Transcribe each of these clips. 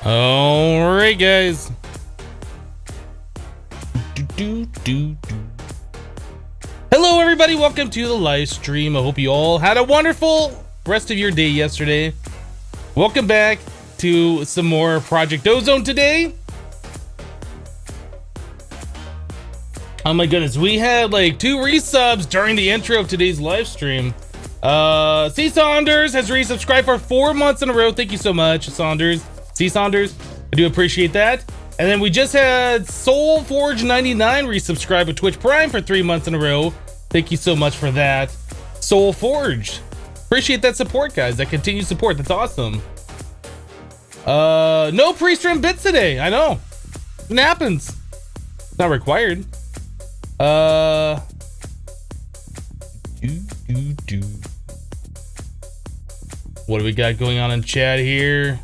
All right, guys. Hello, everybody. Welcome to the live stream. I hope you all had a wonderful rest of your day yesterday. Welcome back to some more Project Ozone today. Oh my goodness, we had like 2 resubs during the intro of today's live stream. C Saunders has resubscribed for 4 months in a row. Thank you so much, Saunders. C Saunders, I do appreciate that. And then we just had Soul Forge 99 resubscribe with Twitch Prime for 3 months in a row. Thank you so much for that, Soul Forge. Appreciate that support, guys. That continued support. That's awesome. No pre-stream bits today. I know. It happens. It's not required. What do we got going on in chat here?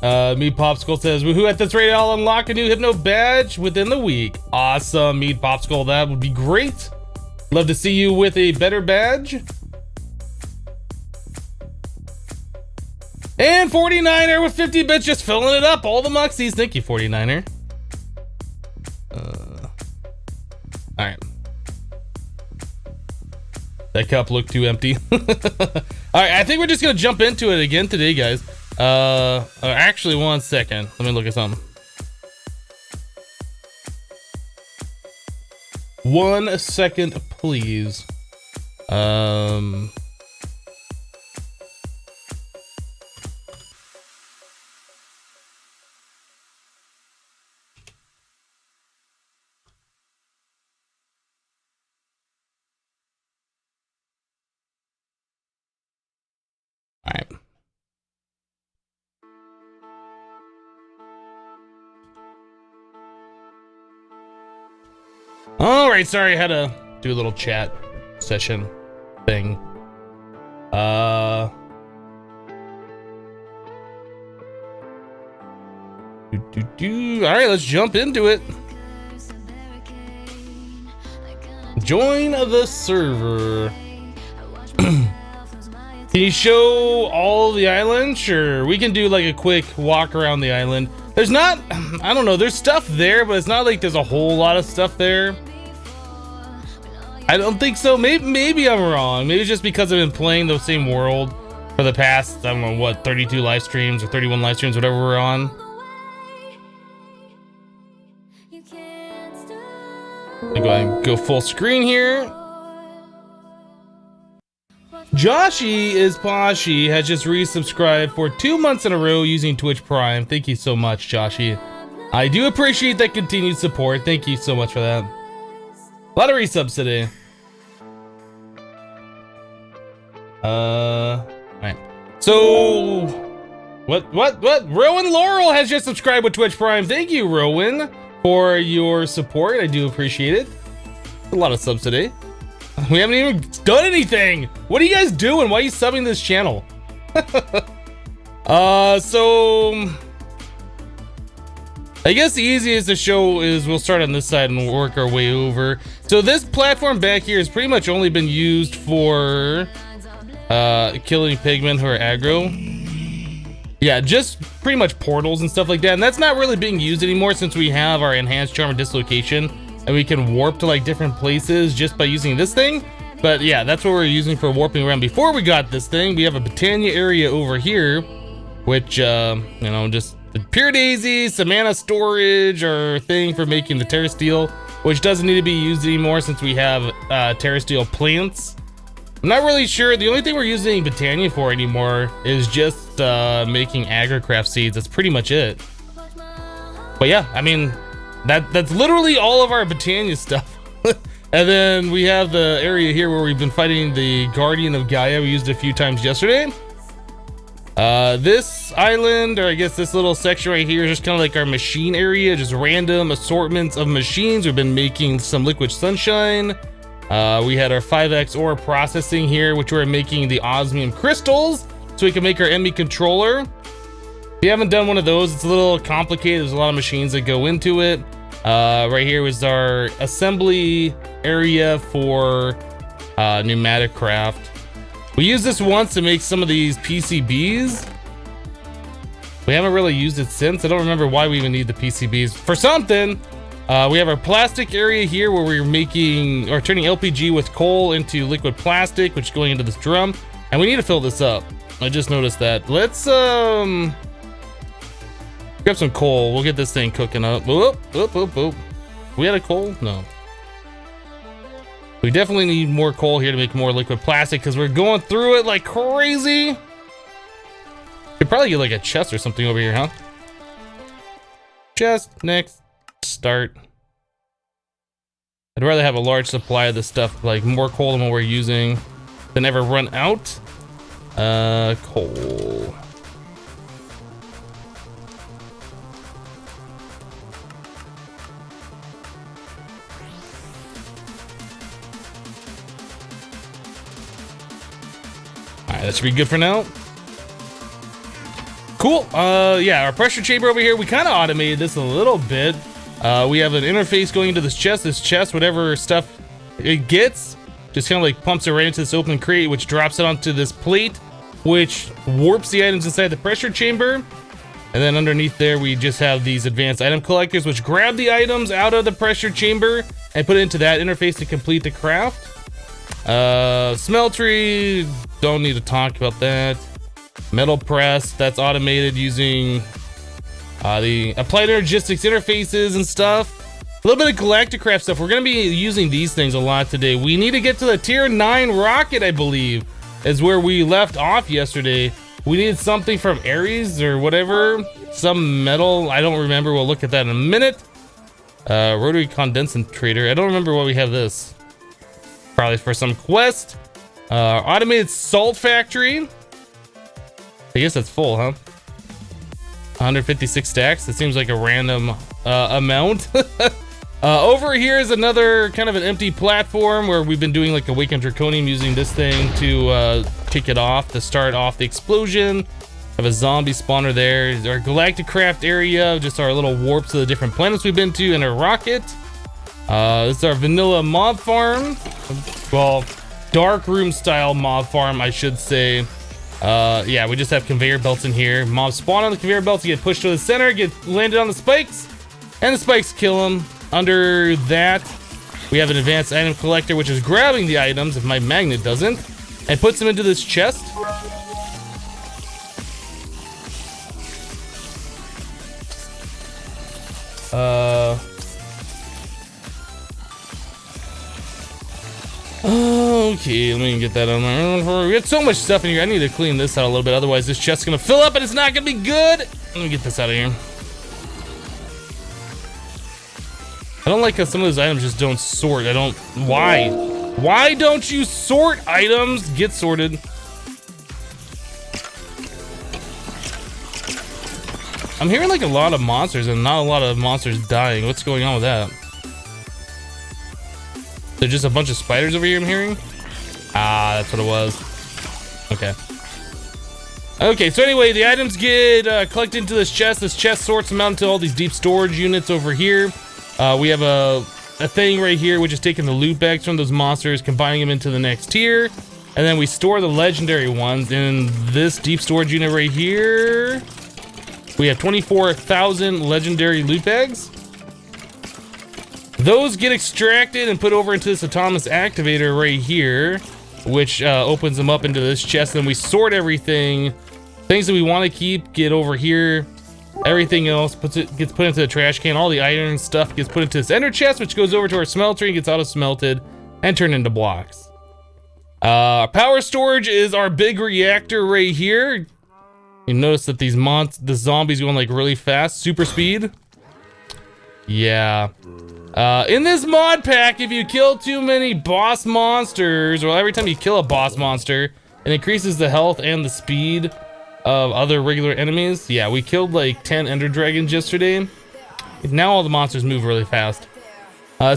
Meat Popsicle says, woohoo, at this rate I'll unlock a new Hypno badge within the week. Awesome, Meat Popsicle, that would be great. Love to see you with a better badge. And 49er with 50 bits just filling it up. All the muxies. Thank you, 49er. All right. That cup looked too empty. All right, I think we're just gonna jump into it again today, guys. Actually, 1 second. Let me look at something. 1 second, please. All right, sorry, I had to do a little chat session thing. All right, let's jump into it. Join the server. Can you show all the island? Sure, we can do like a quick walk around the island. There's not, I don't know, there's stuff there, but it's not like there's a whole lot of stuff there. I don't think so. Maybe I'm wrong. Maybe it's just because I've been playing the same world for the past, I don't know what, 32 live streams or 31 live streams, whatever we're on. I'll go ahead and go full screen here. Joshy is Poshy has just resubscribed for 2 months in a row using Twitch Prime. Thank you so much, Joshy. I do appreciate that continued support. Thank you so much for that. A lot of resubs today. Alright. So what? Rowan Laurel has just subscribed with Twitch Prime. Thank you, Rowan, for your support. I do appreciate it. A lot of subs today. We haven't even done anything. What are you guys doing? Why are you subbing this channel? So I guess the easiest to show is we'll start on this side and we'll work our way over. So this platform back here has pretty much only been used for killing pigmen who are aggro. Yeah, just pretty much portals and stuff like that. And that's not really being used anymore since we have our enhanced charm and dislocation and we can warp to like different places just by using this thing. But yeah, that's what we're using for warping around. Before we got this thing, we have a Britannia area over here, which, you know, just the pure daisies, some mana storage or thing for making the terra steel, which doesn't need to be used anymore since we have terra steel plants. I'm not really sure. The only thing we're using Britannia for anymore is just making agricraft seeds. That's pretty much it. But yeah, I mean, that's literally all of our Britannia stuff. And then we have the area here where we've been fighting the Guardian of Gaia. We used it a few times yesterday. This island, or I guess this little section right here, is just kind of like our machine area, just random assortments of machines. We've been making some liquid sunshine. We had our 5x ore processing here, which we're making the osmium crystals so we can make our ME controller. If you haven't done one of those, it's a little complicated. There's a lot of machines that go into it. Right here was our assembly area for pneumatic craft. We used this once to make some of these PCBs, We haven't really used it since. I don't remember why we even need the PCBs for something. We have our plastic area here where we're making or turning LPG with coal into liquid plastic, which is going into this drum, and we need to fill this up. I just noticed that. Let's grab some coal. We'll get this thing cooking up. Whoop, whoop, whoop, whoop. We had a coal? No. We definitely need more coal here to make more liquid plastic because we're going through it like crazy. Could probably get like a chest or something over here, huh? Chest, next, start. I'd rather have a large supply of this stuff, like more coal than what we're using, than ever run out. Coal. Alright, that should be good for now. Cool. Yeah, our pressure chamber over here, we kind of automated this a little bit. We have an interface going into this chest. This chest, whatever stuff it gets, just kind of like pumps it right into this open crate, which drops it onto this plate, which warps the items inside the pressure chamber. And then underneath there, we just have these advanced item collectors, which grab the items out of the pressure chamber and put it into that interface to complete the craft. Smeltery, don't need to talk about that. Metal press, that's automated using the applied energistics interfaces and stuff. A little bit of Galacticraft stuff. We're going to be using these things a lot today. We need to get to the tier 9 rocket, I believe, is where we left off yesterday. We needed something from Ares or whatever. Some metal, I don't remember. We'll look at that in a minute. Rotary condensator. I don't remember what we have this. Probably for some quest. Automated salt factory. I guess that's full, huh? 156 stacks. That seems like a random amount. Over here is another kind of an empty platform where we've been doing like Awakened Draconium, using this thing to kick it off, to start off the explosion. Have a zombie spawner there. Our Galacticraft area, just our little warps to the different planets we've been to, and a rocket. This is our vanilla mob farm. Well, dark room style mob farm, I should say. Yeah, we just have conveyor belts in here. Mobs spawn on the conveyor belts, get pushed to the center, get landed on the spikes, and the spikes kill them. Under that, we have an advanced item collector, which is grabbing the items, if my magnet doesn't, and puts them into this chest. Okay, let me get that on there. We got so much stuff in here. I need to clean this out a little bit, otherwise this chest's gonna fill up and it's not gonna be good. Let me get this out of here. I don't like how some of those items just don't sort. I don't. Why? Why don't you sort items? Get sorted. I'm hearing like a lot of monsters and not a lot of monsters dying. What's going on with that? There's just a bunch of spiders over here I'm hearing? Ah, that's what it was. Okay. Okay, so anyway, the items get collected into this chest. This chest sorts them out into all these deep storage units over here. We have a thing right here, which is taking the loot bags from those monsters, combining them into the next tier. And then we store the legendary ones in this deep storage unit right here. We have 24,000 legendary loot bags. Those get extracted and put over into this autonomous activator right here, which opens them up into this chest. Then we sort everything. Things that we want to keep get over here. Everything else gets put into the trash can. All the iron stuff gets put into this ender chest, which goes over to our smelter and gets auto-smelted and turned into blocks. Power storage is our big reactor right here. You notice that the zombies going like really fast, super speed. Yeah. In this mod pack, if you kill too many boss monsters, or every time you kill a boss monster, it increases the health and the speed of other regular enemies. Yeah, we killed like 10 ender dragons yesterday. Now all the monsters move really fast.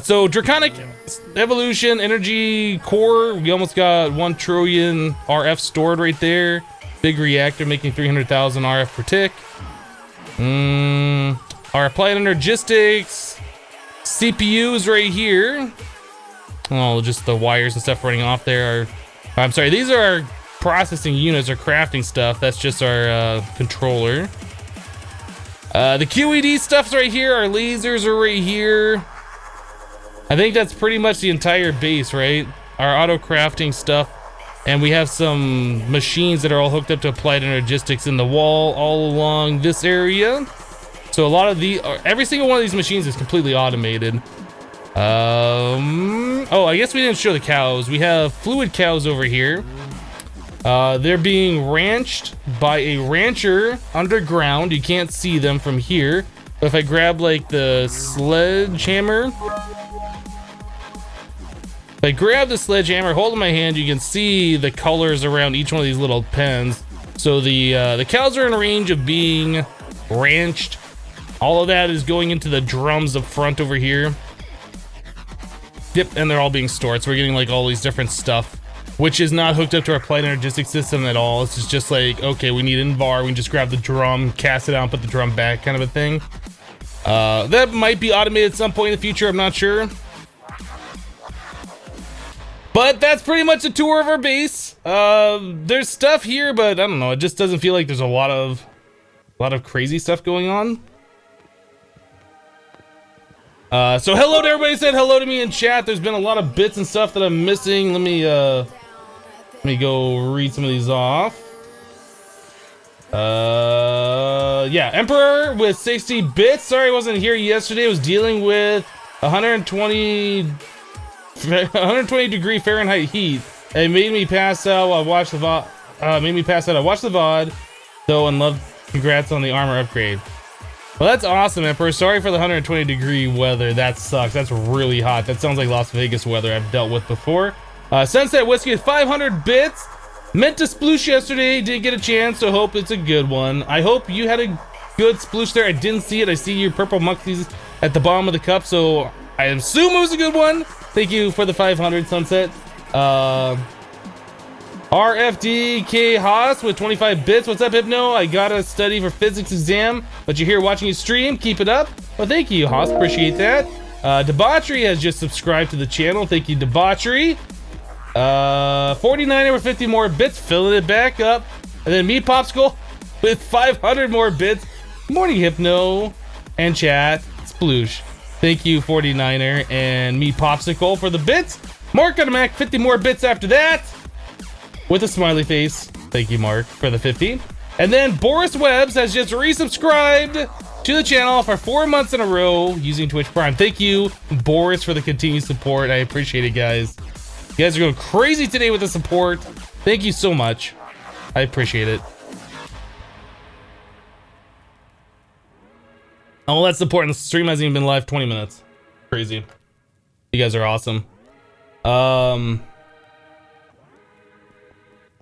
So Draconic Evolution Energy Core, we almost got 1 trillion RF stored right there. Big reactor making 300,000 RF per tick. Our applied energistics CPUs right here. Oh, just the wires and stuff running off there. I'm sorry, these are our processing units or crafting stuff. That's just our controller. The QED stuff's right here. Our lasers are right here. I think that's pretty much the entire base, right? Our auto crafting stuff. And we have some machines that are all hooked up to applied energistics in the wall all along this area. So a lot of every single one of these machines is completely automated. Oh, I guess we didn't show the cows. We have fluid cows over here. They're being ranched by a rancher underground. You can't see them from here. But if I grab like the sledgehammer, if I grab the sledgehammer, hold in my hand, you can see the colors around each one of these little pens. So the cows are in range of being ranched. All of that is going into the drums up front over here. Yep, and they're all being stored. So we're getting like all these different stuff, which is not hooked up to our applied energistic system at all. It's just like, okay, we need Invar. We can just grab the drum, cast it out, and put the drum back, kind of a thing. That might be automated at some point in the future. I'm not sure. But that's pretty much a tour of our base. There's stuff here, but I don't know. It just doesn't feel like there's a lot of crazy stuff going on. So hello to everybody. Said hello to me in chat. There's been a lot of bits and stuff that I'm missing. Let me go read some of these off. Yeah, Emperor with 60 bits. Sorry I wasn't here yesterday. I was dealing with 120 degree Fahrenheit heat. It made me pass out. I watched the VOD. I watched the VOD though and loved. Congrats on the armor upgrade. Well, that's awesome, Emperor. Sorry for the 120 degree weather. That sucks. That's really hot. That sounds like Las Vegas weather I've dealt with before. Sunset Whiskey with 500 bits. Meant to sploosh yesterday. Didn't get a chance, so hope it's a good one. I hope you had a good sploosh there. I didn't see it. I see your purple muxies at the bottom of the cup, so I assume it was a good one. Thank you for the 500, Sunset. RFDK Haas with 25 bits. What's up, Hypno? I gotta study for physics exam, but you're here watching you stream. Keep it up. Well, thank you, Haas. Appreciate that. Debauchery has just subscribed to the channel. Thank you, Debauchery. 49 over 50 more bits, filling it back up. And then me, Popsicle, with 500 more bits. Good morning, Hypno and chat. Sploosh. Thank you, 49er and me, Popsicle, for the bits. Mark on the Mac, 50 more bits after that. With a smiley face. Thank you, Mark, for the 50. And then Boris Webbs has just resubscribed to the channel for 4 months in a row using Twitch Prime. Thank you, Boris, for the continued support. I appreciate it, guys. You guys are going crazy today with the support. Thank you so much. I appreciate it. Oh, well, that's support. And the stream hasn't even been live 20 minutes. Crazy. You guys are awesome.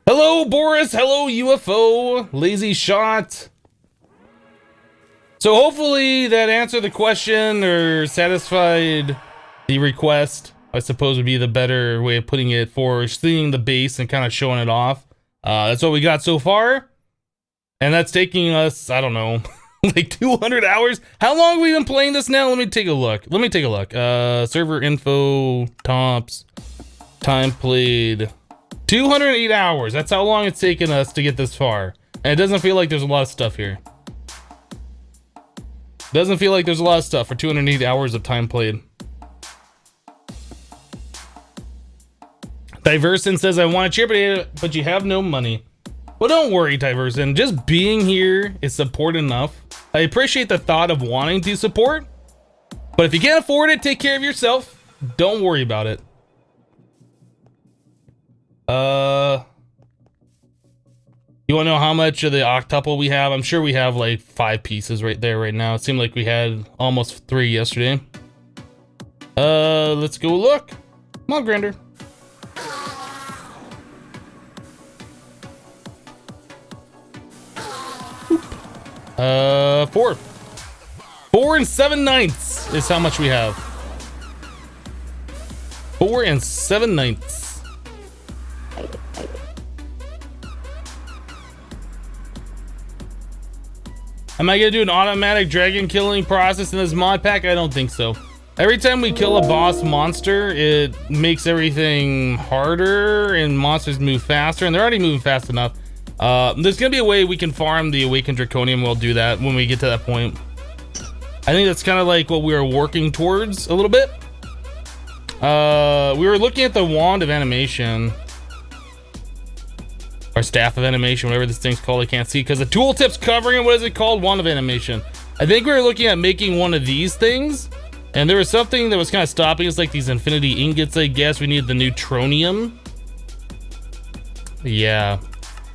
Hello, Boris. Hello, UFO. Lazy shot. So hopefully that answered the question or satisfied the request, I suppose would be the better way of putting it, for seeing the base and kind of showing it off. That's what we got so far. And that's taking us, I don't know, like 200 hours. How long have we been playing this now? Let me take a look. Server info, tops, time played. 208 hours. That's how long it's taken us to get this far. And it doesn't feel like there's a lot of stuff here. Doesn't feel like there's a lot of stuff for 208 hours of time played. Diverson says, I want to cheer, but you have no money. Well, don't worry, Diverson. Just being here is support enough. I appreciate the thought of wanting to support. But if you can't afford it, take care of yourself. Don't worry about it. You want to know how much of the octuple we have? I'm sure we have like 5 pieces right there right now. It seemed like we had almost 3 yesterday. Let's go look. Come on, Grander. Oop. 4 7/9 is how much we have. 4 7/9. Am I gonna do an automatic dragon killing process in this mod pack? I don't think so. Every time we kill a boss monster, it makes everything harder and monsters move faster, and they're already moving fast enough. There's gonna be a way we can farm the awakened draconium. We'll do that when we get to that point. I think that's kind of like what we were working towards a little bit. We were looking at the wand of animation, or staff of animation, whatever this thing's called. I can't see because the tooltip's covering it. What is it called? Wand of animation. I think we were looking at making one of these things, and there was something that was kind of stopping us, like these infinity ingots. I guess we needed the neutronium. Yeah,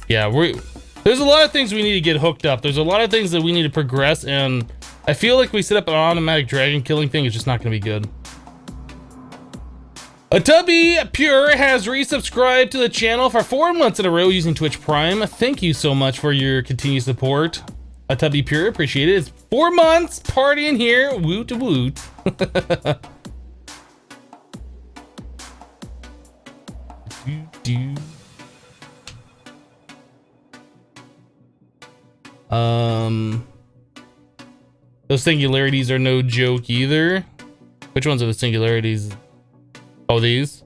there's a lot of things we need to get hooked up. There's a lot of things that we need to progress, and I feel like we set up an automatic dragon killing thing. It's just not going to be good. A Tubby Pure has resubscribed to the channel for 4 months in a row using Twitch Prime. Thank you so much for your continued support. A Tubby Pure, appreciate it. It's 4 months partying here. Woot woot. Those singularities are no joke either. Which ones are the singularities? Oh, these?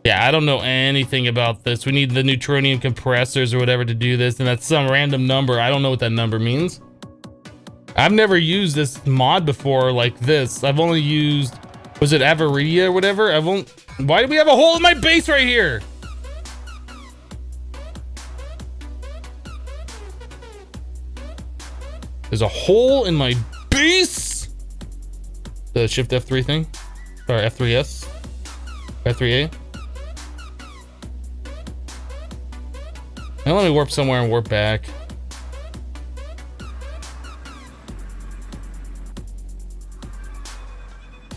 Yeah, I don't know anything about this. We need the neutronium compressors or whatever to do this, and that's some random number. I don't know what that number means. I've never used this mod before like this. I've only used, was it Avaridia or whatever? Why do we have a hole in my base right here? There's a hole in my base. The shift F3 thing, or F3S, F3A. Now let me warp somewhere and warp back.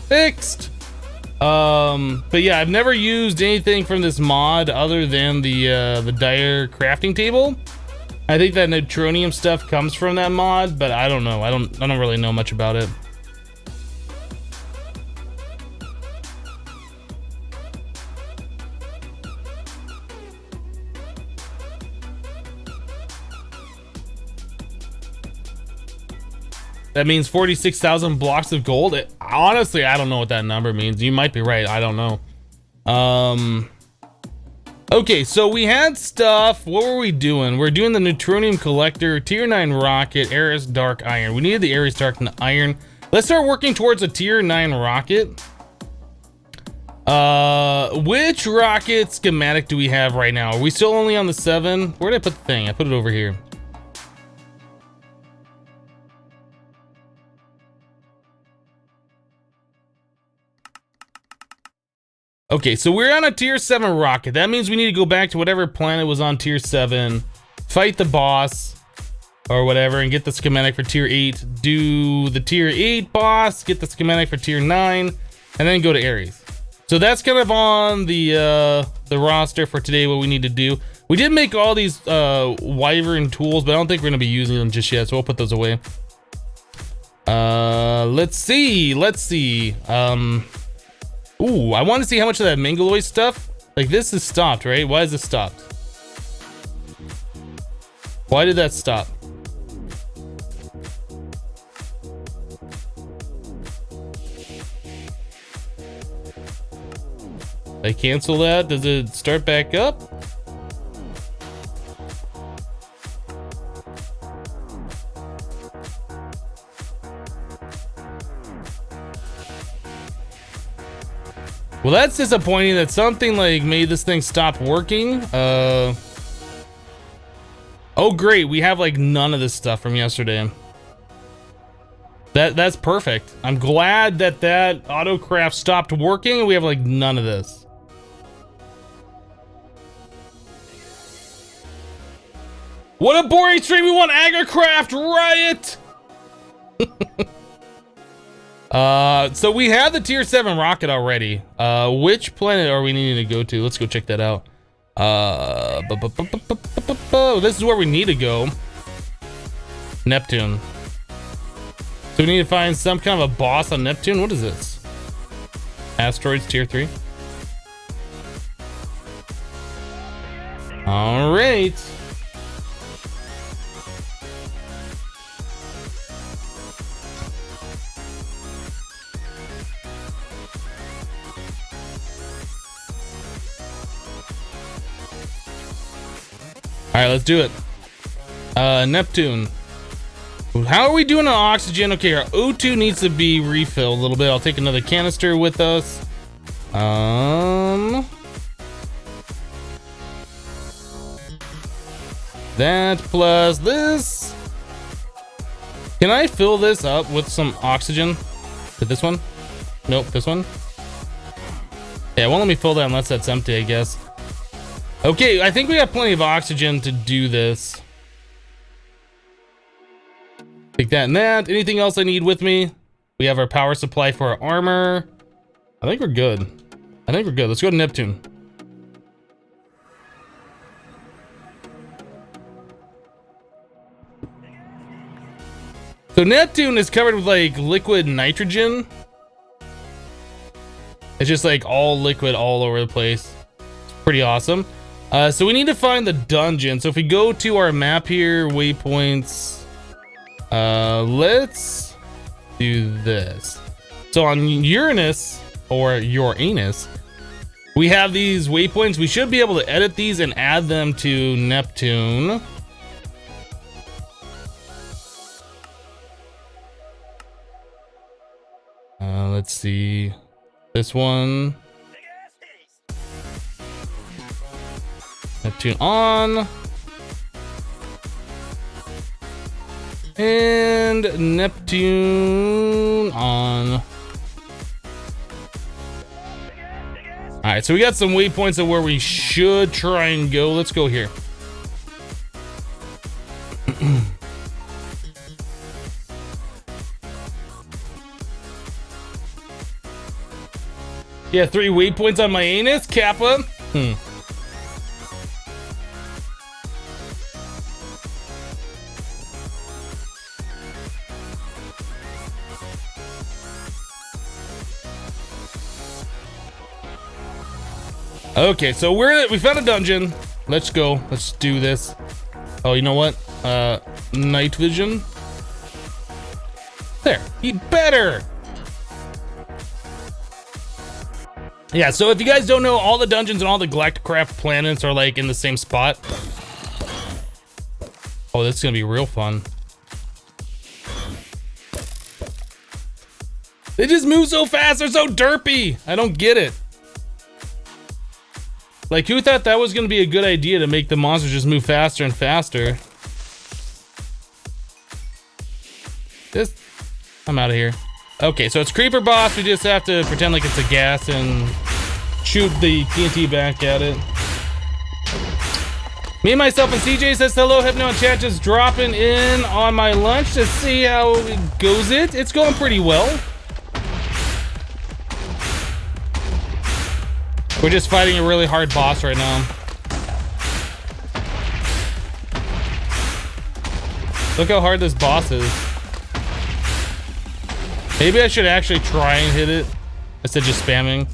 Fixed. But yeah, I've never used anything from this mod other than the dire crafting table. I think that neutronium stuff comes from that mod, but I don't know. I don't really know much about it. That means 46,000 blocks of gold. Honestly, I don't know what that number means. You might be right. I don't know. Okay, so we had stuff. What were we doing? We're doing the neutronium collector, tier 9 rocket, Ares dark iron. We needed the Ares dark iron. Let's start working towards a tier 9 rocket. Which rocket schematic do we have right now? Are we still only on the 7? Where did I put the thing? I put it over here. Okay, so we're on a tier 7 rocket. That means we need to go back to whatever planet was on tier 7, fight the boss or whatever, and get the schematic for tier 8. Do the tier 8 boss, get the schematic for tier 9, and then go to Ares. So that's kind of on the roster for today, what we need to do. We did make all these wyvern tools, but I don't think we're gonna be using them just yet, so we'll put those away. Let's see. Ooh, I want to see how much of that Mangaloid stuff. Like, this is stopped, right? Why is this stopped? Why did that stop? I cancel that. Does it start back up? Well, that's disappointing that something like made this thing stop working. Oh great, we have like none of this stuff from yesterday. That's perfect. I'm glad that autocraft stopped working and we have like none of this. What a boring stream. We want Agricraft riot. So we have the tier 7 rocket already. Which planet are we needing to go to? Let's go check that out. This is where we need to go. Neptune. So we need to find some kind of a boss on Neptune. What is this? Asteroids tier 3. All right. All right, let's do it. Neptune. How are we doing on oxygen? Okay, our O2 needs to be refilled a little bit. I'll take another canister with us. That plus this. Can I fill this up with some oxygen? With this one? Nope, this one. Yeah, it won't let me fill that unless that's empty, I guess. Okay, I think we have plenty of oxygen to do this. Take that and that. Anything else I need with me? We have our power supply for our armor. I think we're good. I think we're good. Let's go to Neptune. So Neptune is covered with like liquid nitrogen. It's just like all liquid all over the place. It's pretty awesome. So we need to find the dungeon. So if we go to our map here, waypoints, let's do this. So on Uranus or Uranus, we have these waypoints. We should be able to edit these and add them to Neptune. Let's see this one. Neptune on. And Neptune on. All right, so we got some waypoints of where we should try and go. Let's go here. Yeah, 3 waypoints on my anus, Kappa. Okay, so we found a dungeon. Let's go. Let's do this. Oh, you know what? Night vision. There. Eat better. Yeah, so if you guys don't know, all the dungeons and all the Galacticraft planets are like in the same spot. Oh, this is gonna be real fun. They just move so fast, they're so derpy. I don't get it. Like, who thought that was gonna be a good idea to make the monsters just move faster and faster? I'm out of here. Okay, so it's Creeper Boss. We just have to pretend like it's a gas and shoot the TNT back at it. Me, myself, and CJ says hello, Hypno and chat, just dropping in on my lunch to see how it goes. It's going pretty well. We're just fighting a really hard boss right now. Look how hard this boss is. Maybe I should actually try and hit it instead of just spamming.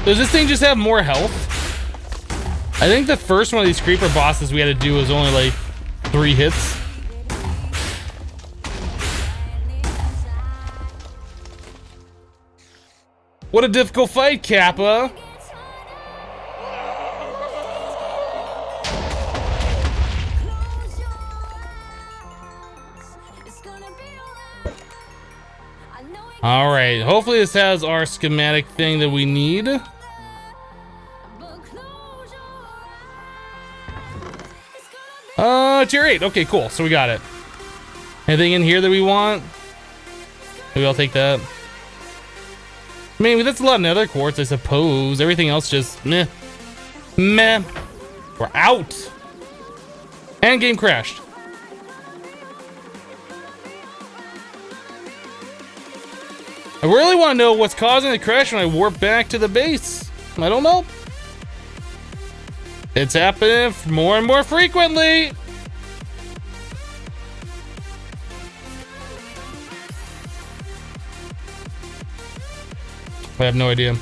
Does this thing just have more health? I think the first one of these creeper bosses we had to do was only like 3 hits. What a difficult fight, Kappa. All right, hopefully this has our schematic thing that we need. Tier 8. Okay, cool. So we got it. Anything in here that we want? Maybe I'll take that. I mean, that's a lot of nether quartz, I suppose. Everything else just meh. Meh. We're out. And game crashed. I really want to know what's causing the crash when I warp back to the base. I don't know. It's happening more and more frequently. I have no idea.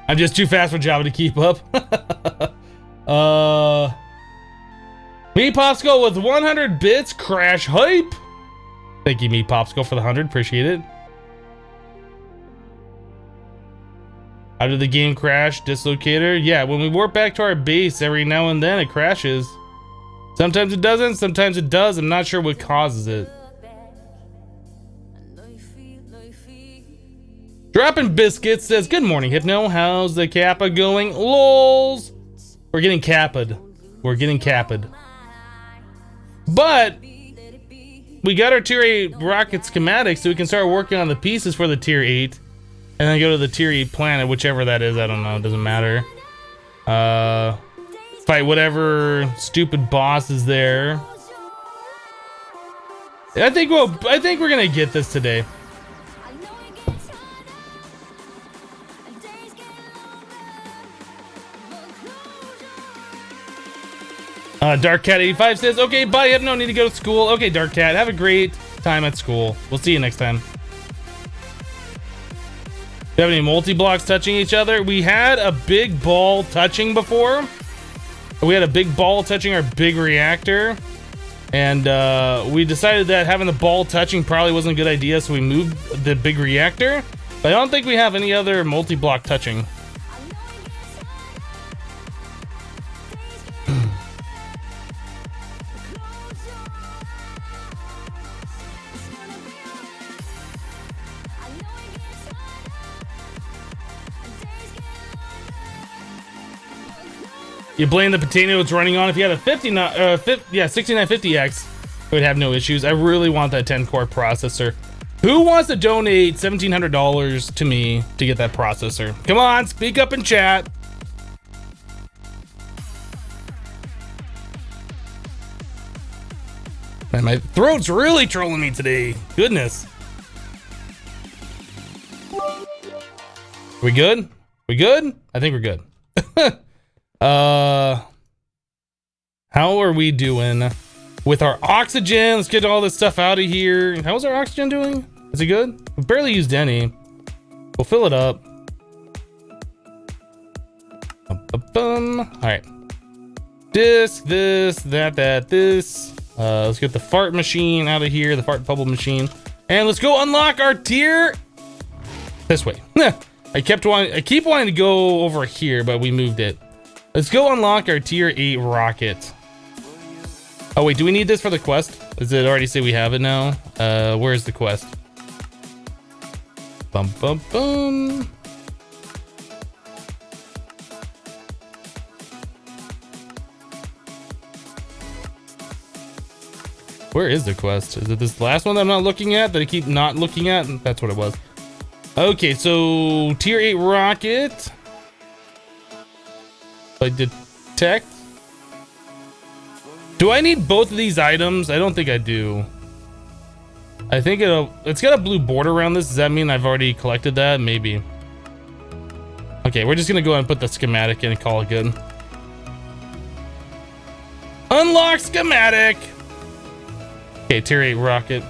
I'm just too fast for Java to keep up. Me Popsicle with 100 bits, crash hype. Thank you, Me Popsicle, for the 100. Appreciate it. How did the game crash? Dislocator? Yeah, when we warp back to our base, every now and then it crashes. Sometimes it doesn't, sometimes it does. I'm not sure what causes it. Dropping Biscuits says, good morning, Hypno. How's the Kappa going? LOLs. We're getting Kappa'd. We're getting Kappa'd. But we got our tier 8 rocket schematic, so we can start working on the pieces for the tier 8. And then go to the tier 8 planet, whichever that is, I don't know, it doesn't matter. Fight whatever stupid boss is there. I think we're gonna get this today. Dark Cat 85 says, okay, bye, Hypno, need to go to school. Okay, Dark Cat, have a great time at school. We'll see you next time. Do you have any multi-blocks touching each other? We had a big ball touching before. We had a big ball touching our big reactor. And we decided that having the ball touching probably wasn't a good idea, so we moved the big reactor. But I don't think we have any other multi-block touching. You blame the potato it's running on. If you had a 6950X, it would have no issues. I really want that 10-core processor. Who wants to donate $1,700 to me to get that processor? Come on, speak up in chat. Man, my throat's really trolling me today. Goodness. We good? We good? I think we're good. How are we doing with our oxygen? Let's get all this stuff out of here. How's our oxygen doing? Is it good? We've barely used any. We'll fill it up. All right. This, this. Let's get the fart machine out of here, the fart bubble machine. And let's go unlock our tier this way. I keep wanting to go over here, but we moved it. Let's go unlock our tier 8 rocket. Oh wait, do we need this for the quest? Does it already say we have it now? Where's the quest? Bum bum bum. Where is the quest? Is it this last one that I'm not looking at, that I keep not looking at? That's what it was. Okay, so tier 8 rocket. I detect. Do I need both of these items? I don't think I do. I think it's got a blue border around this. Does that mean I've already collected that? Maybe. Okay, we're just gonna go ahead and put the schematic in and call it good. Unlock schematic. Okay, tier 8 rocket.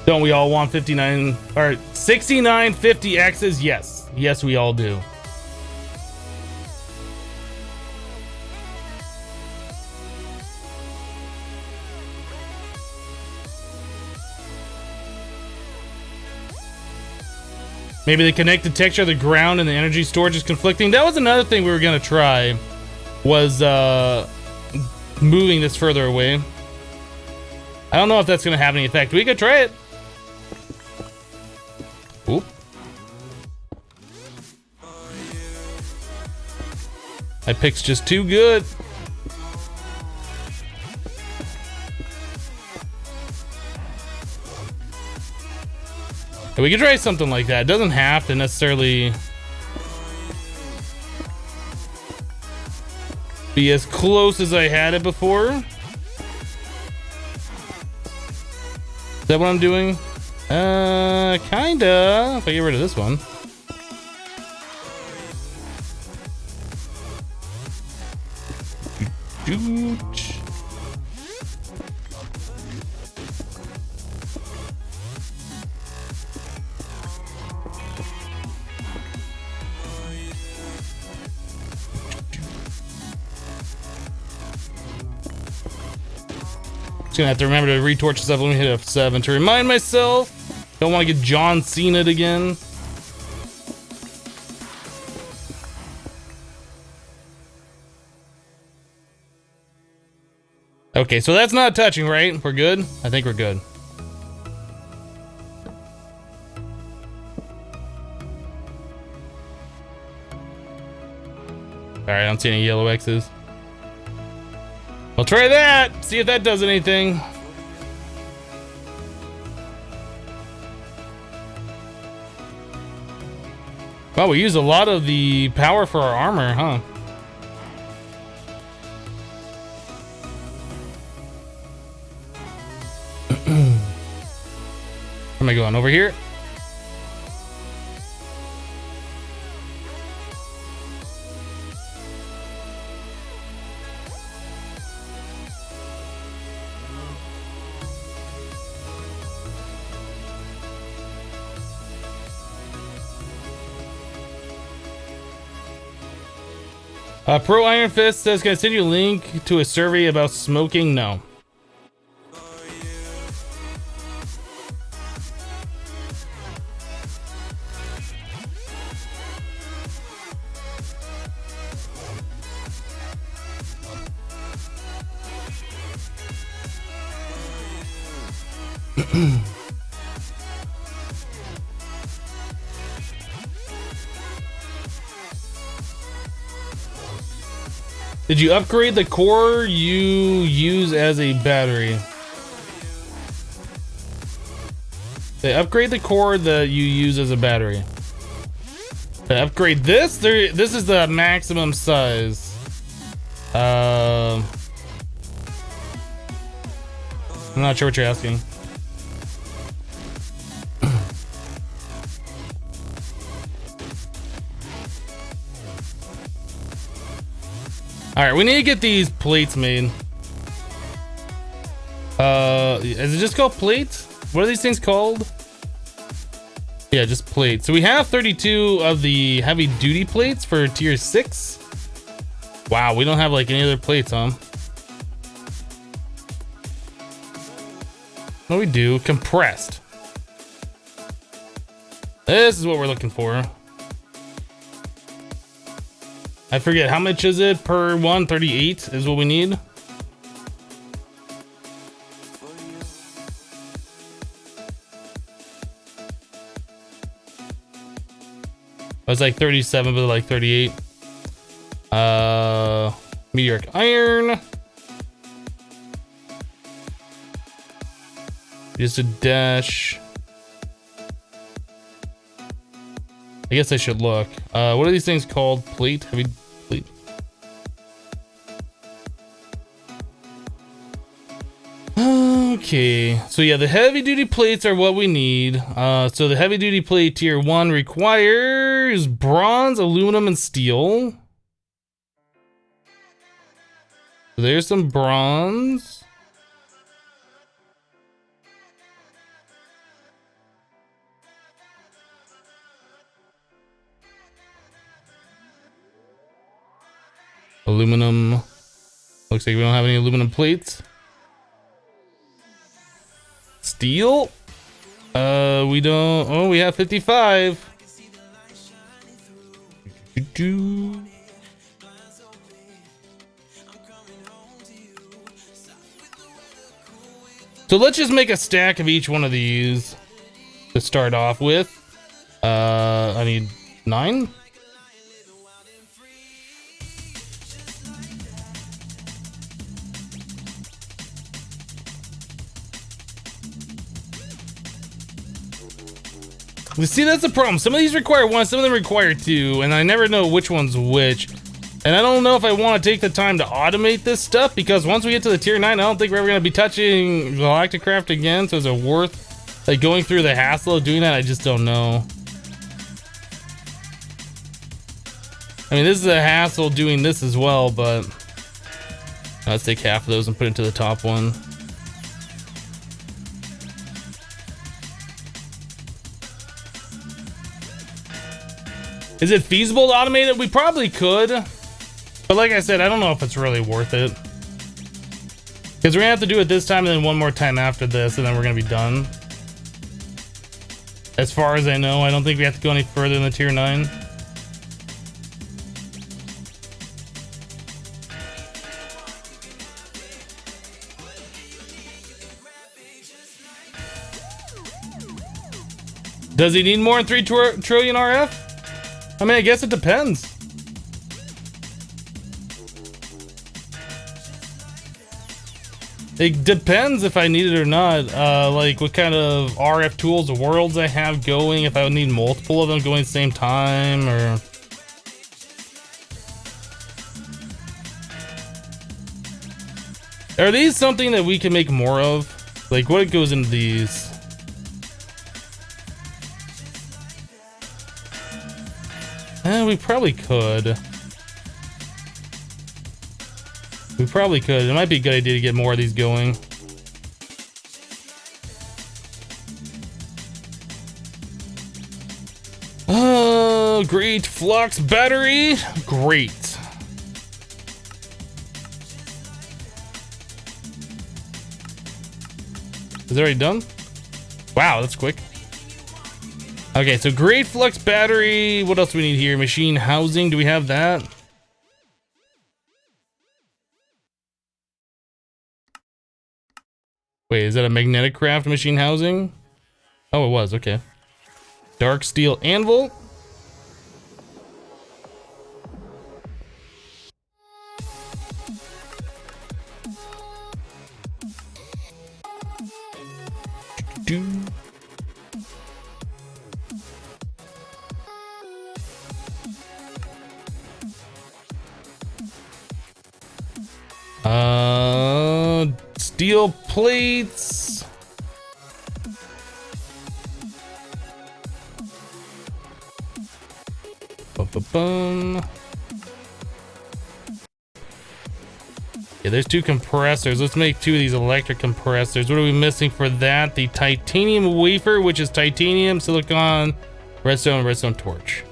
Don't we all want 59 or 6950X's? Yes. Yes, we all do. Maybe the connected texture of the ground and the energy storage is conflicting. That was another thing we were gonna try, was moving this further away. I don't know if that's gonna have any effect. We could try it. Oop. My pick's just too good. We could try something like that. It doesn't have to necessarily be as close as I had it before. Is that what I'm doing? Kinda. If I get rid of this one. Gonna have to remember to retorch stuff. Let me hit F7 to remind myself. Don't want to get John Cena'd again. Okay, so that's not touching, right? We're good? I think we're good. Alright, I don't see any yellow X's. We'll try that. See if that does anything. Well, we use a lot of the power for our armor, huh? Where am I going? Over here? Pro Iron Fist says, can I send you a link to a survey about smoking? No. Did you upgrade the core you use as a battery? They upgrade the core that you use as a battery. They upgrade this? This is the maximum size. I'm not sure what you're asking. Alright, we need to get these plates made. Is it just called plates? What are these things called? Yeah, just plates. So we have 32 of the heavy duty plates for tier 6. Wow, we don't have like any other plates, huh? No, we do. Compressed. This is what we're looking for. I forget, how much is it per one? 38 is what we need. It's like 37, but like 38. Meteoric iron. Just a dash. I guess I should look. What are these things called? Plate? Heavy plate. Okay. So yeah, the heavy duty plates are what we need. So the heavy duty plate tier 1 requires bronze, aluminum, and steel. So there's some bronze. Aluminum. Looks like we don't have any aluminum plates. Steel. We don't. Oh, we have 55. So let's just make a stack of each one of these to start off with. I need 9. You see, that's the problem. Some of these require 1, some of them require 2, and I never know which one's which. And I don't know if I want to take the time to automate this stuff, because once we get to the tier 9, I don't think we're ever going to be touching Galacticraft again. So is it worth like going through the hassle of doing that? I just don't know. I mean, this is a hassle doing this as well, but Let's take half of those and put it into the top one. Is it feasible to automate it? We probably could. But like I said, I don't know if it's really worth it. Because we're gonna have to do it this time and then one more time after this, and then we're gonna be done. As far as I know, I don't think we have to go any further than the tier 9. Does he need more than 3 trillion RF? I mean, I guess it depends. It depends if I need it or not. Like what kind of RF tools or worlds I have going, if I would need multiple of them going at the same time, or... Are these something that we can make more of? Like what goes into these? We probably could. We probably could. It might be a good idea to get more of these going. Oh, great flux battery. Great. Is it already done? Wow, that's quick. Okay, so great flux battery. What else do we need here? Machine housing. Do we have that? Wait, is that a magnetic craft machine housing? Oh, it was. Okay. Dark steel anvil. Steel plates. Ba-ba-bum. Yeah, there's 2 compressors. Let's make 2 of these electric compressors. What are we missing for that? The titanium wafer, which is titanium, silicon, redstone torch.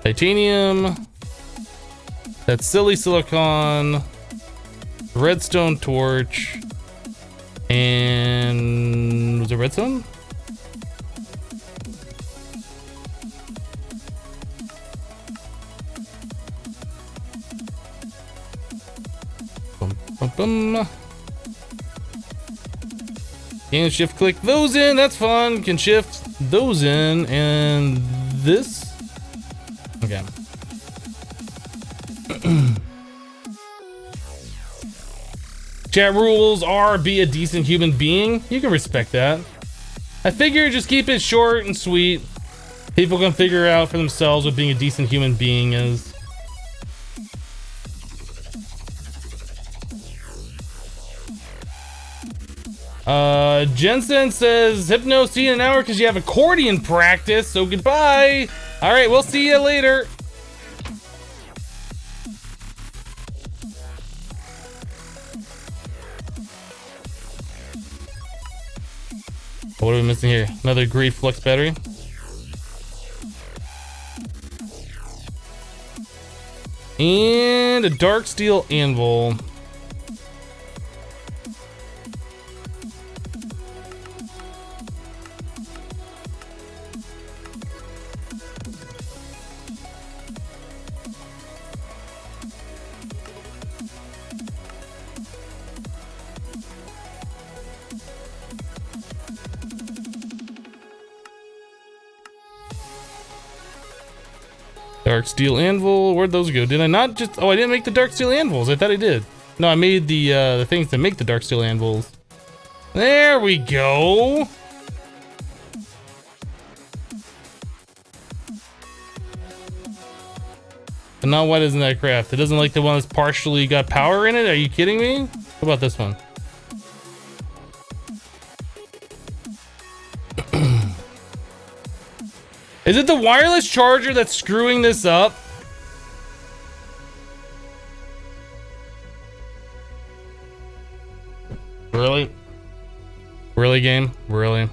Titanium. That's silly silicon, redstone torch, and was it redstone? Bum, bum, bum. Can shift click those in, that's fun. Can shift those in, and this. Okay. Chat rules are be a decent human being. You can respect that. I figure just keep it short and sweet. People can figure out for themselves what being a decent human being is. Jensen says, Hypno, see you in an hour because you have accordion practice, so goodbye. All right, we'll see you later. What are we missing here? Another great flux battery. And a dark steel anvil. Dark steel anvil. Where'd those go? Did I not just... Oh, I didn't make the dark steel anvils. I thought I did. No, I made the things to make the dark steel anvils. There we go. And now why doesn't that craft? It doesn't like the one that's partially got power in it? Are you kidding me? What about this one? Is it the wireless charger that's screwing this up? Really? Really, game? Really?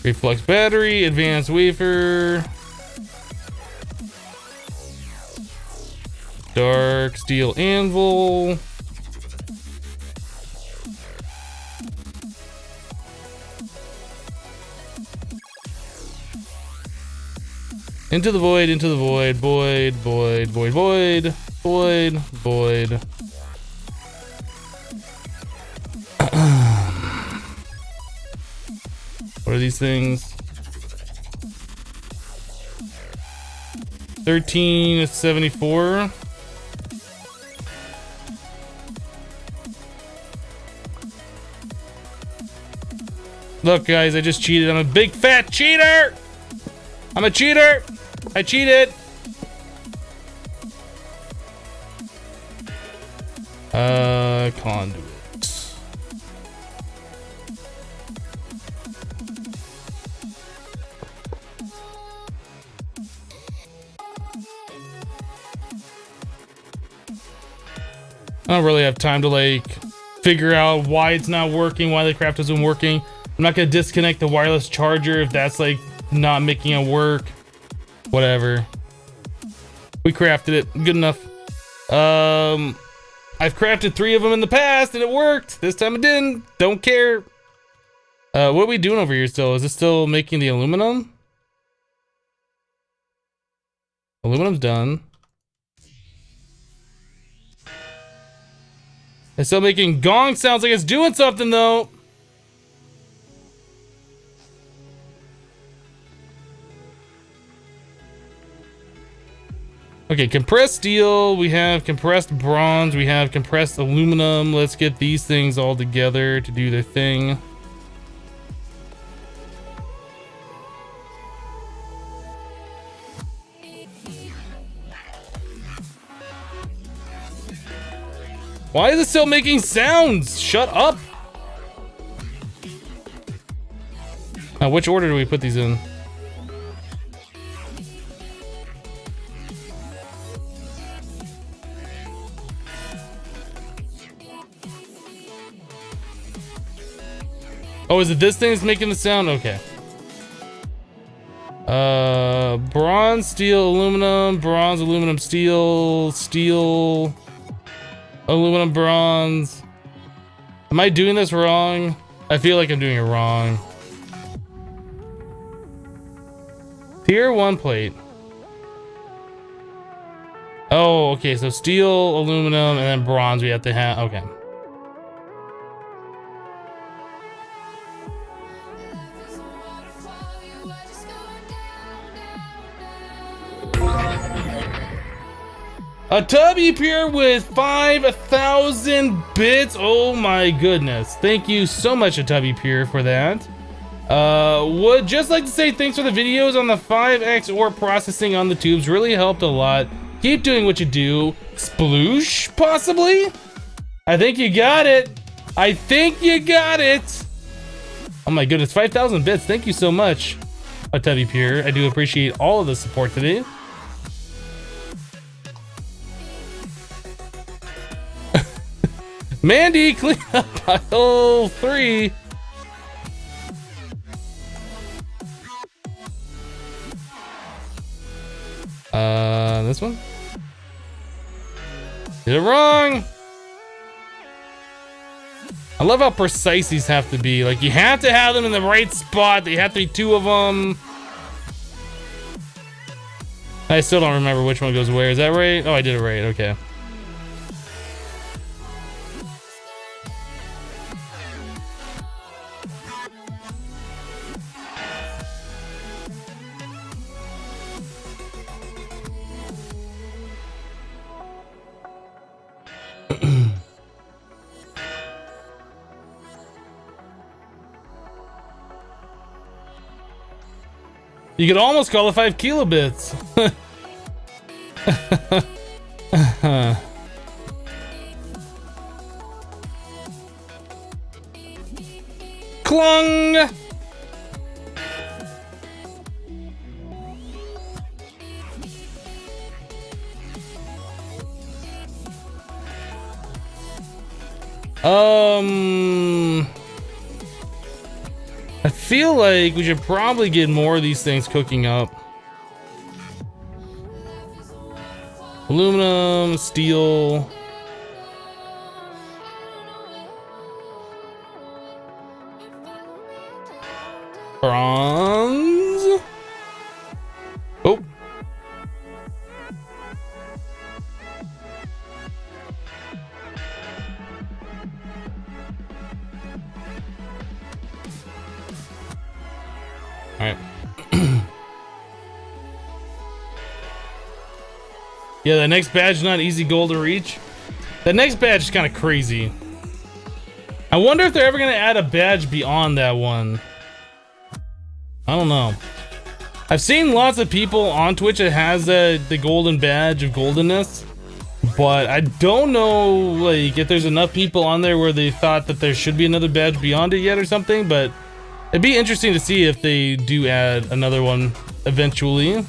Reflex battery, advanced wafer, dark steel anvil, into the void, into the void, void, void, void, void, void, void. What are these things? 1374. Look, guys, I just cheated. I'm a big fat cheater. I'm a cheater. I cheated. Conduit. I don't really have time to like figure out why it's not working, why the craft isn't working. I'm not gonna disconnect the wireless charger if that's like not making it work. Whatever. We crafted it. Good enough. I've crafted 3 of them in the past and it worked. This time it didn't. Don't care. What are we doing over here still? Is it still making the aluminum? Aluminum's done. It's still making gong sounds like it's doing something though. Okay, compressed steel, we have compressed bronze, we have compressed aluminum. Let's get these things all together to do their thing. Why is it still making sounds? Shut up. Now, which order do we put these in? Oh, is it this thing that's making the sound? Okay. Bronze, steel, aluminum, bronze, aluminum, steel, steel, aluminum, bronze. Am I doing this wrong? I feel like I'm doing it wrong. Tier 1 plate. Oh, okay, so steel, aluminum, and then bronze we have to have. Okay. A tubby peer with 5,000 bits. Oh my goodness. Thank you so much, a tubby peer, for that. Would just like to say thanks for the videos on the 5x ore processing on the tubes. Really helped a lot. Keep doing what you do. Sploosh, possibly? I think you got it. I think you got it. Oh my goodness, 5,000 bits. Thank you so much, a tubby peer. I do appreciate all of the support today. Mandy, clean up pile 3. This one? Did it wrong. I love how precise these have to be. Like, you have to have them in the right spot. They have to be 2 of them. I still don't remember which one goes where. Is that right? Oh, I did it right. Okay. You could almost call it 5 kilobits. Clung! I feel like we should probably get more of these things cooking up. Aluminum, steel. Bronze. Oh. All right. Yeah, the next badge is not easy goal to reach. The next badge is kind of crazy. I wonder if they're ever going to add a badge beyond that one. I don't know. I've seen lots of people on Twitch that has the golden badge of goldenness, but I don't know like if there's enough people on there where they thought that there should be another badge beyond it yet or something, but it'd be interesting to see if they do add another one eventually.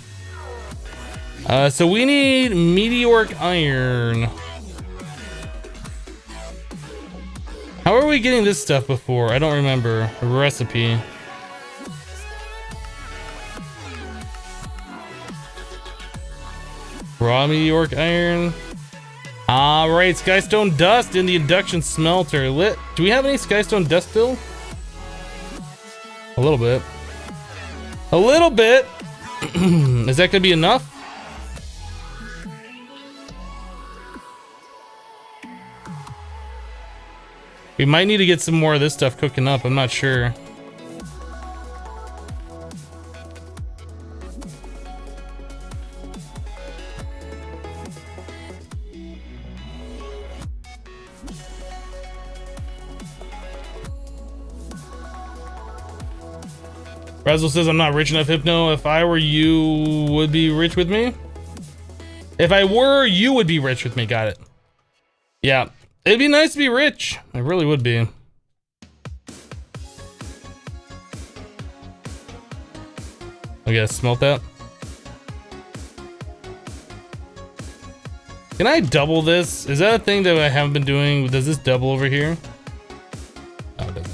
So we need meteoric iron. How are we getting this stuff before? I don't remember a recipe. Raw meteoric iron. All right, skystone dust in the induction smelter. Lit. Do we have any skystone dust still? A little bit. A little bit. Is that gonna be enough? We might need to get some more of this stuff cooking up. I'm not sure. Razzle says I'm not rich enough, Hypno. If I were you, would be rich with me? If I were, you would be rich with me. Got it. Yeah. It'd be nice to be rich. It really would be. I guess smelt that. Can I double this? Is that a thing that I haven't been doing? Does this double over here? Oh, it doesn't.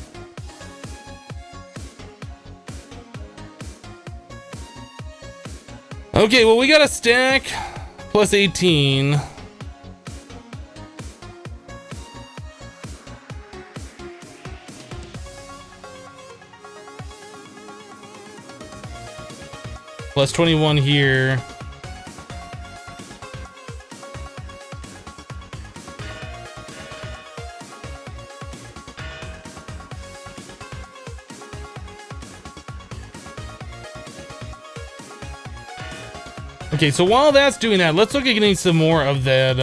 Okay, well, we got a stack plus 18. Plus 21 here. Okay, so while that's doing that, let's look at getting some more of that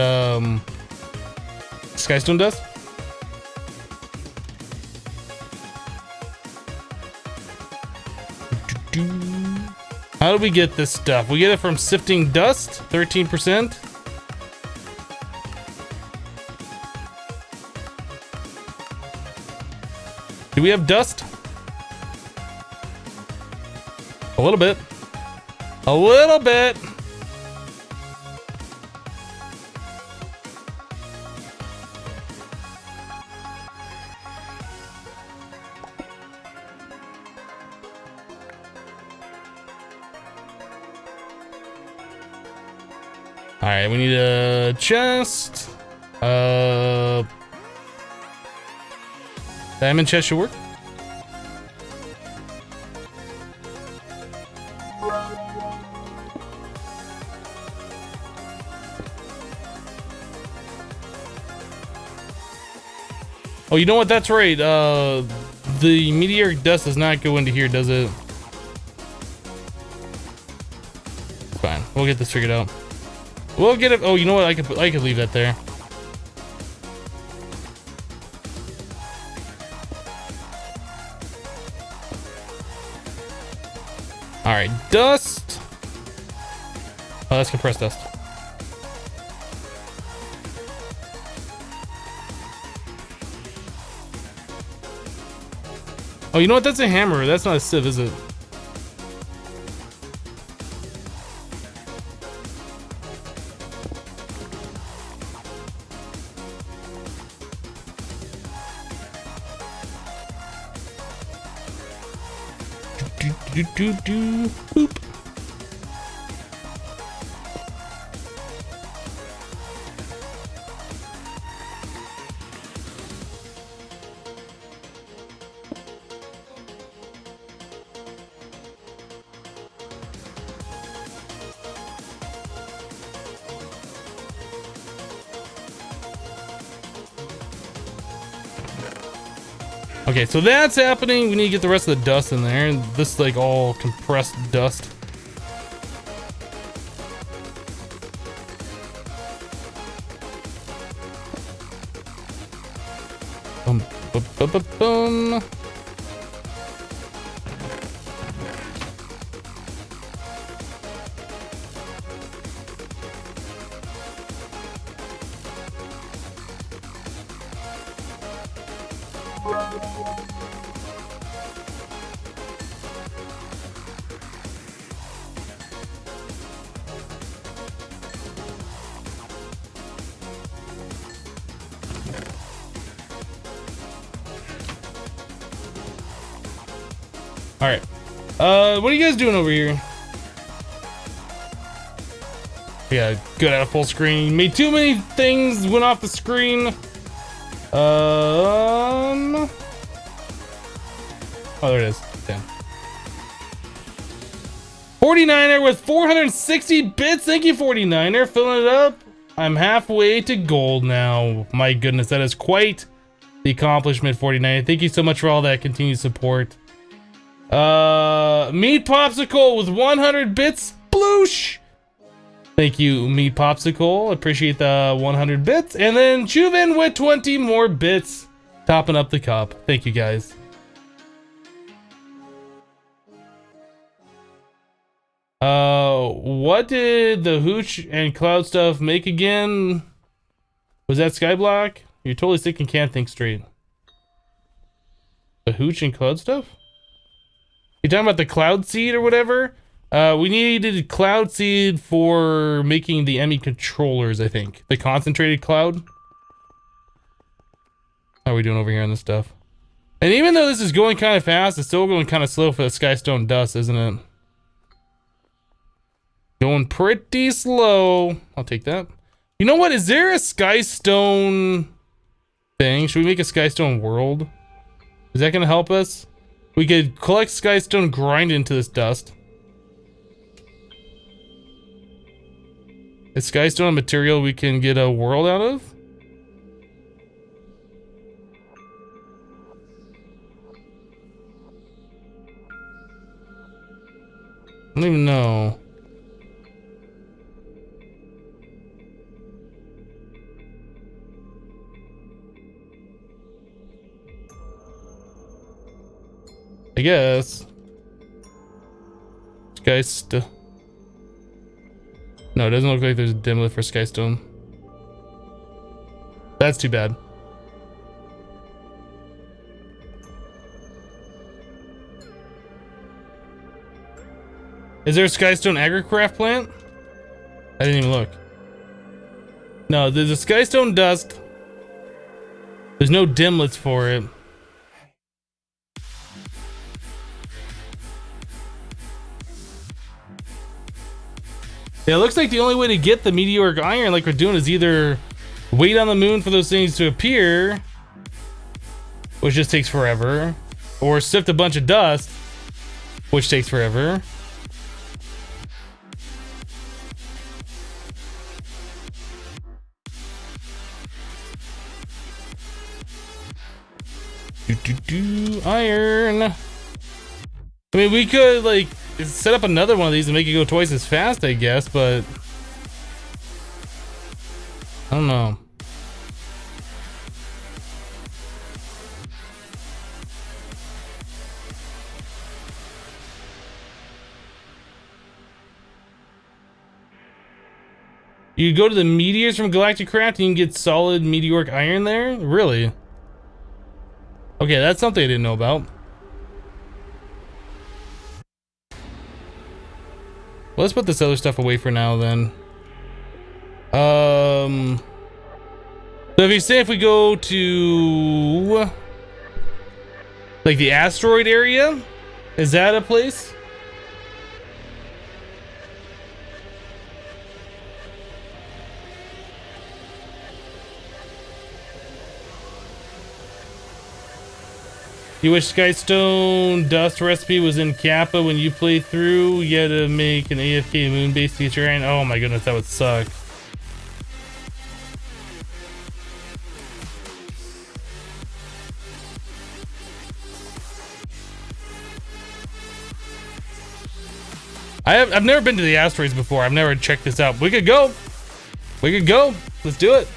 skystone dust. How do we get this stuff? We get it from sifting dust, 13%. Do we have dust? A little bit. A little bit. All right, we need a chest. Diamond chest should work. Oh, you know what? That's right. The meteoric dust does not go into here, does it? Fine. We'll get this figured out. We'll get it. Oh, you know what? I could leave that there. All right, dust. Oh, that's compressed dust. Oh, you know what? That's a hammer. That's not a sieve, is it? Boop. Okay, so that's happening. We need to get the rest of the dust in there. And this like all compressed dust. Boom, boom, boom, boom, boom. All right. What are you guys doing over here? Yeah, good at a full screen. Made too many things, went off the screen. Oh, there it is. Damn. 49er with 460 bits. Thank you, 49er. Filling it up. I'm halfway to gold now. My goodness, that is quite the accomplishment, 49er. Thank you so much for all that continued support. Meat Popsicle with 100 bits. Sploosh. Thank you, Meat Popsicle. Appreciate the 100 bits. And then Chuvin with 20 more bits. Topping up the cup. Thank you, guys. What did the Hooch and Cloud stuff make again? Was that Skyblock? You're totally sick and can't think straight. The Hooch and Cloud stuff? You talking about the Cloud Seed or whatever? We needed Cloud Seed for making the ME controllers, I think. The concentrated cloud. How are we doing over here on this stuff? And even though this is going kind of fast, it's still going kind of slow for the Skystone dust, isn't it? Going pretty slow. I'll take that. You know what? Is there a Skystone thing? Should we make a Skystone world? Is that going to help us? We could collect Skystone, grind into this dust. Is Skystone a material we can get a world out of? I don't even know. I guess. No, it doesn't look like there's a dimlet for Skystone. That's too bad. Is there a Skystone agricraft plant? I didn't even look. No, there's a Skystone dust. There's no dimlets for it. Yeah, it looks like the only way to get the meteoric iron like we're doing is either wait on the moon for those things to appear, which just takes forever, or sift a bunch of dust, which takes forever. Iron. I mean, we could like set up another one of these and make it go twice as fast, I guess, but I don't know. You go to the meteors from Galactic Craft and you can get solid meteoric iron there? Really? Okay, that's something I didn't know about. Well, let's put this other stuff away for now then. So if you say if we go to like the asteroid area, is that a place? You wish Skystone dust recipe was in Kappa when you play through? You had to make an AFK moon base to get your iron. Oh my goodness, that would suck. I've never been to the asteroids before. I've never checked this out. We could go. We could go. Let's do it.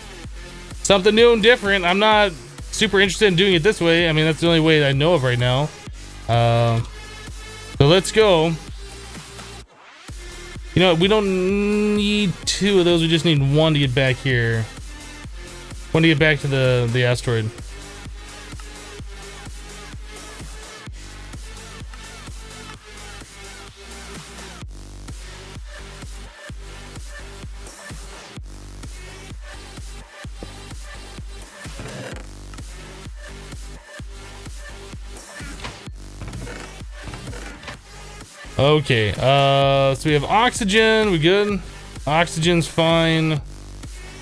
Something new and different. I'm not super interested in doing it this way. I mean, that's the only way I know of right now. So let's go. You know, we don't need 2 of those. We just need 1 to get back here. 1 to get back to the asteroid. Okay, so we have oxygen, we good? Oxygen's fine. I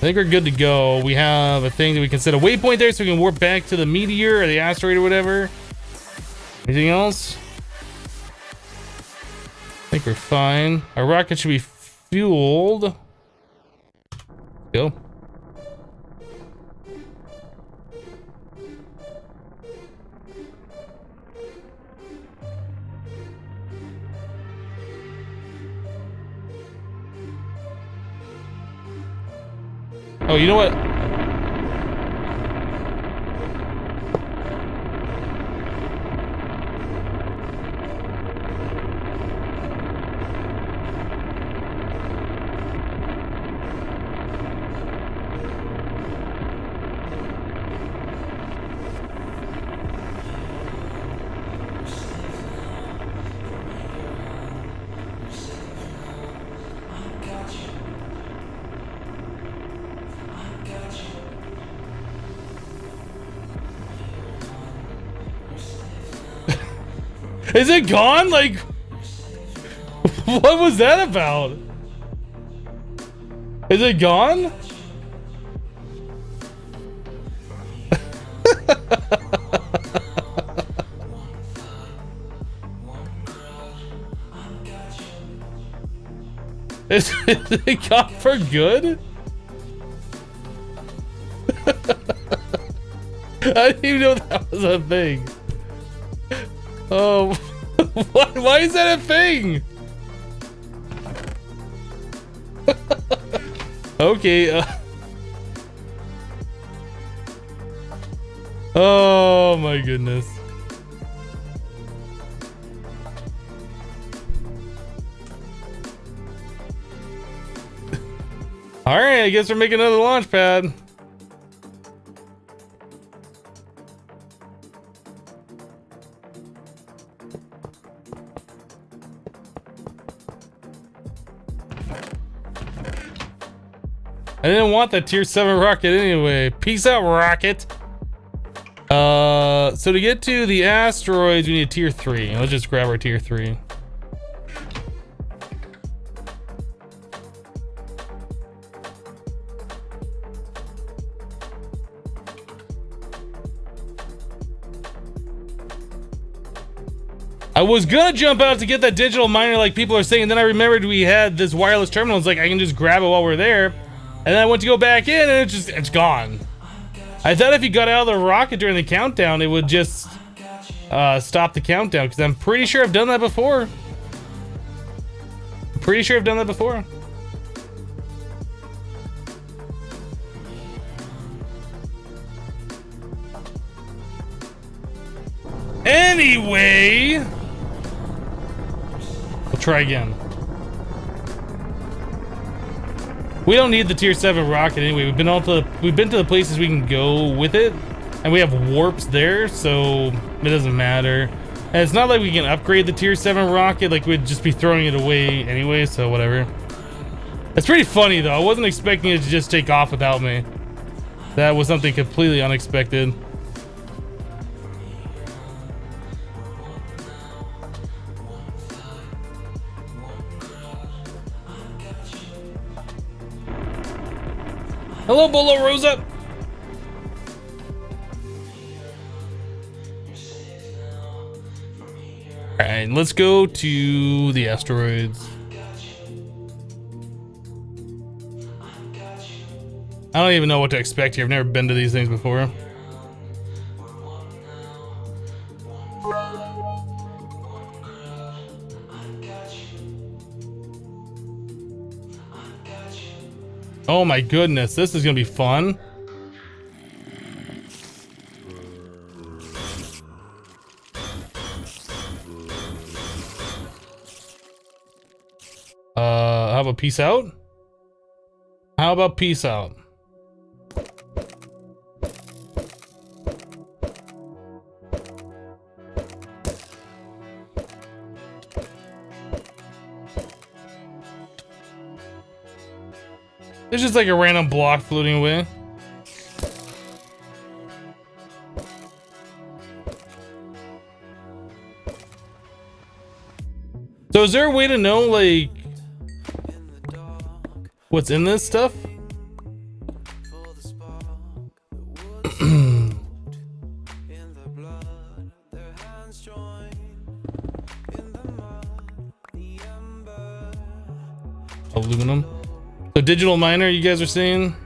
think we're good to go. We have a thing that we can set a waypoint there so we can warp back to the meteor or the asteroid or whatever. Anything else? I think we're fine. Our rocket should be fueled. Go. Oh, you know what? Is it gone? Like, what was that about? Is it gone? Is it gone for good? I didn't even know that was a thing. Oh, why is that a thing? Okay. Oh my goodness. All right, I guess we're making another launch pad. I didn't want that tier 7 rocket anyway. Peace out, rocket. So to get to the asteroids, we need a tier 3. Let's just grab our tier 3. I was gonna jump out to get that digital miner like people are saying, then I remembered we had this wireless terminal. It's like I can just grab it while we're there. And then I went to go back in and it's gone. I thought if you got out of the rocket during the countdown, it would just stop the countdown, because I'm pretty sure I've done that before. Anyway, we'll try again. We don't need the tier 7 rocket anyway. We've been to the places we can go with it, and we have warps there, so it doesn't matter. And it's not like we can upgrade the tier 7 rocket, like we'd just be throwing it away anyway, so whatever. It's pretty funny though. I wasn't expecting it to just take off without me. That was something completely unexpected. Hello, Bolo Rosa. Alright, let's go to the asteroids. I don't even know what to expect here. I've never been to these things before. Oh my goodness, this is gonna be fun. How about peace out? How about peace out? It's just like a random block floating away. So is there a way to know, like, what's in this stuff? Aluminum. So digital miner, you guys are saying?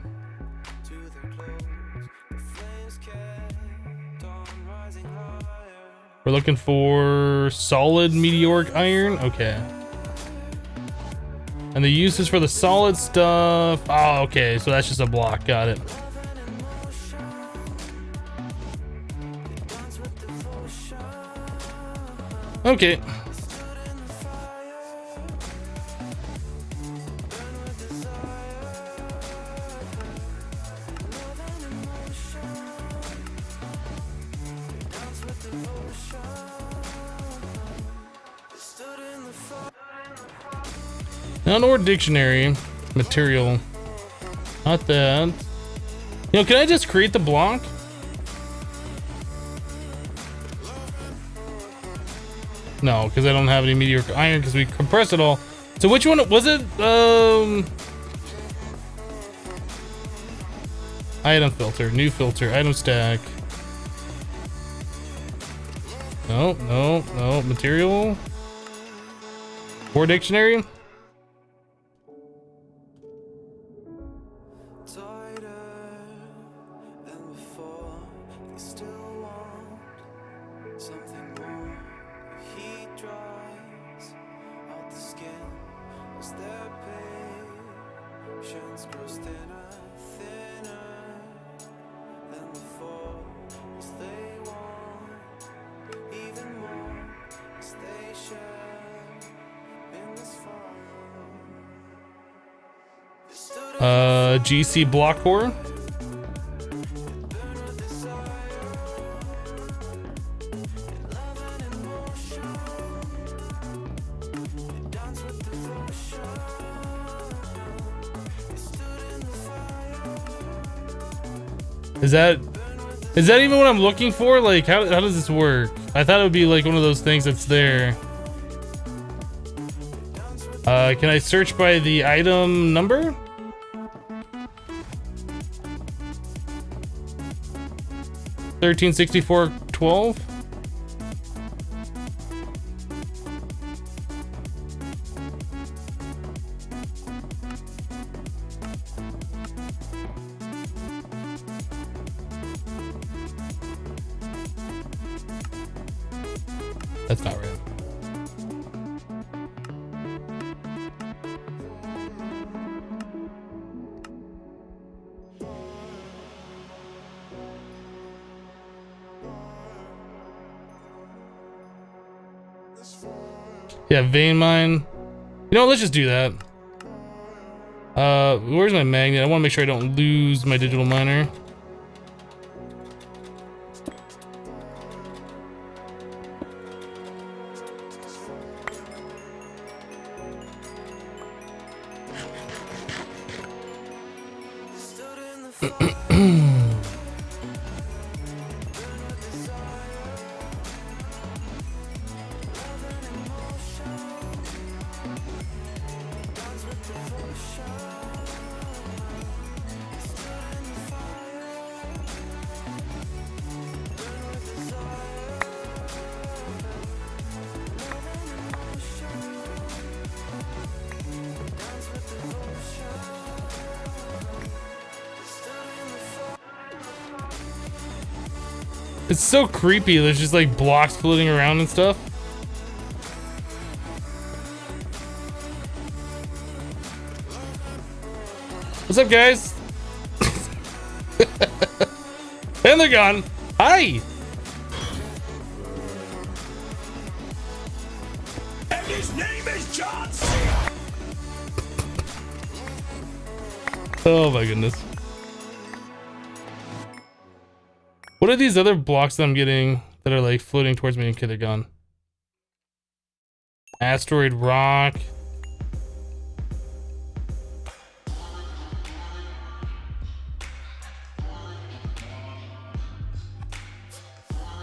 We're looking for solid meteoric iron. Okay. And the uses for the solid stuff. Oh, okay. So that's just a block. Got it. Okay. Outdoor dictionary material. Not that. You know, can I just create the block? No, because I don't have any meteoric iron because we compressed it all. So which one was it? Item filter, new filter, item stack. No, no, no. Material. Or dictionary. GC block core. Is that even what I'm looking for? Like, how does this work? I thought it would be like one of those things that's there. Can I search by the item number? $1364.12. That's not right. Yeah, vein mine. You know, let's just do that. Where's my magnet? I want to make sure I don't lose my digital miner. It's so creepy. There's just like blocks floating around and stuff. What's up, guys? And they're gone. Hi. And his name is John C. Oh my goodness. What are these other blocks that I'm getting that are like floating towards me? Okay, they're gone. Asteroid rock.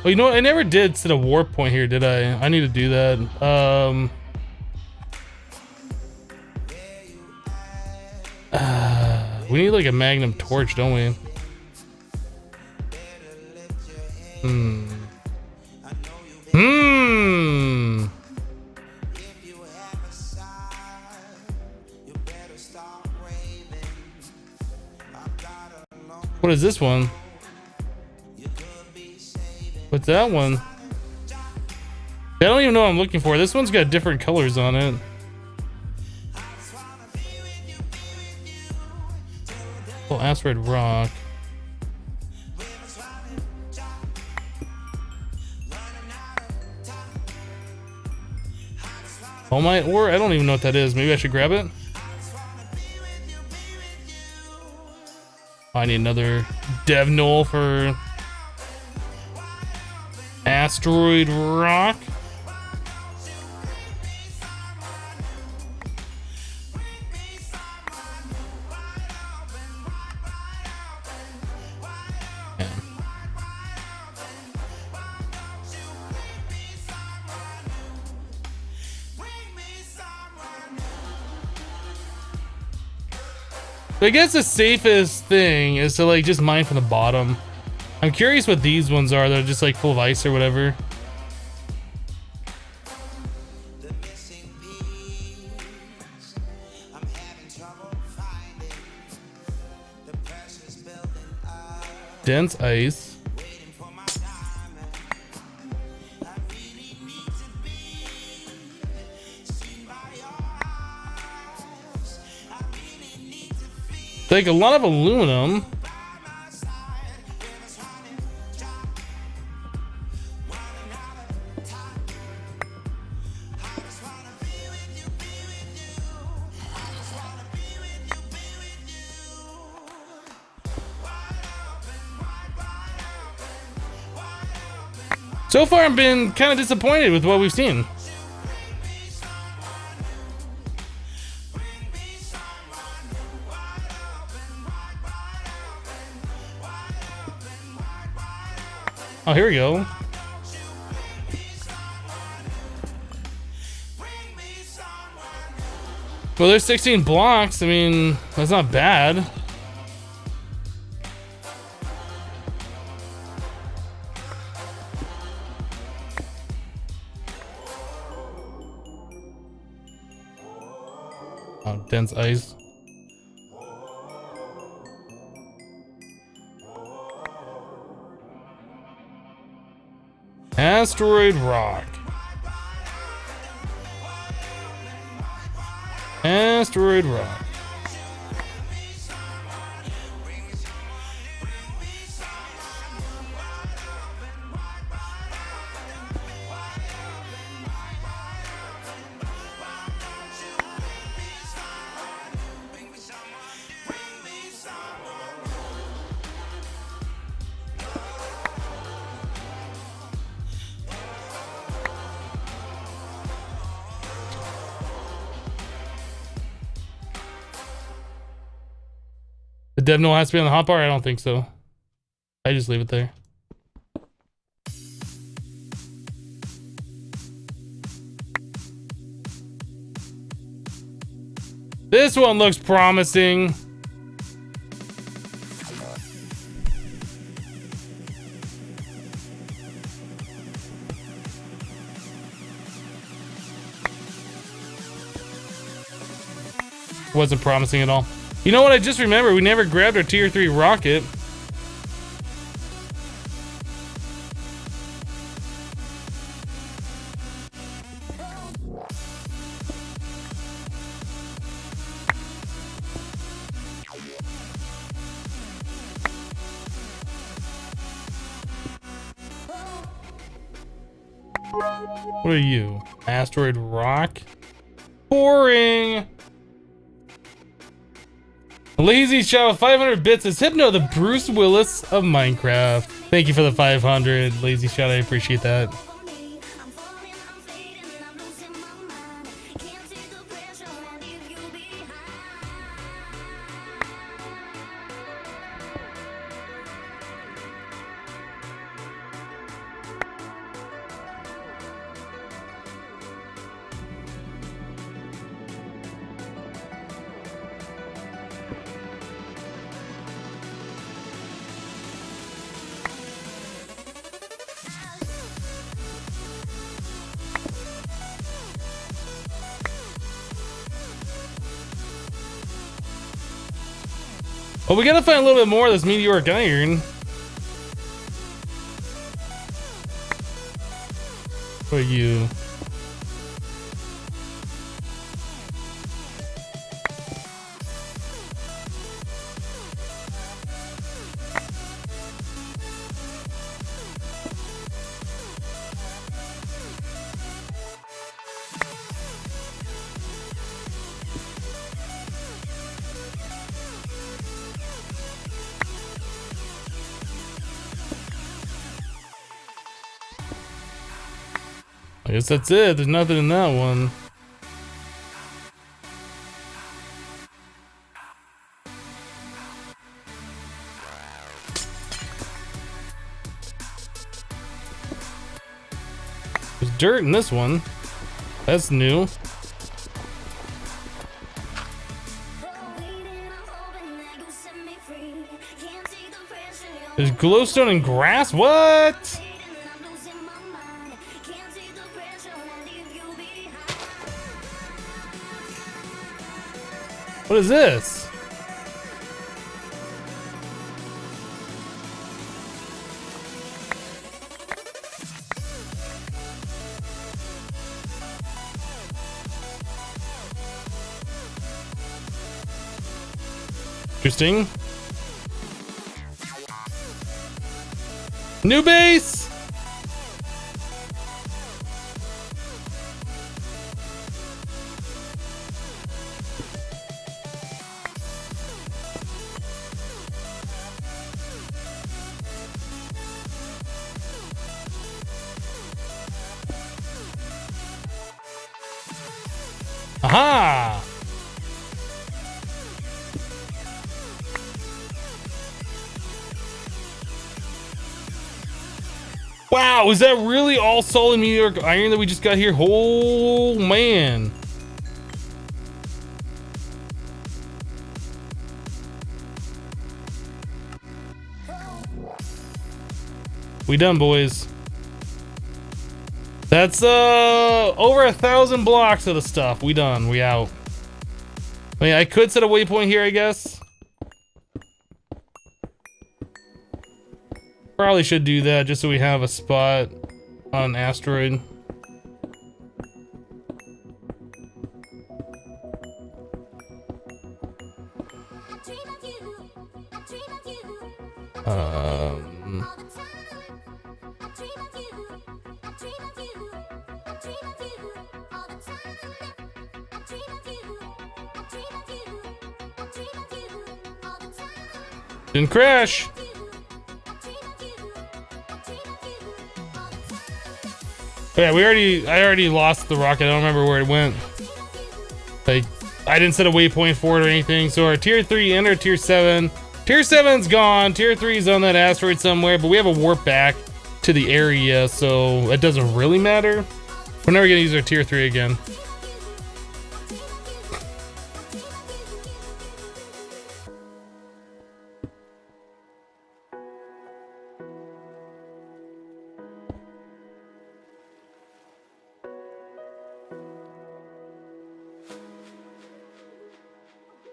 Oh, you know what? I never did set a warp point here, did I? I need to do that. We need like a magnum torch, don't we? What is this one? What's that one? I don't even know what I'm looking for. This one's got different colors on it. Oh, asteroid rock. Oh my, or I don't even know what that is. Maybe I should grab it. I need another dev null for asteroid rock. I guess the safest thing is to like just mine from the bottom. I'm curious what these ones are. They're just like full of ice or whatever. Dense ice. Like a lot of aluminum. So far, I've been kind of disappointed with what we've seen. Oh, here we go. Well, there's 16 blocks. I mean, that's not bad. Oh, dense ice. Asteroid rock. Asteroid rock. The dev null has to be on the hotbar? I don't think so. I just leave it there. This one looks promising. Wasn't promising at all. You know what? I just remembered we never grabbed our tier 3 rocket. What are you? Asteroid rock? Boring! Lazy Shadow 500 bits is Hypno, the Bruce Willis of Minecraft. Thank you for the 500, Lazy Shadow. I appreciate that. Well, we gotta find a little bit more of this meteoric iron. What are you? I guess that's it. There's nothing in that one. There's dirt in this one. That's new. There's glowstone and grass? What? What is this? Interesting. New base! Aha! Wow, is that really all solid meteoric iron that we just got here? Oh man. We done, boys. That's over 1,000 blocks of the stuff. We done. We out. I mean, I could set a waypoint here, I guess. Probably should do that just so we have a spot on an asteroid. Didn't crash. Yeah, I already lost the rocket. I don't remember where it went. Like, I didn't set a waypoint for it or anything. So our tier 3 and our tier 7 Tier 7's gone. Tier 3's on that asteroid somewhere, but we have a warp back to the area, so it doesn't really matter. We're never gonna use our tier 3 again.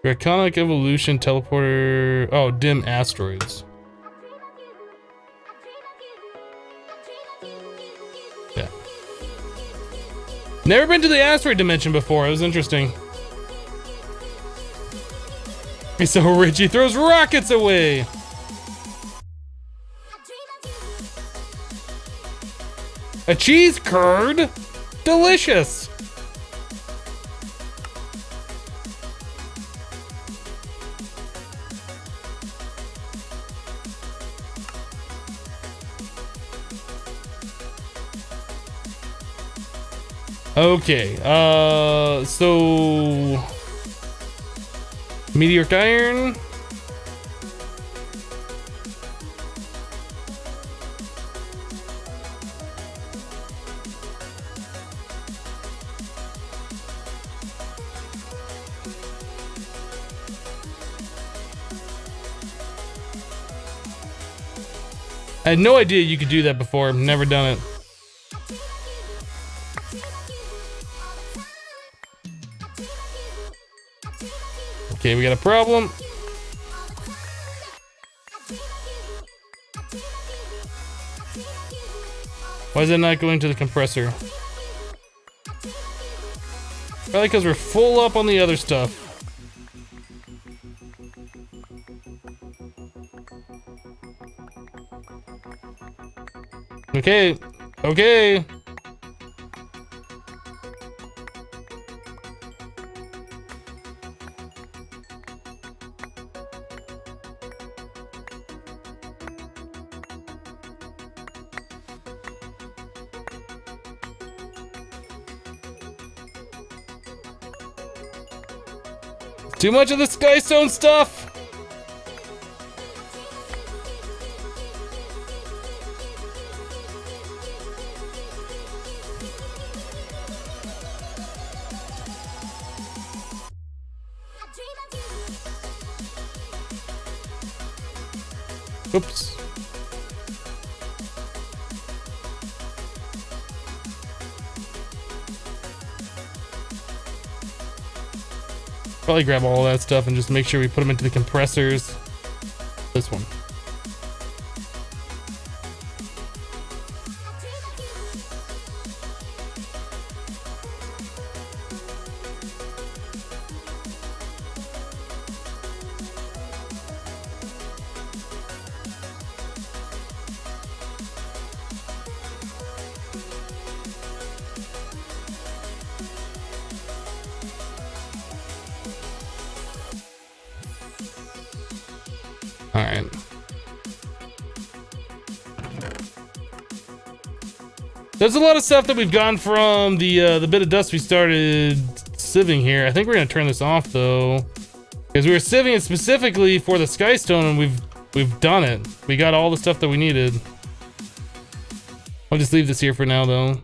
Draconic evolution teleporter. Oh, dim asteroids. Yeah. Never been to the asteroid dimension before. It was interesting. He's so rich, he throws rockets away. A cheese curd? Delicious. Okay, so meteoric iron. I had no idea you could do that before. Never done it. Okay, we got a problem. Why is it not going to the compressor? Probably because we're full up on the other stuff. Okay, okay. Too much of the Skystone stuff. Oops. Probably grab all that stuff and just make sure we put them into the compressors. This one. All right. There's a lot of stuff that we've gone from the bit of dust we started sieving here. I think we're gonna turn this off though, because we were sieving it specifically for the Skystone, and we've done it. We got all the stuff that we needed. I'll just leave this here for now though.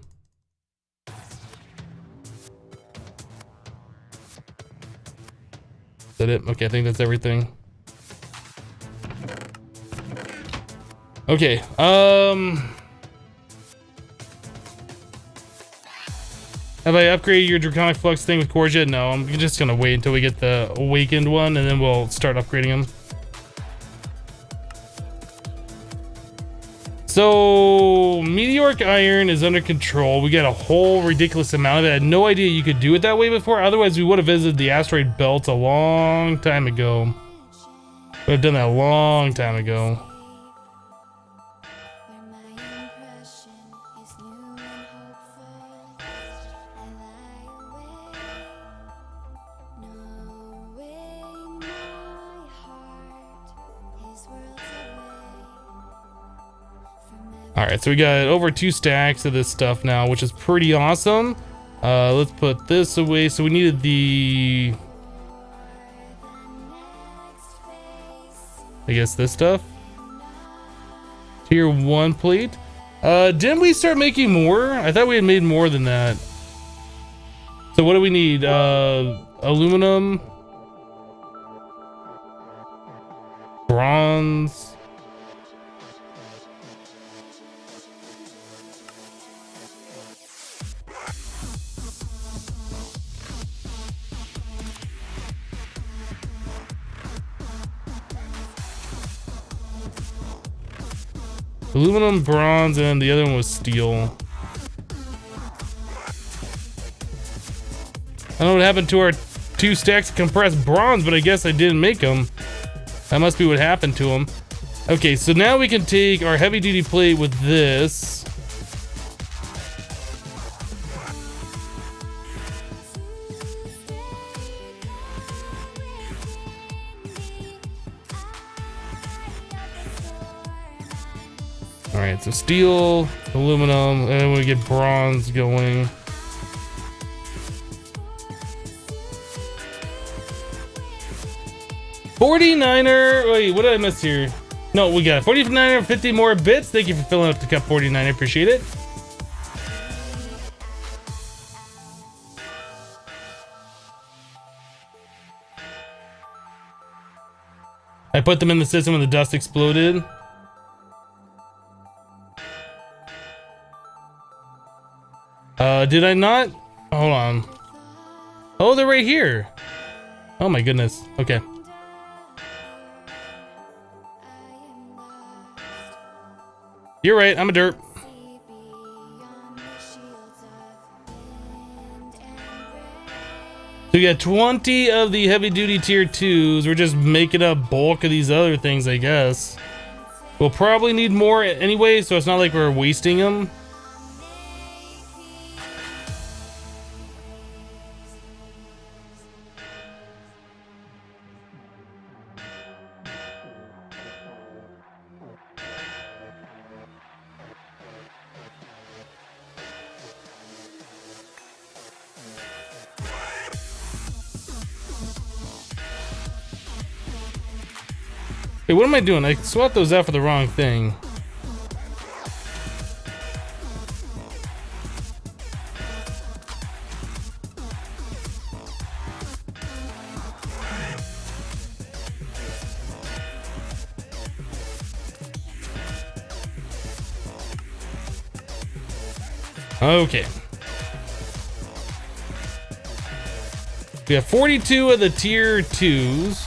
Is that it? Okay, I think that's everything. Okay, have I upgraded your Draconic Flux thing with cores yet? No, I'm just gonna wait until we get the Awakened one, and then we'll start upgrading them. So, Meteoric Iron is under control. We got a whole ridiculous amount of it. I had no idea you could do it that way before. Otherwise, we would have visited the asteroid belt a long time ago. Would have done that a long time ago. Alright, so we got over 2 stacks of this stuff now, which is pretty awesome. Let's put this away. So we needed the I guess this stuff. Tier 1 plate. Didn't we start making more? I thought we had made more than that. So what do we need? Aluminum. Bronze. Aluminum, bronze, and the other one was steel. I don't know what happened to our 2 stacks of compressed bronze, but I guess I didn't make them. That must be what happened to them. Okay, so now we can take our heavy duty plate with this. All right, so steel, aluminum, and then we get bronze going. $49er. Wait, what did I miss here? No, we got $49er, 50 more bits. Thank you for filling up the cup, 49. I appreciate it. I put them in the system when the dust exploded. Did I not? Hold on. Oh, they're right here. Oh my goodness. Okay. You're right, I'm a derp. So we got 20 of the heavy duty tier 2s. We're just making up bulk of these other things, I guess. We'll probably need more anyway, so it's not like we're wasting them. Hey, what am I doing? I swapped those out for the wrong thing. Okay. We have 42 of the tier 2s.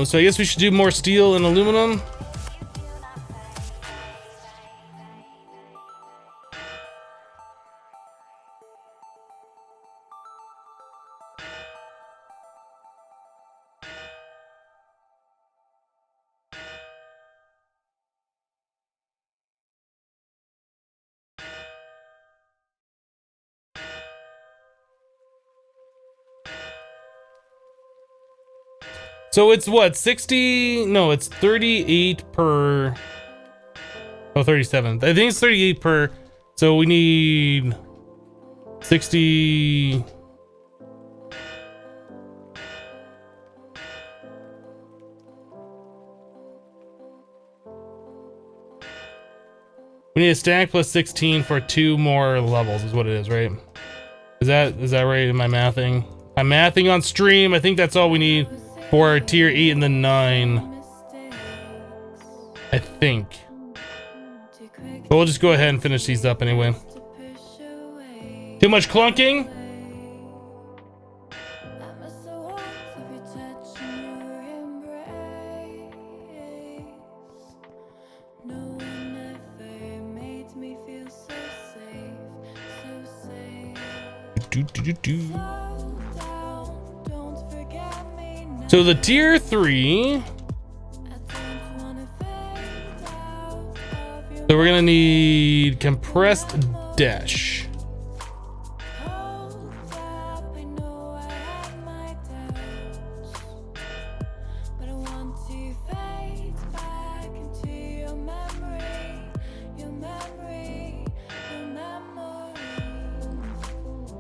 So I guess we should do more steel and aluminum. So it's what, 60? No, it's 38 per. Oh, 37. I think it's 38 per. So we need 60. We need a stack plus 16 for 2 more levels is what it is, right? Is that right? Am I mathing? I'm mathing on stream. I think that's all we need for tier 8 and the 9. I think. But we'll just go ahead and finish these up anyway. Too much clunking? So the tier 3. So we're gonna need compressed dash.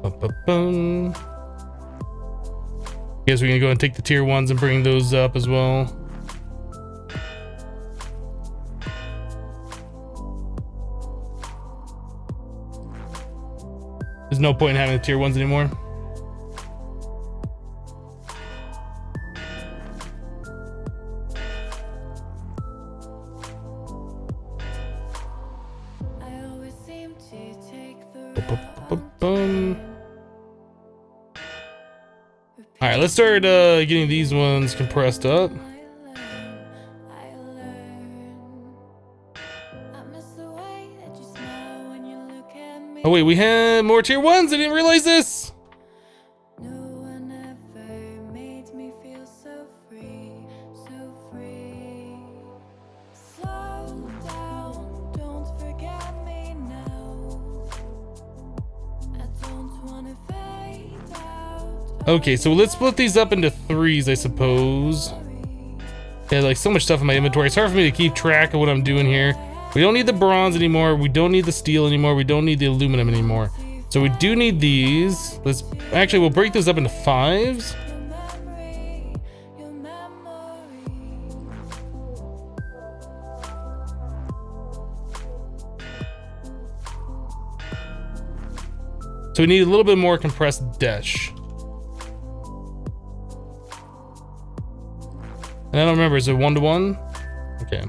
Ba-ba-boom. Guess we can go and take the tier 1s and bring those up as well. There's no point in having the tier 1s anymore. All right, let's start getting these ones compressed up. Oh wait, we had more tier 1s. I didn't realize this. Okay, so let's split these up into 3s, I suppose. Yeah, like so much stuff in my inventory. It's hard for me to keep track of what I'm doing here. We don't need the bronze anymore. We don't need the steel anymore. We don't need the aluminum anymore. So we do need these. Let's actually, we'll break this up into 5s. So we need a little bit more compressed dash. And I don't remember, is it 1-to-1? Okay.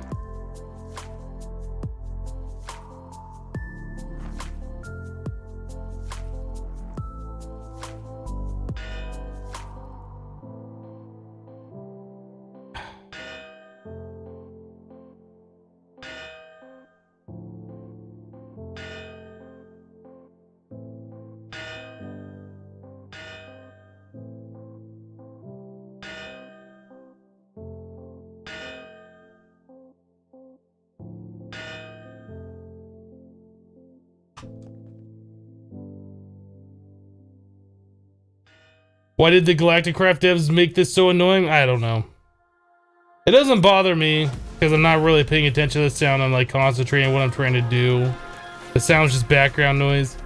Why did the Galacticraft devs make this so annoying? I don't know. It doesn't bother me because I'm not really paying attention to the sound. I'm like concentrating on what I'm trying to do. The sound's just background noise.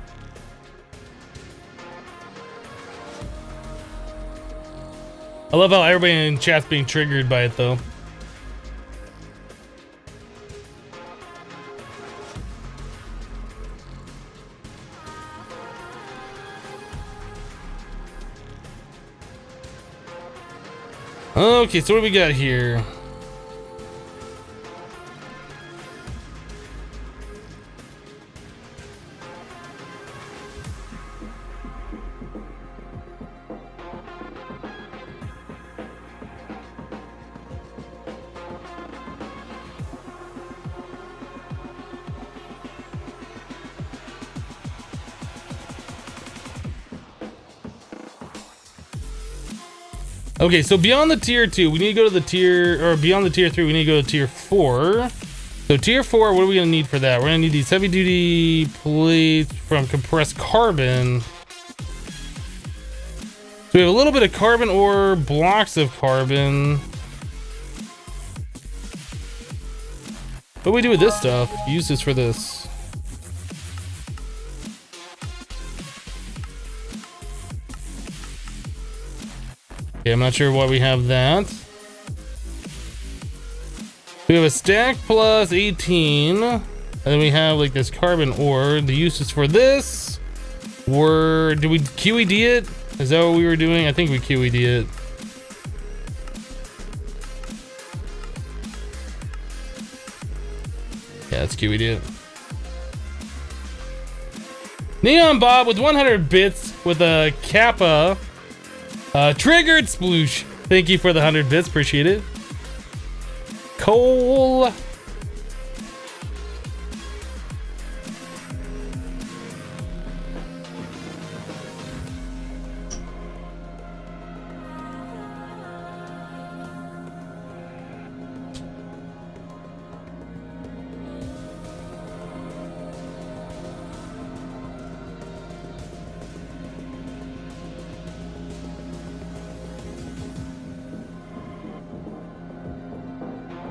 I love how everybody in chat's being triggered by it though. Okay, so what do we got here? Okay, so beyond the tier 2, we need to go to the tier, or beyond the tier 3, we need to go to tier 4. So tier 4, what are we gonna need for that? We're gonna need these heavy duty plates from compressed carbon. So we have a little bit of carbon or blocks of carbon. What do we do with this stuff? Use this for this. Okay, I'm not sure why we have that. We have a stack plus 18. And then we have like this carbon ore. The uses for this were, did we QED it? Is that what we were doing? I think we QED it. Yeah, let's QED it. Neon Bob with 100 bits with a Kappa. Triggered sploosh. Thank you for the 100 bits. Appreciate it. Coal.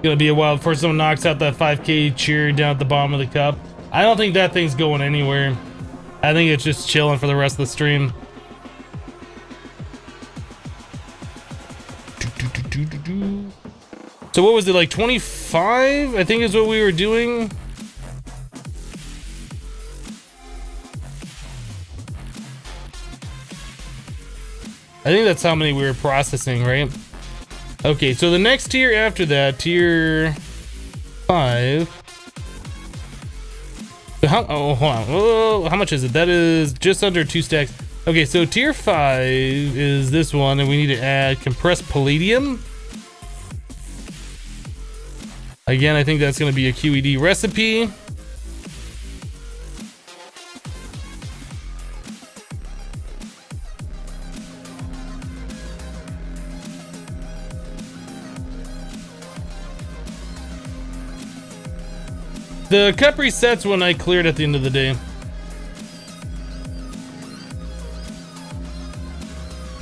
Gonna be a while before someone knocks out that 5K cheer down at the bottom of the cup. I don't think that thing's going anywhere. I think it's just chilling for the rest of the stream. So what was it, like 25? I think is what we were doing. I think that's how many we were processing, right? Okay, so the next tier after that, tier 5. So how, oh, hold on. Oh, how much is it? That is just under 2 stacks. Okay, so tier 5 is this one, and we need to add compressed palladium. Again, I think that's going to be a QED recipe. The cup resets when I clear it at the end of the day.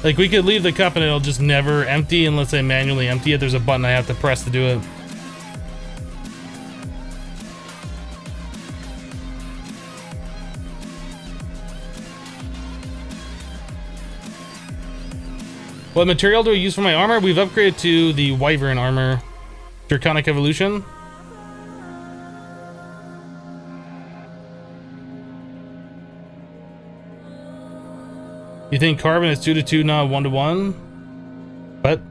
Like, we could leave the cup and it'll just never empty unless I manually empty it. There's a button I have to press to do it. What material do I use for my armor? We've upgraded to the Wyvern armor. Draconic Evolution. You think carbon is 2 to 2, not 1 to 1? What?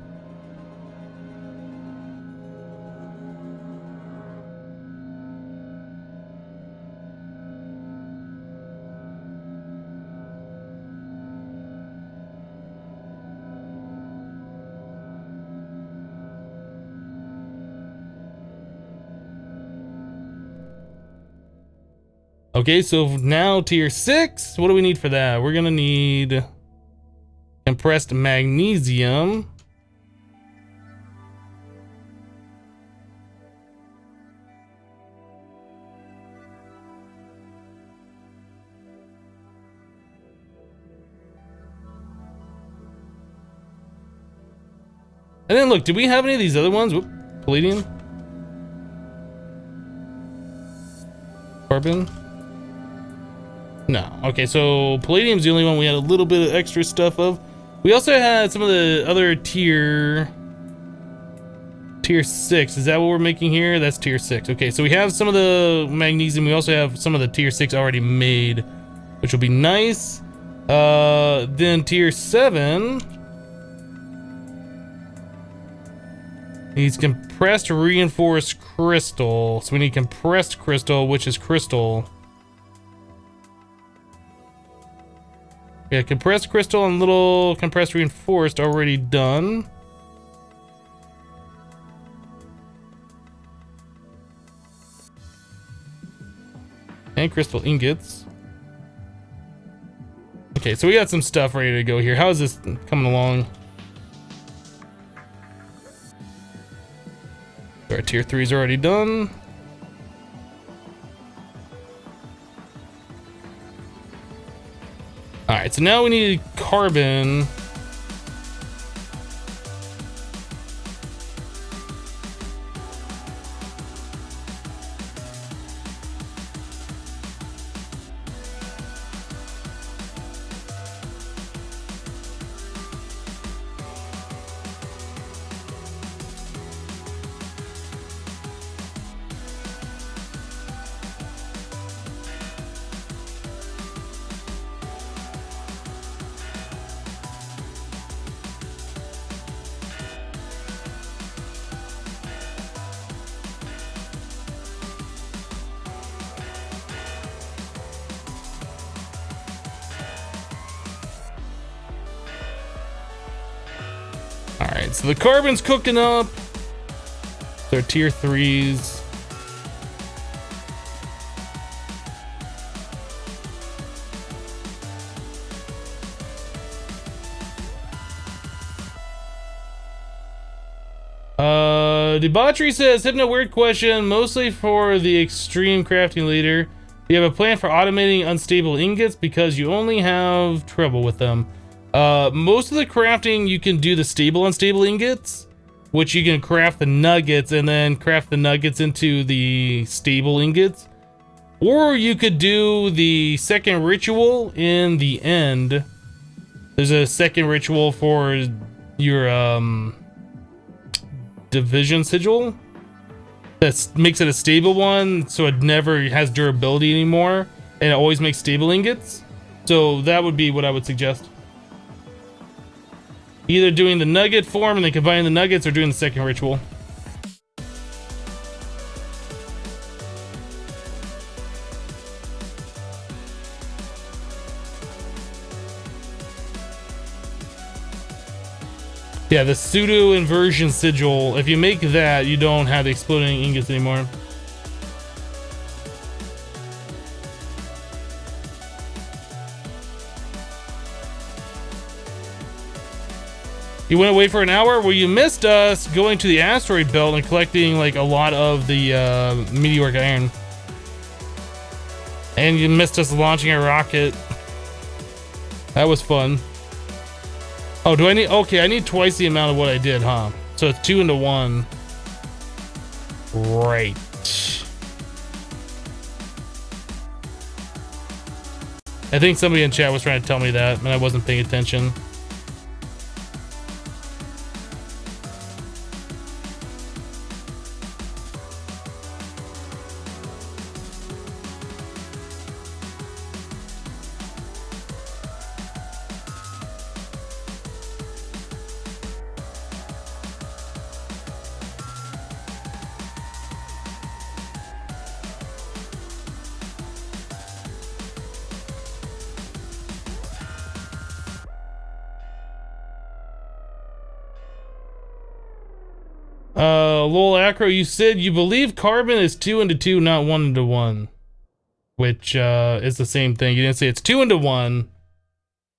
Okay, so now tier 6. What do we need for that? We're gonna need compressed magnesium. And then look, did we have any of these other ones? Whoop, palladium. Carbon. No. Okay, so palladium's the only one we had a little bit of extra stuff of. We also had some of the other tier 6. Is that what we're making here? That's tier 6. Okay, so we have some of the magnesium. We also have some of the tier 6 already made, which will be nice. Then tier 7 needs compressed reinforced crystal. So we need compressed crystal, which is crystal. Yeah, compressed crystal and little compressed reinforced already done. And crystal ingots. Okay, so we got some stuff ready to go here. How is this coming along? Our tier 3 is already done. All right, so now we need carbon. Alright, so the carbon's cooking up. They're tier 3s. Debauchery says, Hypno, weird question, mostly for the extreme crafting leader. Do you have a plan for automating unstable ingots because you only have trouble with them? Most of the crafting you can do the stable unstable ingots. which you can craft the nuggets and then craft the nuggets into the stable ingots. Or you could do the second ritual in the end. There's a second ritual for your division sigil that makes it a stable one, so it never has durability anymore, and it always makes stable ingots. So that would be what I would suggest. Either doing the nugget form and then combining the nuggets, or doing the second ritual. Yeah, the pseudo inversion sigil, if you make that, you don't have the exploding ingots anymore. You went away for an hour? Well, you missed us going to the asteroid belt and collecting like a lot of the meteoric iron. And you missed us launching a rocket. That was fun. Oh, do I need... Okay, I need twice the amount of what I did, huh? So it's 2 into 1. Right. I think somebody in chat was trying to tell me that, and I wasn't paying attention. Lol Acro, you said you believe carbon is 2 into 2, not 1 into 1. Which, is the same thing. You didn't say it's 2 into 1.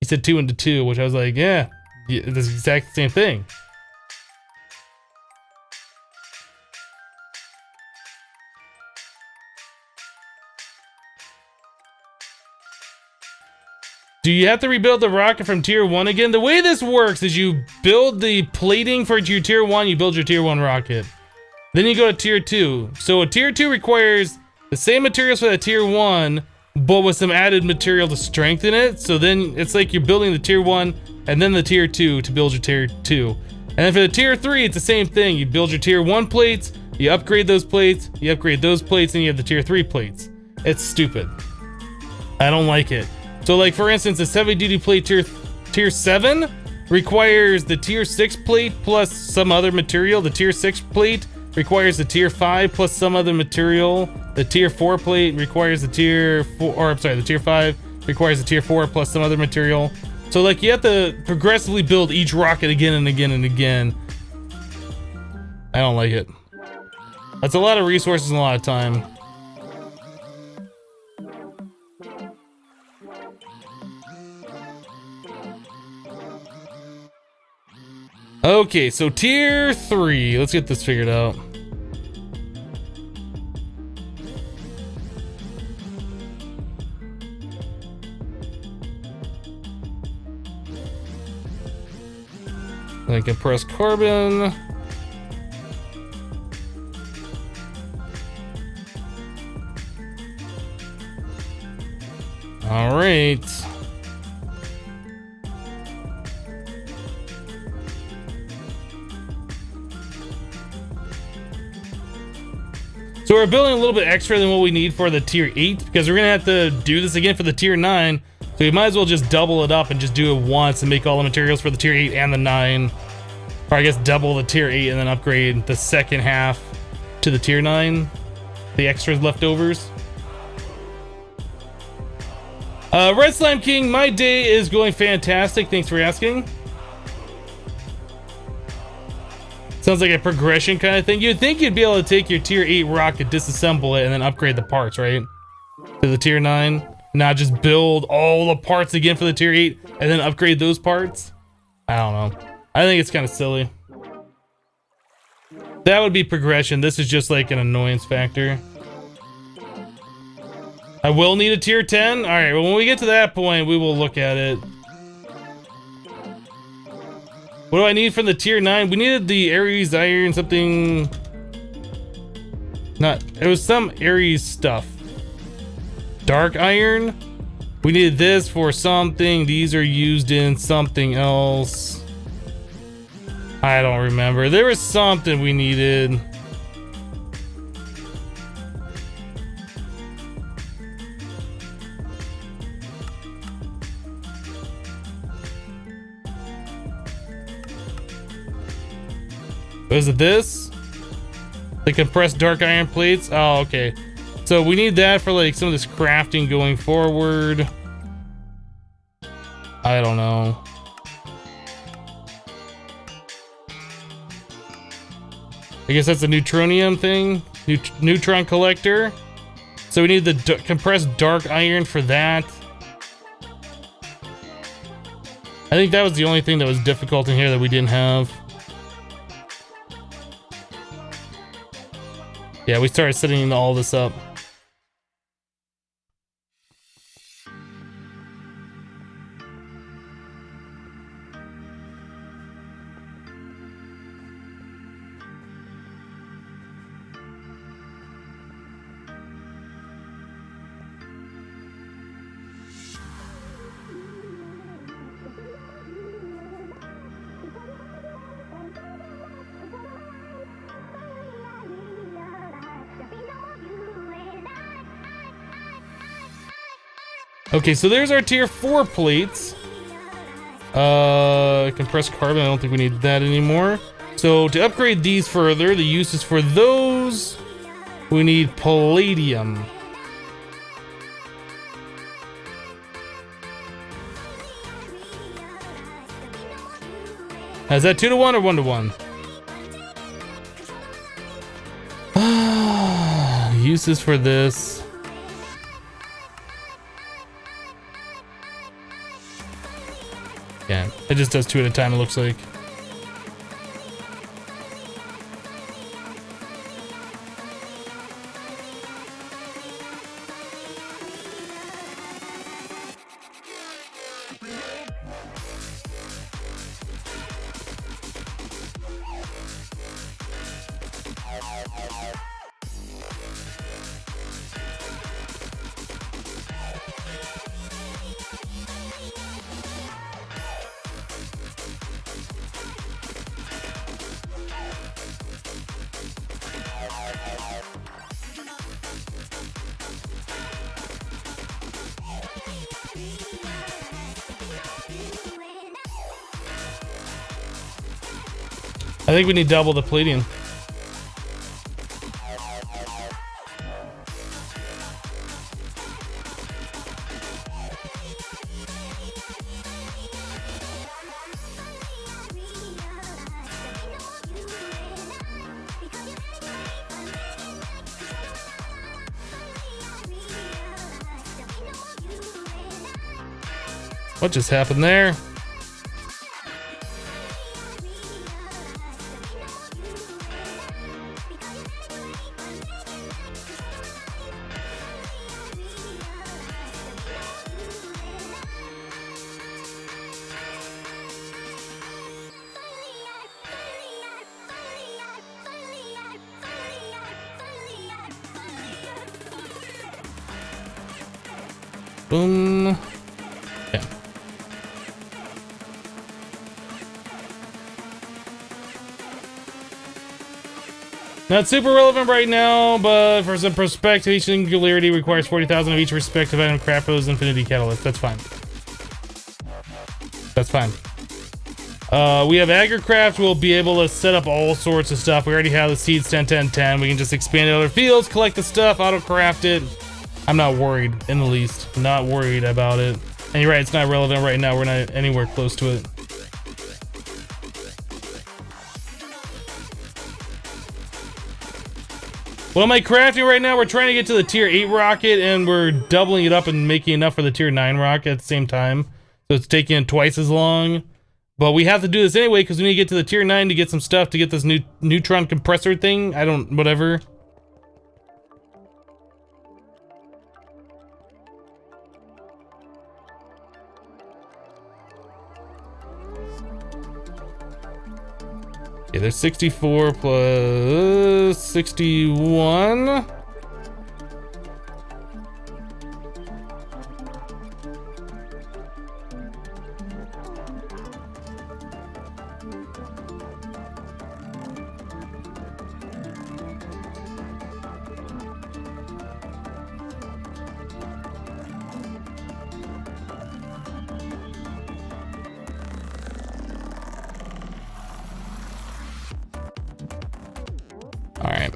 You said 2 into 2, which I was like, yeah, it's the exact same thing. Do you have to rebuild the rocket from tier 1 again? The way this works is you build the plating for your tier 1, you build your tier 1 rocket. Then you go to tier 2. So a tier 2 requires the same materials for the tier 1, but with some added material to strengthen it. So then it's like you're building the tier 1 and then the tier 2 to build your tier 2. And then for the tier 3, it's the same thing. You build your tier 1 plates, you upgrade those plates, you upgrade those plates, and you have the tier 3 plates. It's stupid. I don't like it. So like for instance, a heavy duty plate tier 7 requires the tier 6 plate plus some other material. The tier 6 plate requires the tier 5 plus some other material. The tier 4 plate requires the tier 4, or I'm sorry, the tier 5 requires the tier 4 plus some other material. So like you have to progressively build each rocket again and again and again. I don't like it. That's a lot of resources and a lot of time. Okay, so tier 3. Let's get this figured out. I can press carbon. All right. So we're building a little bit extra than what we need for the tier 8 because we're gonna have to do this again for the tier 9. So we might as well just double it up and just do it once and make all the materials for the tier 8 and the 9. Or I guess double the tier 8 and then upgrade the second half to the tier 9. The extras leftovers. Red Slime King, my day is going fantastic. Thanks for asking. Sounds like a progression kind of thing. You'd think you'd be able to take your tier 8 rocket, disassemble it, and then upgrade the parts, right? To the tier 9. Not just build all the parts again for the tier 8 and then upgrade those parts. I don't know. I think it's kind of silly. That would be progression. This is just like an annoyance factor. I will need a tier 10. All right, well, when we get to that point, we will look at it. What do I need from the tier 9? We needed the Ares iron something. It was some Ares stuff. Dark iron? We needed this for something. These are used in something else. I don't remember. There was something we needed. Is it this? The compressed dark iron plates? Oh, okay. So we need that for like some of this crafting going forward. I don't know. I guess that's a neutronium thing. Neutron collector. So we need the compressed dark iron for that. I think that was the only thing that was difficult in here that we didn't have. Yeah, we started setting all this up. Okay, so there's our tier 4 plates. Compressed carbon, I don't think we need that anymore. So to upgrade these further, the uses for those, we need palladium. Is that 2 to 1 or 1 to 1? Uses for this. Yeah, it just does 2 at a time, it looks like. I think we need double the palladium. What just happened there? Boom. Yeah. Not super relevant right now, but for some perspective, each singularity requires 40,000 of each respective item craft for those infinity catalysts. That's fine. That's fine. We have agricraft. We'll be able to set up all sorts of stuff. We already have the seeds 10, 10, 10. We can just expand to other fields, collect the stuff, auto craft it. I'm not worried in the least. Not worried about it. And you're right, it's not relevant right now. We're not anywhere close to it. What am I crafting right now? We're trying to get to the tier 8 rocket, and we're doubling it up and making enough for the tier 9 rocket at the same time. So it's taking it twice as long. But we have to do this anyway because we need to get to the tier 9 to get some stuff to get this new neutron compressor thing. Whatever. Okay, there's 64 plus 61. All right.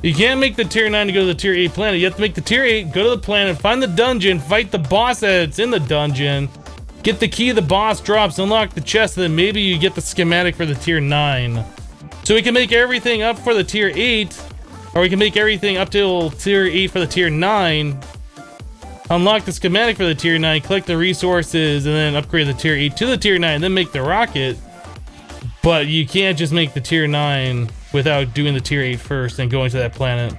You can't make the tier 9 to go to the tier 8 planet. You have to make the tier 8, go to the planet, find the dungeon, fight the boss that's in the dungeon, get the key the boss drops, unlock the chest, and then maybe you get the schematic for the tier 9. So we can make everything up for the tier 8, or we can make everything up till tier 8 for the tier 9, unlock the schematic for the tier 9, collect the resources, and then upgrade the tier 8 to the tier 9, then make the rocket. But you can't just make the tier 9 without doing the tier 8 first and going to that planet.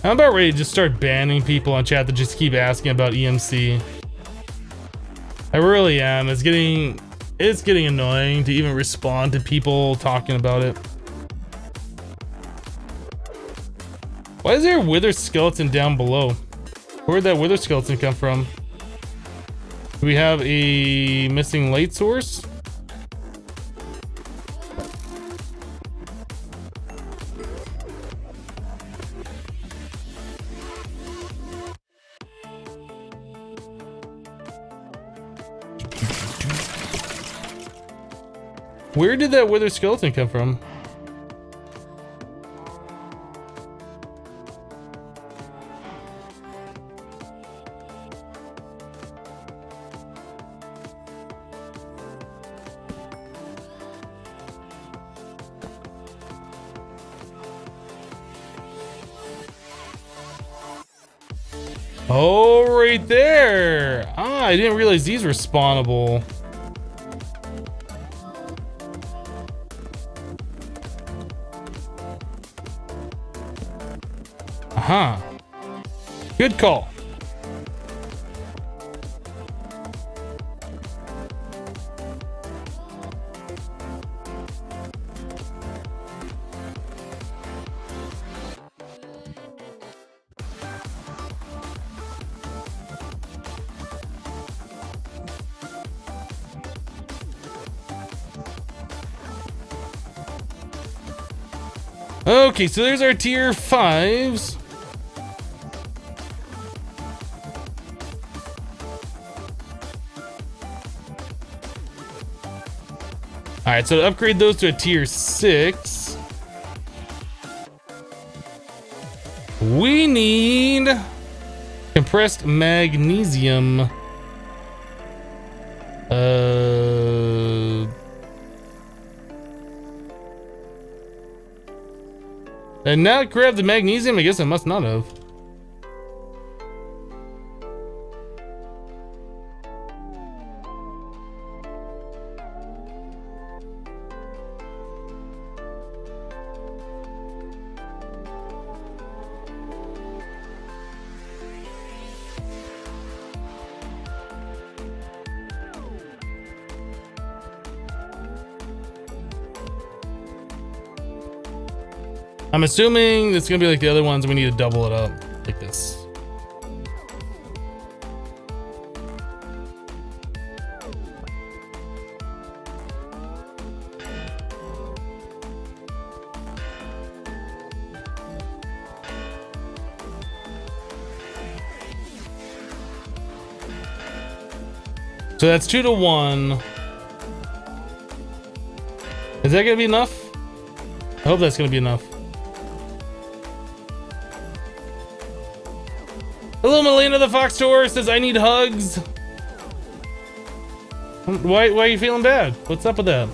I'm about ready to just start banning people on chat that just keep asking about EMC. I really am. It's getting annoying to even respond to people talking about it. Why is there a wither skeleton down below? Where'd that wither skeleton come from? Do we have a missing light source? Where did that wither skeleton come from? Oh, right there. Ah, I didn't realize these were spawnable. Huh. Good call. Okay, so there's our tier 5s. Alright, so to upgrade those to a tier 6, we need compressed magnesium. And not grab the magnesium? I guess I must not have. I'm assuming it's gonna be like the other ones. We need to double it up like this. So that's 2 to 1. Is that gonna be enough? I hope that's gonna be enough. Hello, Melina the Fox Tour says, I need hugs. Why are you feeling bad? What's up with that?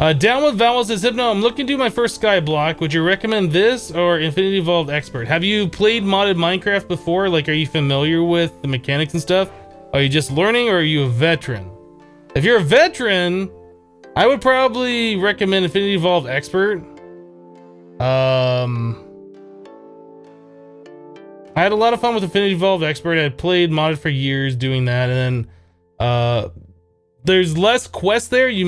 Down with Vowel says, Hypno, I'm looking to do my first Skyblock. Would you recommend this or Infinity Evolved Expert? Have you played modded Minecraft before? Like, are you familiar with the mechanics and stuff? Are you just learning or are you a veteran? If you're a veteran, I would probably recommend Infinity Evolved Expert. I had a lot of fun with Infinity Evolved Expert. I had played modded for years doing that, and then there's less quests there. You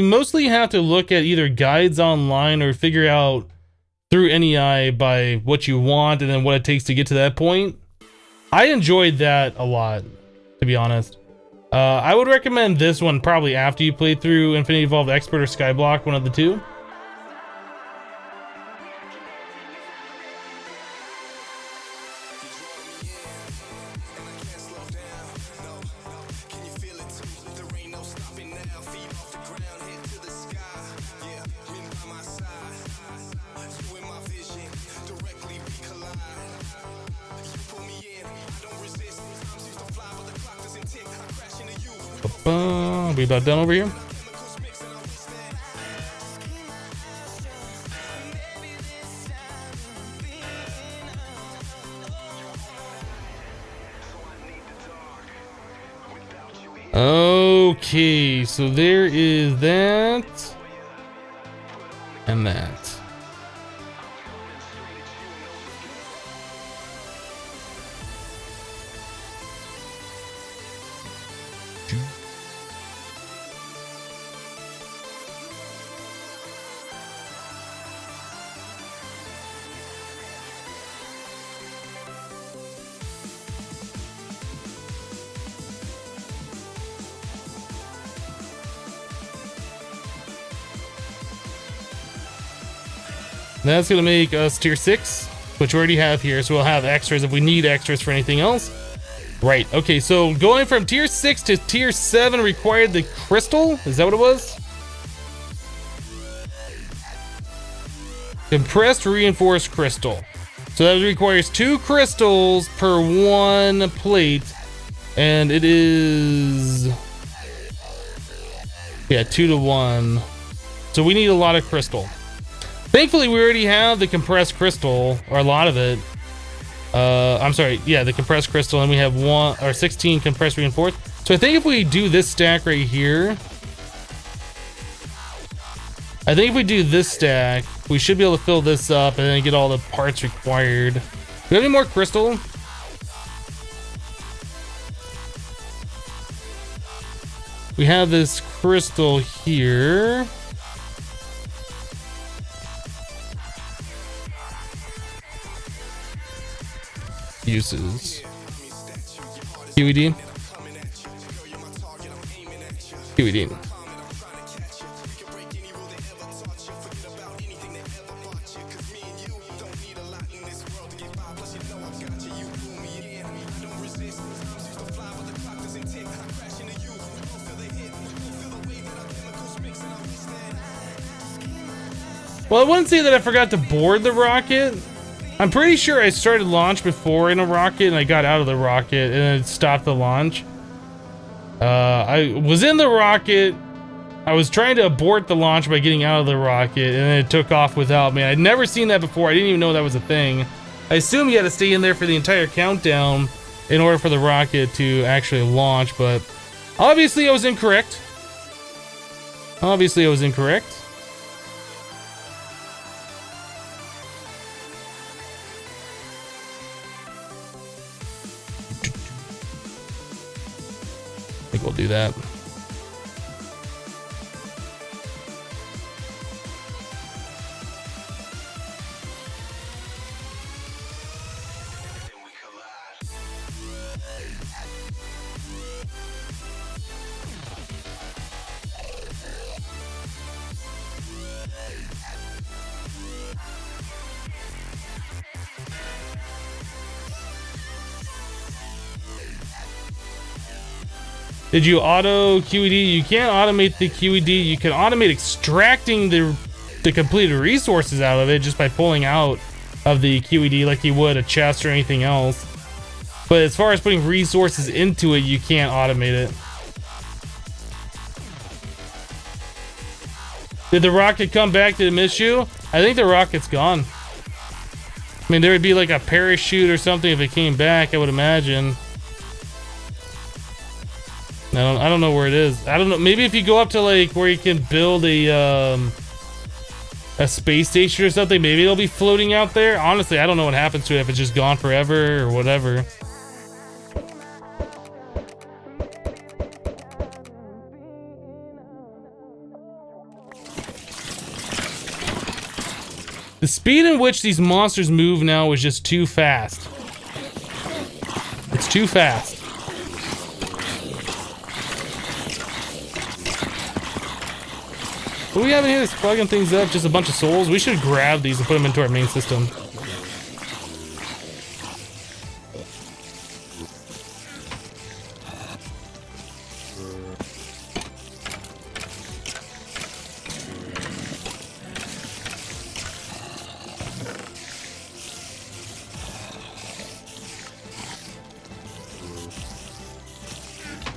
mostly have to look at either guides online or figure out through NEI by what you want and then what it takes to get to that point. I enjoyed that a lot, to be honest. I would recommend this one probably after you play through Infinity Evolved Expert or Skyblock, one of the two. We about done over here. Okay, so there is that and that. That's gonna make us tier 6, which we already have here, so we'll have extras if we need extras for anything else. Right, okay, so going from tier 6 to tier 7 required the crystal? Is that what it was? Compressed reinforced crystal. So that requires 2 crystals per 1 plate, and it is... yeah, 2 to 1. So we need a lot of crystal. Thankfully, we already have the compressed crystal, or a lot of it. I'm sorry, yeah, the compressed crystal, and we have 16 compressed reinforced. So I think if we do this stack right here, I think if we do this stack, we should be able to fill this up and then get all the parts required. Do we have any more crystal? We have this crystal here. Uses QED. QED. Well, I wouldn't say that I forgot to board the rocket. I'm pretty sure I started launch before in a rocket and I got out of the rocket and it stopped the launch. I was in the rocket. I was trying to abort the launch by getting out of the rocket and then it took off without me. I'd never seen that before. I didn't even know that was a thing. I assume you had to stay in there for the entire countdown in order for the rocket to actually launch, but obviously I was incorrect. Obviously I was incorrect. I think we'll do that. Did you auto QED? You can't automate the QED. You can automate extracting the completed resources out of it just by pulling out of the QED like you would a chest or anything else. But as far as putting resources into it, you can't automate it. Did the rocket come back? Did it miss you? I think the rocket's gone. I mean, there would be like a parachute or something if it came back, I would imagine. I don't know where it is. I don't know. Maybe if you go up to like where you can build a space station or something, maybe it'll be floating out there. Honestly, I don't know what happens to it, if it's just gone forever or whatever. The speed in which these monsters move now is just too fast. It's too fast. What do we have in here that's plugging things up? Just a bunch of souls? We should grab these and put them into our main system.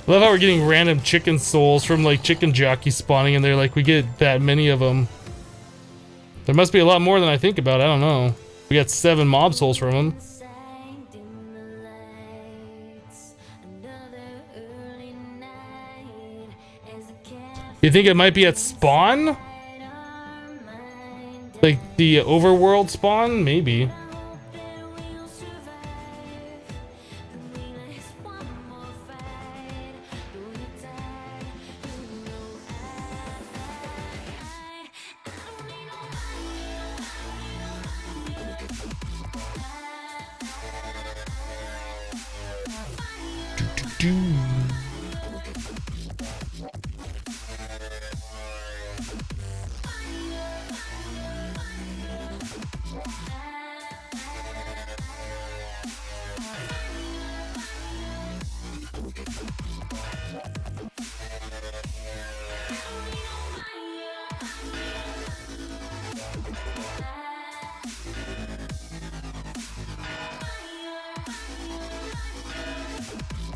I love how we're getting random chicken souls from like chicken jockeys spawning in there, like we get that many of them. There must be a lot more than I think about, I don't know. We got 7 mob souls from them. You think it might be at spawn? Like the overworld spawn? Maybe.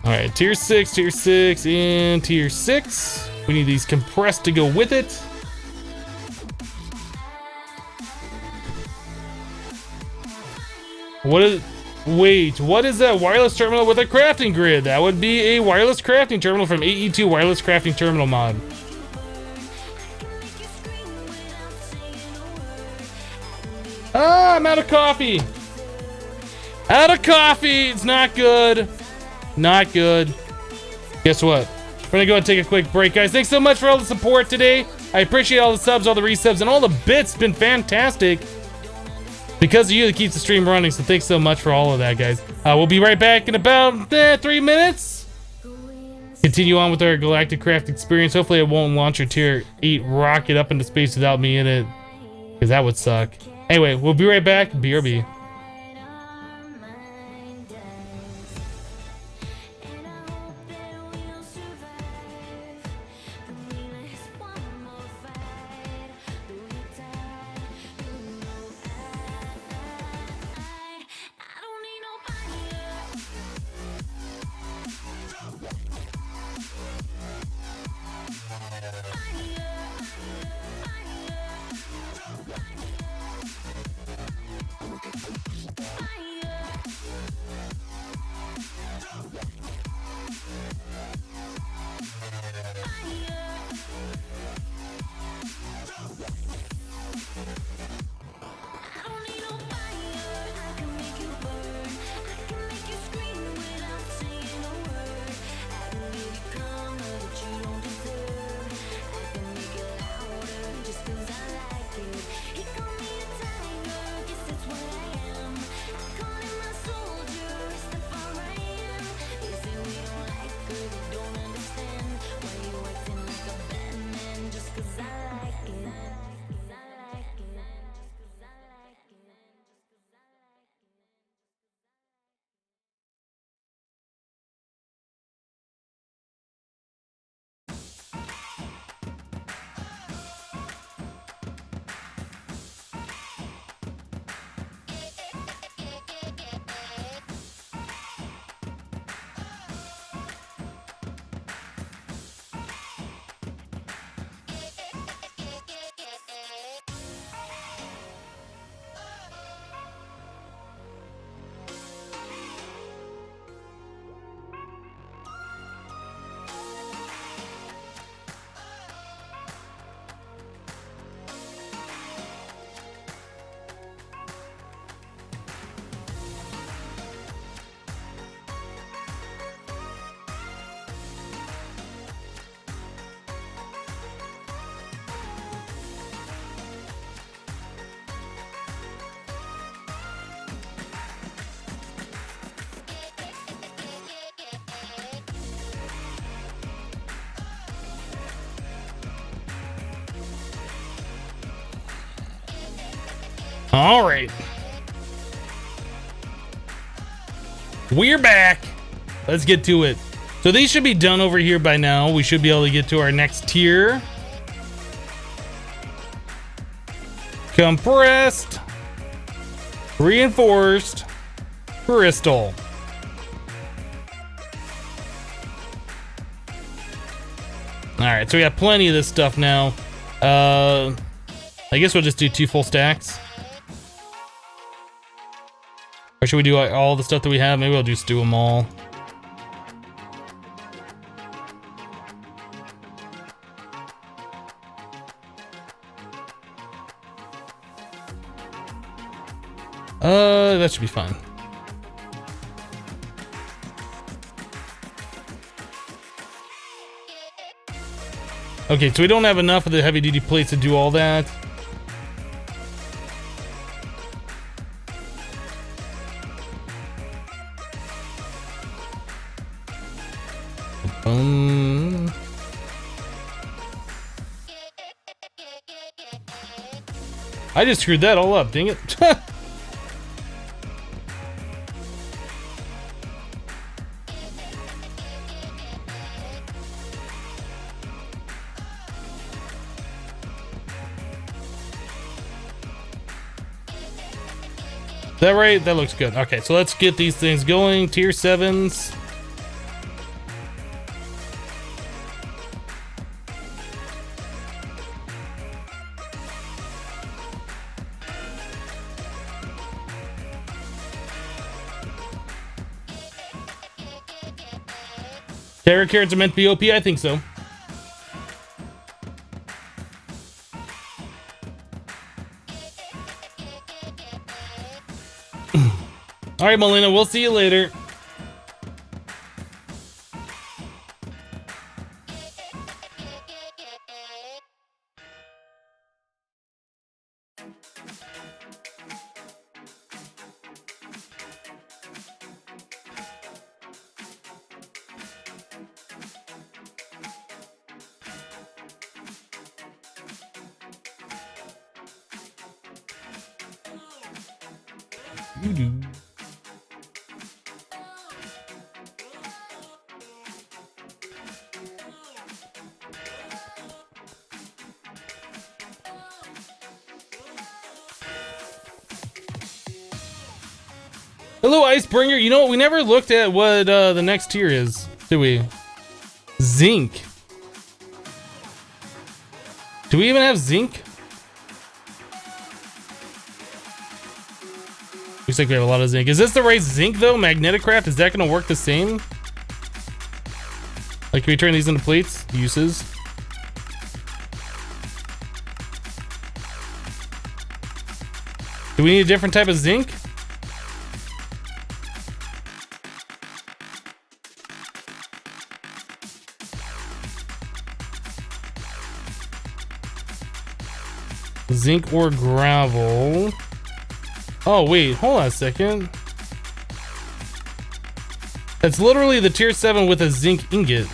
Alright, tier 6, and tier 6. We need these compressed to go with it. Wait, what is that wireless terminal with a crafting grid? That would be a wireless crafting terminal from AE2 Wireless Crafting Terminal mod. Ah, I'm out of coffee. Out of coffee, it's not good. Not good. Guess what? We're gonna go and take a quick break, guys. Thanks so much for all the support today. I appreciate all the subs, all the resubs, and all the bits. It's been fantastic. Because of you, it keeps the stream running, so thanks so much for all of that, guys. We'll be right back in about 3 minutes. Continue on with our galactic craft experience. Hopefully it won't launch your tier 8 rocket up into space without me in it, because that would suck. Anyway, we'll be right back. BRB. All right. We're back. Let's get to it. So these should be done over here by now. We should be able to get to our next tier. Compressed. Reinforced. Crystal. Alright, so we got plenty of this stuff now. I guess we'll just do 2 full stacks. Or should we do all the stuff that we have? Maybe we'll just do them all. That should be fine. Okay, so we don't have enough of the heavy duty plates to do all that. I just screwed that all up, dang it. Is that right? That looks good. Okay, so let's get these things going. Tier 7s. Terror carrots are meant to be OP? I think so. All right, Melina, we'll see you later. Hello, Icebringer. You know what? We never looked at what the next tier is, did we? Zinc. Do we even have zinc? Looks like we have a lot of zinc. Is this the right zinc though? Magneticraft, is that gonna work the same? Like, can we turn these into plates? Uses. Do we need a different type of zinc? Zinc or gravel. Oh wait, hold on a second. That's literally the tier 7 with a zinc ingot.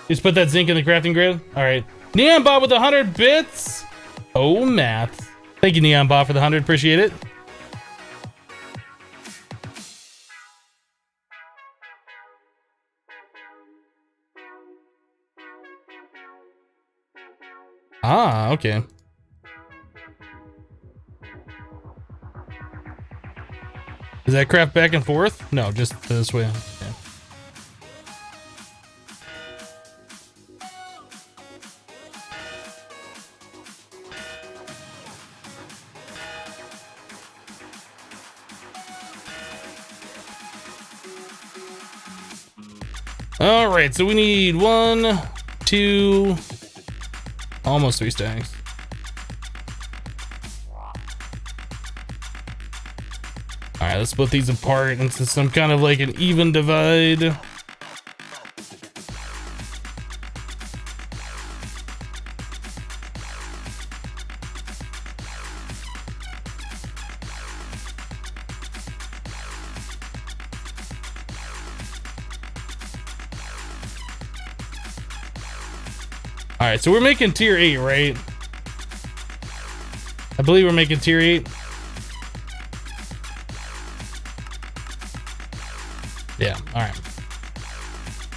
Just put that zinc in the crafting grid. All right. Neon Bot with 100 bits. Oh, math. Thank you, Neon Bot, for the 100. Appreciate it. Ah, okay. Does that craft back and forth? No, just this way. Okay. All right, so we need 1, 2, almost 3 stacks. All right, let's split these apart into some kind of like an even divide. right, so we're making tier 8, right? I believe we're making tier 8. Yeah, all right.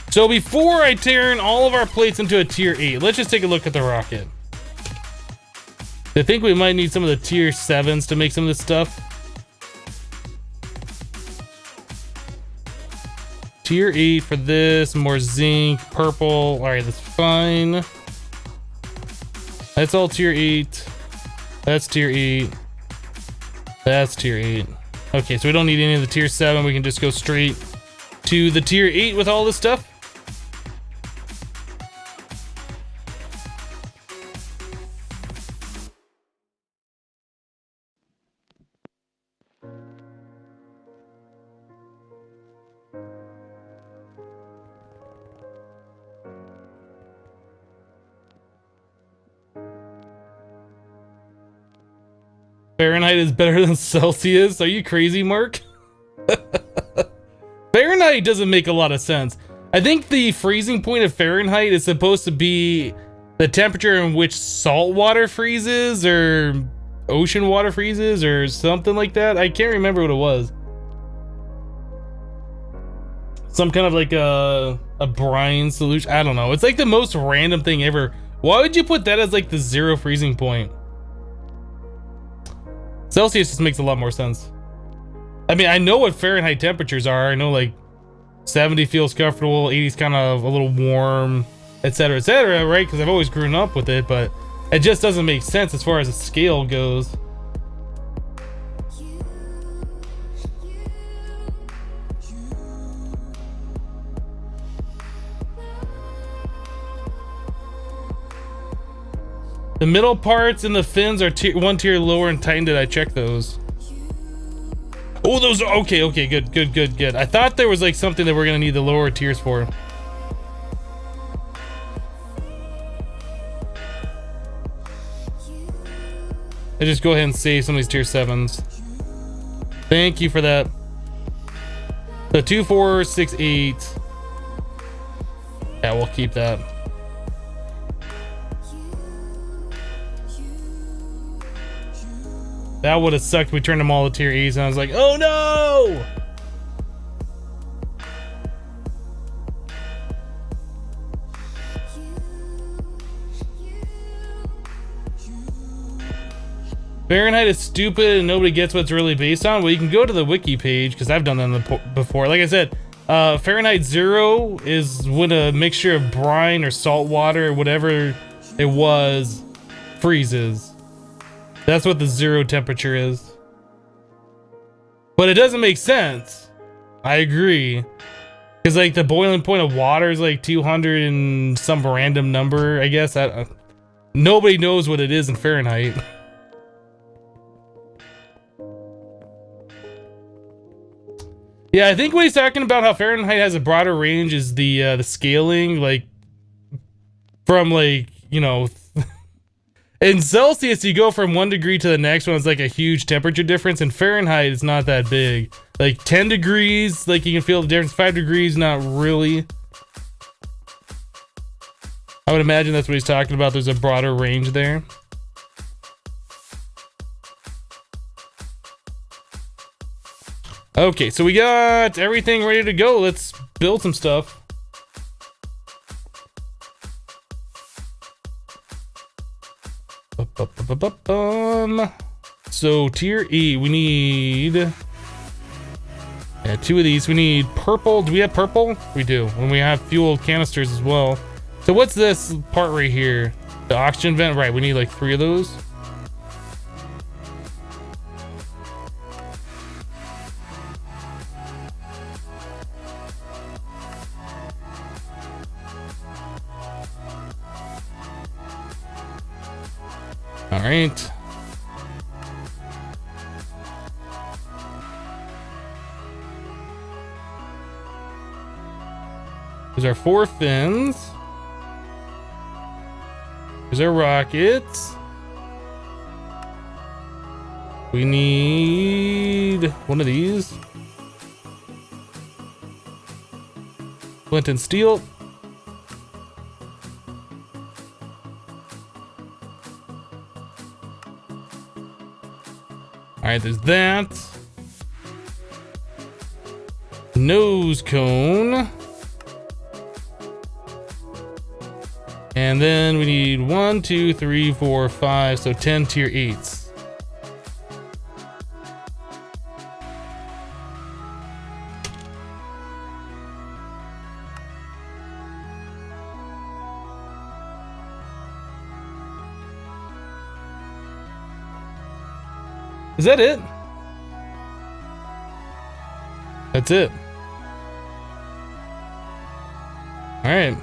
So before I turn all of our plates into a tier 8, let's just take a look at the rocket. I think we might need some of the tier 7s to make some of this stuff. Tier 8 for this, more zinc, purple. All right, that's fine. That's all tier 8. That's tier 8. That's tier 8. Okay, so we don't need any of the tier 7. We can just go straight to the tier 8 with all this stuff. Fahrenheit is better than Celsius? Are you crazy, Mark? Fahrenheit doesn't make a lot of sense. I think the freezing point of Fahrenheit is supposed to be the temperature in which salt water freezes or ocean water freezes or something like that. I can't remember what it was. Some kind of like a brine solution. I don't know. It's like the most random thing ever. Why would you put that as like the 0 freezing point? Celsius just makes a lot more sense. I mean, I know what Fahrenheit temperatures are. I know like 70 feels comfortable, 80's kind of a little warm, etc., right? Because I've always grown up with it, but it just doesn't make sense as far as the scale goes. The middle parts and the fins are one tier lower and tightened. Did I check those? Oh, those are okay. Good. I thought there was like something that we're gonna need the lower tiers for. I just go ahead and save some of these tier 7s. Thank you for that. The 2, 4, 6, 8. Yeah, we'll keep that. That would have sucked. We turned them all to tier 8s and I was like, oh no! Fahrenheit is stupid and nobody gets what it's really based on. Well, you can go to the wiki page because I've done that before. Like I said, Fahrenheit 0 is when a mixture of brine or salt water or whatever it was freezes. That's what the 0 temperature is. But it doesn't make sense. I agree. Because like the boiling point of water is like 200 and some random number, I guess. Nobody knows what it is in Fahrenheit. Yeah, I think what he's talking about how Fahrenheit has a broader range is the scaling, like from like, you know, in Celsius you go from 1 degree to the next one. It's like a huge temperature difference. In Fahrenheit it's not that big. Like 10 degrees, like you can feel the difference. 5 degrees, not really. I would imagine that's what he's talking about. There's a broader range there. Okay, so we got everything ready to go. Let's build some stuff. So tier E, we need 2 of these. We need purple. Do we have purple? We do. And we have fuel canisters as well. So what's this part right here? The oxygen vent, right? We need like 3 of those. All right. There's our 4 fins. There's our rockets. We need 1 of these. Flint and steel. right, there's that. Nose cone. And then we need 1, 2, 3, 4, 5, so 10 tier 8s. Is that it? That's it. All right.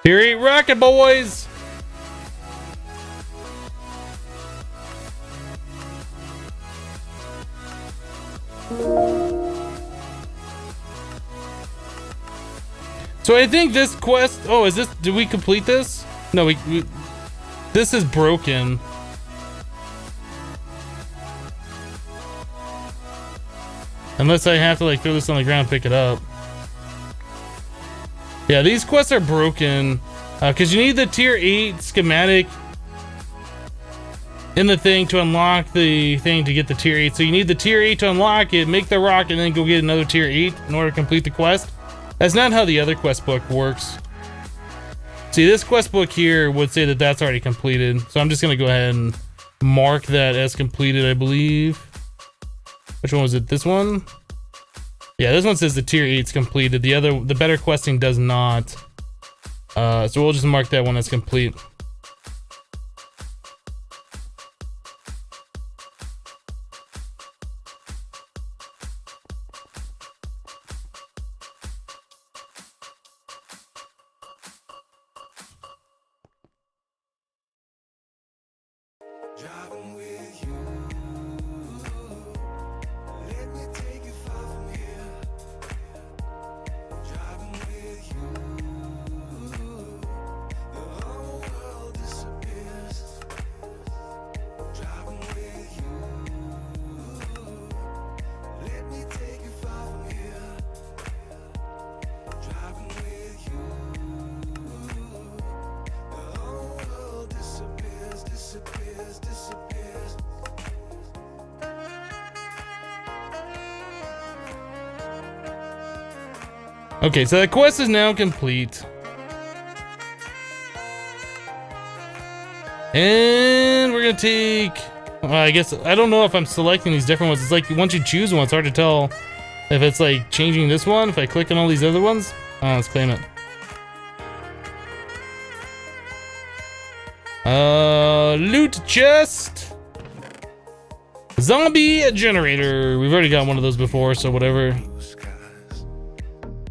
Tier 8 rocket, boys! So I think this quest... Oh, is this... Did we complete this? No, we this is broken. Unless I have to like throw this on the ground and pick it up. Yeah, these quests are broken because you need the tier 8 schematic in the thing to unlock the thing to get the tier 8. So you need the tier 8 to unlock it, make the rock, and then go get another tier 8 in order to complete the quest. That's not how the other quest book works. See, this quest book here would say that that's already completed. So I'm just going to go ahead and mark that as completed, I believe. Which one was it? This one? Yeah, this one says the tier 8's completed. The better questing does not. So we'll just mark that one as complete. Driving with you. Let me take you far from here. Driving with you. The whole world disappears. Driving with you. Let me take you far from here. Driving with you. The whole world disappears, disappears, disappears. Okay, so the quest is now complete. And we're gonna take... Well, I guess, I don't know if I'm selecting these different ones. It's like, once you choose one, it's hard to tell if it's like changing this one, if I click on all these other ones. Oh, let's claim it. Loot chest. Zombie generator. We've already got one of those before, so whatever.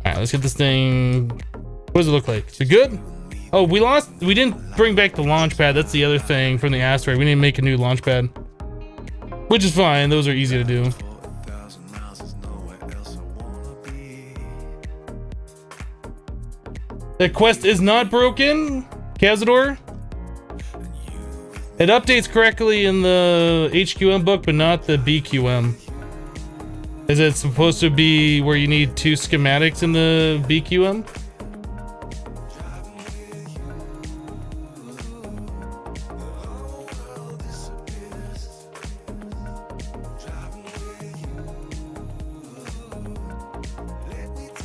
Alright, let's get this thing. What does it look like? Is it good? Oh, we didn't bring back the launch pad. That's the other thing from the asteroid. We need to make a new launch pad. Which is fine, those are easy to do. The quest is not broken, Cazador. It updates correctly in the HQM book, but not the BQM. Is it supposed to be where you need 2 schematics in the BQM?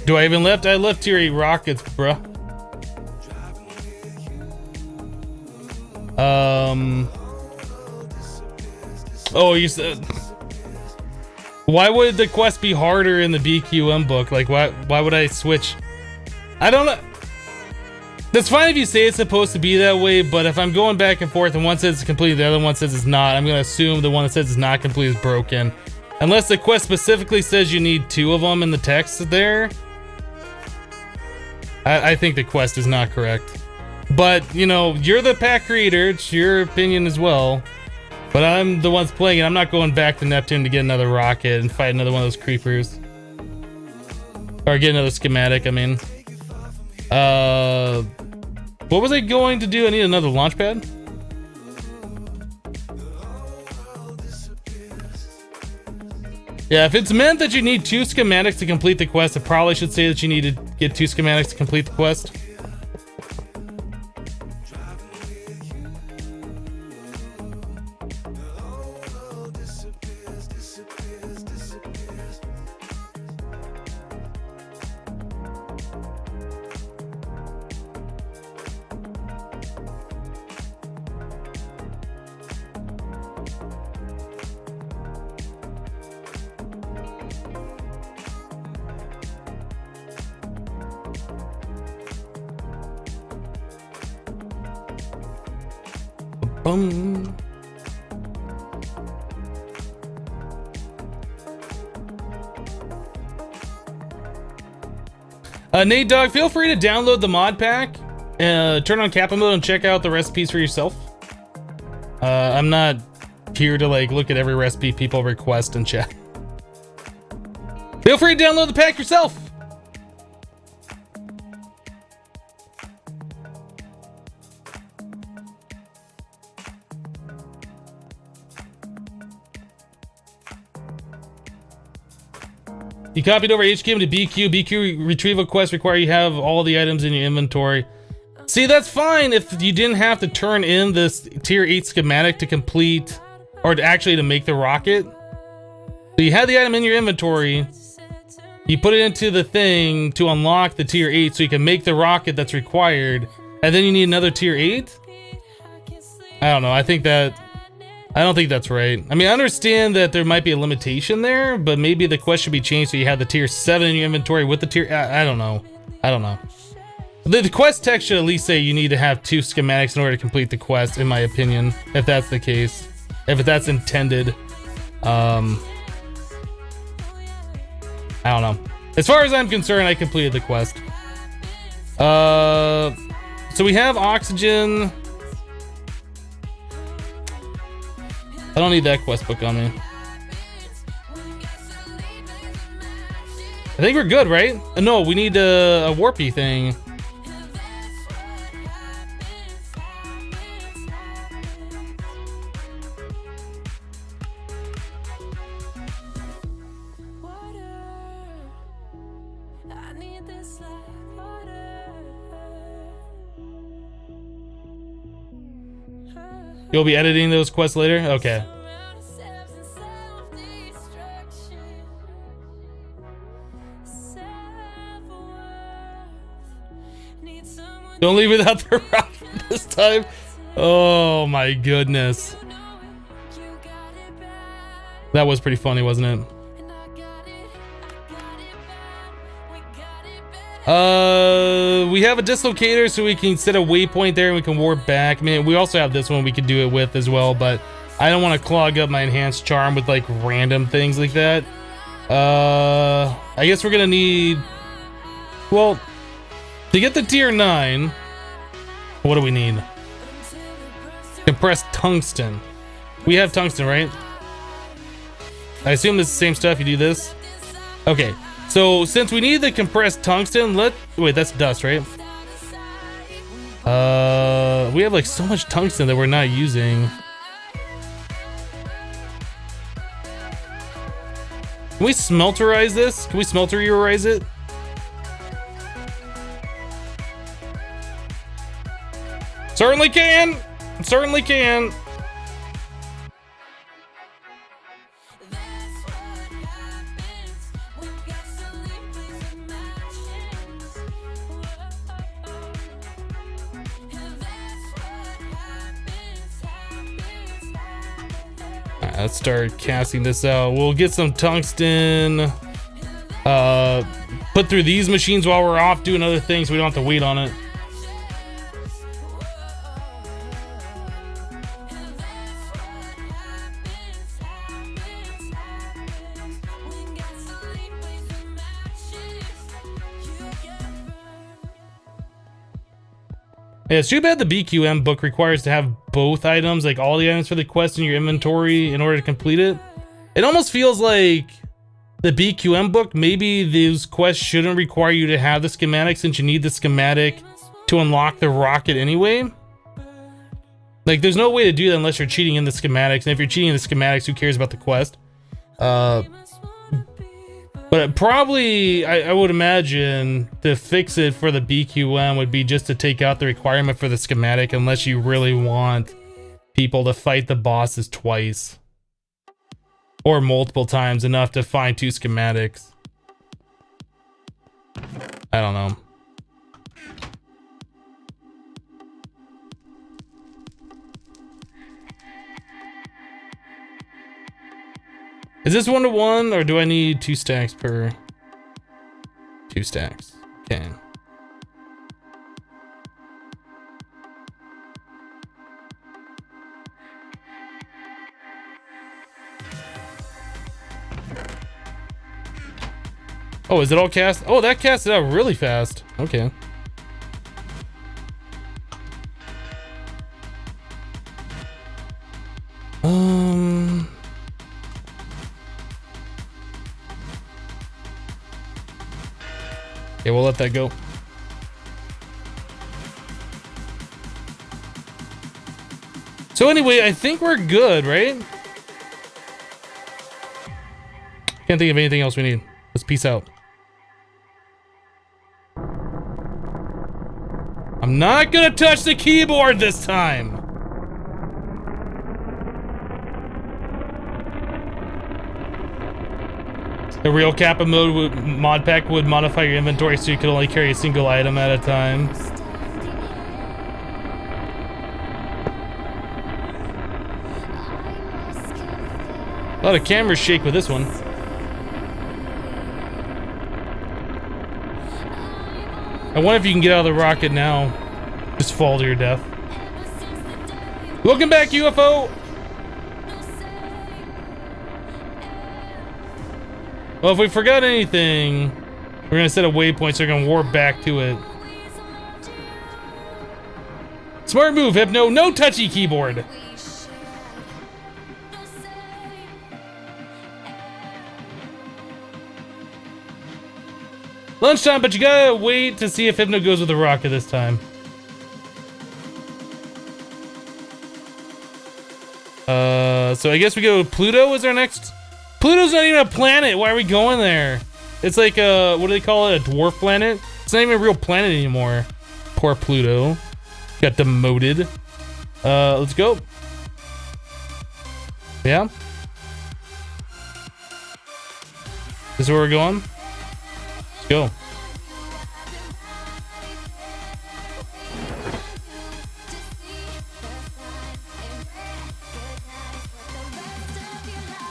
Do I even left? I left tier 8 rockets, bruh. Oh, you said... Why would the quest be harder in the BQM book? Like, why would I switch? I don't know. That's fine if you say it's supposed to be that way, but if I'm going back and forth and one says it's complete, the other one says it's not, I'm gonna assume the one that says it's not complete is broken. Unless the quest specifically says you need 2 of them in the text there. I think the quest is not correct. But, you know, you're the pack creator, it's your opinion as well. But I'm the ones playing it. I'm not going back to Neptune to get another rocket and fight another one of those creepers. Or get another schematic, I mean. What was I going to do? I need another launch pad. Yeah, if it's meant that you need 2 schematics to complete the quest, it probably should say that you need to get 2 schematics to complete the quest. Boom. Nate Dog, feel free to download the mod pack, turn on Kappa Mode and check out the recipes for yourself. I'm not here to like look at every recipe people request and chat. Feel free to download the pack yourself. You copied over HQ to BQ. BQ retrieval quests require you have all the items in your inventory. See, that's fine if you didn't have to turn in this tier 8 schematic to complete, or to actually to make the rocket. So you had the item in your inventory, you put it into the thing to unlock the tier 8 so you can make the rocket that's required, and then you need another tier 8? I don't know, I don't think that's right. I mean, I understand that there might be a limitation there, but maybe the quest should be changed so you have the tier 7 in your inventory with the tier... I don't know. I don't know. The quest text should at least say you need to have 2 schematics in order to complete the quest, in my opinion, if that's the case. If that's intended. I don't know. As far as I'm concerned, I completed the quest. So we have oxygen... I don't need that quest book on me. I think we're good, right? No, we need a warpy thing. You'll be editing those quests later? Okay. Don't leave without the rock this time. Oh my goodness. That was pretty funny, wasn't it? We have a dislocator so we can set a waypoint there and we can warp back. I mean, we also have this one we could do it with as well, but I don't want to clog up my enhanced charm with like random things like that. I guess we're gonna need, well, to get the tier 9, what do we need? Compressed tungsten. We have tungsten, right? I assume it's the same stuff. You do this. Okay. So since we need the compressed tungsten, wait, that's dust, right? We have like so much tungsten that we're not using. Can we smelterize this? Can we smelterize it? Certainly can. Certainly can. Let's start casting this out. We'll get some tungsten. Put through these machines while we're off doing other things. So we don't have to wait on it. Yeah, it's too bad the BQM book requires to have both items, like all the items for the quest in your inventory in order to complete it. It almost feels like the BQM book, maybe these quests shouldn't require you to have the schematic since you need the schematic to unlock the rocket anyway. Like, there's no way to do that unless you're cheating in the schematics. And if you're cheating in the schematics, who cares about the quest? But probably, I would imagine, to fix it for the BQM would be just to take out the requirement for the schematic unless you really want people to fight the bosses twice. Or multiple times, enough to find 2 schematics. I don't know. Is this 1-to-1 or do I need 2 stacks per? 2 stacks. Okay. Oh, is it all cast? Oh, that casted out really fast. Okay. Yeah, we'll let that go. So anyway, I think we're good, right? Can't think of anything else we need. Let's peace out. I'm not gonna touch the keyboard this time. The real Kappa Mode mod pack would modify your inventory so you could only carry a single item at a time. A lot of cameras shake with this one. I wonder if you can get out of the rocket now. Just fall to your death. Welcome back, UFO! Well, if we forgot anything, we're gonna set a waypoint so we're gonna warp back to it. Smart move, Hypno. No touchy keyboard. Lunchtime, but you gotta wait to see if Hypno goes with the rocket this time. So I guess we go Pluto is our next. Pluto's not even a planet. Why are we going there? It's like what do they call it? A dwarf planet? It's not even a real planet anymore. Poor Pluto. Got demoted. Let's go. Yeah. This is where we're going? Let's go.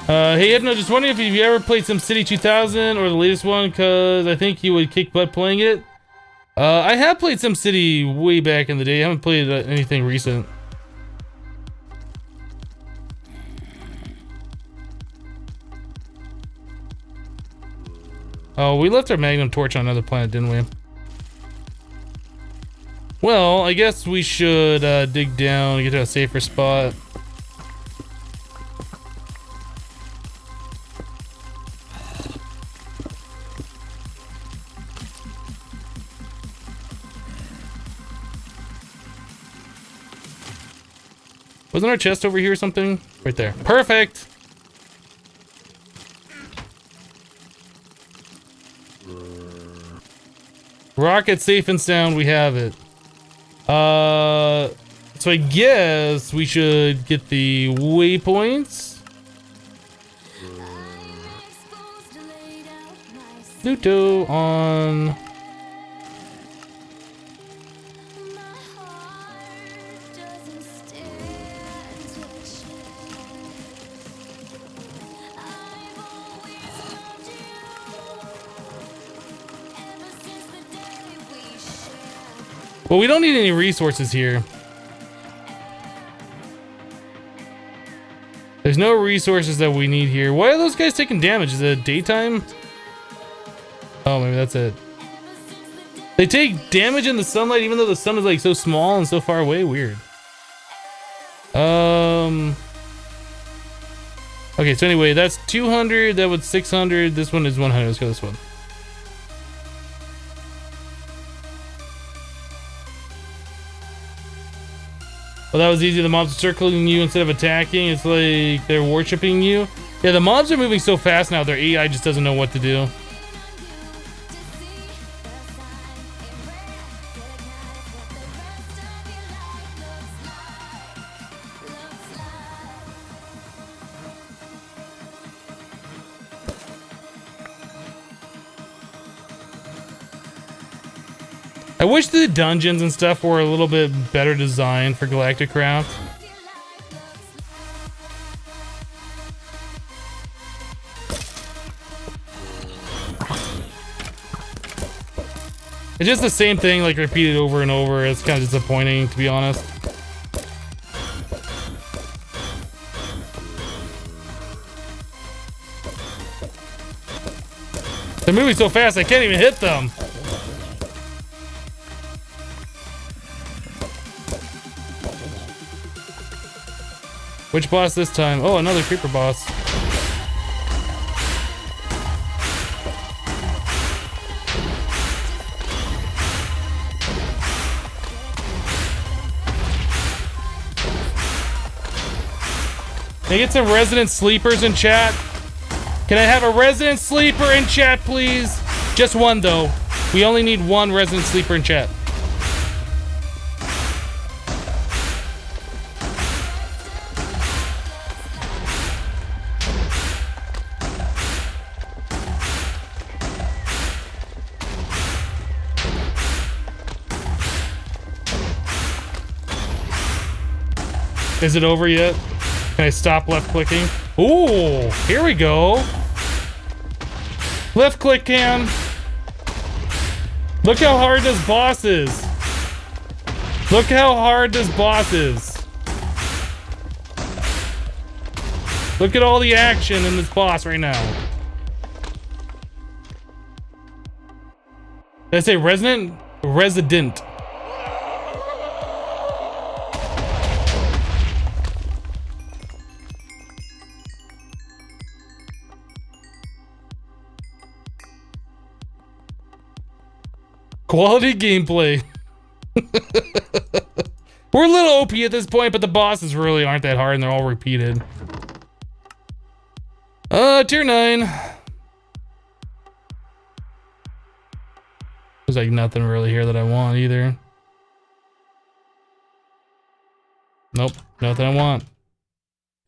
Hey Hypno, just wondering if you ever played SimCity 2000 or the latest one, cause I think you would kick butt playing it. I have played SimCity way back in the day. I haven't played anything recent. Oh, we left our magnum torch on another planet, didn't we? Well, I guess we should dig down and get to a safer spot. Wasn't our chest over here or something? Right there. Perfect! Rocket safe and sound, we have it. So I guess we should get the waypoints. Pluto on. Well, we don't need any resources here. There's no resources that we need here. Why are those guys taking damage? Is it daytime? Oh, maybe that's it. They take damage in the sunlight even though the sun is like so small and so far away? Weird. Okay, so anyway, that's 200. That was 600. This one is 100. Let's go this one. Well, that was easy. The mobs are circling you instead of attacking. It's like they're worshipping you. Yeah, the mobs are moving so fast now. Their AI just doesn't know what to do. I wish the dungeons and stuff were a little bit better designed for Galactic Craft. It's just the same thing, like repeated over and over. It's kind of disappointing, to be honest. They're moving so fast, I can't even hit them. Which boss this time? Oh, another creeper boss. Can I get some resident sleepers in chat? Can I have a resident sleeper in chat, please? Just one, though. We only need one resident sleeper in chat. Is it over yet? Can I stop left clicking? Ooh, here we go. Left click cam. Look how hard this boss is. Look how hard this boss is. Look at all the action in this boss right now. Did I say resident? Resident. Quality gameplay. We're a little OP at this point, but the bosses really aren't that hard and they're all repeated. Tier 9. There's like nothing really here that I want either. Nope, nothing I want.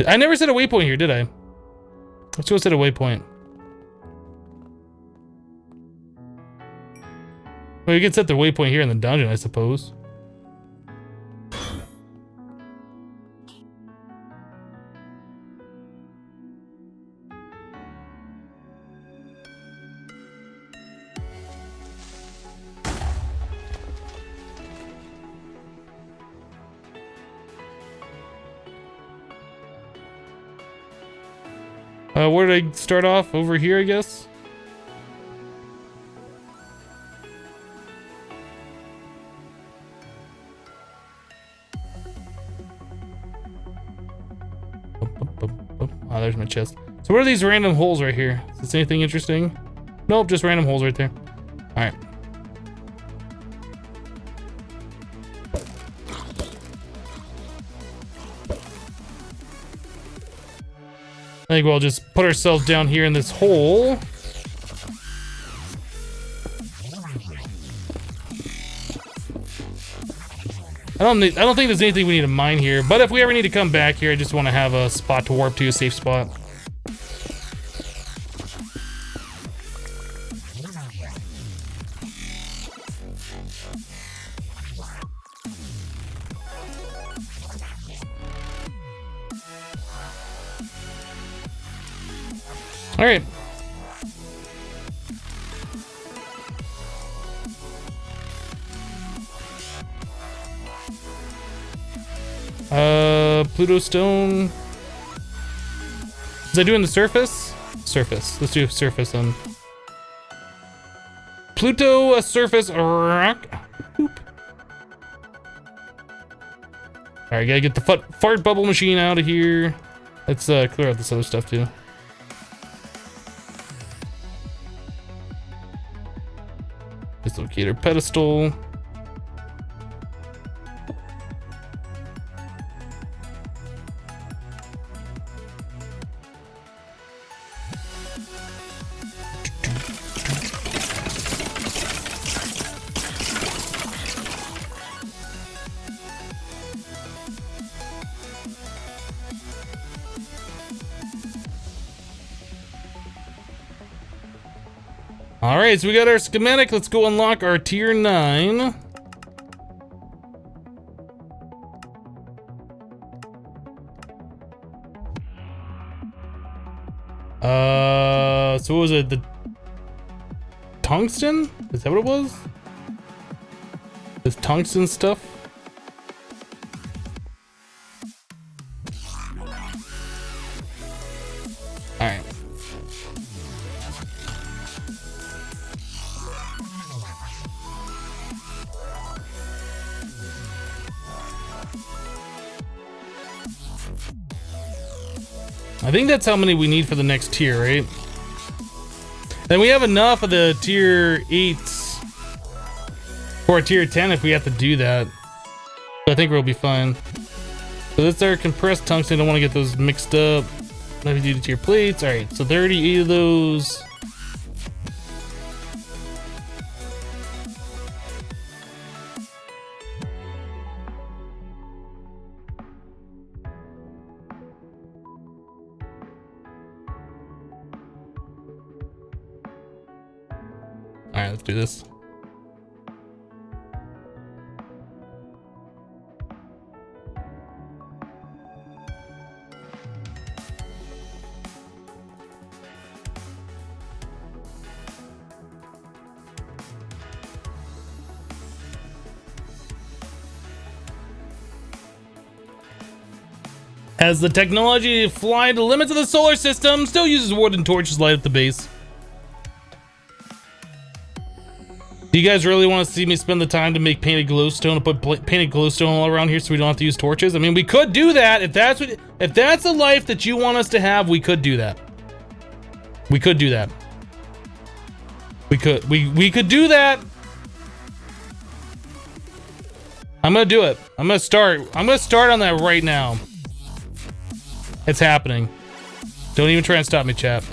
I never set a waypoint here, did I? Let's go set a waypoint. Well, you can set the waypoint here in the dungeon, I suppose. Where did I start off? Over here, I guess? Oh, there's my chest. So what are these random holes right here? Is this anything interesting? Nope, just random holes right there. Alright. I think we'll just put ourselves down here in this hole. I don't think there's anything we need to mine here, but if we ever need to come back here, I just want to have a spot to warp to, a safe spot. All right. Pluto stone. Was I doing the surface? Surface. Let's do surface then. Pluto, a surface rock. Boop. All right, gotta get the fart bubble machine out of here. Let's clear out this other stuff too. Dislocator pedestal. All right, so we got our schematic. Let's go unlock our tier 9. So what was it? The tungsten? Is that what it was? This tungsten stuff? All right. I think that's how many we need for the next tier, right? Then we have enough of the tier 8s for a tier 10 if we have to do that. So I think we'll be fine. So that's our compressed tungsten. I don't want to get those mixed up. Let me do the tier plates. All right, so 38 of those. All right, let's do this. As the technology to fly to the limits of the solar system still uses wood and torches to light up the base. Do you guys really want to see me spend the time to make painted glowstone and put painted glowstone all around here so we don't have to use torches? I mean, we could do that if that's the life that you want us to have. We could do that. We could do that. We could do that. I'm gonna do it. I'm gonna start on that right now. It's happening. Don't even try and stop me, chat.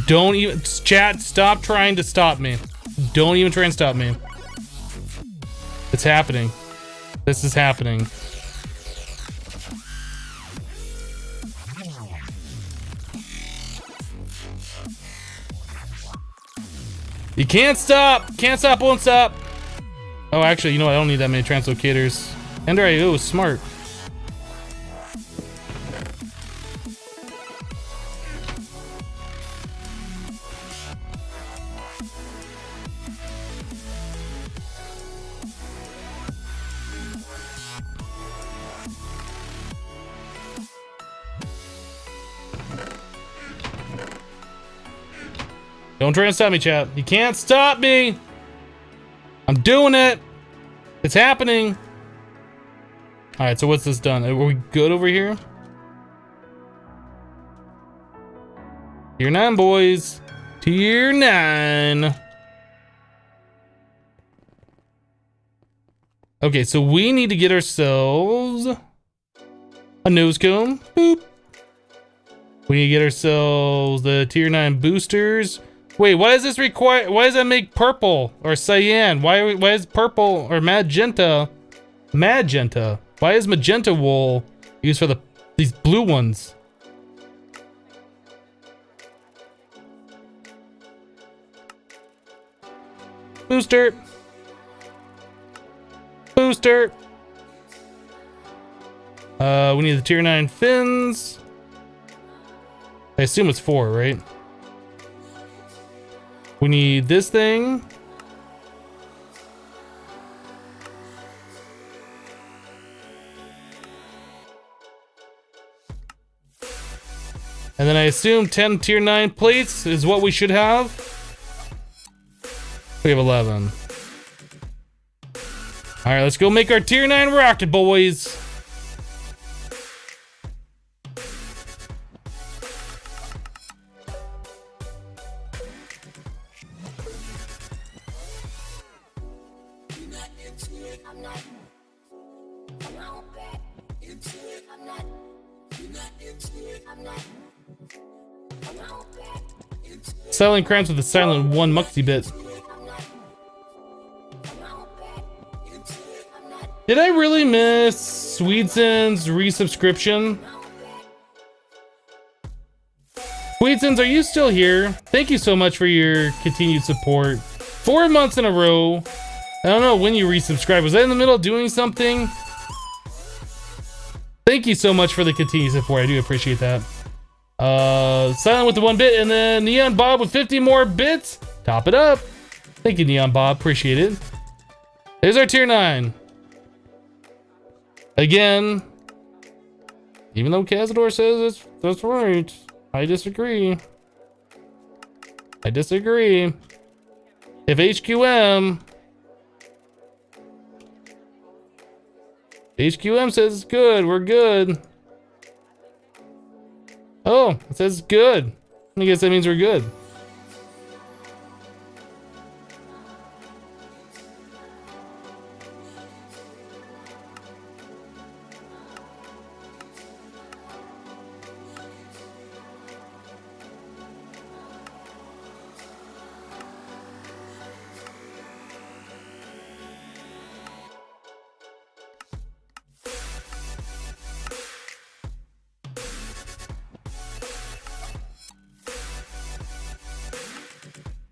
Don't even, chat, stop trying to stop me. Don't even try and stop me. It's happening. This is happening. You can't stop. Can't stop, won't stop. Oh, actually, you know what? I don't need that many translocators. Ender IO is smart. Don't try and stop me, chat. You can't stop me. I'm doing it. It's happening. All right, so what's this done? Are we good over here? Tier 9, boys. Tier 9. Okay, so we need to get ourselves a nose cone. Boop. We need to get ourselves the tier 9 boosters. Wait, why does this require? Why does that make purple or cyan? Why is purple or magenta? Magenta. Why is magenta wool used for these blue ones? Booster. Booster. We need the tier 9 fins. I assume it's 4, right? We need this thing. And then I assume 10 tier 9 plates is what we should have. We have 11. All right, let's go make our tier 9 rocket, boys. Silent crimes with a silent one muxy bit. Did I really miss Sweetson's resubscription? Sweetsons, are you still here? Thank you so much for your continued support. 4 months in a row. I don't know when you resubscribed. Was I in the middle of doing something? Thank you so much for the continued support. I do appreciate that. Silent with the 1 bit, and then Neon Bob with 50 more bits. Top it up. Thank you, Neon Bob. Appreciate it. Here's our tier 9. Again, even though Cazador says that's right, I disagree. I disagree. If HQM says it's good, we're good. Oh, it says good. I guess that means we're good.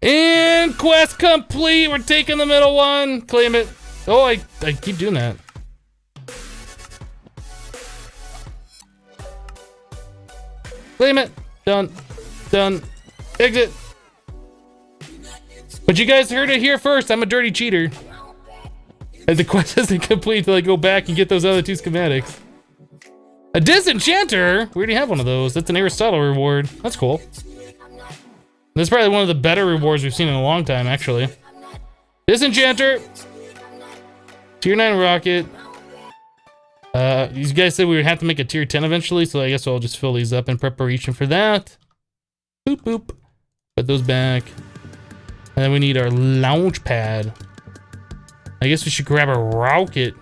And quest complete. We're taking the middle one. Claim it. Oh, I keep doing that. Claim it. Done. Done. Exit. But you guys heard it here first. I'm a dirty cheater. As the quest isn't complete until I go back and get those other 2 schematics. A disenchanter? We already have one of those. That's an Aristotle reward. That's cool. This is probably one of the better rewards we've seen in a long time, actually. Disenchanter. Tier 9 rocket. You guys said we would have to make a tier 10 eventually, so I guess I'll just fill these up in preparation for that. Boop, boop. Put those back. And then we need our launch pad. I guess we should grab a rocket.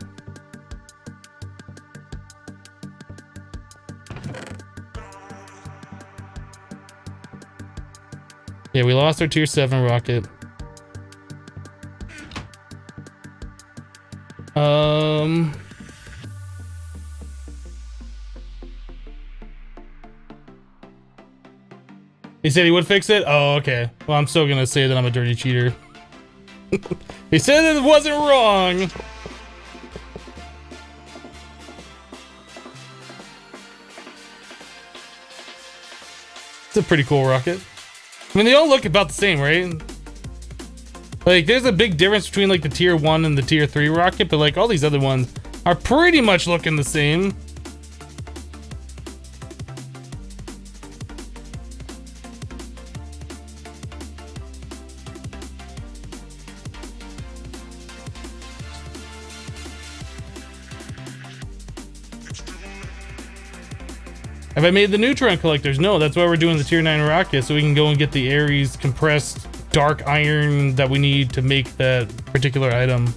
Yeah, we lost our tier 7 rocket. He said he would fix it? Oh, okay. Well, I'm still gonna say that I'm a dirty cheater. He said it wasn't wrong. It's a pretty cool rocket. I mean, they all look about the same, right? Like, there's a big difference between, like, the tier 1 and the tier 3 rocket, but, like, all these other ones are pretty much looking the same. Have I made the neutron collectors? No, that's why we're doing the tier 9 rocket, so we can go and get the Ares compressed dark iron that we need to make that particular item.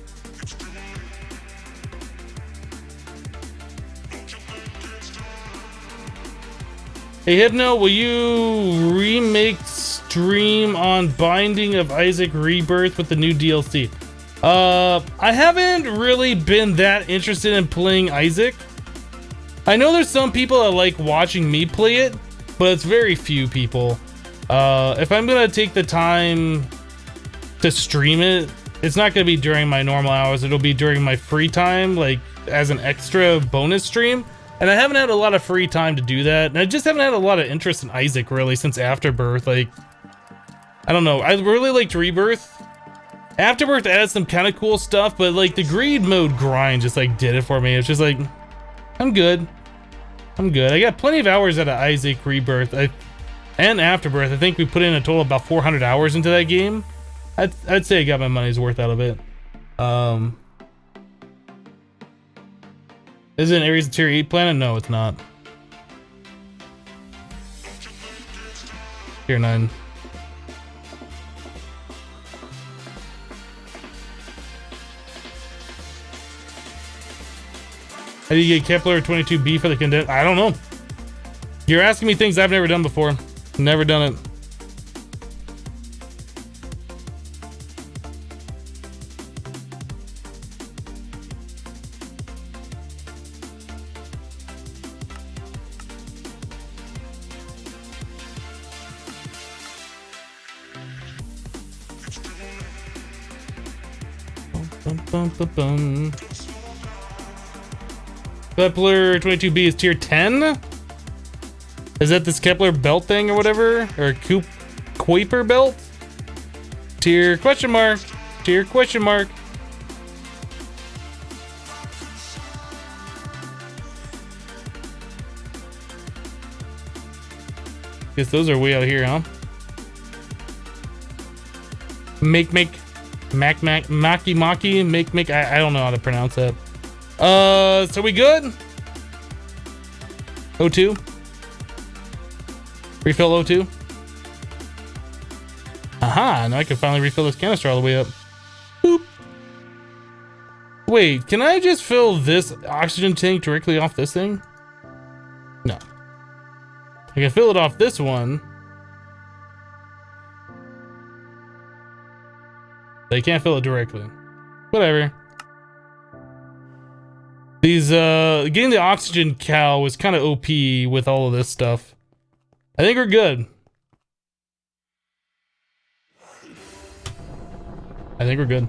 Hey Hypno, will you remake stream on Binding of Isaac Rebirth with the new DLC? I haven't really been that interested in playing Isaac. I know there's some people that like watching me play it, but it's very few people. If I'm gonna take the time to stream it, it's not gonna be during my normal hours. It'll be during my free time, like as an extra bonus stream. And I haven't had a lot of free time to do that. And I just haven't had a lot of interest in Isaac really since Afterbirth. Like, I don't know. I really liked Rebirth. Afterbirth added some kind of cool stuff, but like the greed mode grind just like did it for me. It's just like, I'm good. I'm good. I got plenty of hours out of Isaac Rebirth and Afterbirth. I think we put in a total of about 400 hours into that game. I'd say I got my money's worth out of it. Is it an Ares tier 8 planet? No, it's not. Tier 9. How do you get Kepler 22b for the condensed? I don't know. You're asking me things I've never done before. Never done it. Kepler 22b is tier 10? Is that this Kepler belt thing or whatever? Or Kuiper belt? Tier question mark. Tier question mark. Guess those are way out here, huh? Maki, I don't know how to pronounce that. So we good? O2? Refill O2? Aha, now I can finally refill this canister all the way up. Boop. Wait, can I just fill this oxygen tank directly off this thing? No. I can fill it off this one. They can't fill it directly. Whatever. These, getting the oxygen cow was kind of OP with all of this stuff. I think we're good. I think we're good.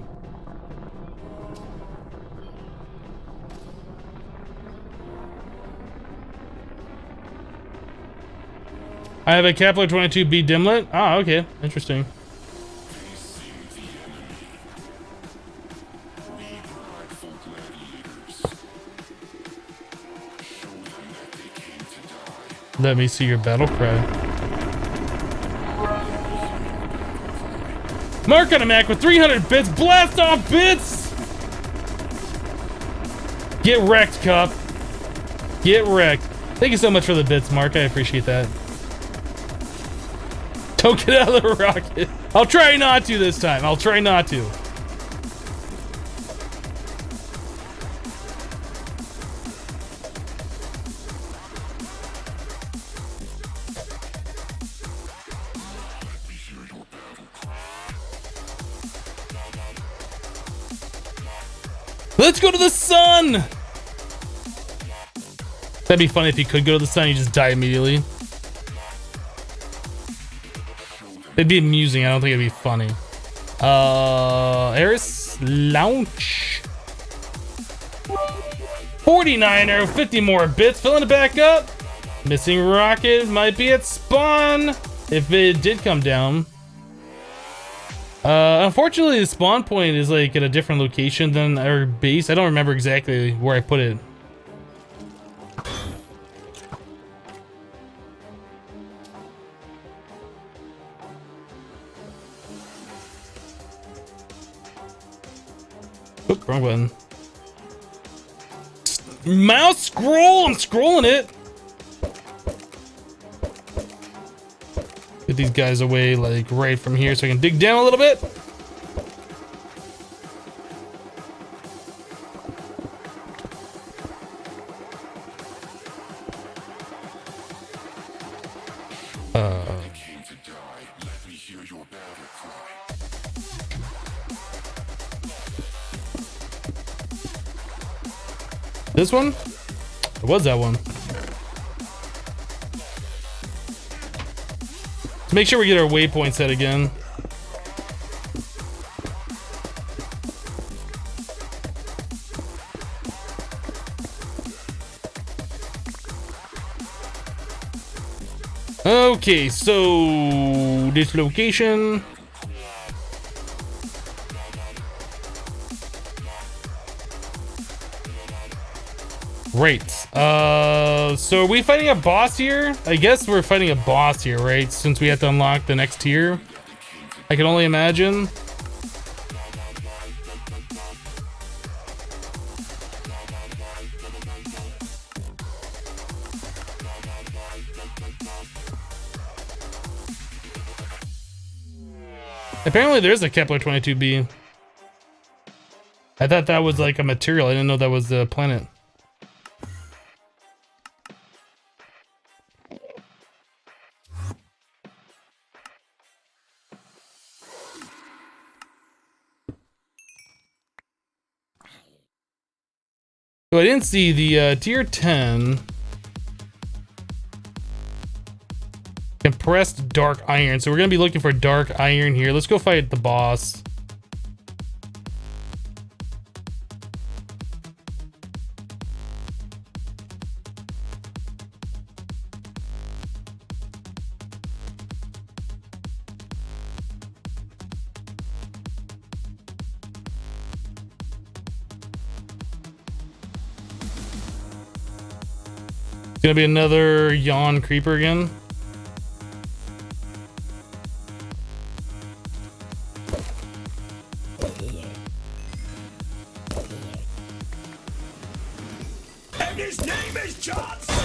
I have a Kepler 22b dimlet. Ah, okay. Interesting. Let me see your battle cry. Mark on a Mac with 300 bits. Blast off bits! Get wrecked, Cup. Get wrecked. Thank you so much for the bits, Mark. I appreciate that. Don't get out of the rocket. I'll try not to this time. I'll try not to. Let's go to the sun! That'd be funny if you could go to the sun, you just die immediately. It'd be amusing, I don't think it'd be funny. Eris Launch. 49er, 50 more bits, filling it back up. Missing rocket might be at spawn if it did come down. Unfortunately, the spawn point is like at a different location than our base. I don't remember exactly where I put it. Oop, wrong button. Mouse scroll! I'm scrolling it! Get these guys away, like, right from here so I can dig down a little bit. This one? It was that one. Let's make sure we get our waypoint set again. Okay, so this location. Great. So are we fighting a boss here? I guess we're fighting a boss here, right? Since we have to unlock the next tier. I can only imagine. Apparently there's a Kepler 22b. I thought that was like a material. I didn't know that was the planet. So I didn't see the tier 10 compressed dark iron. So we're gonna be looking for dark iron here. Let's go fight the boss. It's gonna be another yawn creeper again. And his name is Johnson.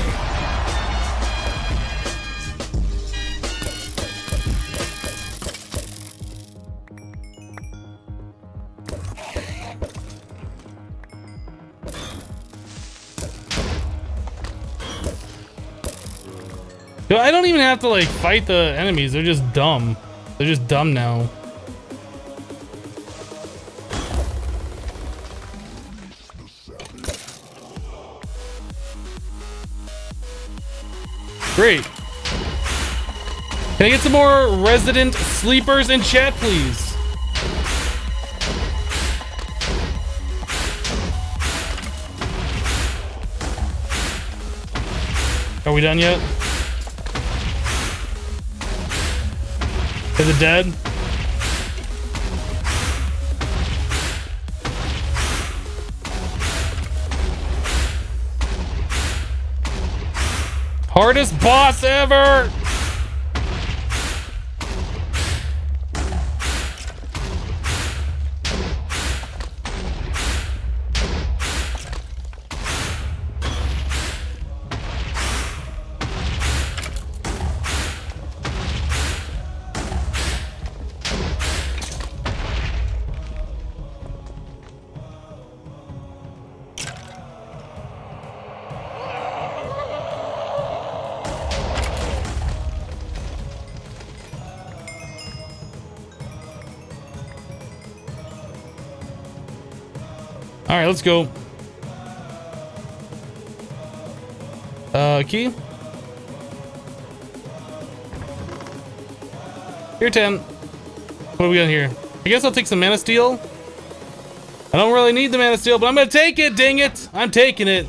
I don't even have to like fight the enemies. They're just dumb. They're just dumb now. Great. Can I get some more resident sleepers in chat, please? Are we done yet? Is it dead? Hardest boss ever! All right, let's go. Key. Here, 10. What do we got here? I guess I'll take some mana steel. I don't really need the mana steel, but I'm gonna take it, dang it. I'm taking it.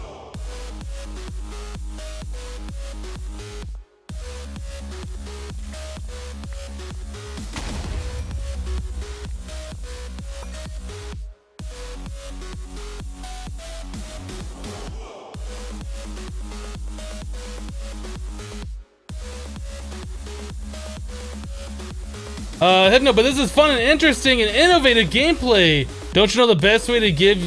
No, but this is fun and interesting and innovative gameplay. Don't you know the best way to give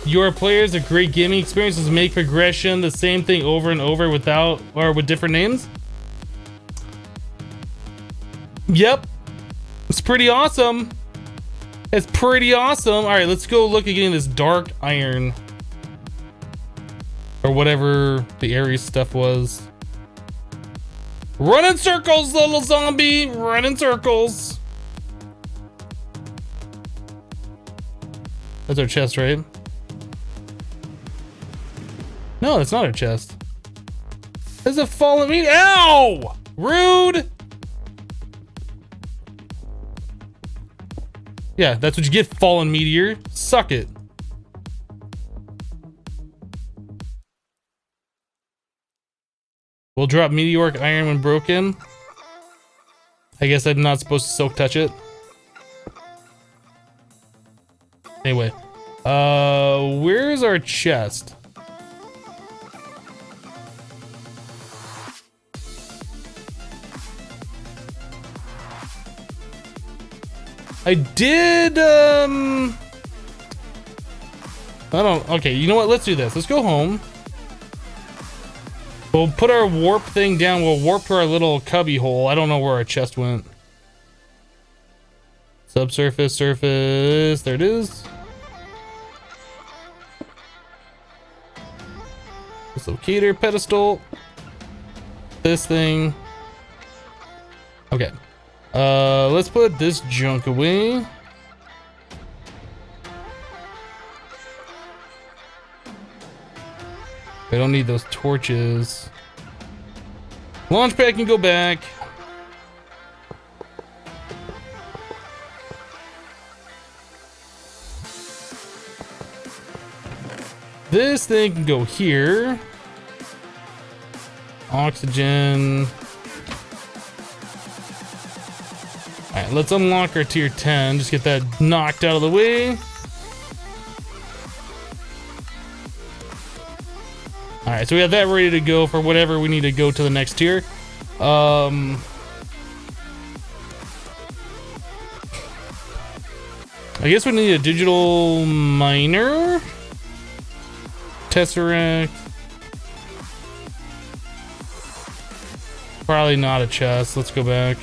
your players a great gaming experience is to make progression the same thing over and over without or with different names? Yep. It's pretty awesome. It's pretty awesome. All right, let's go look again at this dark iron. Or whatever the Ares stuff was. Run in circles, little zombie. Run in circles. That's our chest, right? No, that's not our chest. There's a fallen meat. Ow! Rude! Yeah, that's what you get, fallen meteor. Suck it. We'll drop meteoric iron when broken. I guess I'm not supposed to silk touch it. Anyway, where's our chest? I did, I don't, okay, you know what? Let's do this. Let's go home. We'll put our warp thing down. We'll warp to our little cubby hole. I don't know where our chest went. Subsurface, surface, there it is. This locator pedestal. This thing. Okay. Let's put this junk away. I don't need those torches. Launch pad can go back. This thing can go here. Oxygen. Alright, let's unlock our tier 10. Just get that knocked out of the way. Alright, so we have that ready to go for whatever we need to go to the next tier. I guess we need a digital miner. Tesseract. Probably not a chest. Let's go back.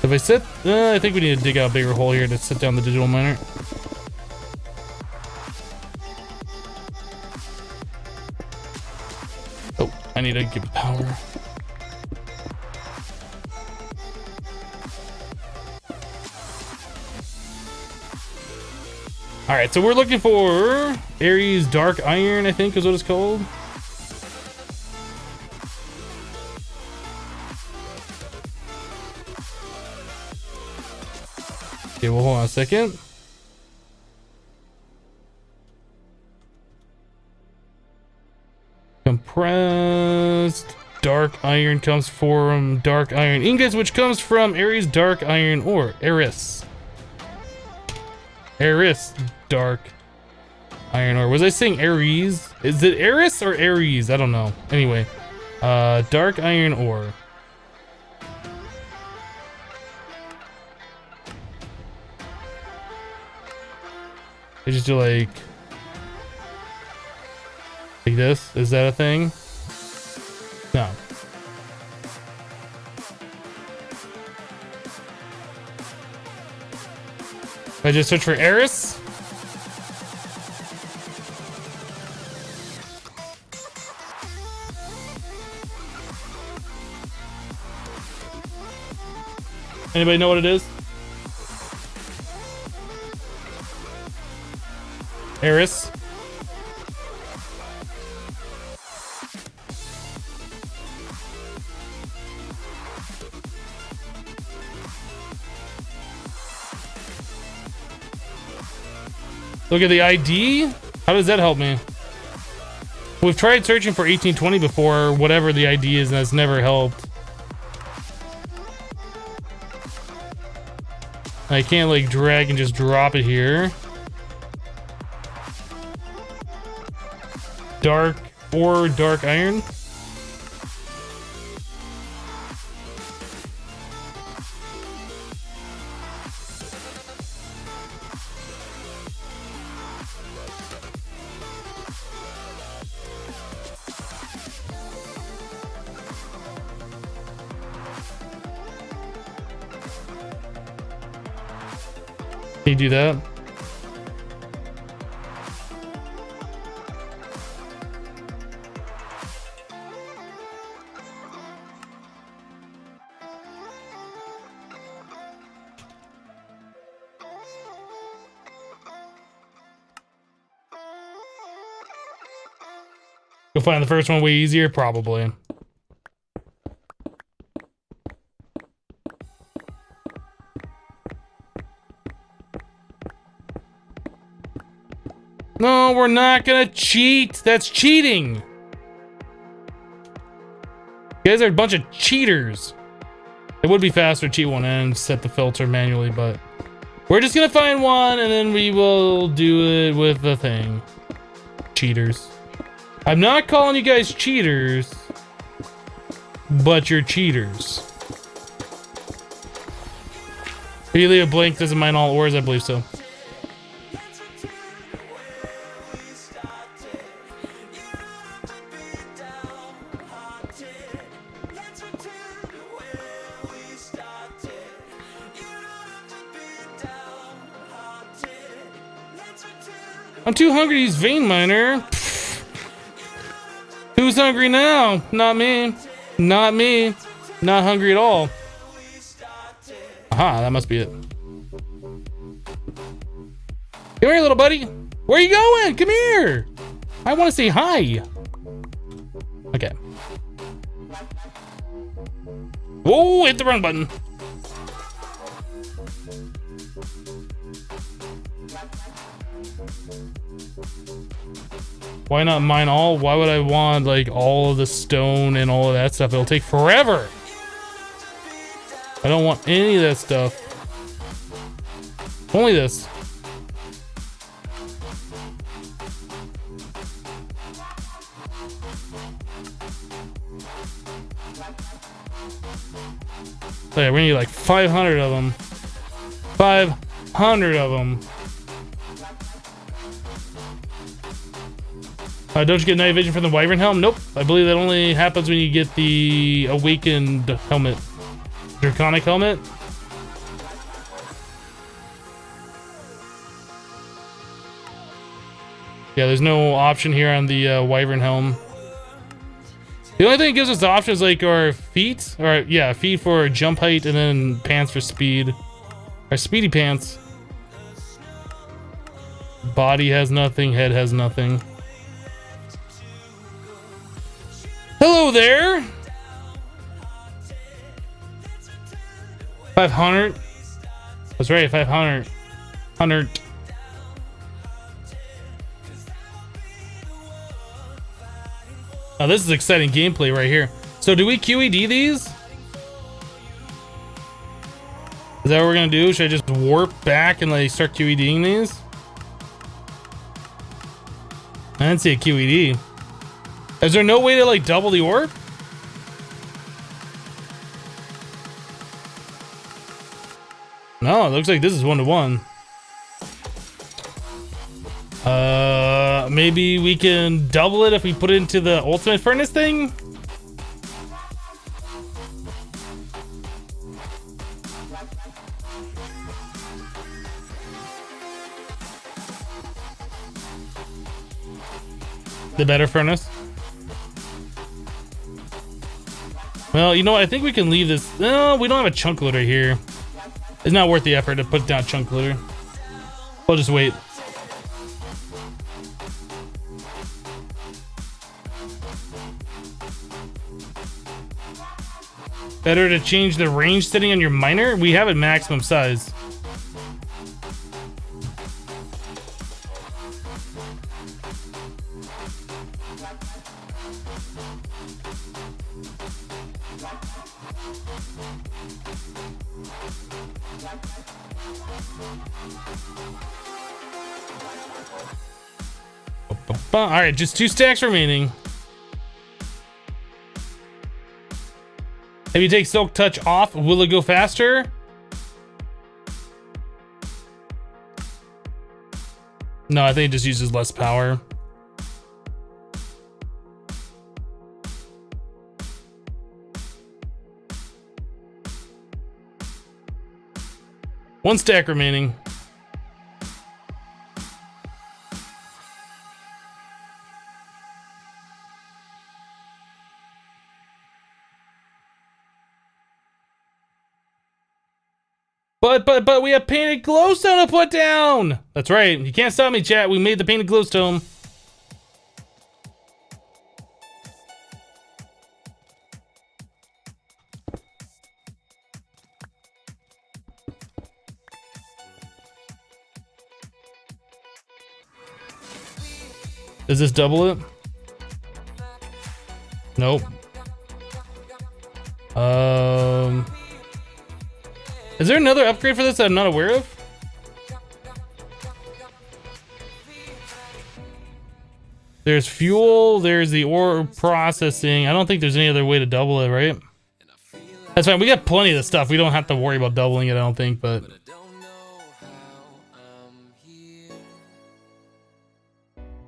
If I set, I think we need to dig out a bigger hole here to set down the digital miner. Oh, I need to give it power. All right, so we're looking for Ares Dark Iron, I think is what it's called. Okay, well, hold on a second. Compressed dark iron comes from dark iron ingots, which comes from Ares Dark Iron ore. Ares Dark Iron ore. Was I saying Ares? Is it Ares or Ares? I don't know. Anyway, dark iron ore. I just do like this. Is that a thing? No. I just search for Eris. Anybody know what it is? Eris. Look at the ID. How does that help me? We've tried searching for 1820 before, whatever the ID is, and that's never helped. I can't like drag and just drop it here. Dark or dark iron. Can you do that? You'll find the first one way easier, probably. No, we're not gonna cheat. That's cheating. You guys are a bunch of cheaters. It would be faster to cheat one and set the filter manually, but we're just gonna find one and then we will do it with the thing. Cheaters. I'm not calling you guys cheaters, but you're cheaters. Helium Blank doesn't mine all ores, I believe so. I'm too hungry to use vein miner. Pfft. Who's hungry now? Not me. Not me. Not hungry at all. Aha, that must be it. Come here, little buddy. Where are you going? Come here. I want to say hi. Okay. Whoa, hit the wrong button. Why not mine all? Why would I want like all of the stone and all of that stuff? It'll take forever. I don't want any of that stuff. Only this. Oh yeah, we need like 500 of them. 500 of them. Don't you get night vision from the Wyvern helm? Nope. I believe that only happens when you get the awakened helmet. Draconic helmet. Yeah, there's no option here on the Wyvern helm. The only thing that gives us the option is like our feet, or yeah, feet for jump height, and then pants for speed. Our speedy pants. Body has nothing, head has nothing. Hello there. 500. That's right, 500. 100. Now this is exciting gameplay right here. So do we QED these? Is that what we're gonna do? Should I just warp back and like start QEDing these? I didn't see a QED. Is there no way to like double the orb? No, it looks like this is 1-to-1. Maybe we can double it if we put it into the ultimate furnace thing? The better furnace? Well, you know what? I think we can leave this. No, we don't have a chunk loader here. It's not worth the effort to put down a chunk loader. We'll just wait. Better to change the range setting on your miner? We have it maximum size. All right, just 2 stacks remaining. If you take Silk Touch off, will it go faster? No, I think it just uses less power. One stack remaining. But we have painted glowstone to put down. That's right. You can't stop me, chat. We made the painted glowstone. Does this double it? Nope. Is there another upgrade for this that I'm not aware of? There's fuel, there's the ore processing. I don't think there's any other way to double it, right? That's fine, we got plenty of this stuff. We don't have to worry about doubling it, I don't think, but...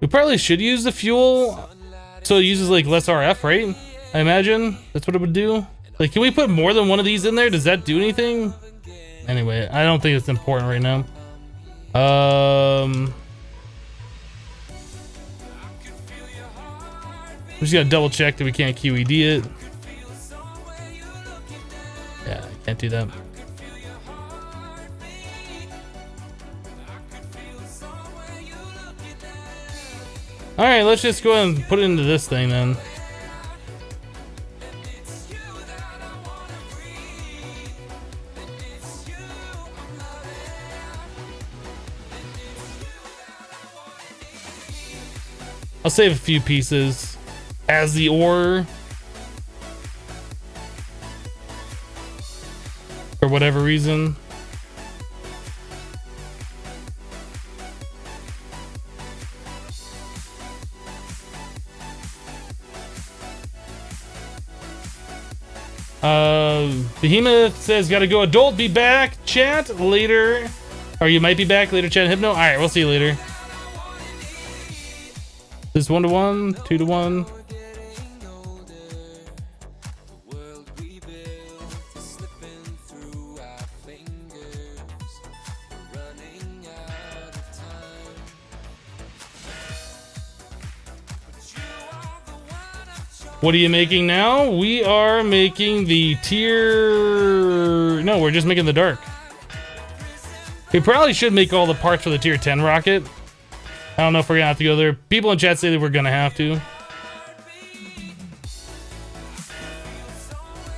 We probably should use the fuel so it uses like less RF, right? I imagine that's what it would do. Like, can we put more than one of these in there? Does that do anything? Anyway, I don't think it's important right now. We just gotta double check that we can't QED it. Yeah, I can't do that. All right, let's just go ahead and put it into this thing then. I'll save a few pieces as the ore. For whatever reason. Behemoth says, gotta go adult, be back, chat later. Or you might be back later, chat Hypno. Alright, we'll see you later. This is 1-to-1, 2-to-1. What are you making now? We are making the tier... No, we're just making the dark. We probably should make all the parts for the tier 10 rocket. I don't know if we're gonna have to go there. People in chat say that we're gonna have to.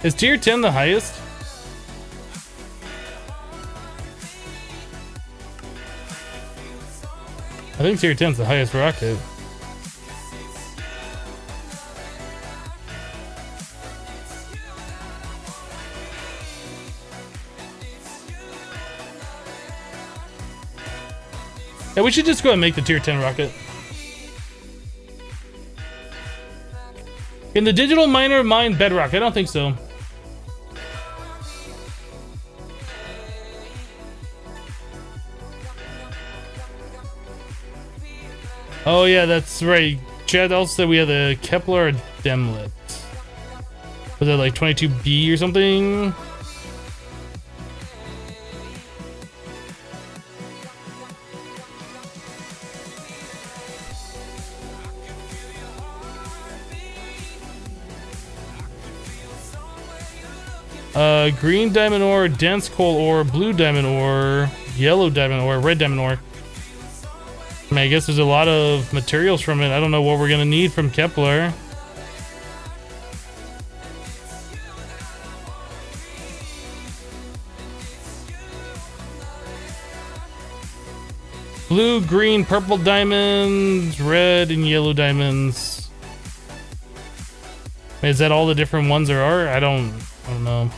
Is tier 10 the highest? I think tier 10 is the highest rocket. Yeah, we should just go ahead and make the tier 10 rocket. Can the digital miner mine bedrock? I don't think so. Oh yeah, that's right. Chad also said we had the Kepler Demlet. Was that like 22B or something? Green diamond ore, dense coal ore, blue diamond ore, yellow diamond ore, red diamond ore. I mean, I guess there's a lot of materials from it. I don't know what we're gonna need from Kepler. Blue, green, purple diamonds, red, and yellow diamonds. Is that all the different ones there are? I don't know.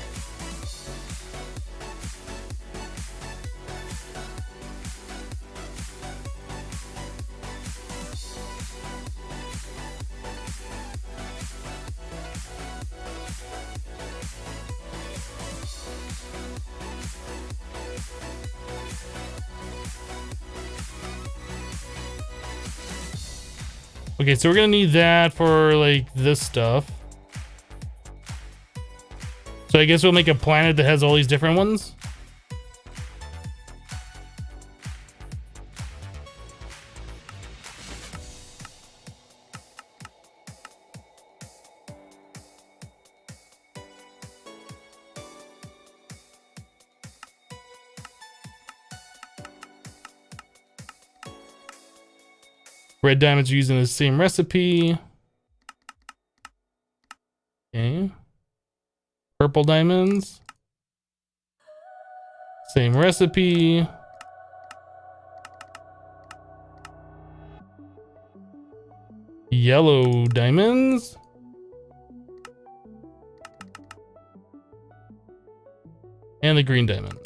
Okay, so we're gonna need that for like this stuff. So I guess we'll make a planet that has all these different ones. Red diamonds are using the same recipe. Okay. Purple diamonds. Same recipe. Yellow diamonds. And the green diamond.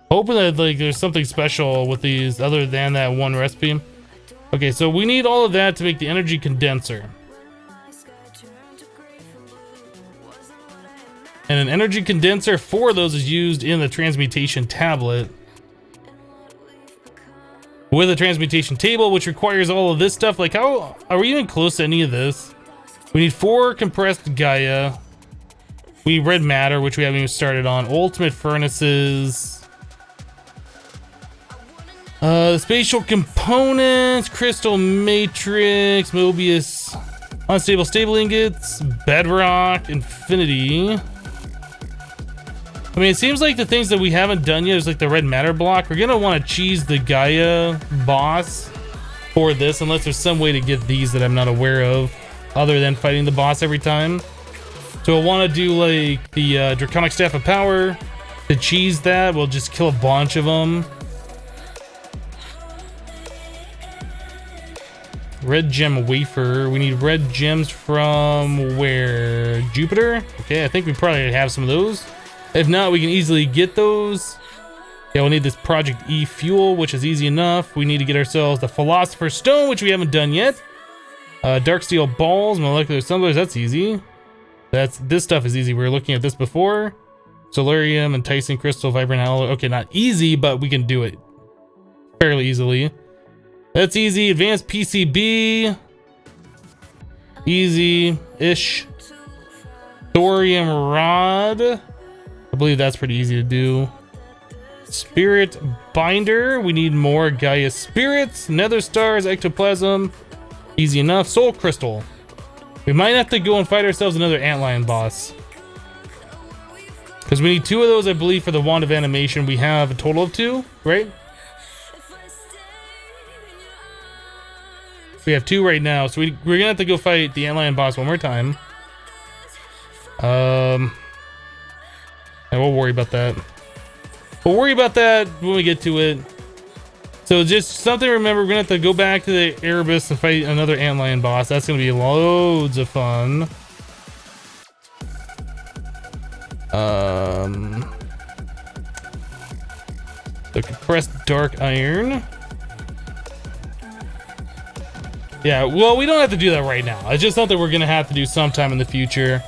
Hoping that like there's something special with these other than that one recipe. Okay, so we need all of that to make the energy condenser. And an energy condenser for those is used in the transmutation tablet. With a transmutation table, which requires all of this stuff. Like, how are we even close to any of this? We need 4 compressed Gaia. We need red matter, which we haven't even started on. Ultimate furnaces. Spatial components, crystal matrix, Mobius, unstable stable ingots, bedrock, infinity. I mean, it seems like the things that we haven't done yet is like the red matter block. We're gonna want to cheese the Gaia boss for this, unless there's some way to get these that I'm not aware of other than fighting the boss every time. So I want to do like the Draconic Staff of Power. To cheese that, we'll just kill a bunch of them. Red gem wafer. We need red gems from where? Jupiter? Okay, I think we probably have some of those. If not, we can easily get those. Yeah, we'll need this Project E fuel, which is easy enough. We need to get ourselves the Philosopher's Stone, which we haven't done yet. Dark Steel Balls, Molecular Assemblers, that's easy. This stuff is easy. We were looking at this before. Solarium, Enticing Crystal, Vibrant Alloy. Okay, not easy, but we can do it fairly easily. That's easy. Advanced PCB. Easy-ish. Thorium Rod. I believe that's pretty easy to do. Spirit Binder. We need more Gaia Spirits. Nether Stars, Ectoplasm. Easy enough. Soul Crystal. We might have to go and fight ourselves another Antlion boss. Because we need 2 of those, I believe, for the Wand of Animation. We have a total of 2, right? We have 2 right now, so we're gonna have to go fight the Antlion boss one more time. And we'll worry about that. We'll worry about that when we get to it. So just something to remember, we're gonna have to go back to the Erebus and fight another Antlion boss. That's gonna be loads of fun. The compressed dark iron. Yeah, well, we don't have to do that right now. It's just something we're gonna have to do sometime in the future.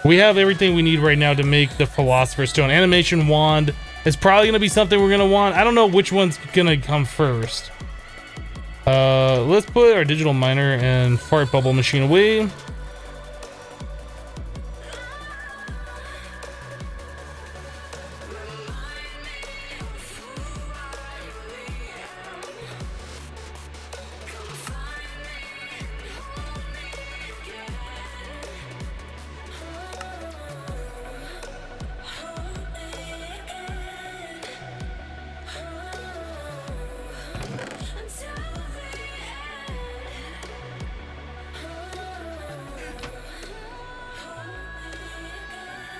We have everything we need right now to make the Philosopher's Stone. Animation Wand is probably gonna be something we're gonna want. I don't know which one's gonna come first. Let's put our digital miner and fart bubble machine away.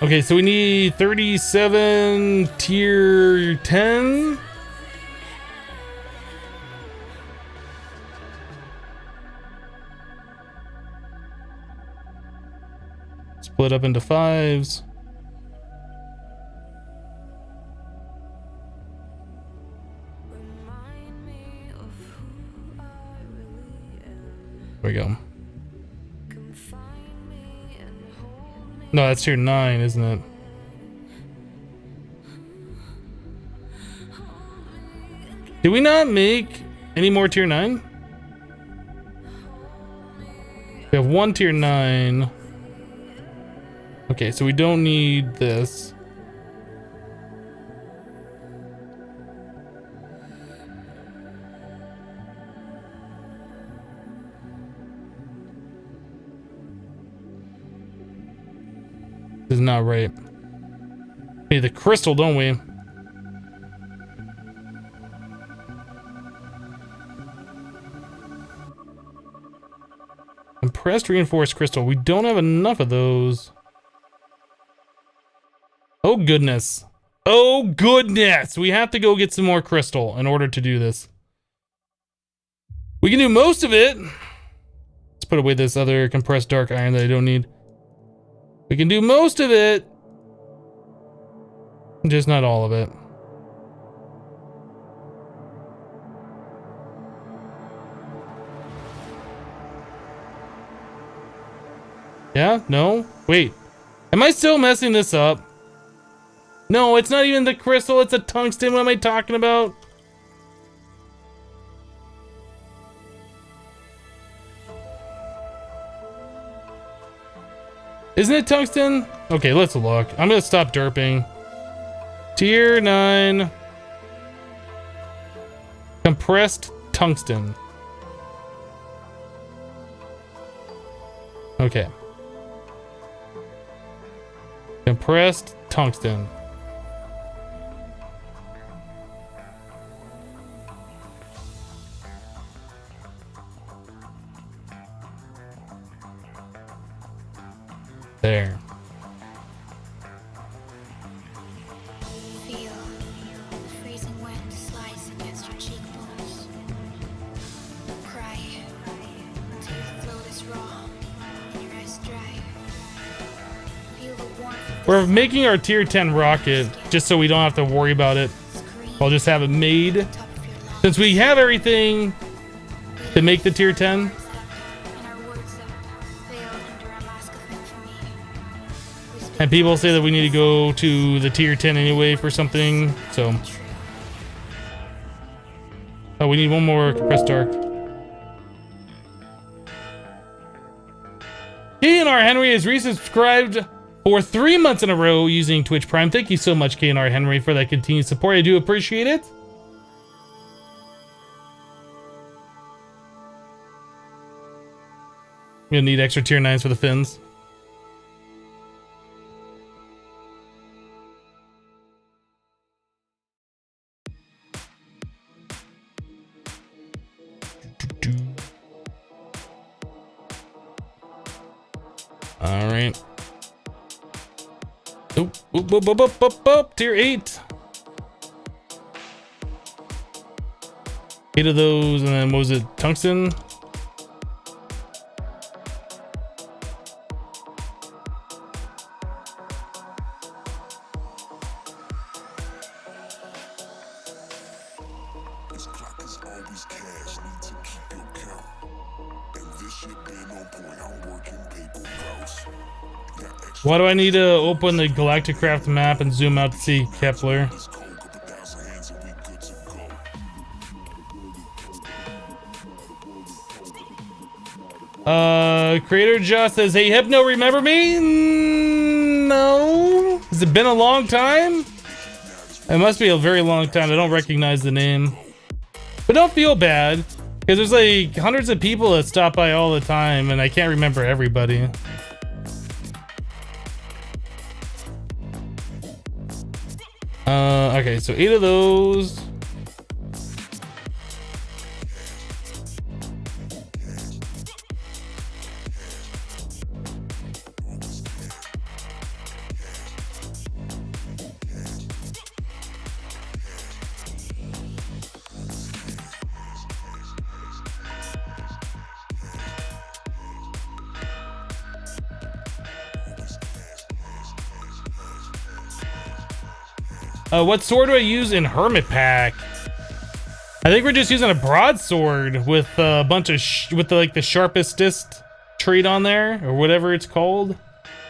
Okay, so we need 37 tier 10. Split up into 5s. There we go. No, that's tier 9, isn't it? Did we not make any more tier 9? We have 1 tier 9. Okay, so we don't need this. This is not right. We need the crystal, don't we? Compressed reinforced crystal. We don't have enough of those. Oh goodness. Oh goodness. We have to go get some more crystal in order to do this. We can do most of it. Let's put away this other compressed dark iron that I don't need. We can do most of it. Just not all of it. Yeah? No? Wait. Am I still messing this up? No, it's not even the crystal. It's a tungsten. What am I talking about? Isn't it tungsten? Okay, let's look. I'm gonna stop derping. Tier 9. Compressed tungsten. Okay. Compressed tungsten. There. Feel the freezing wind slice against your cheekbones. Cry till your throat is raw and your eyes dry. Feel the warmth of We're making our tier 10 rocket just so we don't have to worry about it. I'll just have it made. the top of your lungs. Since we have everything to make the tier 10, And our words up, veiled under a mask of infamy. We speak and people say that we need to go to the tier 10 anyway for something, so. true. Oh, we need one more compressed dark. K&R Henry has resubscribed for 3 months in a row using Twitch Prime. Thank you so much, K&R Henry, for that continued support. I do appreciate it. You'll need extra tier 9s for the fins. All right. Oop, tier 8. 8 of those, and then what was it? Tungsten? This clock is always cash, need to keep your count. And this shit been on point, I'm working paper routes. Got extra Why do I need to open the Galactic Craft map and zoom out to see Kepler? this cold, couple thousand hands and we good to go. Creator Just says, hey, Hypno, remember me? No. Has it been a long time? It must be a very long time. I don't recognize the name. But don't feel bad, because there's like hundreds of people that stop by all the time, and I can't remember everybody. Okay, so 8 of those. What sword do I use in Hermit Pack? I think we're just using a broadsword with a bunch of like the sharpestest trait on there, or whatever it's called.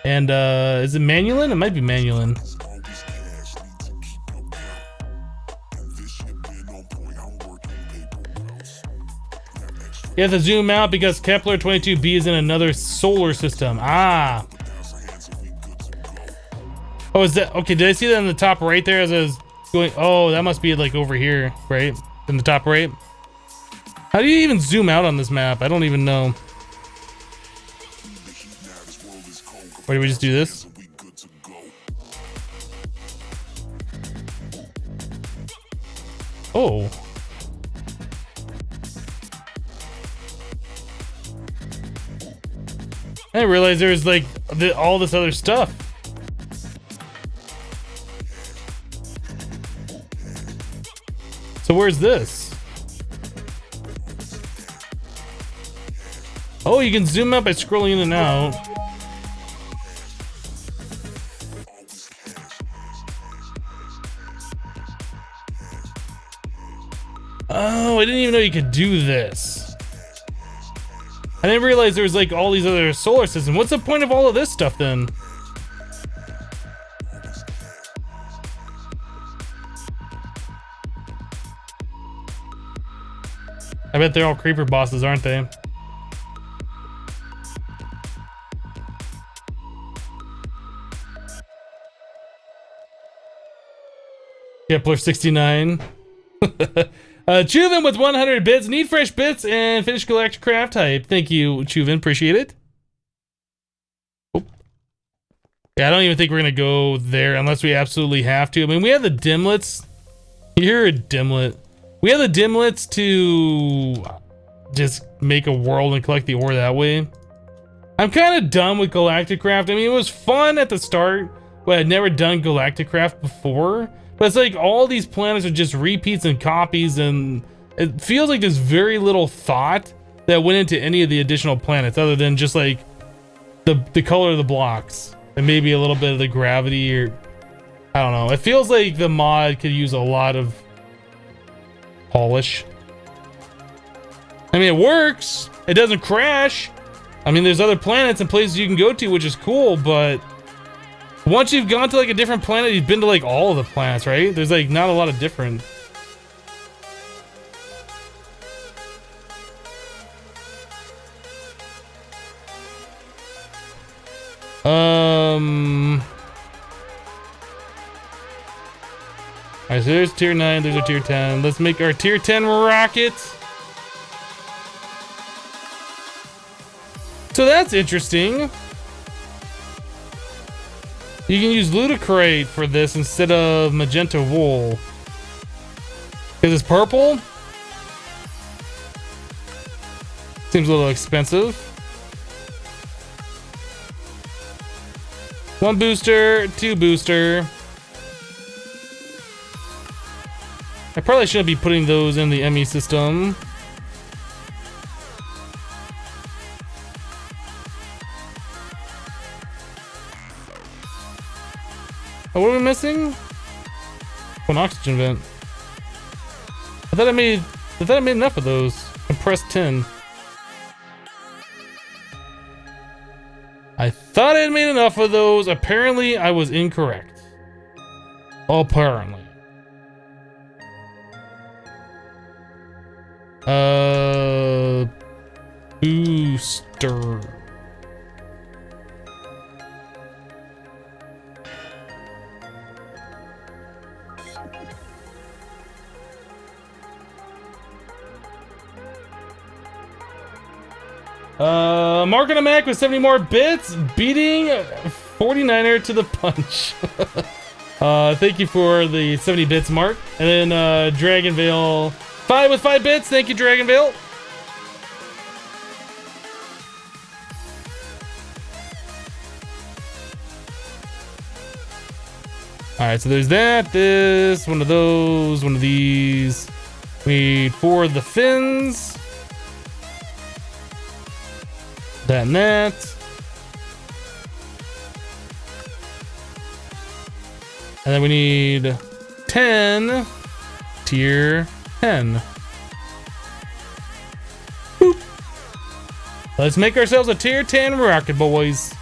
And is it Manulin? It might be Manulin. Always cash, need to keep your count. And this shit been on point, I'm working paper routes. Got extra You have to zoom out because Kepler 22b is in another solar system. Ah. thousand hands and we good to go. Oh, is that okay? Did I see that in the top right there as I was going? Oh, that must be like over here, right? In the top right. How do you even zoom out on this map? I don't even know. The heat now, this world is cold, couple Or do we just do this? thousand hands and we good to go. Oh. I didn't realize there was like all this other stuff. So where's this? Oh, you can zoom out by scrolling in and out. Oh, I didn't even know you could do this. I didn't realize there was like all these other solar systems. What's the point of all of this stuff then? I bet they're all creeper bosses, aren't they? Kepler 69. Chuven with 100 bits. Need fresh bits and finish Galactic Craft hype. Thank you, Chuven. Appreciate it. Oh. Yeah, I don't even think we're going to go there unless we absolutely have to. I mean, we have the dimlets. You're a dimlet. We have the dimlets to just make a world and collect the ore that way. I'm kind of done with Galacticraft. I mean, it was fun at the start, but I'd never done Galacticraft before. But it's like all these planets are just repeats and copies, and it feels like there's very little thought that went into any of the additional planets other than just like the color of the blocks and maybe a little bit of the gravity, or I don't know. It feels like the mod could use a lot of polish. I mean, it works. It doesn't crash. I mean, there's other planets and places you can go to, which is cool, but once you've gone to like a different planet, you've been to like all of the planets, right? There's like not a lot of different. Alright, so there's tier 9, there's a tier 10. Let's make our tier 10 rocket. So that's interesting. You can use Ludicrate for this instead of magenta wool. Because it's purple. Seems a little expensive. 1 booster, 2 booster. I probably shouldn't be putting those in the ME system. Oh, what are we missing? Oh, an oxygen vent. I thought I made enough of those. Compressed tin. I thought I had made enough of those. Apparently, I was incorrect. Apparently. Booster. Mark on a Mac with 70 more bits, beating 49er to the punch. Thank you for the 70 bits, Mark. And then Dragon Veil 5 with 5 bits. Thank you, Dragon Veil. Alright, so there's that, this, one of those, one of these. We need 4 of the fins. That and that. And then we need 10 tier 10. Boop. Let's make ourselves a tier 10 rocket, boys.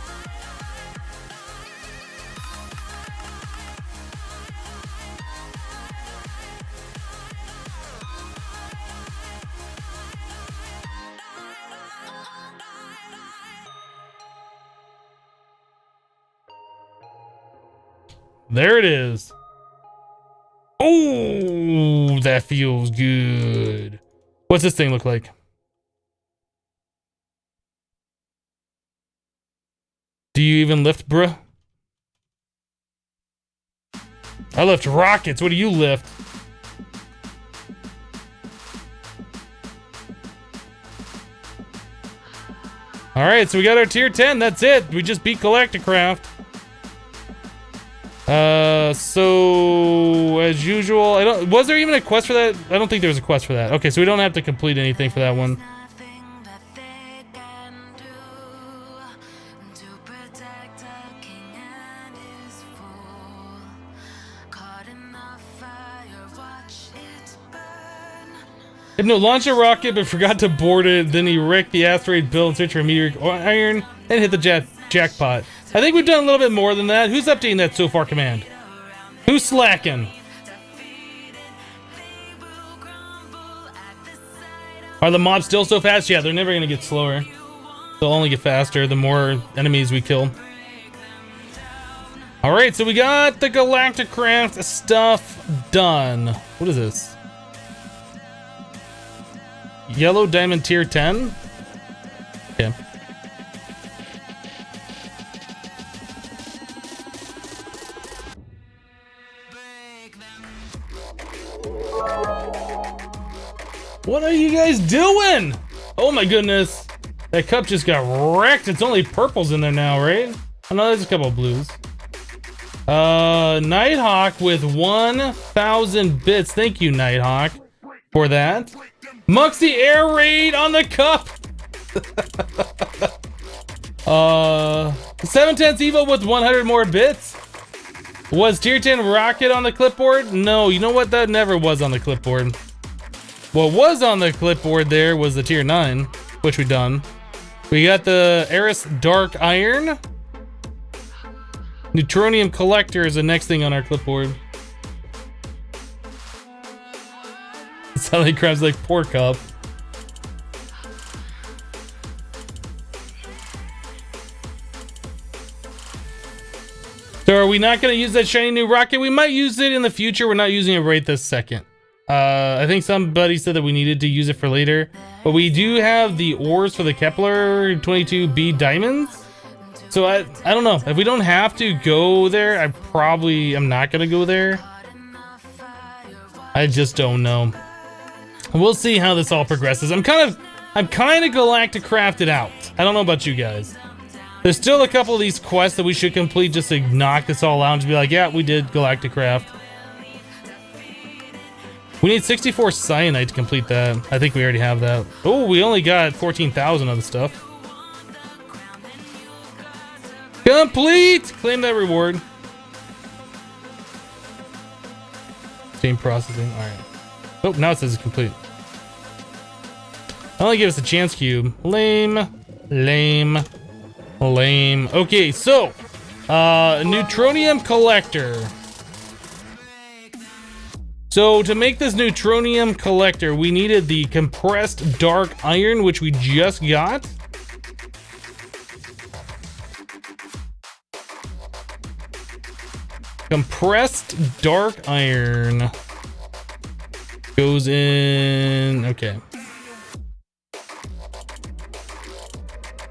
There it is. Oh, that feels good. What's this thing look like? Do you even lift, bruh? I lift rockets. What do you lift? All right, so we got our tier 10. That's it. We just beat Galacticraft. So as usual, was there even a quest for that? I don't think there was a quest for that. Okay, so we don't have to complete anything for that one. Hypno launched a rocket but forgot to board it. Then he wrecked the asteroid belt and searched for a meteor iron and hit the jackpot. I think we've done a little bit more than that. Who's updating that so far, Command? Who's slacking? Are the mobs still so fast? Yeah, they're never gonna get slower. They'll only get faster the more enemies we kill. Alright, so we got the Galacticraft stuff done. What is this? Yellow Diamond Tier 10? Okay. What are you guys doing? Oh my goodness. That cup just got wrecked. It's only purples in there now, right? Oh no, there's a couple of blues. Nighthawk with 1,000 bits. Thank you, Nighthawk, for that. Muxy air raid on the cup. 710's Evo with 100 more bits. Was tier 10 rocket on the clipboard? No, you know what? That never was on the clipboard. What was on the clipboard there was the tier 9, which we done. We got the Eris Dark Iron. Neutronium Collector is the next thing on our clipboard. Sally Crab's like, poor cup. So are we not going to use that shiny new rocket? We might use it in the future. We're not using it right this second. I think somebody said that we needed to use it for later. But we do have the ores for the Kepler 22B diamonds. So I don't know. If we don't have to go there, I'm not going to go there. I just don't know. We'll see how this all progresses. I'm kind of Galactic crafted out. I don't know about you guys. There's still a couple of these quests that we should complete just to knock this all out and just be like, yeah, we did Galactic Craft. We need 64 cyanide to complete that. I think we already have that. Oh, we only got 14,000 of the stuff. Complete! Claim that reward. Chain processing. Alright. Oh, now it says it's complete. Only give us a chance cube. Lame. Lame. Lame. Okay, so Neutronium Collector. So to make this Neutronium Collector, we needed the compressed dark iron, which we just got. Compressed dark iron goes in. Okay.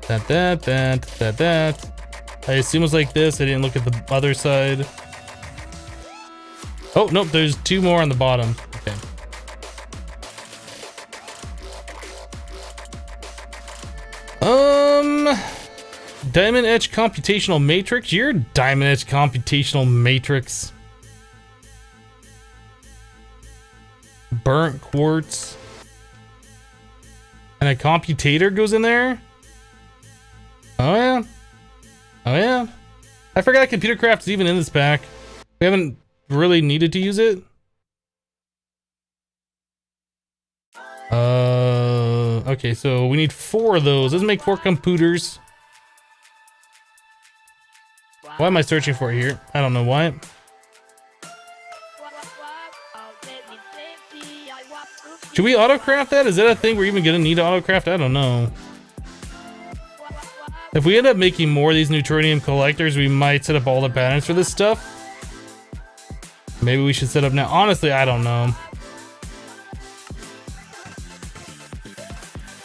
That. I assume it's like this. I didn't look at the other side. Oh, nope, there's 2 more on the bottom. Okay. Diamond Edge Computational Matrix. You're Diamond Edge Computational Matrix. Burnt quartz. And a computator goes in there. Oh yeah. Oh yeah. I forgot computer craft is even in this pack. We haven't really needed to use it. Okay, so we need 4 of those. Let's make 4 computers. Why am I searching for it here? I don't know why. Should we autocraft that? Is that a thing we're even gonna need to autocraft? I don't know. If we end up making more of these Neutronium Collectors, we might set up all the patterns for this stuff. Maybe we should set up now. Honestly, I don't know.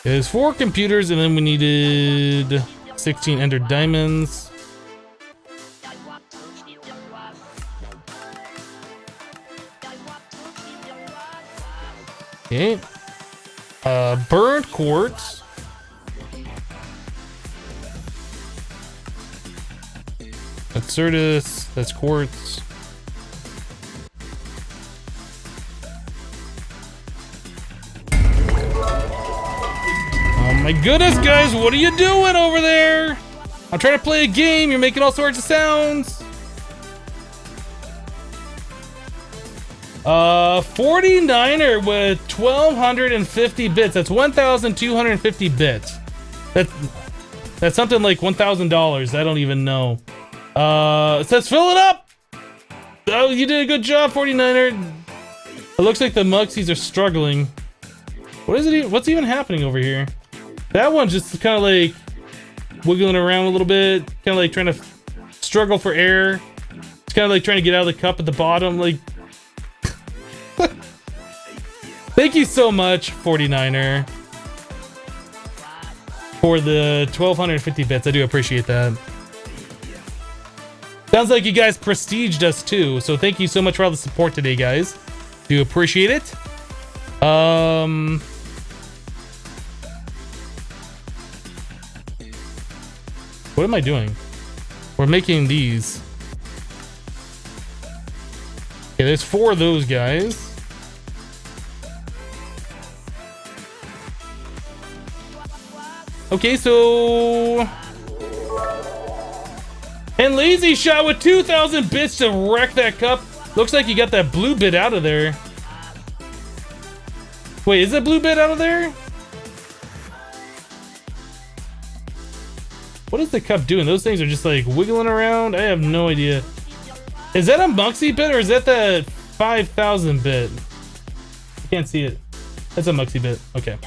There's 4 computers, and then we needed 16 Ender Diamonds. Okay. Burned quartz. That's Certus. That's quartz. Oh my goodness, guys, what are you doing over there? I'm trying to play a game. You're making all sorts of sounds. 49er with 1,250 bits. That's 1,250 bits. That's something like $1,000. I don't even know. It says fill it up. Oh, you did a good job, 49er. It looks like the Muxies are struggling. What is it? What's even happening over here? That one's just kind of like wiggling around a little bit, kind of like trying to struggle for air. It's kind of like trying to get out of the cup at the bottom. Like, thank you so much, 49er, for the 1,250 bits. I do appreciate that. Sounds like you guys prestiged us too, so thank you so much for all the support today, guys. Do appreciate it. What am I doing? We're making these. Okay, there's 4 of those guys. Okay, so... And Lazy Shot with 2,000 bits to wreck that cup. Looks like you got that blue bit out of there. Wait, is that blue bit out of there? What is the cup doing? Those things are just like wiggling around. I have no idea. Is that a Muxie bit or is that the 5,000 bit? I can't see it. That's a Muxie bit. Okay.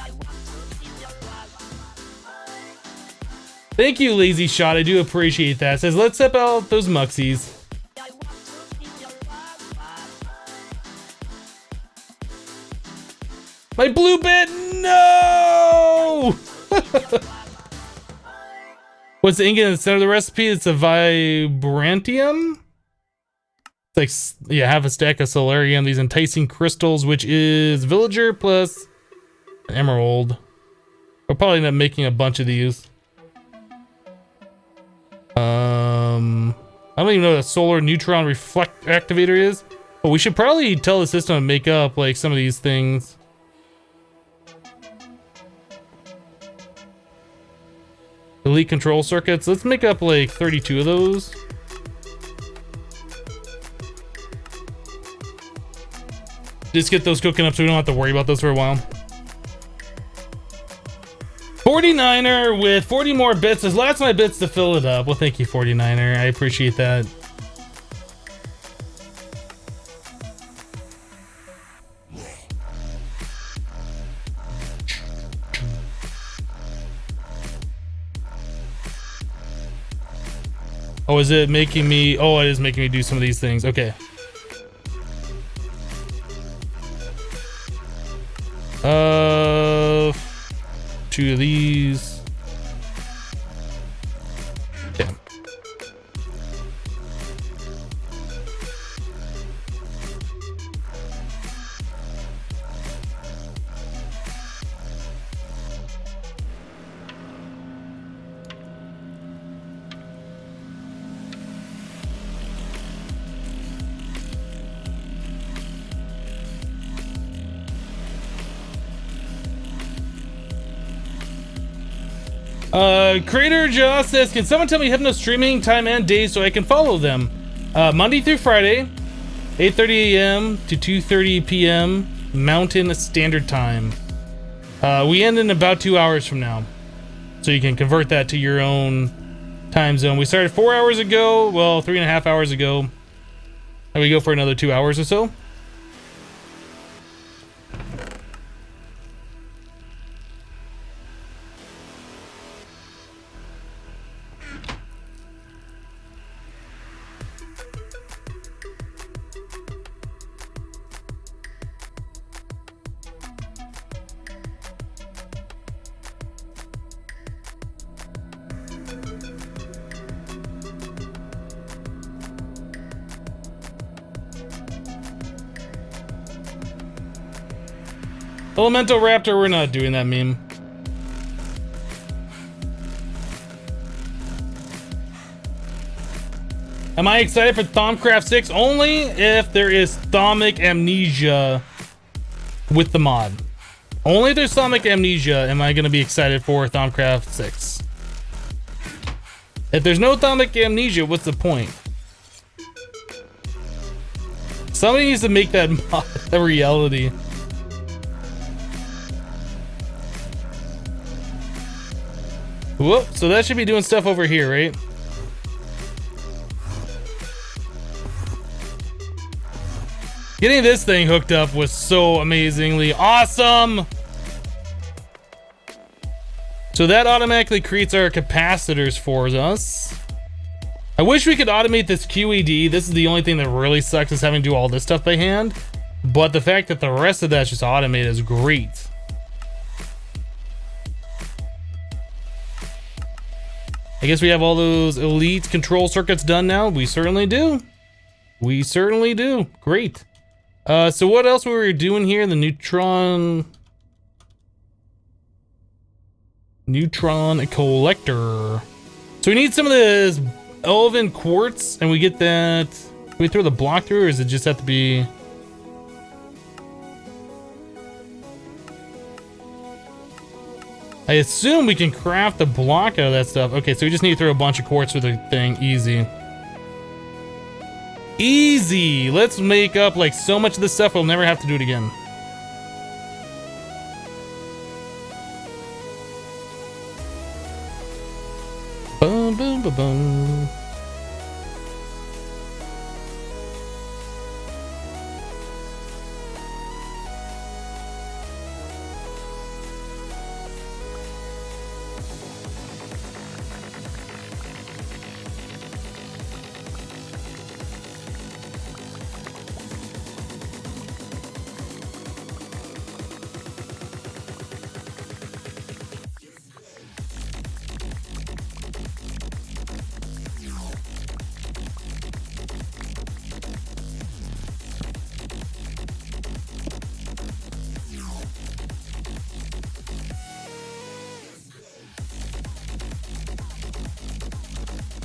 Thank you, Lazy Shot. I do appreciate that. It says, let's step out those Muxies. My blue bit! No! What's the ingredient in the center of the recipe? It's a vibrantium. It's like, yeah, half a stack of solarium. These enticing crystals, which is villager plus emerald. We'll probably end up making a bunch of these. I don't even know what a solar neutron reflect activator is, but we should probably tell the system to make up like some of these things. Elite control circuits. Let's make up like 32 of those. Just get those cooking up so we don't have to worry about those for a while. 49er with 40 more bits. There's lots of my bits to fill it up. Well, thank you, 49er. I appreciate that. Oh, is it making me... Oh, it is making me do some of these things. Okay. 2 of these. Okay. Creator Joss says, can someone tell me Hypno streaming time and days so I can follow them? Monday through Friday, 8:30 a.m. to 2:30 p.m. Mountain Standard Time. We end in about 2 hours from now, so you can convert that to your own time zone. We started 4 hours ago, well, 3.5 hours ago, and we go for another 2 hours or so. Elemental Raptor, we're not doing that meme. Am I excited for Thaumcraft 6? Only if there is Thaumic Amnesia with the mod. Only if there's Thaumic Amnesia am I going to be excited for Thaumcraft 6. If there's no Thaumic Amnesia, what's the point? Somebody needs to make that mod a reality. Whoop, so that should be doing stuff over here, right? Getting this thing hooked up was so amazingly awesome. So that automatically creates our capacitors for us. I wish we could automate this QED. This is the only thing that really sucks, is having to do all this stuff by hand. But the fact that the rest of that's just automated is great. I guess we have all those elite control circuits done now. We certainly do. We certainly do. Great. So what else were we doing here? The neutron collector. So we need some of this elven quartz, and we get that. Can we throw the block through, or does it just have to be? I assume we can craft the block out of that stuff. Okay, so we just need to throw a bunch of quartz through the thing. Easy. Easy! Let's make up like so much of this stuff we'll never have to do it again. Boom, boom, boom, boom.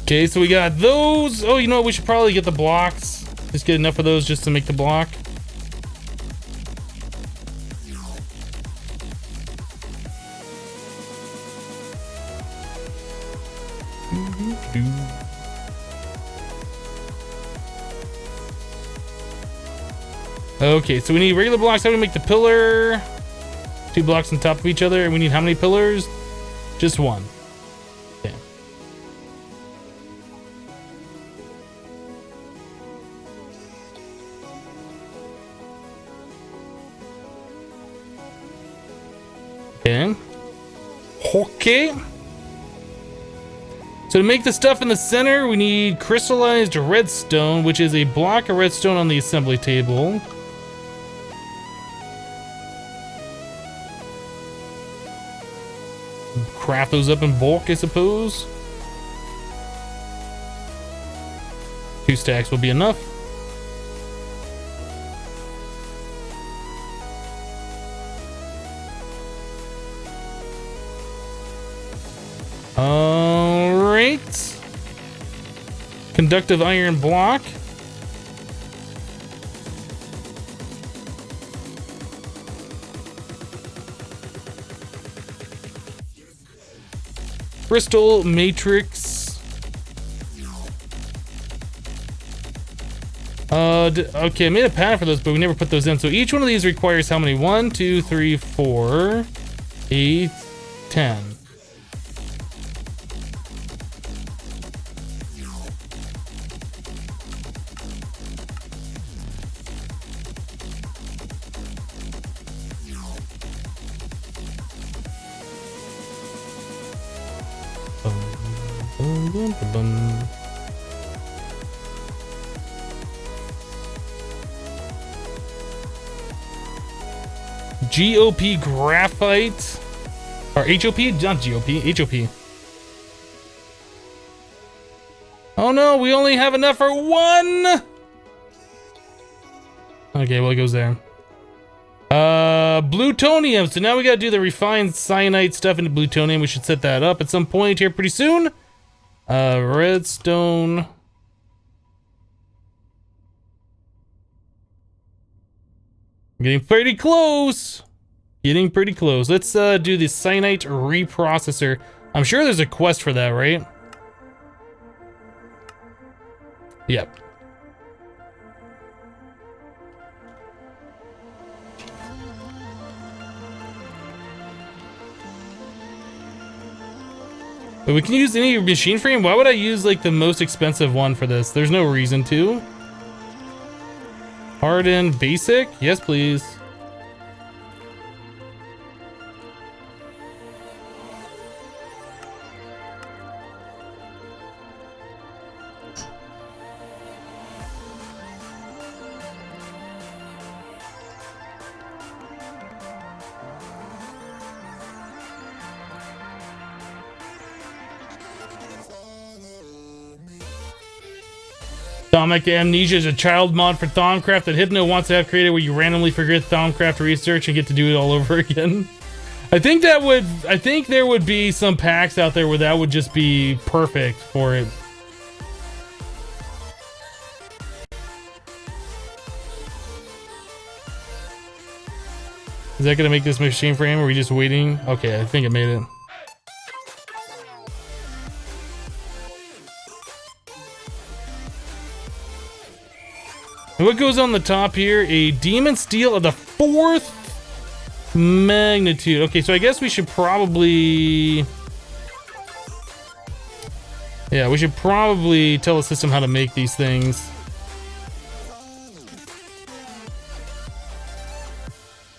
Okay, so we got those. Oh, you know what? We should probably get the blocks. Just get enough of those just to make the block. Okay, so we need regular blocks. How do we make the pillar? 2 blocks on top of each other. And we need how many pillars? Just 1. Okay. Okay. Okay. So to make the stuff in the center, we need crystallized redstone, which is a block of redstone on the assembly table. Craft those up in bulk, I suppose. 2 stacks will be enough. Alright. Conductive iron block. Crystal matrix. Okay, I made a pattern for those, but we never put those in. So each one of these requires how many? 1, 2, 3, 4, 8, 10. GOP graphite, or HOP, not GOP, HOP. Oh no, we only have enough for 1. Okay, well, it goes there. Plutonium. So now we gotta do the refined cyanide stuff into plutonium. We should set that up at some point here pretty soon. Redstone. Getting pretty close. Getting pretty close. Let's do the cyanide reprocessor. I'm sure there's a quest for that, right? Yep. But we can use any machine frame. Why would I use like the most expensive one for this? There's no reason to. Hardened basic? Yes, please. Atomic Amnesia is a child mod for Thaumcraft that Hypno wants to have created where you randomly forget Thaumcraft research and get to do it all over again. I think there would be some packs out there where that would just be perfect for it. Is that gonna make this machine frame, or are we just waiting? Okay, I think it made it. And what goes on the top here? A demon steel of the 4th magnitude. Okay, so I guess we should probably... Yeah, we should probably tell the system how to make these things.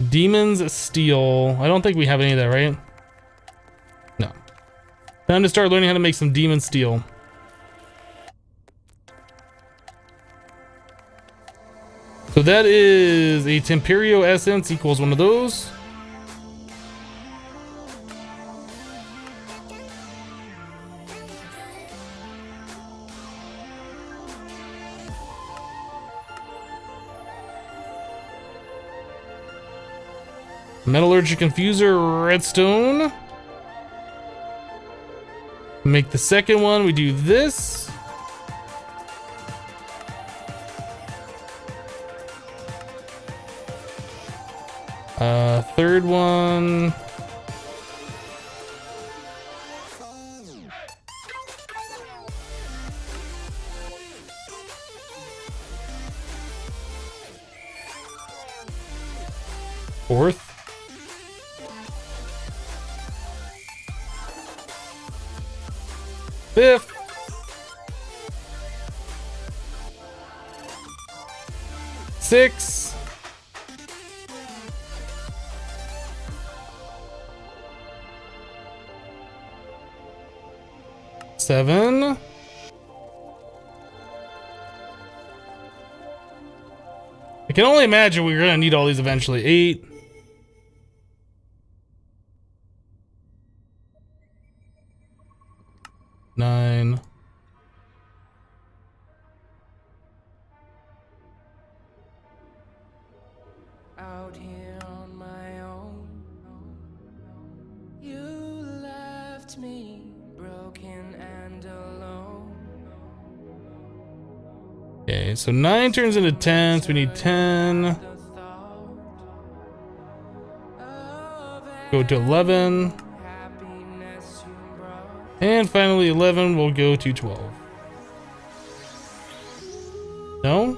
Demon's steel. I don't think we have any of that, right? No. Time to start learning how to make some demon steel. So that is a Temperio essence equals one of those. Metallurgic infuser redstone. Make the second one, we do this. Third one. Fourth. Fifth. Sixth. Seven. I can only imagine we're gonna need all these eventually. 8. Nine. Out here on my own, you left me broken and alone. Okay, so 9 turns into 10, so we need 10. Go to 11. And finally 11 will go to 12. No?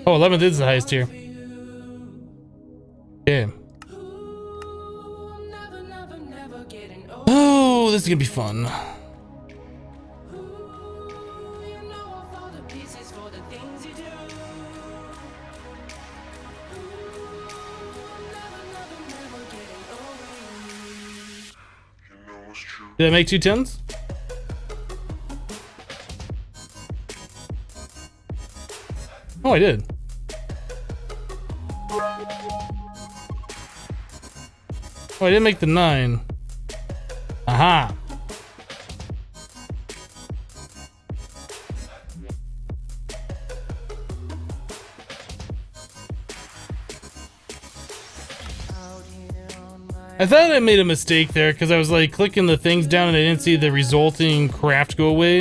Oh, 11th is the highest tier. Okay. Oh, this is gonna be fun. Did I make 2 10s? Oh, I did. Oh, I didn't make the 9. Aha. I thought I made a mistake there because I was like clicking the things down and I didn't see the resulting craft go away.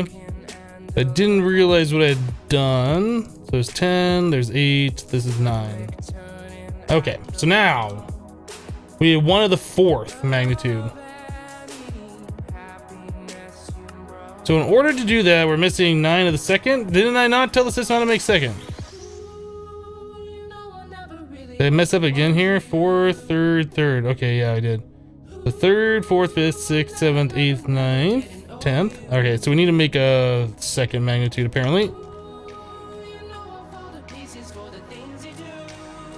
I didn't realize what I'd done. So there's 10, there's 8, this is 9. Okay, so now we have 1 of the 4th magnitude. So in order to do that, we're missing 9 of the 2nd. Didn't I not tell the system how to make 2nd? Did I mess up again here? 4th, 3rd. Okay, yeah, I did. The 3rd, 4th, 5th, 6th, 7th, 8th, 9th, 10th. Okay, so we need to make a 2nd magnitude apparently.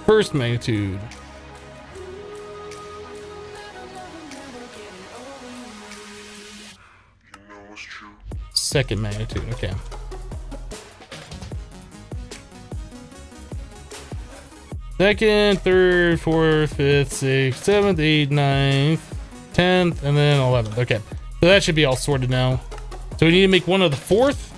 1st magnitude. Second magnitude, okay. Second, 3rd, 4th, 5th, 6th, 7th, 8th, 9th, 10th, and then 11th. Okay, so that should be all sorted now. So we need to make 1 of the 4th.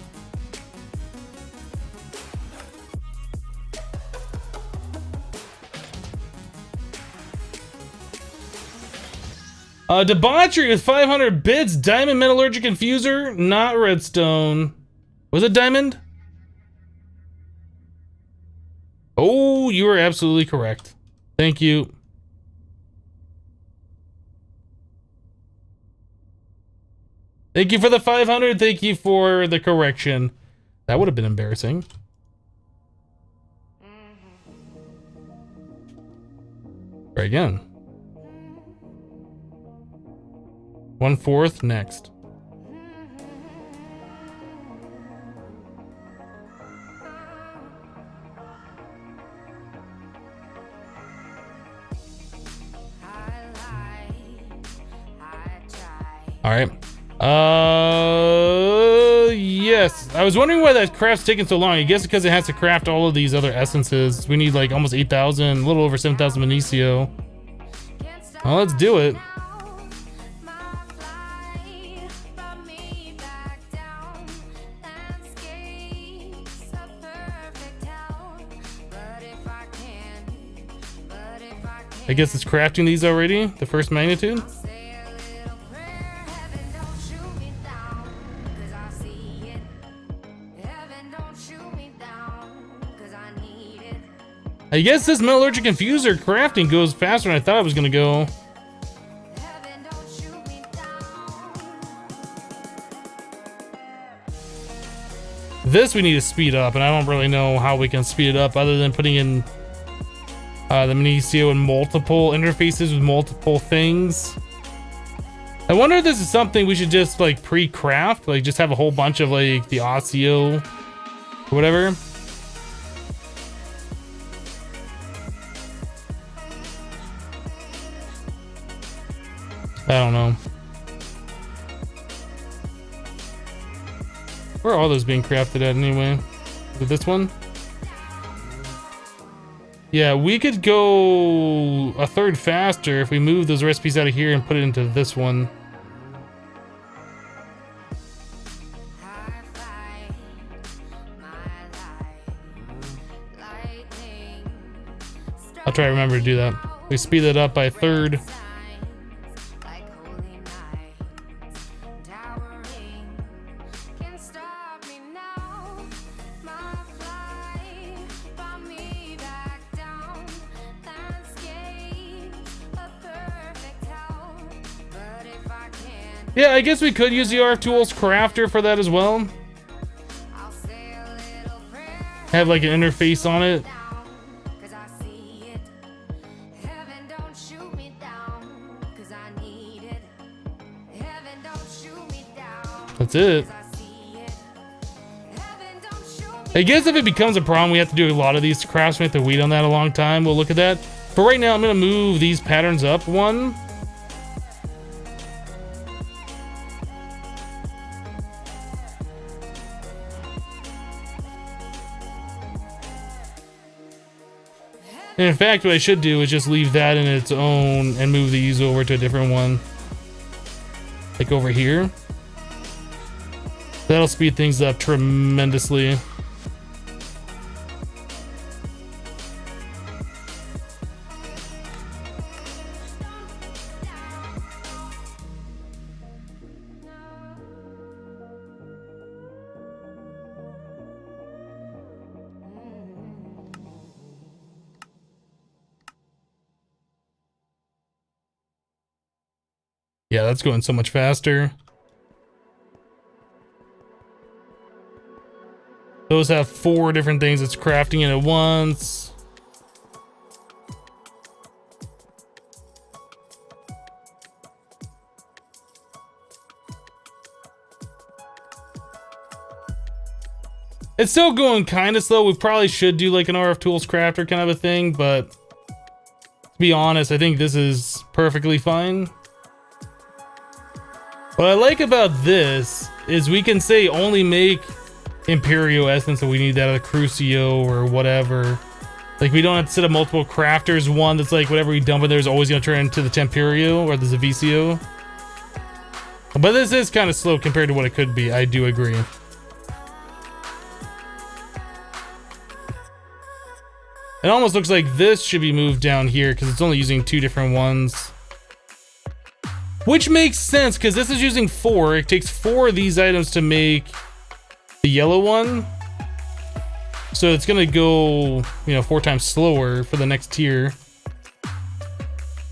Debauchery with 500 bits. Diamond metallurgic infuser, not redstone. Was it diamond? Oh, you are absolutely correct. Thank you. Thank you for the 500. Thank you for the correction. That would have been embarrassing. Try again. 1/4 next. All right. Yes. I was wondering why that craft's taking so long. I guess because it has to craft all of these other essences. We need like almost 8,000, a little over 7,000 Benicio. Well, let's do it. I guess it's crafting these already, the first magnitude. I guess this metallurgic infuser crafting goes faster than I thought it was gonna go. This we need to speed up, and I don't really know how we can speed it up other than putting in the Benicio in multiple interfaces with multiple things. I wonder if this is something we should just like pre-craft, like just have a whole bunch of like the Osseo or whatever. I don't know. Where are all those being crafted at anyway? Is it this one? Yeah, we could go a third faster if we move those recipes out of here and put it into this one. I'll try to remember to do that. We speed it up by a third. Yeah, I guess we could use the RF Tools Crafter for that as well. Have like an interface on it. That's it. I guess if it becomes a problem, we have to do a lot of these crafts. We have to wait on that a long time. We'll look at that. For right now, I'm gonna move these patterns up one. And in fact, what I should do is just leave that in its own and move these over to a different one. Like over here. That'll speed things up tremendously. Yeah, that's going so much faster. Those have 4 different things it's crafting in at once. It's still going kind of slow. We probably should do like an RF Tools Crafter kind of a thing, but to be honest, I think this is perfectly fine. What I like about this is we can say only make Imperio Essence if we need that, or Crucio or whatever. Like we don't have to set up multiple crafters. One that's like whatever we dump in there is always going to turn into the Temperio or the Zavicio. But this is kind of slow compared to what it could be. I do agree. It almost looks like this should be moved down here because it's only using 2 different ones. Which makes sense because this is using 4. It takes 4 of these items to make the yellow one. So it's gonna go, you know, 4 times slower for the next tier.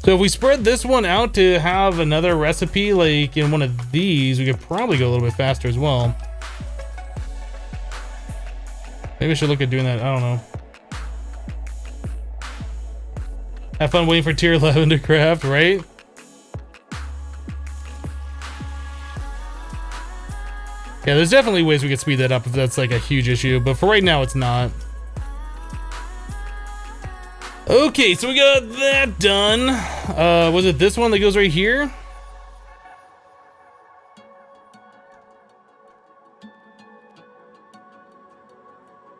So if we spread this one out to have another recipe like in one of these, we could probably go a little bit faster as well. Maybe I should look at doing that. I don't know. Have fun waiting for tier 11 to craft, right? Yeah, there's definitely ways we could speed that up if that's like a huge issue, but for right now, it's not. Okay, so we got that done. Was it this one that goes right here?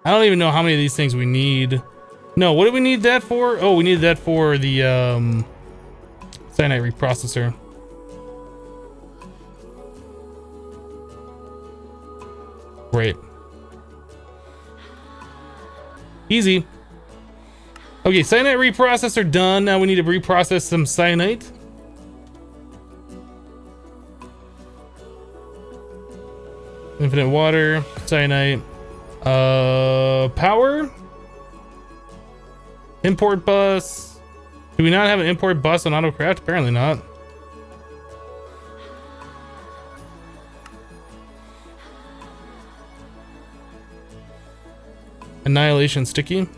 I don't even know how many of these things we need. No, what do we need that for? Oh, we need that for the cyanide reprocessor. Great. Easy. Okay, cyanide reprocessor done. Now we need to reprocess some cyanide. Infinite water, cyanide. Power. Import bus. Do we not have an import bus on AutoCraft? Apparently not. Annihilation sticky.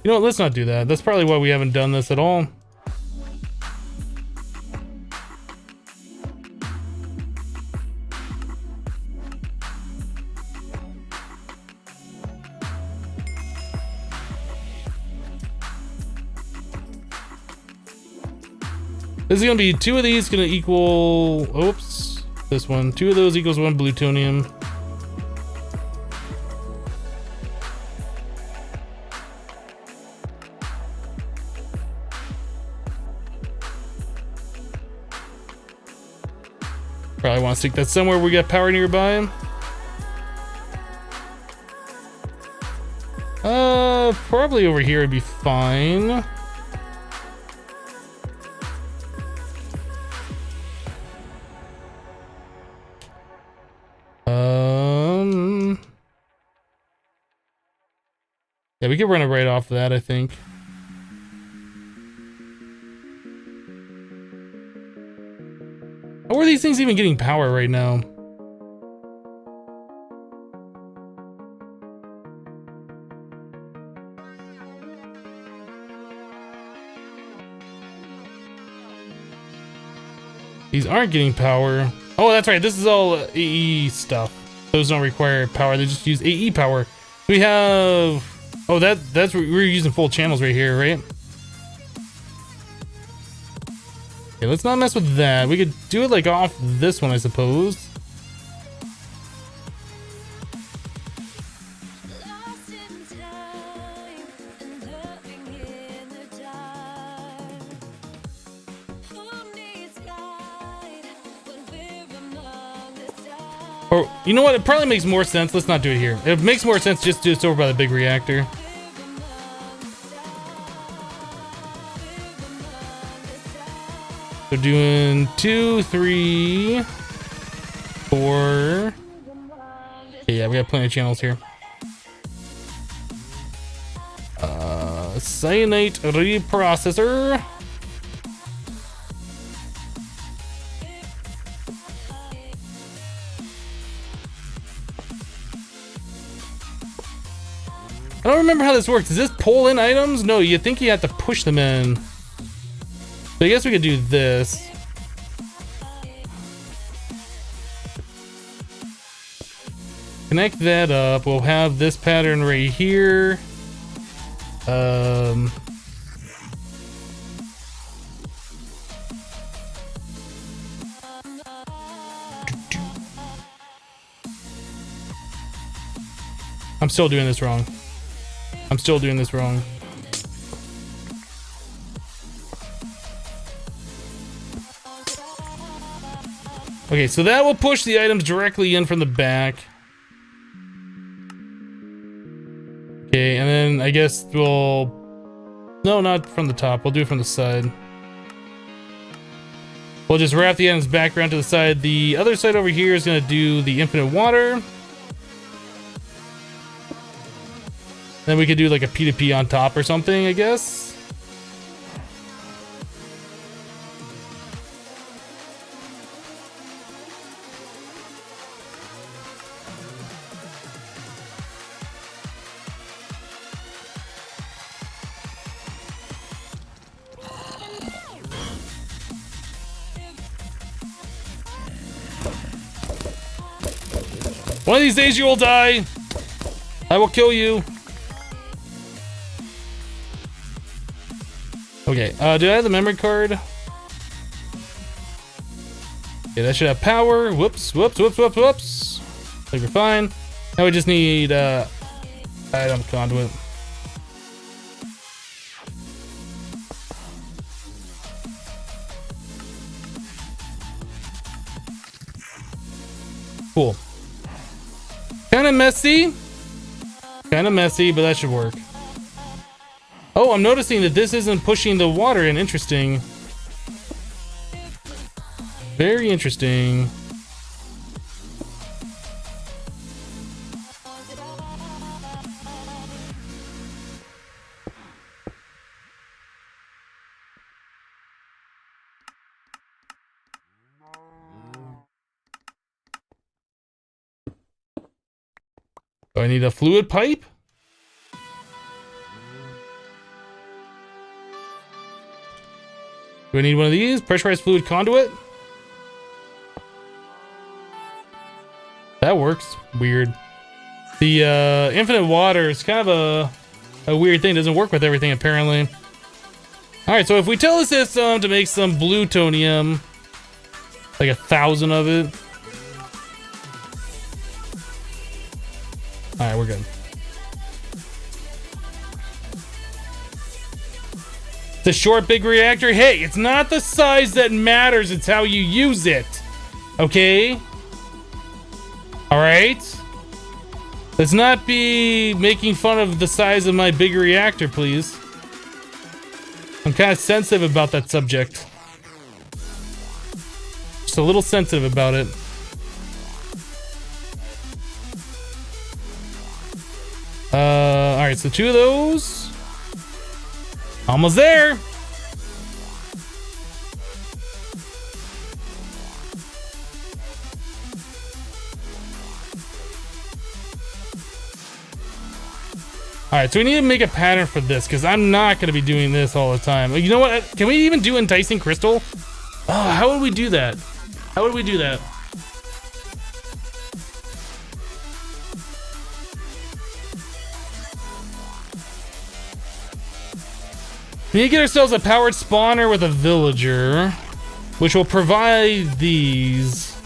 You know what, let's not do that. That's probably why we haven't done this at all. This is gonna be 2 of these gonna equal, oops, this one. 2 of those equals 1 plutonium. Probably want to stick that somewhere we got power nearby. Probably over here would be fine. Yeah, we could run it right off of that, I think. How are these things even getting power right now? These aren't getting power. Oh, that's right. This is all AE stuff. Those don't require power. They just use AE power. We have... Oh, that's we're using full channels right here, right? Okay, let's not mess with that. We could do it like off this one, I suppose. Or, you know what? It probably makes more sense. Let's not do it here. It makes more sense just to do this over by the big reactor. So doing 2, 3, 4. Okay, yeah, we got plenty of channels here. Cyanide reprocessor. I don't remember how this works. Does this pull in items? No, you think you have to push them in. So I guess we could do this. Connect that up. We'll have this pattern right here. I'm still doing this wrong. I'm still doing this wrong. Okay, so that will push the items directly in from the back. Okay, and then I guess we'll... No, not from the top. We'll do it from the side. We'll just wrap the items back around to the side. The other side over here is going to do the infinite water. Then we could do like a P2P on top or something, I guess. One of these days you will die. I will kill you. Okay, do I have the memory card? Okay, that should have power. Whoops, whoops, whoops, whoops, whoops. I think we're fine. Now we just need item conduit. Cool. Kind of messy, but that should work. Oh, I'm noticing that this isn't pushing the water in. Interesting. Very interesting. Do I need a fluid pipe? Do I need one of these? Pressurized fluid conduit? That works. Weird. The infinite water is kind of a weird thing. It doesn't work with everything apparently. Alright, so if we tell the system to make some plutonium, like 1,000 of it. Alright, we're good. The short big reactor, hey, it's not the size that matters, it's how you use it. Okay? Alright? Let's not be making fun of the size of my big reactor, please. I'm kind of sensitive about that subject. Just a little sensitive about it. Alright, so 2 of those. Almost there. Alright, so we need to make a pattern for this, because I'm not going to be doing this all the time. You know what? Can we even do enticing crystal? Oh, how would we do that? How would we do that? We need to get ourselves a powered spawner with a villager, which will provide these.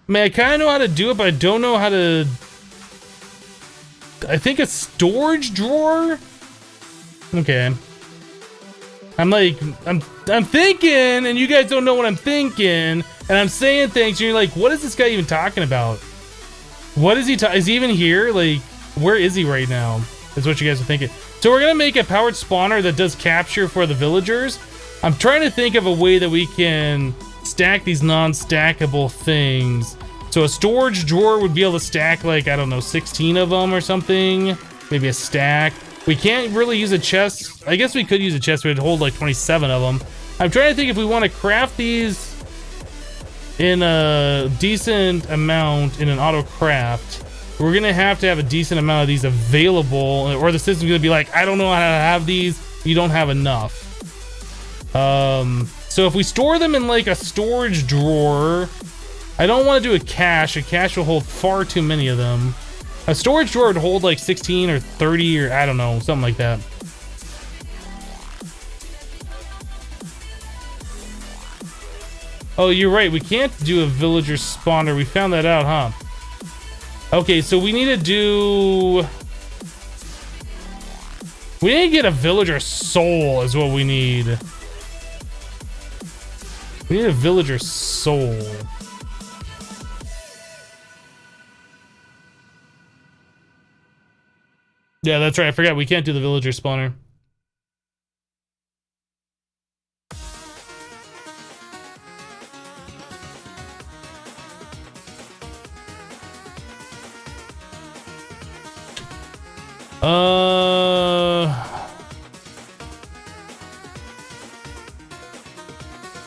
I mean, I kind of know how to do it, but I don't know how to... I think a storage drawer? Okay. I'm thinking, and you guys don't know what I'm thinking, and I'm saying things, and you're like, what is this guy even talking about? What is he is he even here? Like, where is he right now? Is what you guys are thinking. So we're gonna make a powered spawner that does capture for the villagers. I'm trying to think of a way that we can stack these non-stackable things. So a storage drawer would be able to stack, like, I don't know, 16 of them or something. Maybe a stack. We can't really use a chest. I guess we could use a chest, but it'd hold like 27 of them. I'm trying to think if we want to craft these in a decent amount in an auto craft. We're gonna have to have a decent amount of these available, or the system's gonna be like, I don't know how to have these, you don't have enough. So if we store them in like a storage drawer, I don't want to do a cache will hold far too many of them. A storage drawer would hold like 16 or 30 or I don't know, something like that. Oh, you're right. We can't do a villager spawner. We found that out, huh? Okay, so we need to do... We need to get a villager soul is what we need. We need a villager soul. Yeah, that's right. I forgot. We can't do the villager spawner.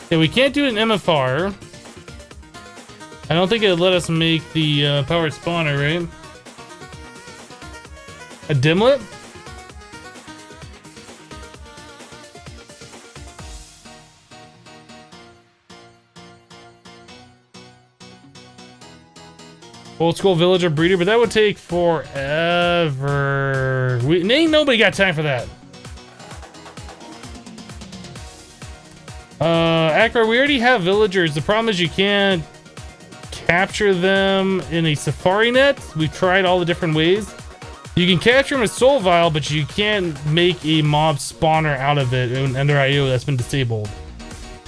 Yeah, we can't do an MFR. I don't think it'd let us make the powered spawner, right? A dimlet? Old school villager breeder, but that would take forever. Ain't nobody got time for that. Akra, we already have villagers. The problem is you can't capture them in a safari net. We've tried all the different ways. You can capture them as soul vial, but you can't make a mob spawner out of it under IO that's been disabled.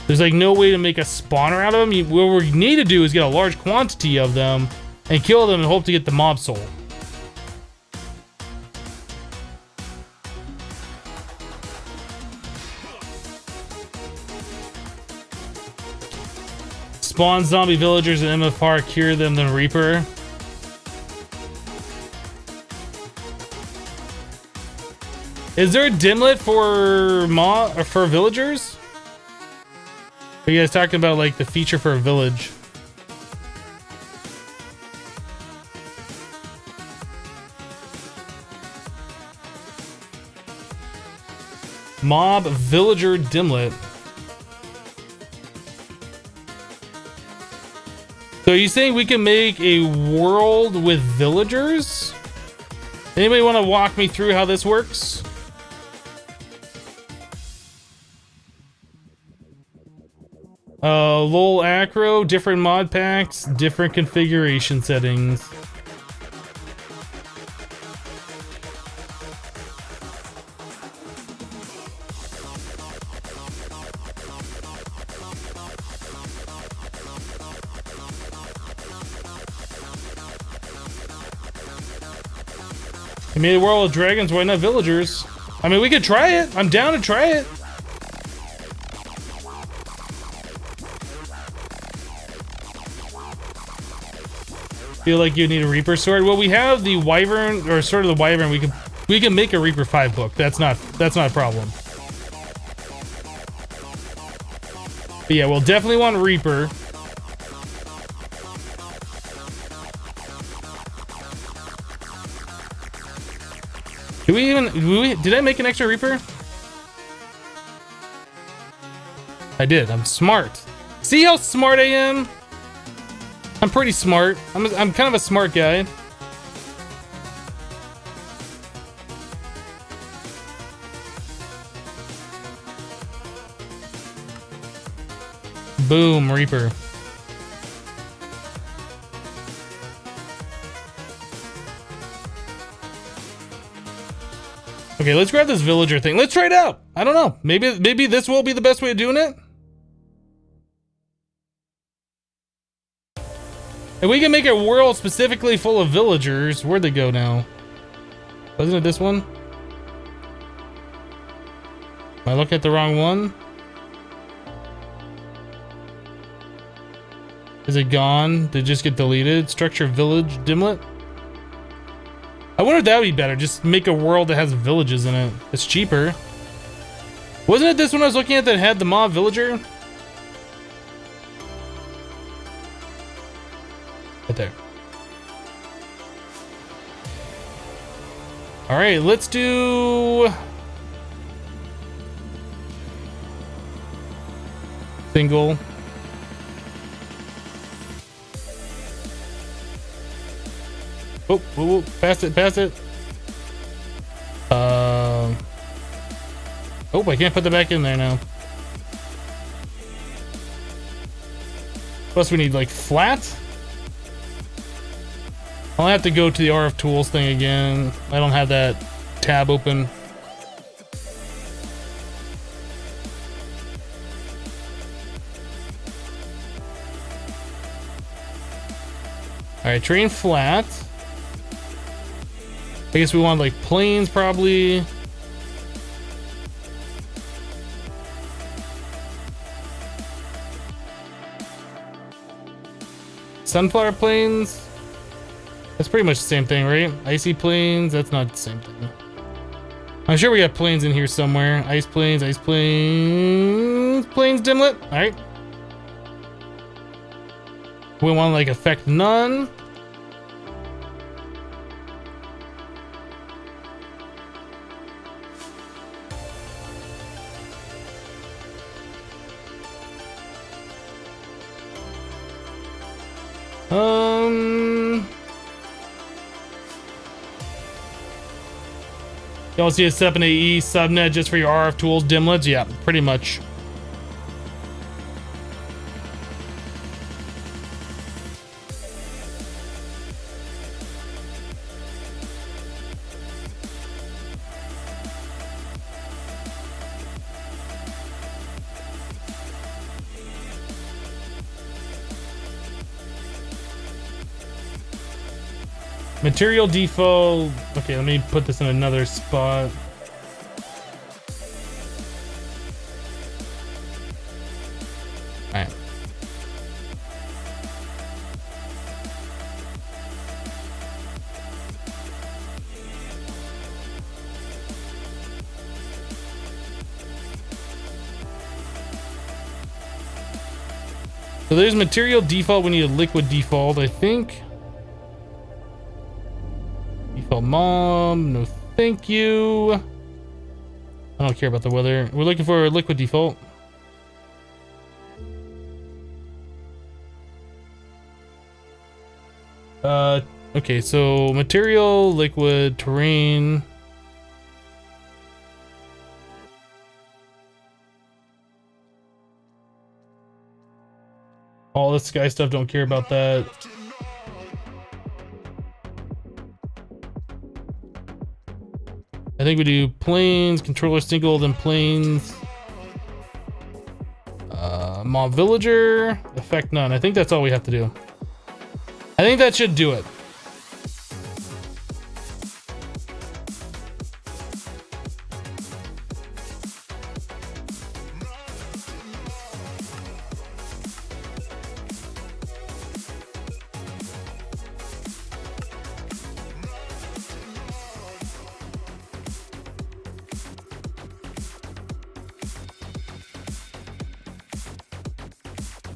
There's like no way to make a spawner out of them. What we need to do is get a large quantity of them and kill them and hope to get the mob soul. Spawn zombie villagers and MFR, cure them, then Reaper. Is there a dimlet for villagers? Are you guys talking about like the feature for a village? Mob villager dimlet. So are you saying we can make a world with villagers? Anybody want to walk me through how this works? LOL acro, different mod packs, different configuration settings. I made a world with dragons, why not villagers? I mean, we could try it. I'm down to try it. Feel like you need a Reaper sword. Well, we have the Wyvern, or sort of the Wyvern. We can make a Reaper 5 book. That's not a problem. But yeah, we'll definitely want Reaper. Did I make an extra Reaper? I did. I'm smart. See how smart I am? I'm pretty smart. I'm kind of a smart guy. Boom, Reaper. Okay, let's grab this villager thing. Let's try it out. I don't know. Maybe this will be the best way of doing it. And we can make a world specifically full of villagers. Where'd they go now? Wasn't it this one? Am I looking at the wrong one? Is it gone? Did it just get deleted? Structure village dimlet? I wonder if that would be better. Just make a world that has villages in it. It's cheaper. Wasn't it this one I was looking at that had the mob villager? Right there. All right, let's do single. Oh, whoa, pass it. Oh, I can't put that back in there now. Plus we need like flat. I'll have to go to the RF tools thing again. I don't have that tab open. All right, terrain flat. I guess we want like plains probably. Sunflower plains. That's pretty much the same thing, right? Icy plains, that's not the same thing. I'm sure we got plains in here somewhere. Ice plains, plains dimlet. All right. We want like effect none. Y'all see a 7AE subnet just for your RF tools dimlets? Yeah, pretty much. Material default. Okay, let me put this in another spot. Alright. So there's material default. We need a liquid default, I think. Default mom, no thank you. I don't care about the weather. We're looking for a liquid default. Okay, so material, liquid, terrain. All this sky stuff, don't care about that. I think we do plains, controller single, then plains. Mob villager, effect none. I think that's all we have to do. I think that should do it.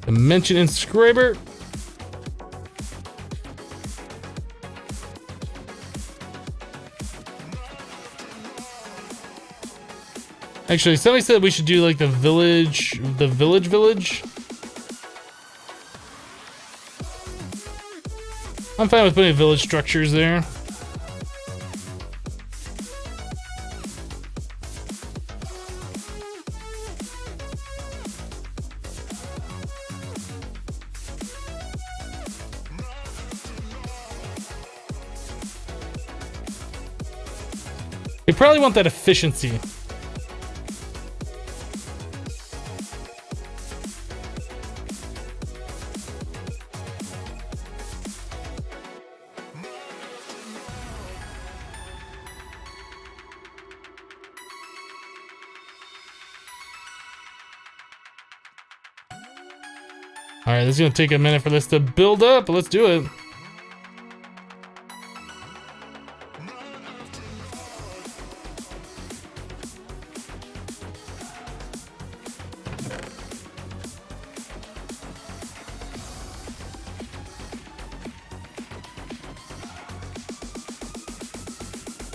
Dimension inscriber. Actually, somebody said we should do like the village. I'm fine with putting village structures there. We probably want that efficiency. All right, this is gonna take a minute for this to build up, but let's do it.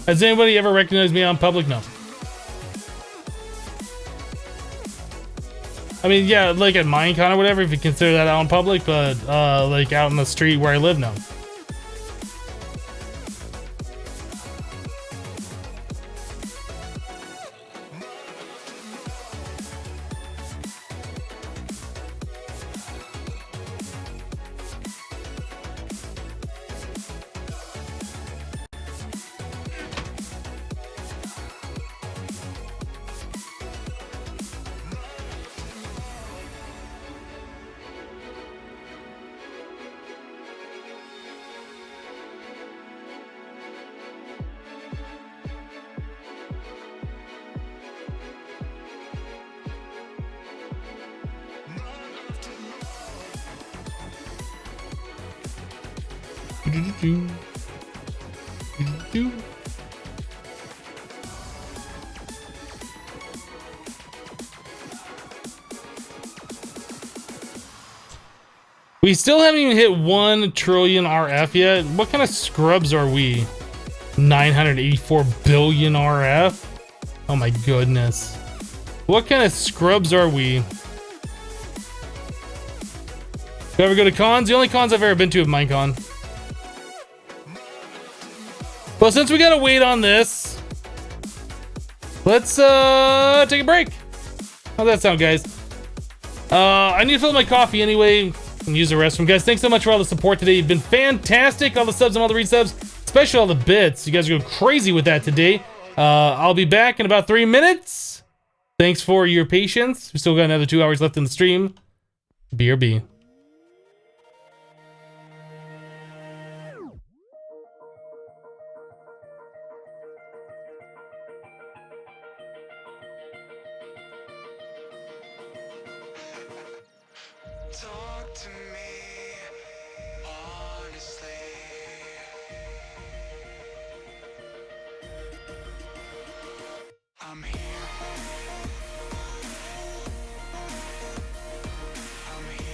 Has anybody ever recognized me on public? No. I mean, yeah, like at Minecon or whatever, if you consider that out in public, but like out in the street where I live, no. We still haven't even hit 1 trillion RF yet. What kind of scrubs are we? 984 billion RF? Oh my goodness. What kind of scrubs are we? You ever go to cons? The only cons I've ever been to have Minecon. Well, since we gotta wait on this, let's take a break. How's that sound, guys? I need to fill my coffee anyway and use the restroom. Guys, thanks so much for all the support today. You've been fantastic. All the subs and all the resubs, especially all the bits. You guys are going crazy with that today. I'll be back in about 3 minutes. Thanks for your patience. We still got another 2 hours left in the stream. BRB. Talk to me honestly. I'm here. I'm here.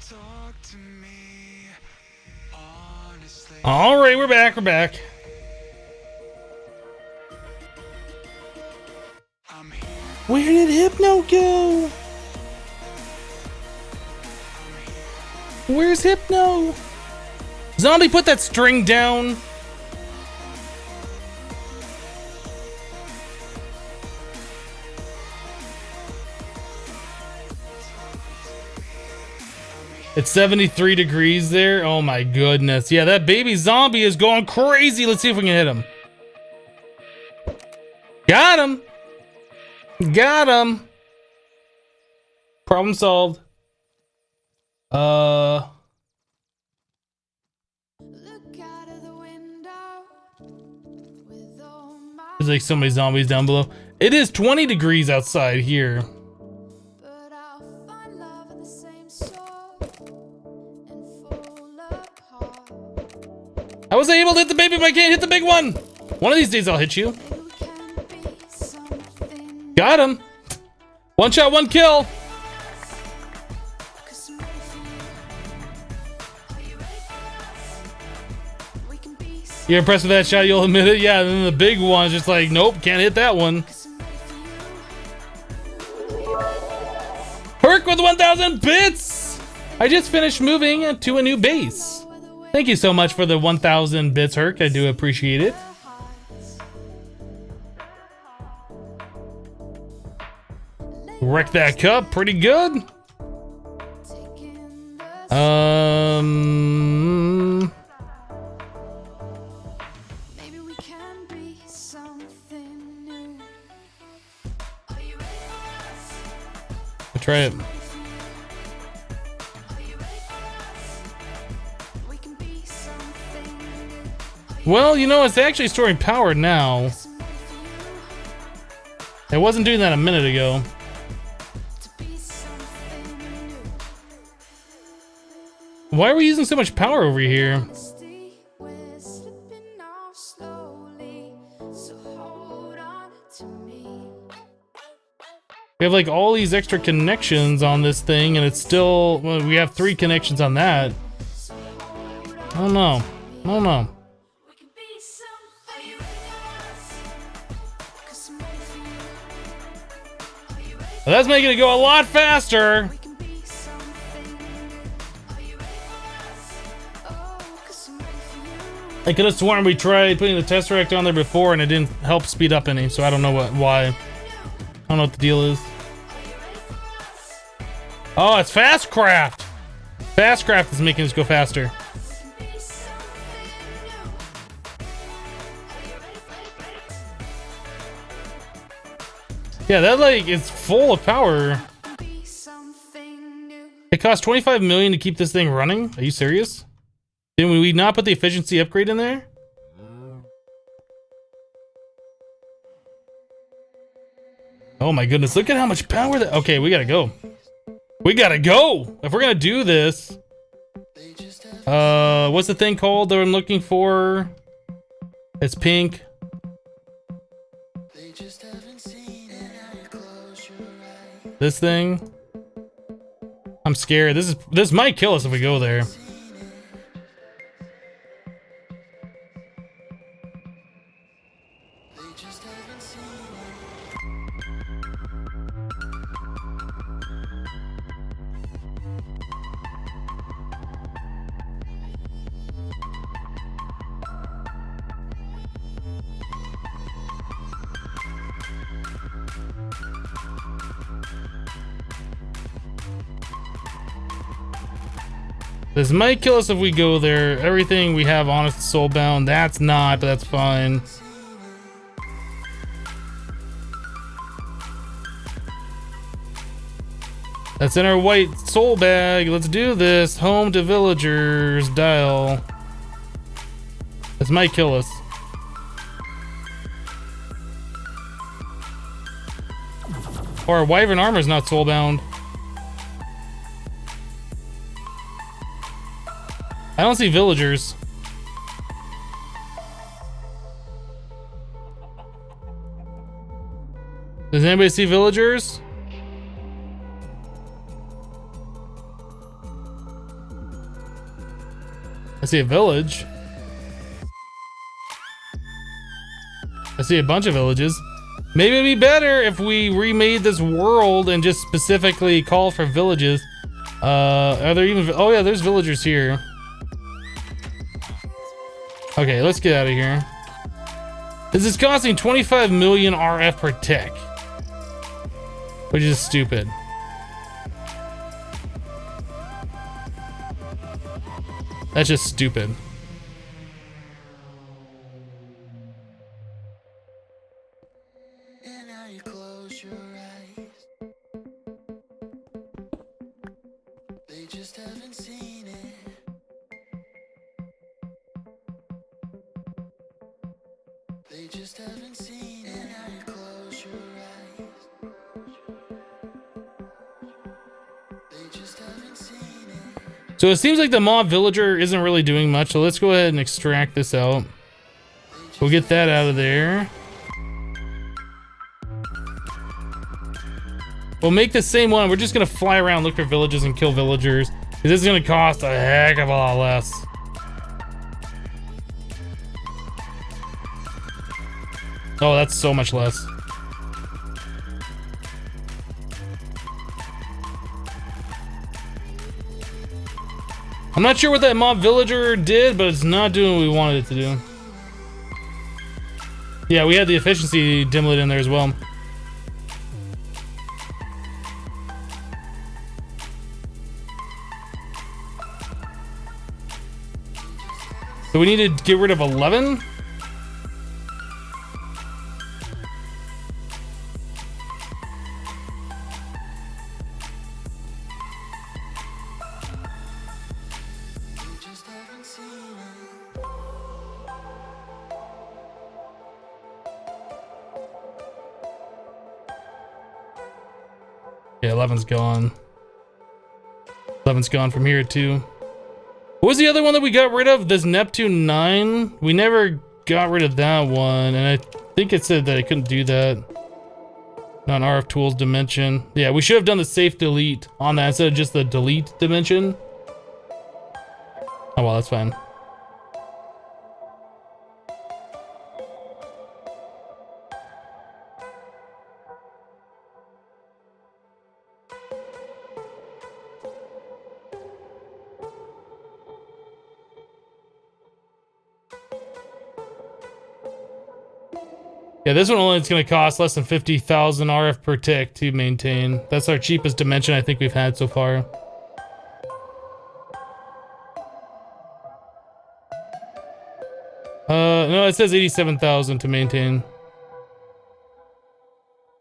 Talk to me honestly. All right, we're back. We're back. I'm here. Where did Hypno go? Where's Hypno? Zombie, put that string down. It's 73 degrees there. Oh my goodness. Yeah, that baby zombie is going crazy. Let's see if we can hit him. Got him. Got him. Problem solved. Look out of the window with all my There's like so many zombies down below. It is 20 degrees outside here. but I'll find love in the same soul and fall apart. I was able to hit the baby, but I can't hit the big one. One of these days I'll hit you. You can be something Got him. One shot, one kill. 'cause I'm ready for you. Are you ready for us? We can be something. You're impressed with that shot, you'll admit it. Yeah, and then the big one's just like, nope, can't hit that one. 'Cause I'm ready for you. with 1,000 bits! I just finished moving to a new base. Thank you so much for the 1,000 bits, Herc. I do appreciate it. Wreck that cup, pretty good. Maybe we can be something new. I'll try it. We can be something new. Well, you know, it's actually storing power now. It wasn't doing that a minute ago. To be something new. Why are we using so much power over here? We're slipping off slowly, so hold on to me. We have like all these extra connections on this thing, and it's still, well, we have 3 connections on that. I don't know. I don't know. We can be something. Are you ready for us? 'Cause I'm ready for you. Are you ready? Well, that's making it go a lot faster. We can be something new. Are you ready for us? Oh, 'cause I'm ready for you. I could have sworn we tried putting the Tesseract on there before and it didn't help speed up any, so I don't know why. I don't know what the deal is. Oh, it's Fast Craft! Fast Craft is making us go faster. Yeah, that like is full of power. Be something new. It costs 25 million to keep this thing running. Are you serious? Didn't we not put the efficiency upgrade in there? Oh my goodness, look at how much power that. Okay, we gotta go. We gotta go! If we're gonna do this. What's the thing called that I'm looking for? It's pink. This thing. I'm scared. This might kill us if we go there. This might kill us if we go there. Everything we have on us is soulbound. That's not, but that's fine. That's in our white soul bag. Let's do this. Home to villagers. Dial. This might kill us. Or our wyvern armor is not soulbound. I don't see villagers. Does anybody see villagers? I see a village. I see a bunch of villages. Maybe it'd be better if we remade this world and just specifically call for villages. Are there even? Oh yeah, there's villagers here. Okay, let's get out of here. This is costing 25 million RF per tick, which is stupid. That's just stupid. And now you close your eyes. They just haven't seen it. They just haven't seen it. And now you close your eyes. They just haven't seen it. So it seems like the mob villager isn't really doing much, so let's go ahead and extract this out. We'll get that out of there. We'll make the same one. We're just gonna fly around, look for villages, and kill villagers. This is gonna cost a heck of a lot less. Oh, that's so much less. I'm not sure what that mob villager did, but it's not doing what we wanted it to do. Yeah, we had the efficiency dim lit in there as well. So we need to get rid of 11? Just haven't seen it. Yeah, 11's gone. 11's gone from here too. What was the other one that we got rid of? This Neptune 9? We never got rid of that one, and I think it said that I couldn't do that. On RF Tools dimension. Yeah, we should have done the safe delete on that instead of just the delete dimension. Oh well, that's fine. Yeah, this one only is going to cost less than 50,000 RF per tick to maintain. That's our cheapest dimension I think we've had so far. No, it says 87,000 to maintain.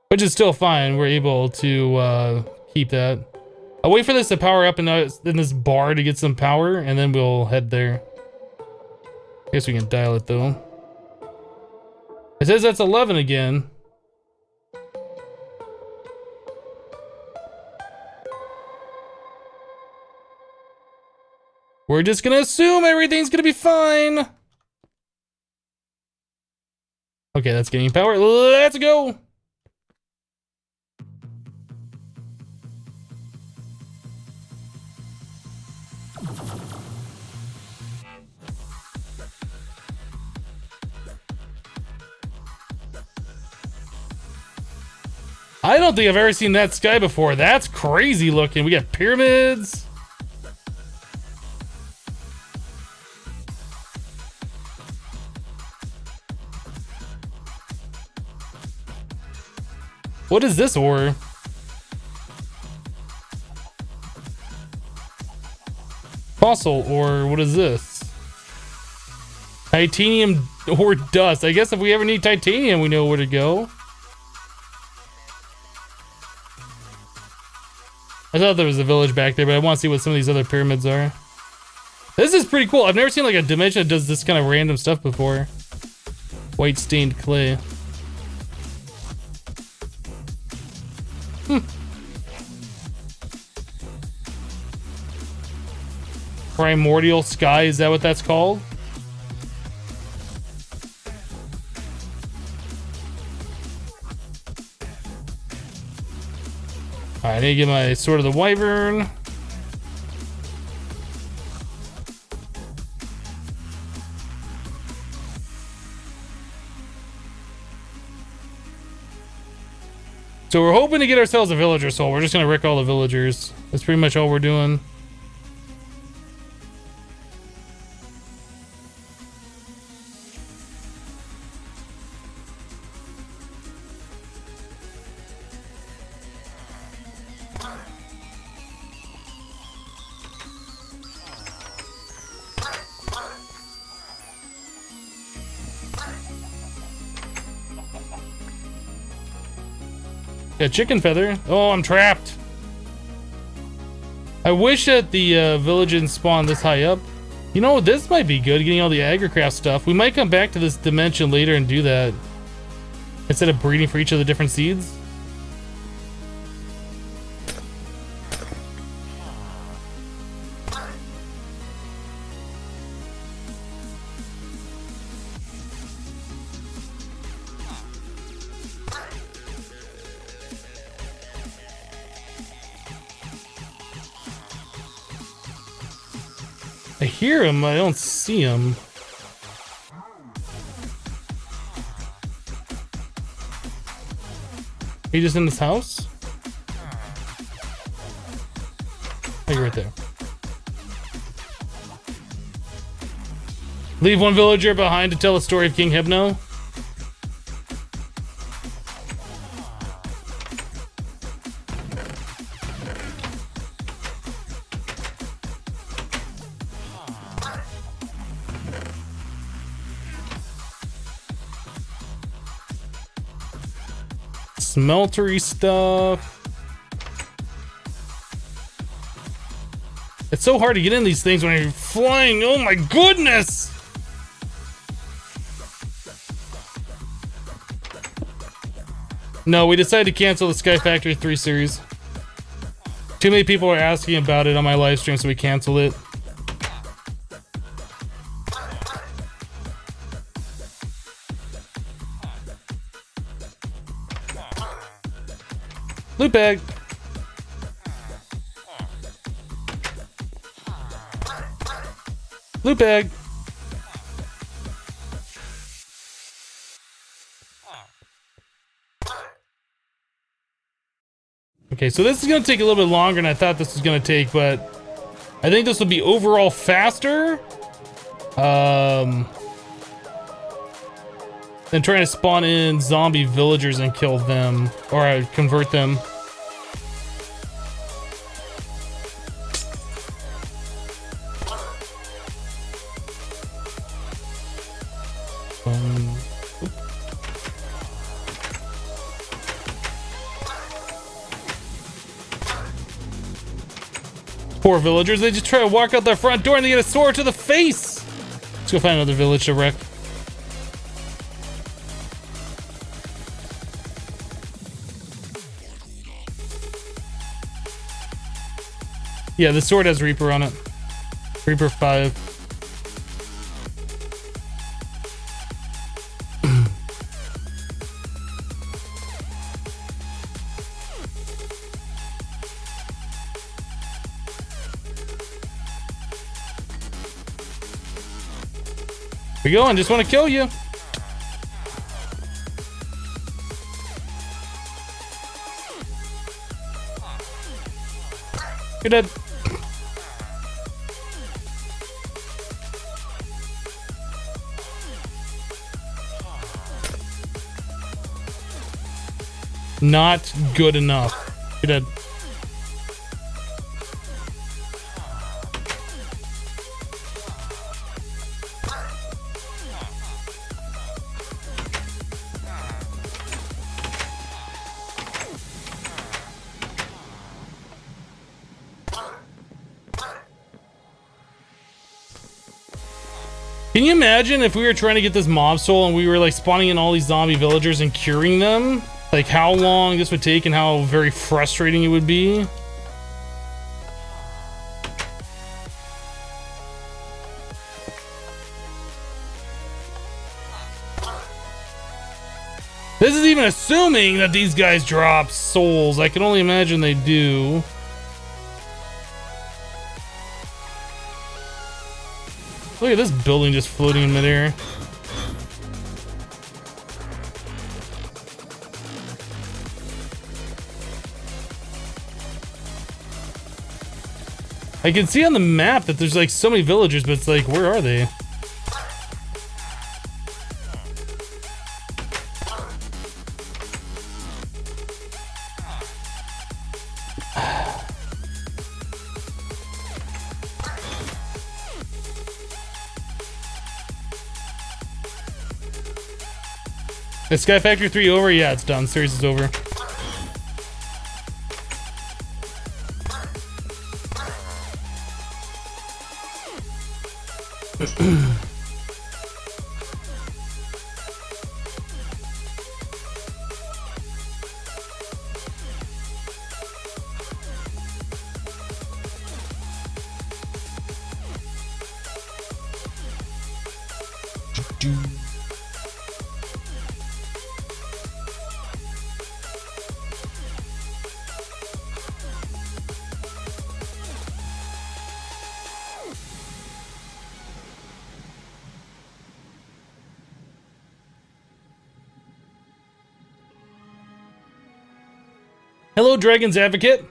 Which is still fine. We're able to keep that. I'll wait for this to power up in this bar to get some power, and then we'll head there. I guess we can dial it though. It says that's 11 again. We're just gonna assume everything's gonna be fine. Okay, that's getting power. Let's go. I don't think I've ever seen that sky before. That's crazy looking. We got pyramids. What is this ore? Fossil ore, what is this? Titanium ore dust. I guess if we ever need titanium, we know where to go. I thought there was a village back there, but I want to see what some of these other pyramids are. This is pretty cool. I've never seen like a dimension that does this kind of random stuff before. White stained clay. Primordial sky, is that what that's called? Alright, I need to get my Sword of the Wyvern. So we're hoping to get ourselves a villager soul. We're just gonna wreck all the villagers. That's pretty much all we're doing. Yeah, chicken feather. Oh, I'm trapped. I wish that the village didn't spawn this high up. You know, this might be good, getting all the agricraft stuff. We might come back to this dimension later and do that. Instead of breeding for each of the different seeds. I hear him, I don't see him. Are you just in this house? Oh, you're right there. Leave one villager behind to tell the story of King Hypno. Smeltery stuff. It's so hard to get in these things when you're flying. Oh my goodness! No, we decided to cancel the Sky Factory 3 series. Too many people are asking about it on my live stream, so we canceled it. Loot bag. Loot bag. Okay, so this is going to take a little bit longer than I thought this was going to take, but I think this will be overall faster. Than trying to spawn in zombie villagers and kill them, or convert them. Poor villagers, they just try to walk out their front door and they get a sword to the face. Let's go find another village to wreck. Yeah, the sword has Reaper on it. Reaper 5. We go, and just want to kill you. You're dead. Not good enough. You're dead. Can you imagine if we were trying to get this mob soul and we were like spawning in all these zombie villagers and curing them? Like how long this would take and how very frustrating it would be? This is even assuming that these guys drop souls. I can only imagine they do. Look at this building just floating in midair. I can see on the map that there's like so many villagers, but it's like, where are they? Is Sky Factory 3 over? Yeah, it's done. Series is over. Hello, Dragon's Advocate.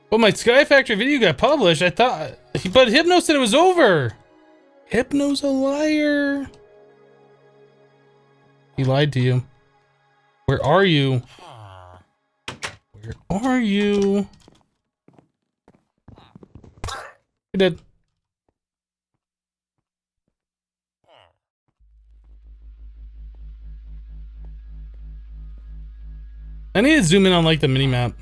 Well, my Sky Factory video got published. I thought, but Hypno said it was over. Hypno's a liar. He lied to you. Where are you? Where are you? You're dead. I need to zoom in on like the mini map.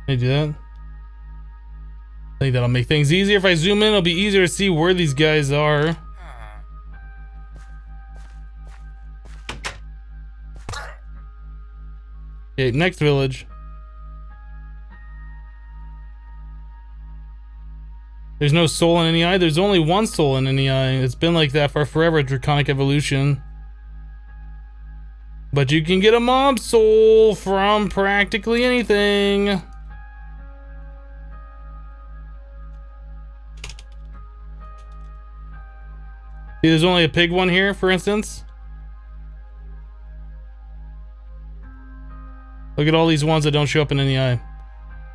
Can I do that? I think that'll make things easier. If I zoom in, it'll be easier to see where these guys are. Okay, next village. There's no soul in any eye. There's only one soul in any eye. It's been like that for forever, Draconic Evolution. But you can get a mob soul from practically anything. See, there's only a pig one here, for instance. Look at all these ones that don't show up in any eye.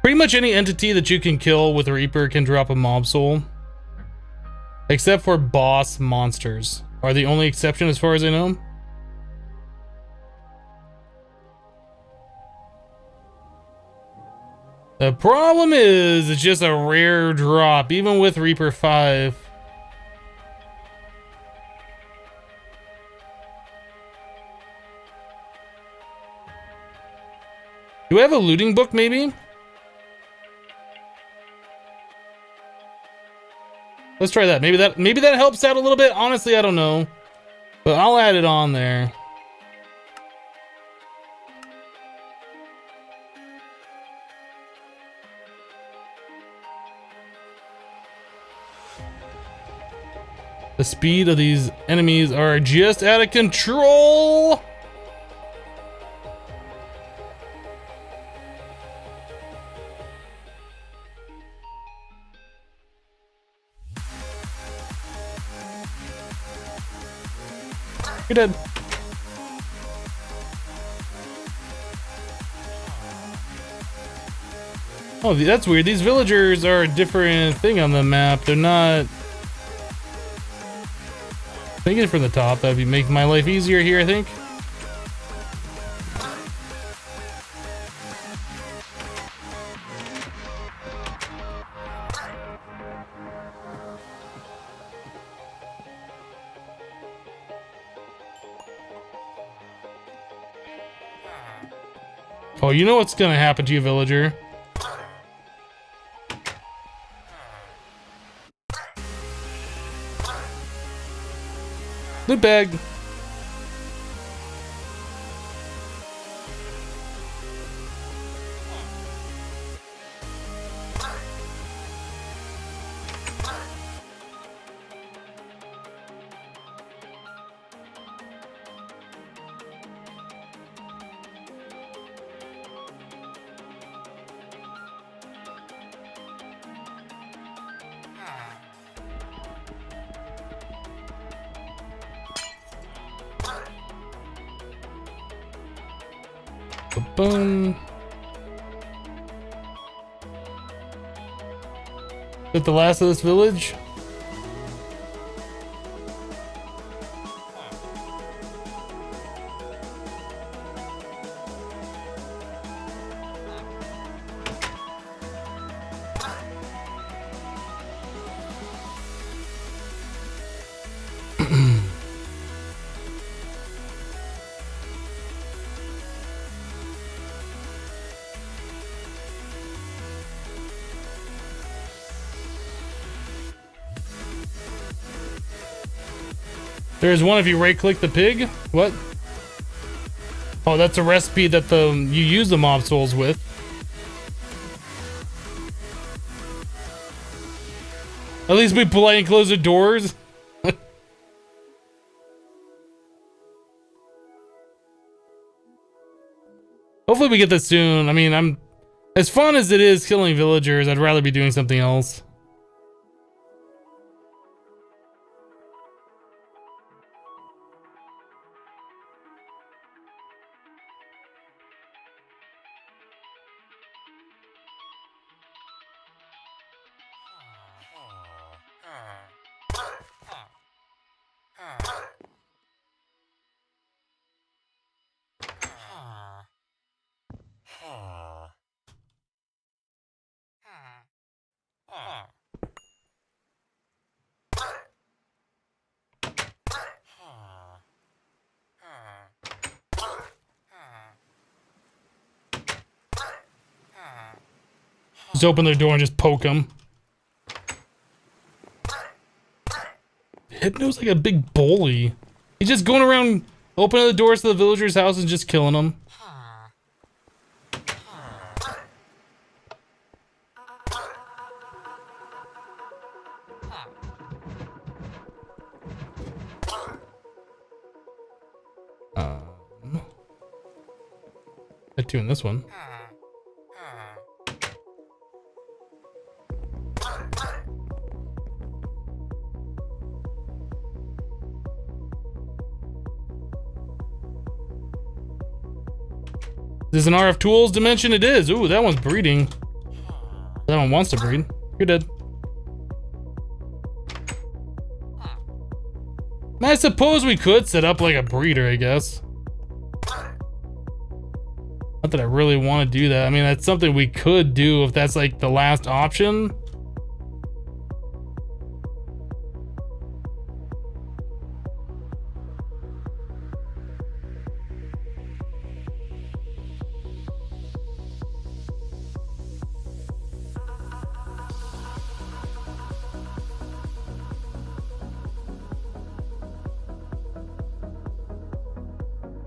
Pretty much any entity that you can kill with a Reaper can drop a mob soul. Except for boss monsters. Are the only exception as far as I know. The problem is, it's just a rare drop, even with Reaper 5. Do I have a looting book, maybe? Let's try that. Maybe that helps out a little bit. Honestly, I don't know. But I'll add it on there. The speed of these enemies are just out of control. You're dead. Oh, that's weird. These villagers are a different thing on the map. They're not... Take it from the top. That'd be make my life easier here, I think. Oh, you know what's gonna happen to you, villager. Loot bag. Boom. Is that the last of this village? There's one if you right-click the pig. What? Oh, that's a recipe that you use the mob souls with. At least be polite and close the doors. Hopefully we get this soon. I mean, I'm as fun as it is killing villagers, I'd rather be doing something else. Just open their door and just poke them. Hypno's like a big bully. He's just going around opening the doors to the villagers' house and just killing them. Got two in this one. This is an RF Tools dimension? It is. Ooh, that one's breeding. That one wants to breed. You're dead. I suppose we could set up like a breeder, I guess. Not that I really want to do that. I mean, that's something we could do if that's like the last option.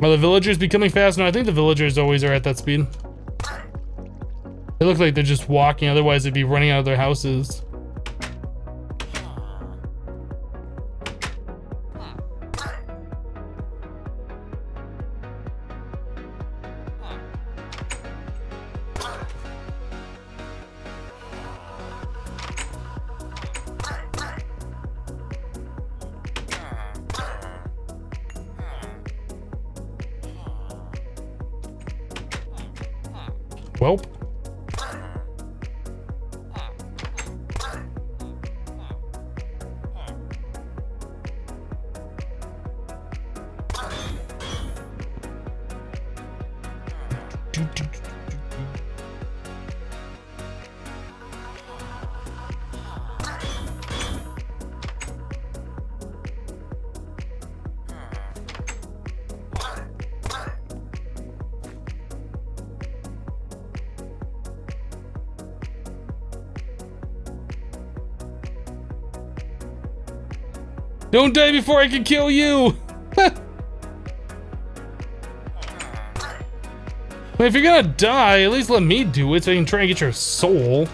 Are the villagers becoming fast? No, I think the villagers always are at that speed. They look like they're just walking, otherwise they'd be running out of their houses. Welp. Don't die before I can kill you! Well, if you're gonna die, at least let me do it so I can try and get your soul.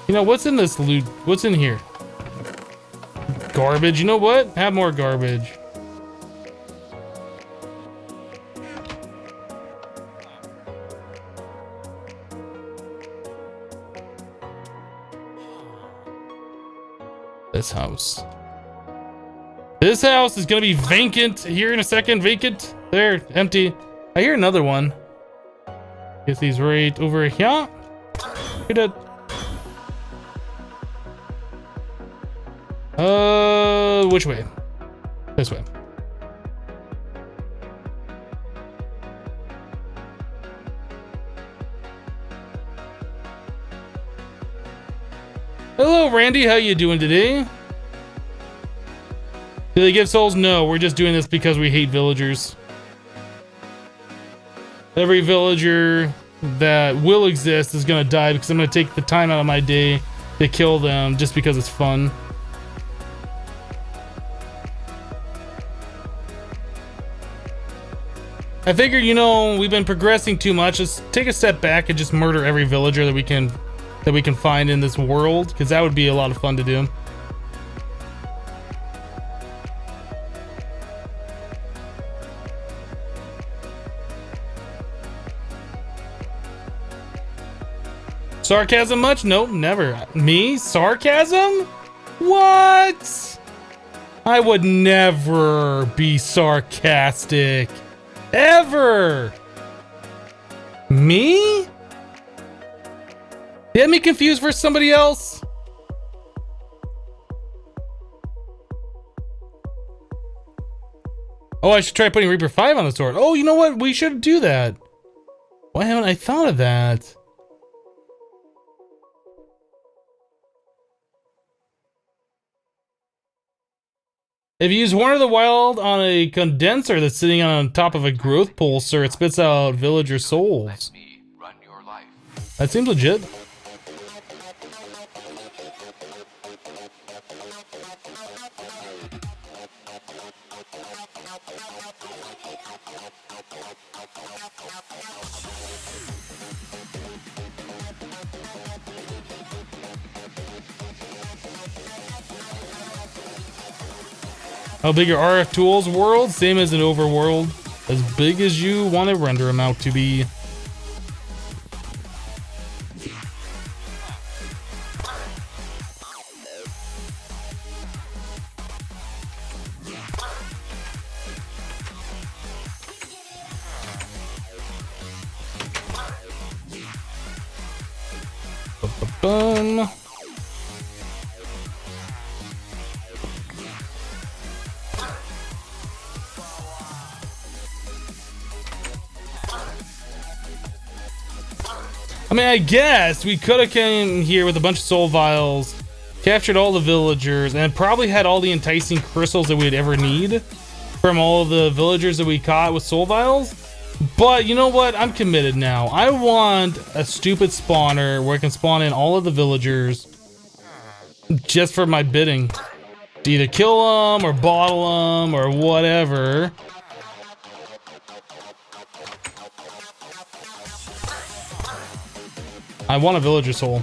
You know, what's in this loot? What's in here? Garbage. You know what? Have more garbage. This house. This house is gonna be vacant here in a second. Vacant. There, empty. I hear another one. Guess he's right over here. You're dead. Which way? This way. Hello, Randy. How you doing today? Do they give souls? No, we're just doing this because we hate villagers. Every villager that will exist is gonna die because I'm gonna take the time out of my day to kill them just because it's fun. I figured, you know, we've been progressing too much. Let's take a step back and just murder every villager that we can find in this world, because that would be a lot of fun to do. Sarcasm much? Nope, never. Me? Sarcasm? What? I would never be sarcastic. Ever. Me? You had me confused for somebody else? Oh, I should try putting Reaper 5 on the sword. Oh, you know what? We should do that. Why haven't I thought of that? If you use Horn of the Wild on a condenser that's sitting on top of a growth pulsar, it spits out villager souls. Let me run your life. That seems legit. How big are RF tools world? Same as an overworld. As big as you want to render them out to be. Ba-ba-bum. I mean, I guess we could have came here with a bunch of soul vials, captured all the villagers, and probably had all the enticing crystals that we'd ever need from all of the villagers that we caught with soul vials. But you know what? I'm committed now. I want a stupid spawner where I can spawn in all of the villagers just for my bidding. To either kill them or bottle them or whatever. I want a villager soul.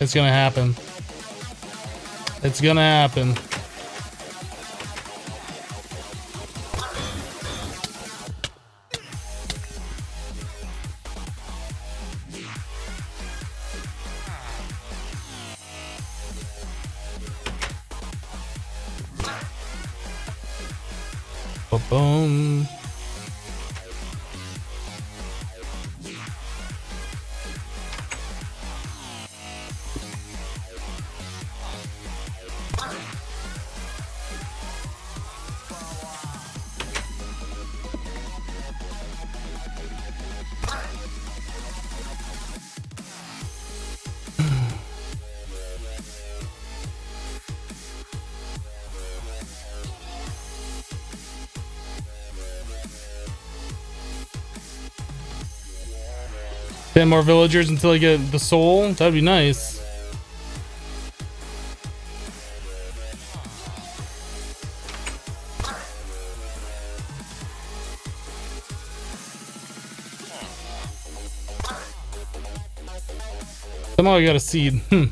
It's gonna happen. It's gonna happen. Ba-boom. Ten more villagers until I get the soul. That'd be nice. Somehow I got a seed. I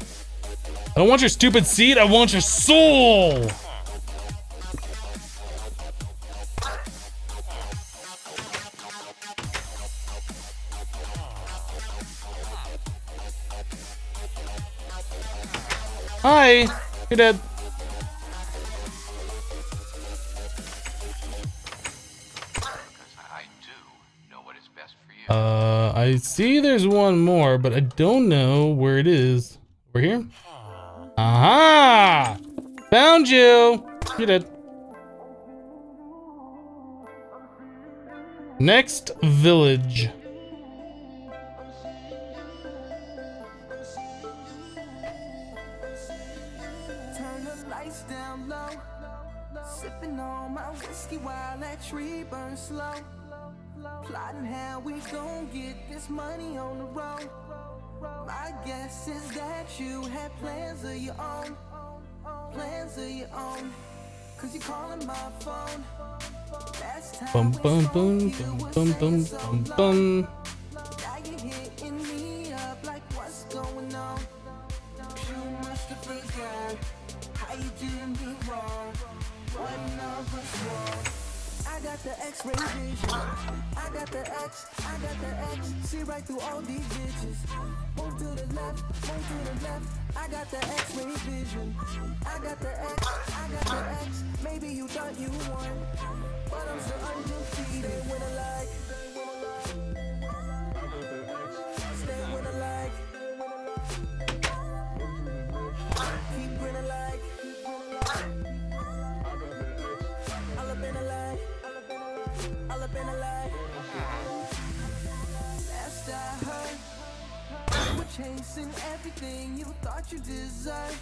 don't want your stupid seed. I want your soul. Hi, you're dead. I see there's one more, but I don't know where it is. We're here? Aha! Found you! You're dead. Next village. Turn the lights down low. Sipping on my whiskey while that tree burns slow. Plotting how we gon' get this money on the road. My guess is that you had plans of your own. Plans of your own. Cause you calling my phone. Last time Bum bum we bum spoke, bum you bum were saying bum so bum low. bum. Now you're hitting me up like what's going on? You must have forgot how you did me wrong. One of us wrong. I got the X-ray vision. I got the X. I got the X. See right through all these bitches. Move to the left. Move to the left. I got the X-ray vision. I got the X. I got the X. Maybe you thought you won, but I'm still undefeated. When I like. Stay when I like. Keep grinning like. All up in a lie. All up in a lie. Last I heard, you were chasing everything you thought you deserved.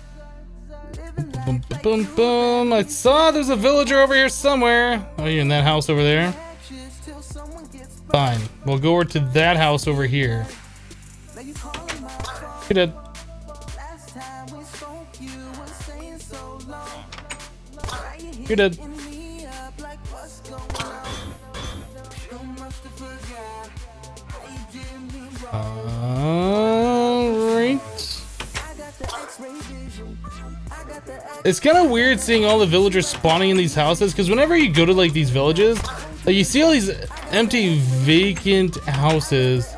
Living Boom, life like boom, you boom. I saw there's a villager over here somewhere. Oh, you're in that house over there. anxious till someone gets Fine. We'll go over to that house over here. You're dead. You're dead. Alright. It's kind of weird seeing all the villagers spawning in these houses, because whenever you go to like these villages, like you see all these empty vacant houses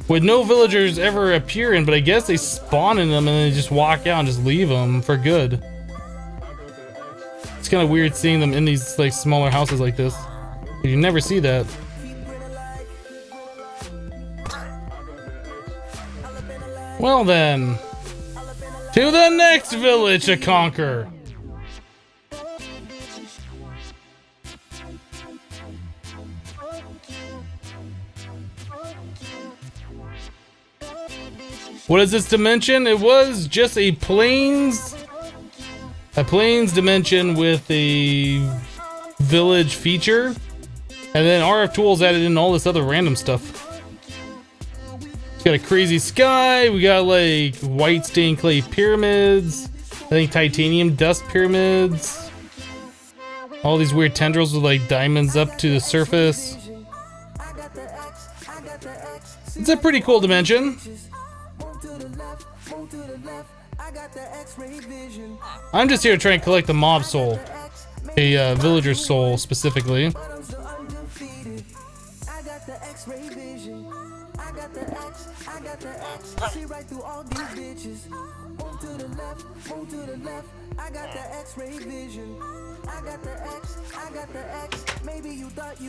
with no villagers ever appearing, but I guess they spawn in them and then they just walk out and just leave them for good. It's kind of weird seeing them in these like smaller houses like this. You never see that. Well then, to the next village to conquer. What is this dimension? It was just a plains dimension with a village feature, and then RF Tools added in all this other random stuff. It's got a crazy sky. We got like white stained clay pyramids. I think titanium dust pyramids. All these weird tendrils with like diamonds up to the surface. It's a pretty cool dimension. I'm just here to try and collect the mob soul. A villager soul specifically.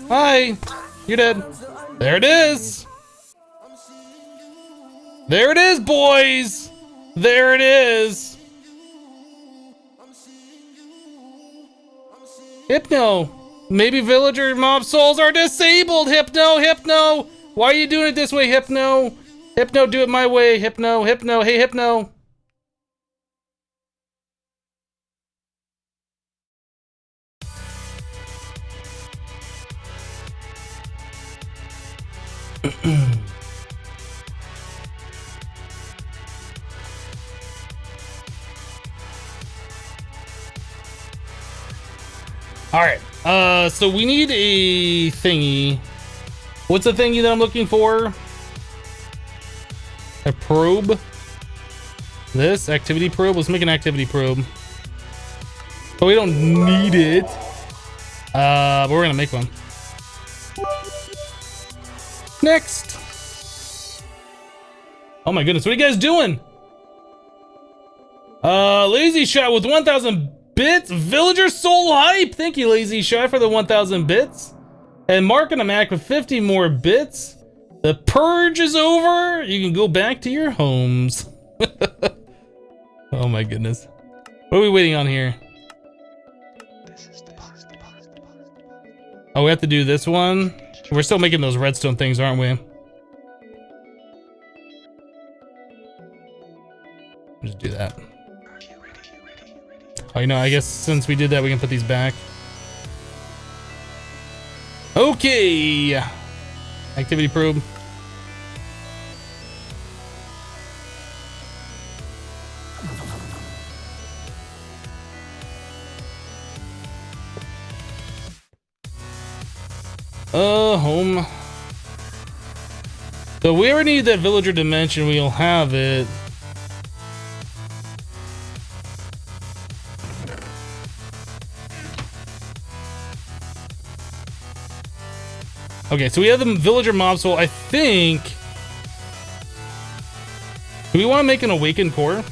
Hi! You're dead. There it is! There it is, boys! There it is! Hypno! Maybe villager mob souls are disabled, Hypno! Hypno! Why are you doing it this way, Hypno? Hypno, do it my way, Hypno! Hypno, hey Hypno! Alright, so we need a thingy. What's the thingy that I'm looking for? A probe? This? Activity probe? Let's make an activity probe. But we don't need it. But we're gonna make one. Next! Oh my goodness, what are you guys doing? Lazy Shot with 1,000 bits. Villager Soul Hype. Thank you, Lazy Shot, for the 1,000 bits. And Mark and a Mac with 50 more bits. The purge is over. You can go back to your homes. Oh my goodness. What are we waiting on here? Oh, we have to do this one. We're still making those redstone things, aren't we? Just do that. Oh, you know, I guess since we did that, we can put these back. Okay. Activity probe. Home. So we already need that villager dimension. We'll have it. Okay, so we have the villager mob soul. I think. Do we want to make an awakened core?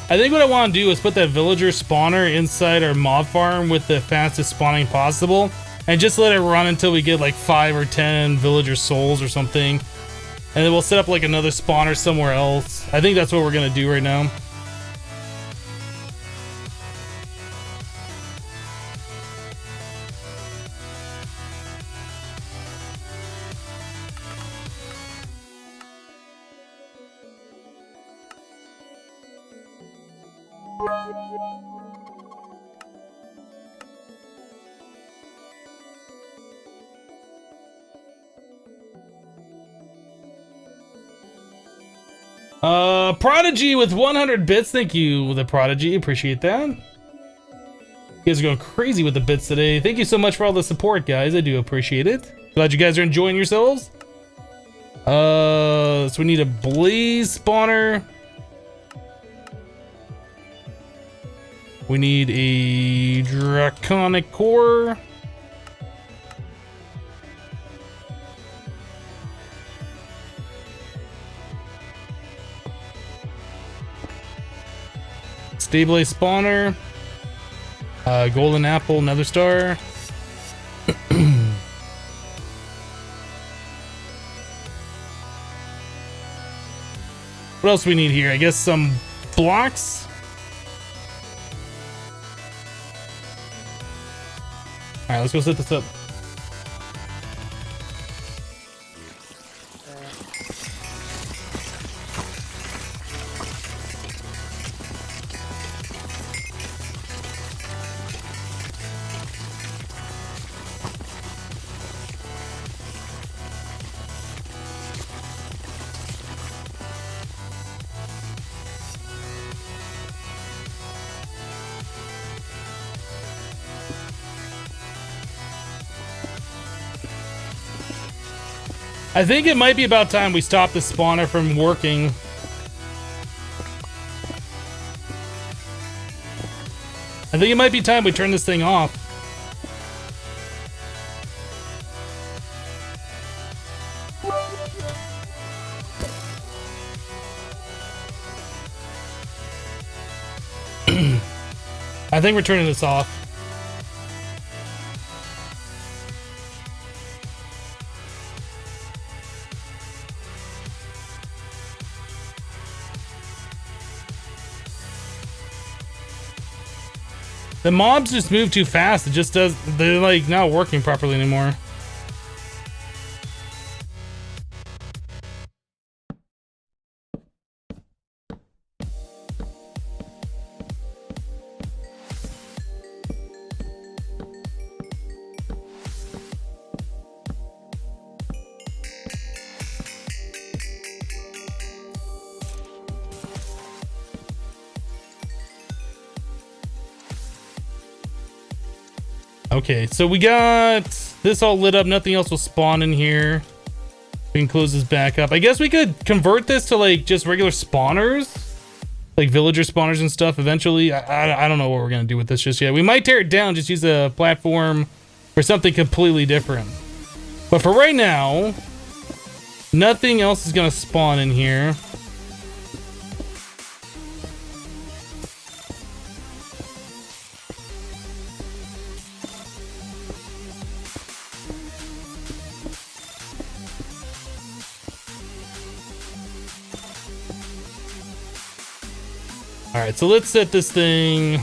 I think what I want to do is put that villager spawner inside our mob farm with the fastest spawning possible, and just let it run until we get like 5 or 10 villager souls or something, and then we'll set up like another spawner somewhere else. I think that's what we're gonna do right now. Prodigy with 100 bits. Thank you, the Prodigy. Appreciate that. You guys are going crazy with the bits today. Thank you so much for all the support, guys. I do appreciate it. Glad you guys are enjoying yourselves. So we need a blaze spawner. We need a draconic core. Stay-blaze spawner. Golden apple, nether star. What else do we need here? I guess some blocks. All right, let's go set this up. I think it might be about time we stop the spawner from working. I think it might be time we turn this thing off. I think we're turning this off. The mobs just move too fast. It just does. They're like not working properly anymore. Okay, so we got this all lit up. Nothing else will spawn in here. We can close this back up. I guess we could convert this to like just regular spawners, like villager spawners and stuff eventually. I don't know what we're gonna do with this just yet. We might tear it down, just use a platform for something completely different. But for right now, nothing else is gonna spawn in here. All right, so let's set this thing.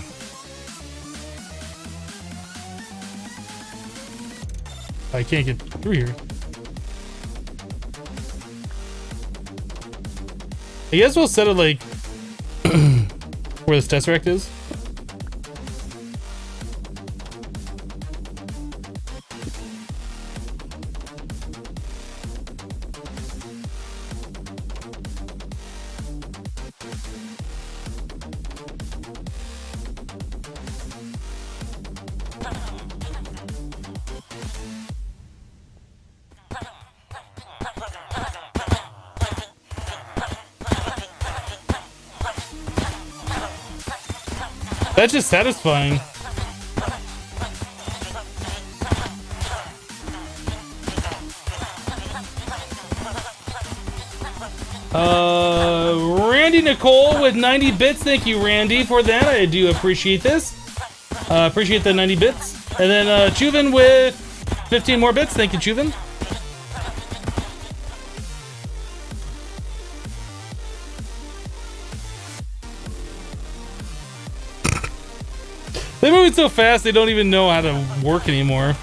I can't get through here. I guess we'll set it like where this tesseract is. That's just satisfying. Randy Nicole with 90 bits. Thank you, Randy, for that. I do appreciate this. Appreciate the 90 bits. And then Chuven with 15 more bits. Thank you, Chuven. They're moving so fast they don't even know how to work anymore.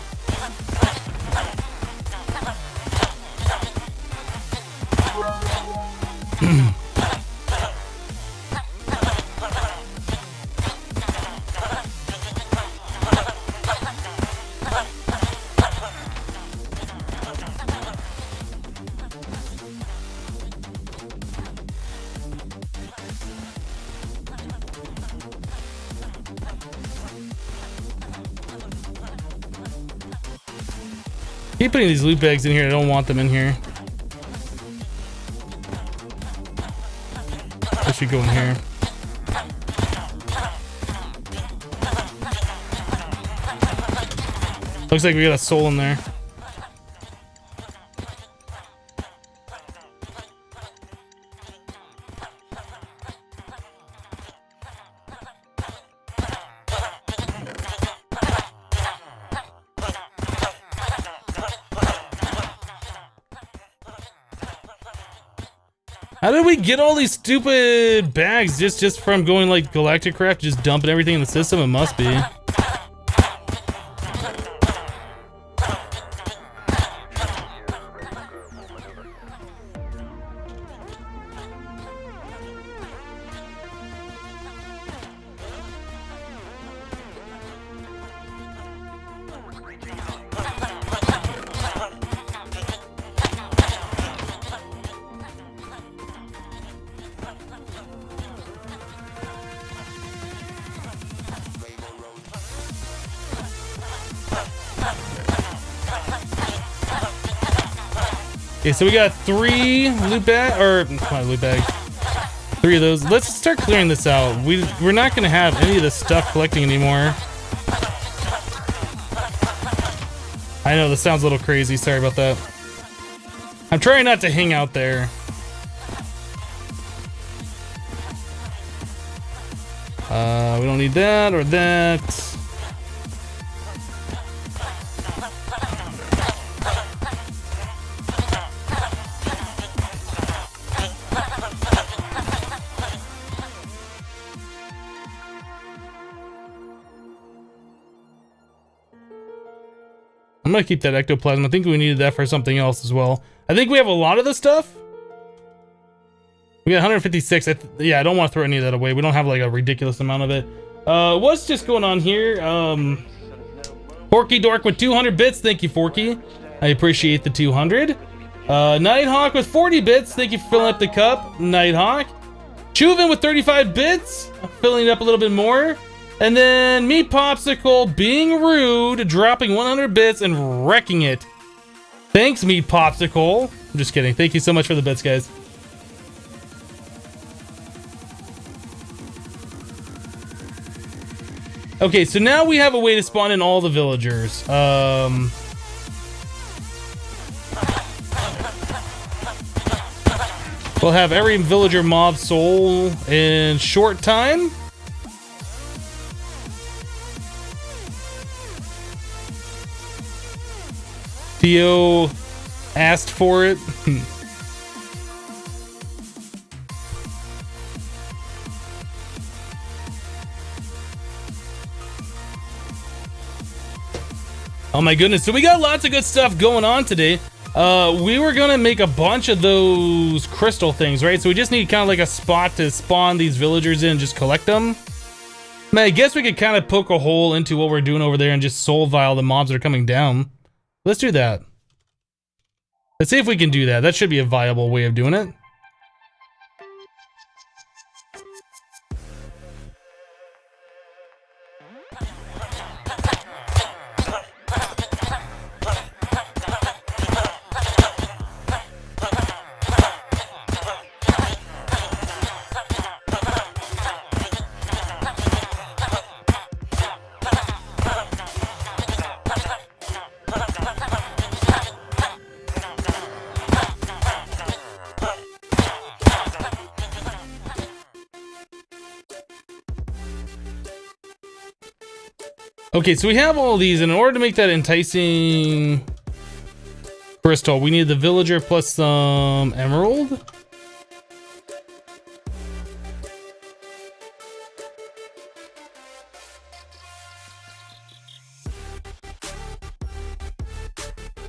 Keep putting these loot bags in here. I don't want them in here. I should go in here. Looks like we got a soul in there. How did we get all these stupid bags just from going like Galactic Craft, just dumping everything in the system? It must be. Okay, so we got 3 loot bag, or not loot bags. 3 of those. Let's start clearing this out. We're not gonna have any of this stuff collecting anymore. I know this sounds a little crazy. Sorry about that. I'm trying not to hang out there. We don't need that or that. I'm gonna keep that ectoplasm. I think we needed that for something else as well. I think we have a lot of the stuff. We got 156. Yeah, I don't want to throw any of that away. We don't have like a ridiculous amount of it. What's just going on here? Forky Dork with 200 bits. Thank you, Forky. I appreciate the 200. Nighthawk with 40 bits. Thank you for filling up the cup, Nighthawk. Chuvin with 35 bits. Filling it up a little bit more. And then Meat Popsicle being rude, dropping 100 bits and wrecking it. Thanks, Meat Popsicle. I'm just kidding. Thank you so much for the bits, guys. Okay, so now we have a way to spawn in all the villagers. We'll have every villager mob soul in short time. Theo asked for it. Oh my goodness, so we got lots of good stuff going on today. We were gonna make a bunch of those crystal things, right? So we just need kind of like a spot to spawn these villagers in and just collect them. Man, I guess we could kind of poke a hole into what we're doing over there and just soul vial the mobs that are coming down. Let's do that. Let's see if we can do that. That should be a viable way of doing it. Okay, so we have all these, and in order to make that enticing crystal, we need the villager plus some emerald.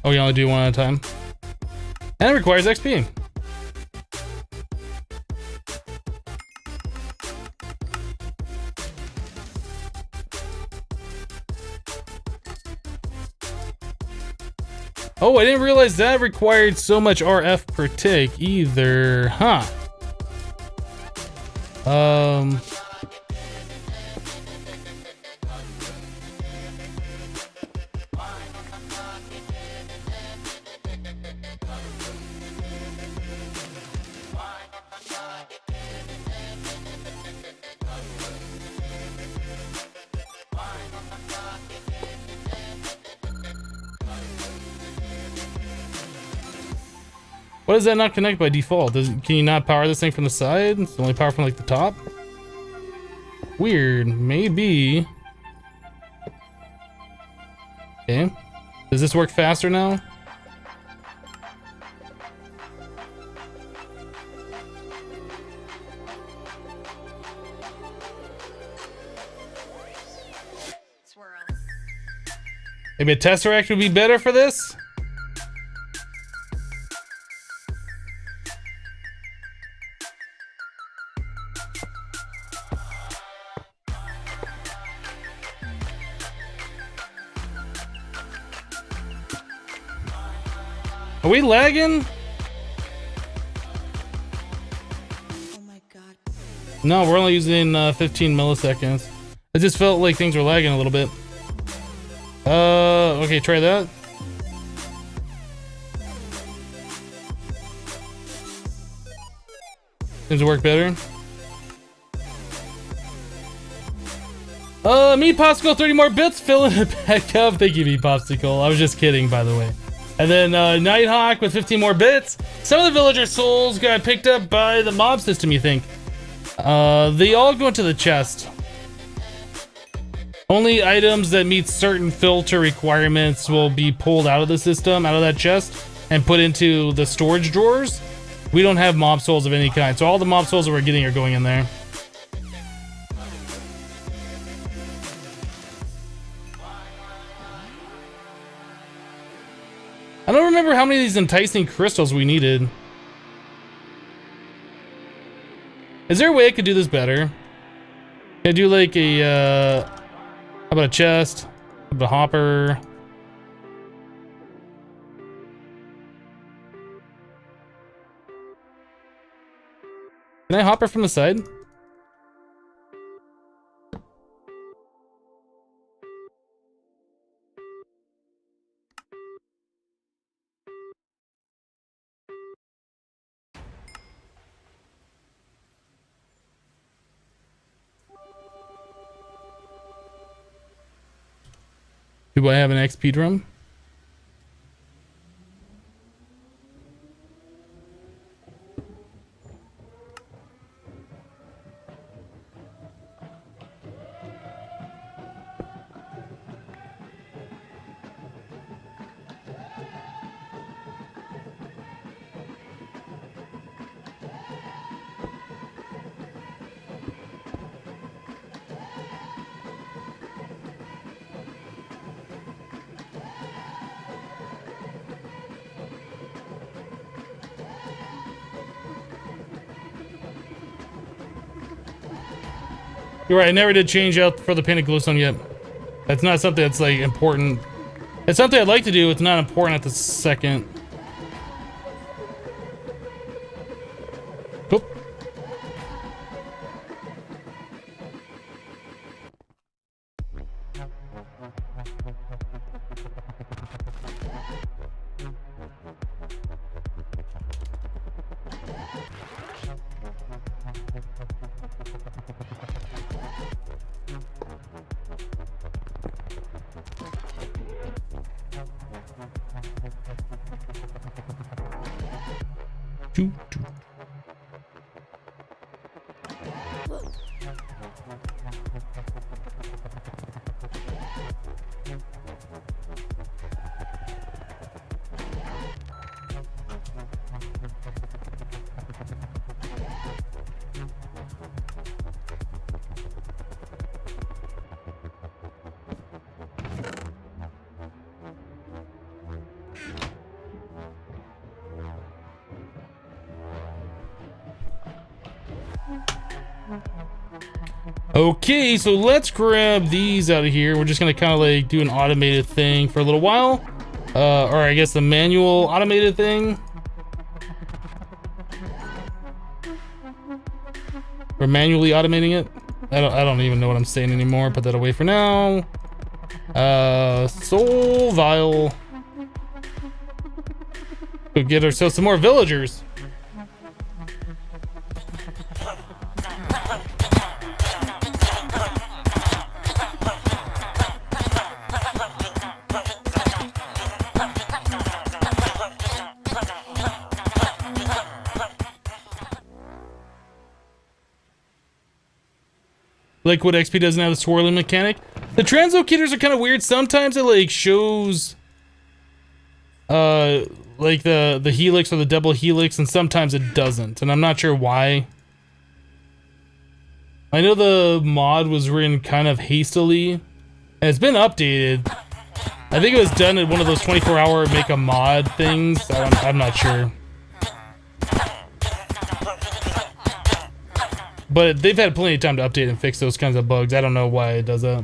Oh, you only do one at a time? And it requires XP. Oh, I didn't realize that required so much RF per tick either, huh? Why does that not connect by default? Can you not power this thing from the side? It's only power from like the top? Weird, maybe. Okay. Does this work faster now? Maybe a tesseract would be better for this? Are we lagging? Oh my god. No, we're only using 15 milliseconds. It just felt like things were lagging a little bit. Okay, try that. Seems to work better. Me Popsicle, 30 more bits, filling it back up. Thank you, Me Popsicle. I was just kidding, by the way. And then Nighthawk with 15 more bits. Some of the villager souls got picked up by the mob system, you think? They all go into the chest. Only items that meet certain filter requirements will be pulled out of the system, out of that chest, and put into the storage drawers. We don't have mob souls of any kind, so all the mob souls that we're getting are going in there. I don't remember how many of these enticing crystals we needed. Is there a way I could do this better? Can I do like a, how about a chest? How about a hopper? Can I hopper from the side? Do I have an XP drum? You're right, I never did change out for the painted glowstone yet. That's not something that's like important. It's something I'd like to do, it's not important at the second. Oop. Choo, choo. Okay, so let's grab these out of here. We're just gonna kind of like do an automated thing for a little while. Or I guess the manual automated thing. We're manually automating it. I don't even know what I'm saying anymore. Put that away for now. Soul vial. Go get ourselves some more villagers. Like what XP doesn't have the swirling mechanic. The translocators are kind of weird. Sometimes it like shows like the helix or the double helix, and sometimes it doesn't, and I'm not sure why. I know the mod was written kind of hastily, and it's been updated. I think it was done at one of those 24-hour make a mod things. I'm not sure. But they've had plenty of time to update and fix those kinds of bugs. I don't know why it does that.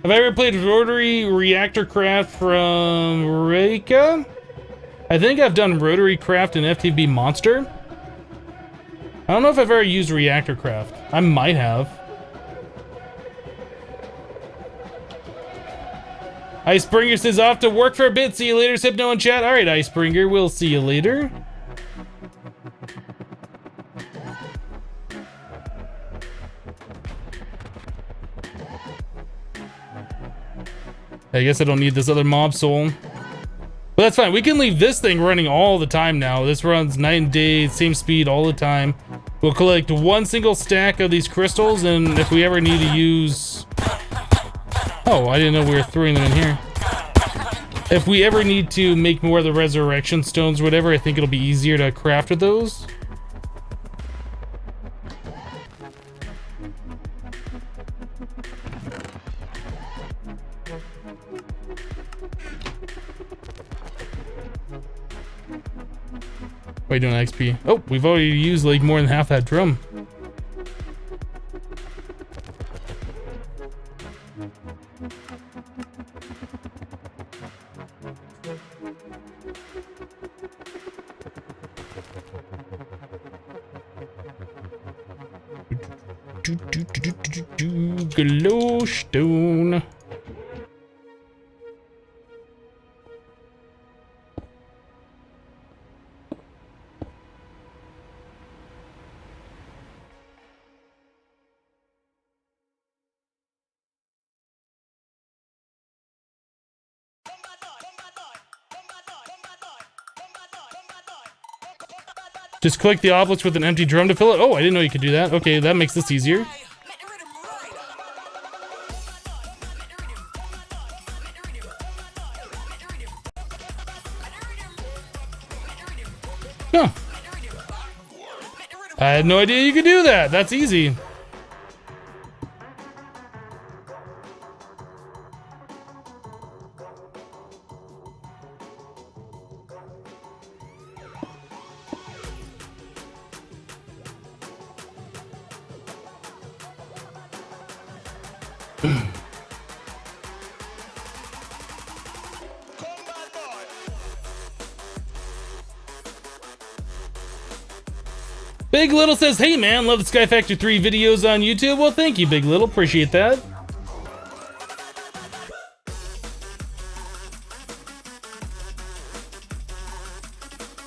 Have I ever played Rotary Reactor Craft from Reika? I think I've done Rotary Craft and FTB Monster. I don't know if I've ever used Reactor Craft. I might have. Icebringer says off to work for a bit. See you later, Hypno in chat. Alright, Icebringer, we'll see you later. I guess I don't need this other mob soul. But that's fine. We can leave this thing running all the time now. This runs night and day, same speed all the time. We'll collect one single stack of these crystals, and if we ever need to use... Oh, I didn't know we were throwing them in here. If we ever need to make more of the resurrection stones or whatever, I think it'll be easier to craft with those. What are you doing, XP? Oh, we've already used like more than half that drum. Glowstone. Just click the obelisk with an empty drum to fill it. Oh, I didn't know you could do that. Okay, that makes this easier. Huh. I had no idea you could do that. That's easy. Big Little says, hey man, love the Sky Factor 3 videos on YouTube. Well, thank you, Big Little. Appreciate that.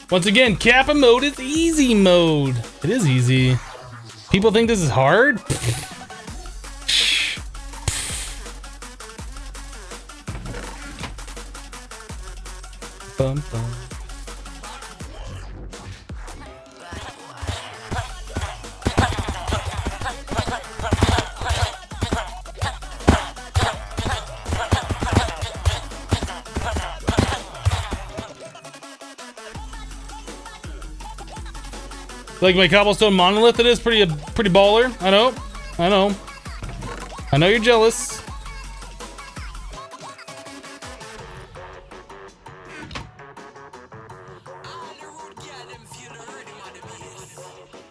Once again, Kappa Mode is easy mode. It is easy. People think this is hard? Bum, bum. Like my cobblestone monolith, it is pretty baller. I know you're jealous.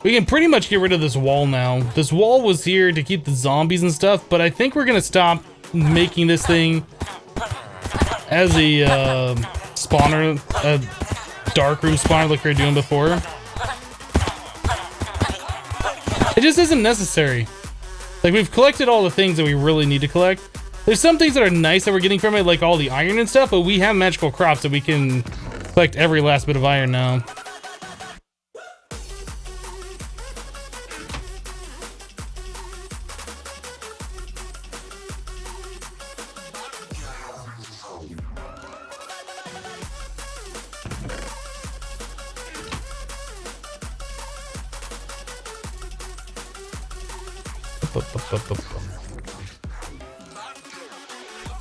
We can pretty much get rid of this wall now. This wall was here to keep the zombies and stuff, but I think we're gonna stop making this thing as a spawner, a dark room spawner like we were doing before. It just isn't necessary. Like, we've collected all the things that we really need to collect. There's some things that are nice that we're getting from it, like all the iron and stuff, but we have magical crops that we can collect every last bit of iron now.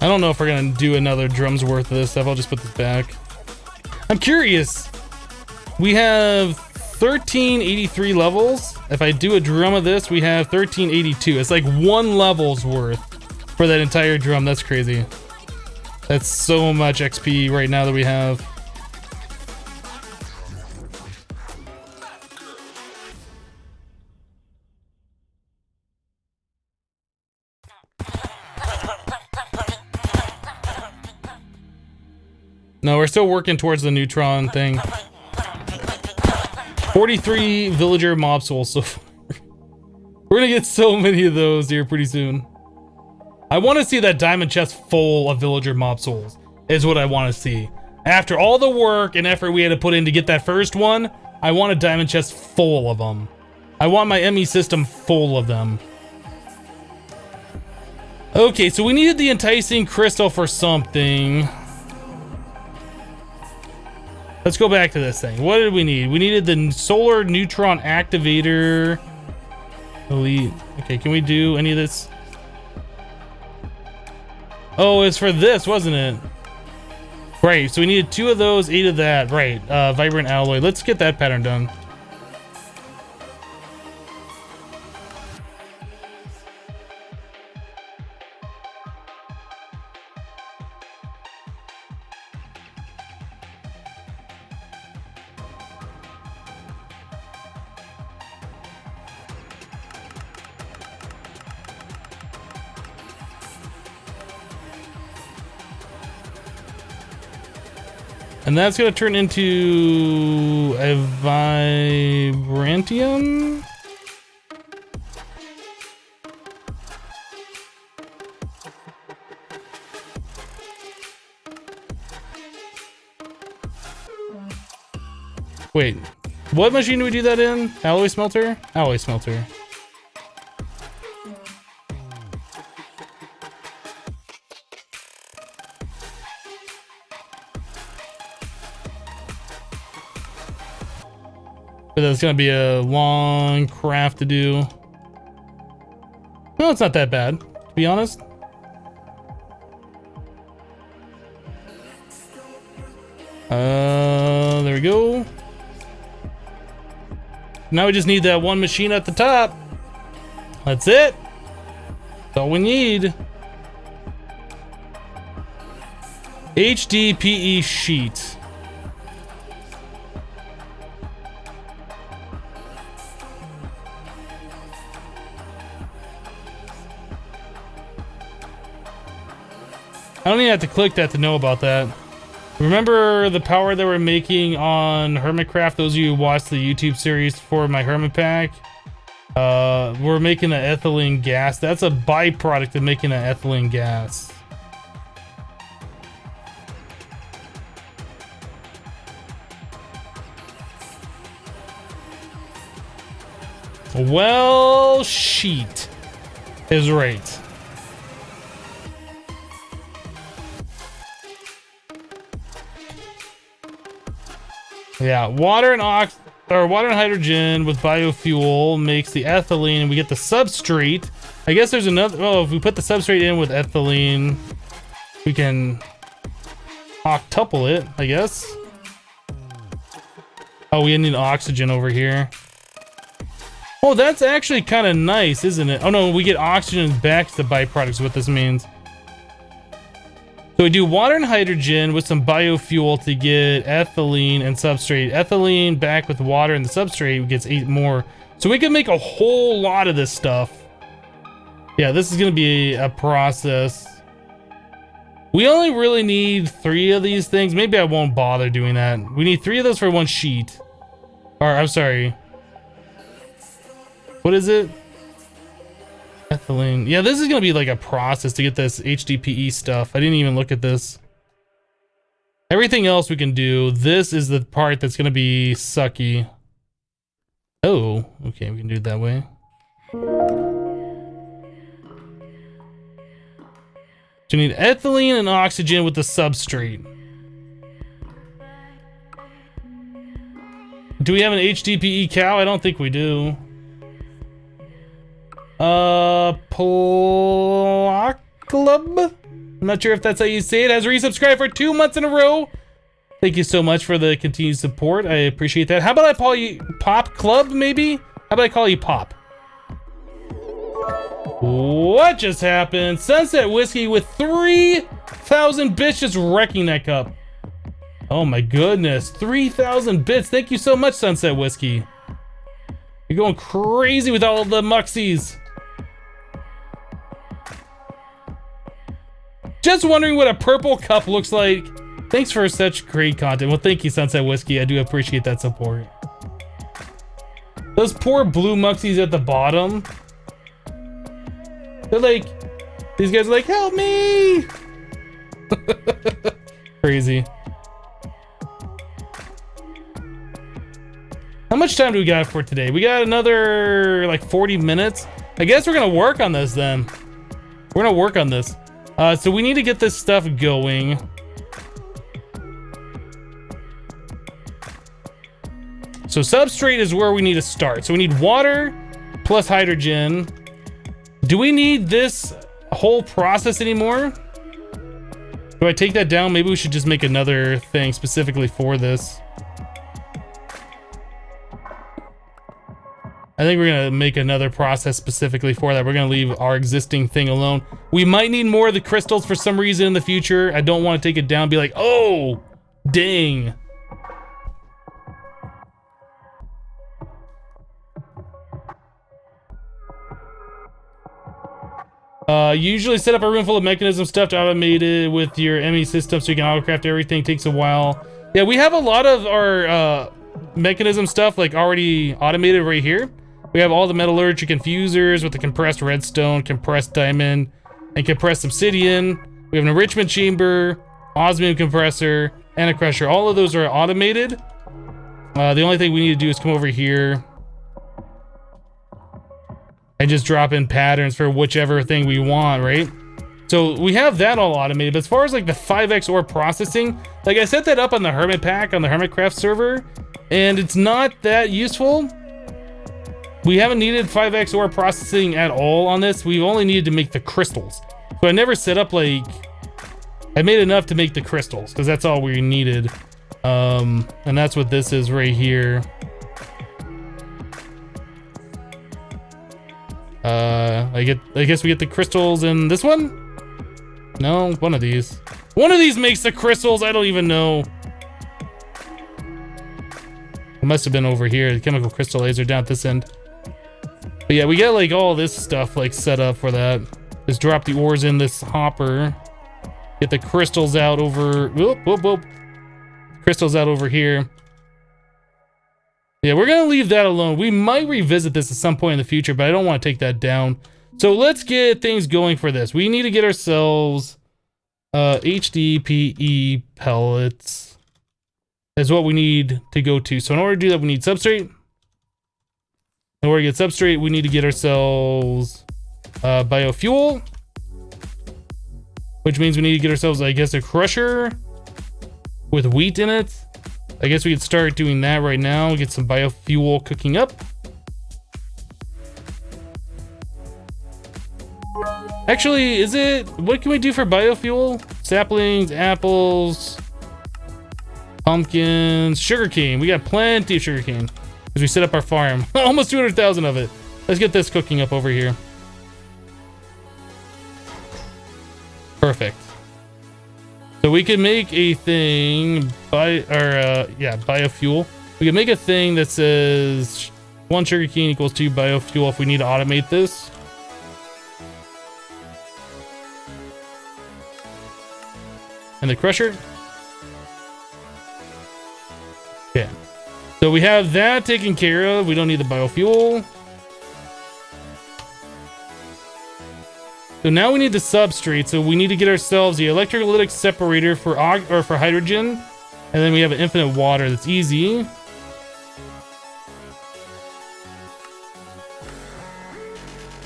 I don't know if we're gonna do another drum's worth of this stuff. I'll just put this back. I'm curious. We have 1383 levels. If I do a drum of this, we have 1382. It's like 1 level's worth for that entire drum. That's crazy. That's so much XP right now that we have. No, we're still working towards the neutron thing. 43 villager mob souls so far. We're gonna get so many of those here pretty soon. I want to see that diamond chest full of villager mob souls is what I want to see. After all the work and effort we had to put in to get that first one, I want a diamond chest full of them. I want my ME system full of them. Okay, so we needed the enticing crystal for something. Let's go back to this thing. What did we need? We needed the solar neutron activator. Elite. Okay, can we do any of this? Oh, it's for this, wasn't it? Right, so we needed 2 of those, 8 of that. Right, vibrant alloy. Let's get that pattern done. And that's gonna turn into a vibrantium. Wait, what machine do we do that in? Alloy smelter? Alloy smelter. But that's gonna be a long craft to do. No, it's not that bad, to be honest. There we go. Now we just need that one machine at the top. That's it. That's all we need. HDPE sheet. I don't even have to click that to know about that. Remember the power that we're making on Hermitcraft? Those of you who watched the YouTube series for my Hermit Pack, we're making an ethylene gas. That's a byproduct of making an ethylene gas. Well, sheet is right. Yeah, water and water and hydrogen with biofuel makes the ethylene, and we get the substrate. I guess there's another. Oh, if we put the substrate in with ethylene, we can octuple it, I guess. Oh, we need oxygen over here. Oh, that's actually kind of nice, isn't it? Oh no, we get oxygen back to the byproducts is what this means. So we do water and hydrogen with some biofuel to get ethylene and substrate. Ethylene back with water and the substrate gets 8 more. So we can make a whole lot of this stuff. Yeah, this is gonna be a process. We only really need 3 of these things. Maybe I won't bother doing that. We need 3 of those for 1 sheet. Or, I'm sorry. What is it? Ethylene. Yeah, this is gonna be like a process to get this HDPE stuff. I didn't even look at this. Everything else we can do. This is the part that's gonna be sucky. Oh, okay, we can do it that way. So you need ethylene and oxygen with the substrate. Do we have an HDPE cow? I don't think we do. Club. I'm not sure if that's how you say it. Has resubscribed for 2 months in a row. Thank you so much for the continued support. I appreciate that. How about I call you Pop Club, maybe? How about I call you Pop? What just happened? Sunset Whiskey with 3,000 bits just wrecking that cup. Oh my goodness. 3,000 bits. Thank you so much, Sunset Whiskey. You're going crazy with all of the muxies. Just wondering what a purple cup looks like. Thanks for such great content. Well, thank you, Sunset Whiskey. I do appreciate that support. Those poor blue muxies at the bottom. They're like, these guys are like, help me! Crazy. How much time do we got for today? We got another like 40 minutes. I guess we're gonna work on this then. We're gonna work on this. So we need to get this stuff going. So substrate is where we need to start. So we need water plus hydrogen. Do we need this whole process anymore? Do I take that down? Maybe we should just make another thing specifically for this. I think we're gonna make another process specifically for that. We're gonna leave our existing thing alone. We might need more of the crystals for some reason in the future. I don't want to take it down and be like, oh, dang. Usually set up a room full of mechanism stuff to automate it with your ME system so you can autocraft everything. Takes a while. Yeah, we have a lot of our mechanism stuff like already automated right here. We have all the metallurgy confusers with the compressed redstone, compressed diamond, and compressed obsidian. We have an enrichment chamber, osmium compressor, and a crusher. All of those are automated. The only thing we need to do is come over here and just drop in patterns for whichever thing we want, right? So we have that all automated, but as far as like the 5x ore processing, like I set that up on the MODPACK on the Hermitcraft server, and it's not that useful. We haven't needed 5x ore processing at all on this. We've only needed to make the crystals. So I never set up like, I made enough to make the crystals because that's all we needed. And that's what this is right here. I guess we get the crystals in this one? No, one of these. One of these makes the crystals, I don't even know. It must have been over here, the chemical crystal laser down at this end. But yeah, we got like all this stuff like set up for that. Just drop the ores in this hopper. Get the crystals out over, whoop, whoop, whoop. Crystals out over here. Yeah, we're gonna leave that alone. We might revisit this at some point in the future, but I don't want to take that down. So let's get things going for this. We need to get ourselves HDPE pellets is what we need to go to. So in order to do that, we need substrate. In order to get substrate, we need to get ourselves biofuel, which means we need to get ourselves, I guess, a crusher with wheat in it. I guess we could start doing that right now. Get some biofuel cooking up. Actually, what can we do for biofuel? Saplings, apples, pumpkins, sugarcane. We got plenty of sugarcane because we set up our farm. Almost 200,000 of it. Let's get this cooking up over here. Perfect. So we can make a thing biofuel. We can make a thing that says 1 sugarcane equals 2 biofuel if we need to automate this. And the crusher. Okay. So we have that taken care of. We don't need the biofuel. So now we need the substrate. So we need to get ourselves the electrolytic separator for hydrogen. And then we have an infinite water. That's easy.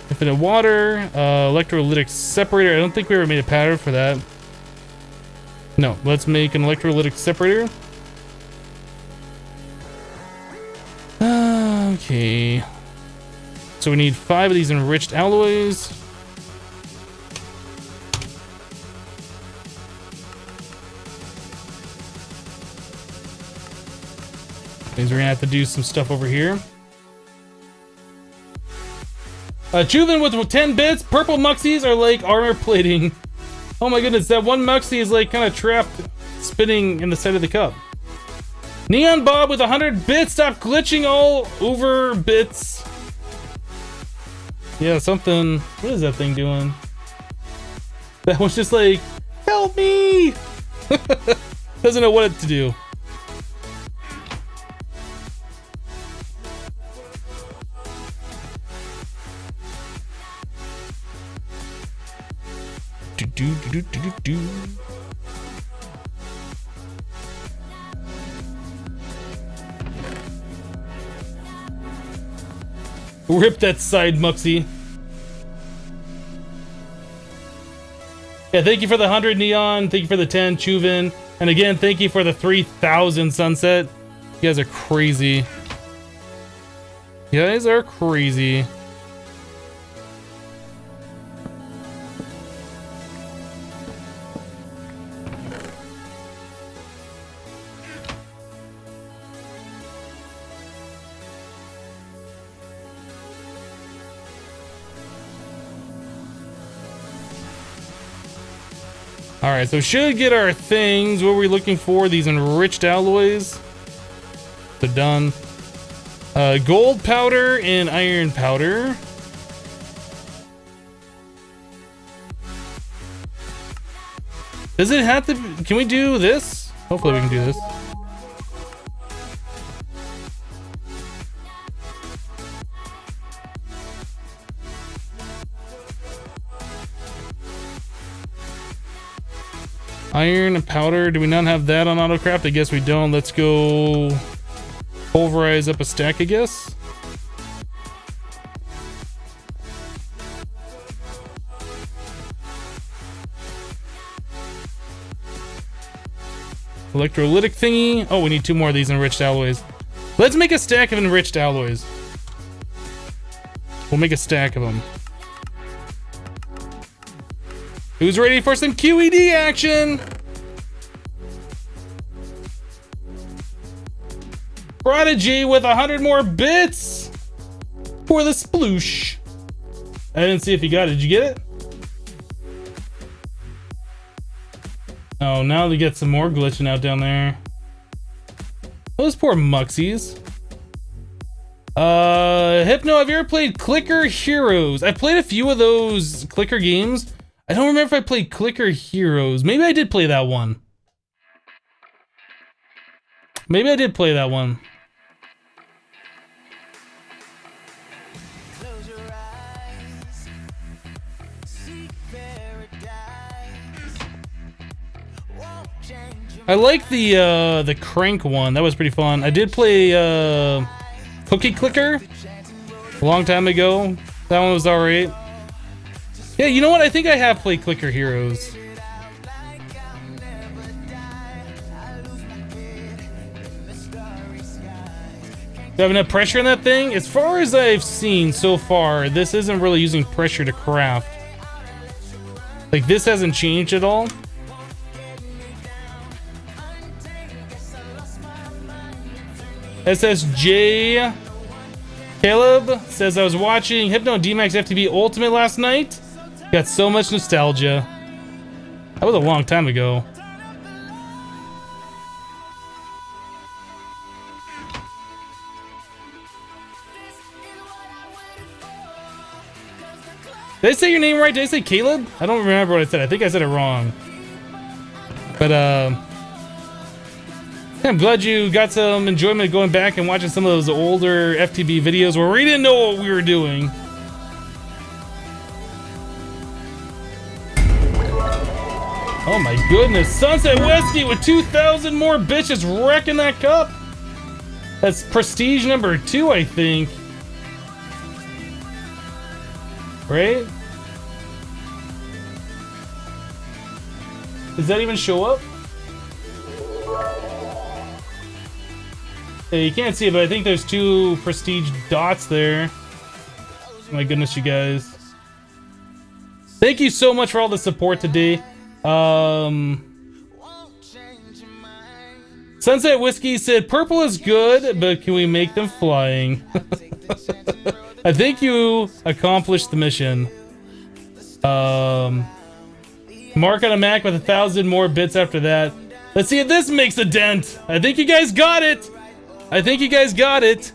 Infinite water, electrolytic separator. I don't think we ever made a pattern for that. No, let's make an electrolytic separator. Okay. So we need 5 of these enriched alloys. Means we're gonna have to do some stuff over here. Juven with 10 bits. Purple muxies are like armor plating. Oh my goodness, that one muxie is like kind of trapped, spinning in the side of the cup. Neon Bob with 100 bits. Stop glitching all over bits. Yeah, something. What is that thing doing? That one's just like, help me! Doesn't know what to do. Do. Rip that side, Muxie. Yeah, thank you for the 100 Neon. Thank you for the 10 Chuvin. And again, thank you for the 3,000 Sunset. You guys are crazy. You guys are crazy. Alright, so should get our things. What were we looking for? These enriched alloys. They're done. Gold powder and iron powder. Does it have to... Can we do this? Hopefully we can do this. Iron and powder. Do we not have that on autocraft? I guess we don't. Let's go pulverize up a stack, I guess. Electrolytic thingy. Oh, we need 2 more of these enriched alloys. Let's make a stack of enriched alloys. We'll make a stack of them. Who's ready for some QED action? Prodigy with 100 more bits for the sploosh. I didn't see if you got it. Did you get it? Oh, now they get some more glitching out down there. Those poor muxies. Hypno, have you ever played Clicker Heroes? I've played a few of those Clicker games. I don't remember if I played Clicker Heroes. Maybe I did play that one. Maybe I did play that one. Close your eyes, seek paradise. Won't change your I like the crank one. That was pretty fun. I did play Cookie Clicker a long time ago. That one was alright. Yeah, you know what? I think I have played Clicker Heroes. Do I have enough pressure in that thing? As far as I've seen so far, this isn't really using pressure to craft. Like, this hasn't changed at all. SSJ Caleb says, I was watching Hypno D-Max FTB Ultimate last night. Got so much nostalgia. That was a long time ago. Did I say your name right? Did I say Caleb? I don't remember what I said. I think I said it wrong. But yeah, I'm glad you got some enjoyment going back and watching some of those older FTB videos where we didn't know what we were doing. Oh my goodness, Sunset Whiskey with 2,000 more bitches wrecking that cup. That's prestige number 2, I think. Right? Does that even show up? Yeah, you can't see it, but I think there's 2 prestige dots there. My goodness, you guys. Thank you so much for all the support today. Sunset Whiskey said, purple is good, but can we make them flying? I think you accomplished the mission. Mark on a Mac with 1,000 more bits after that. Let's see if this makes a dent. I think you guys got it. I think you guys got it.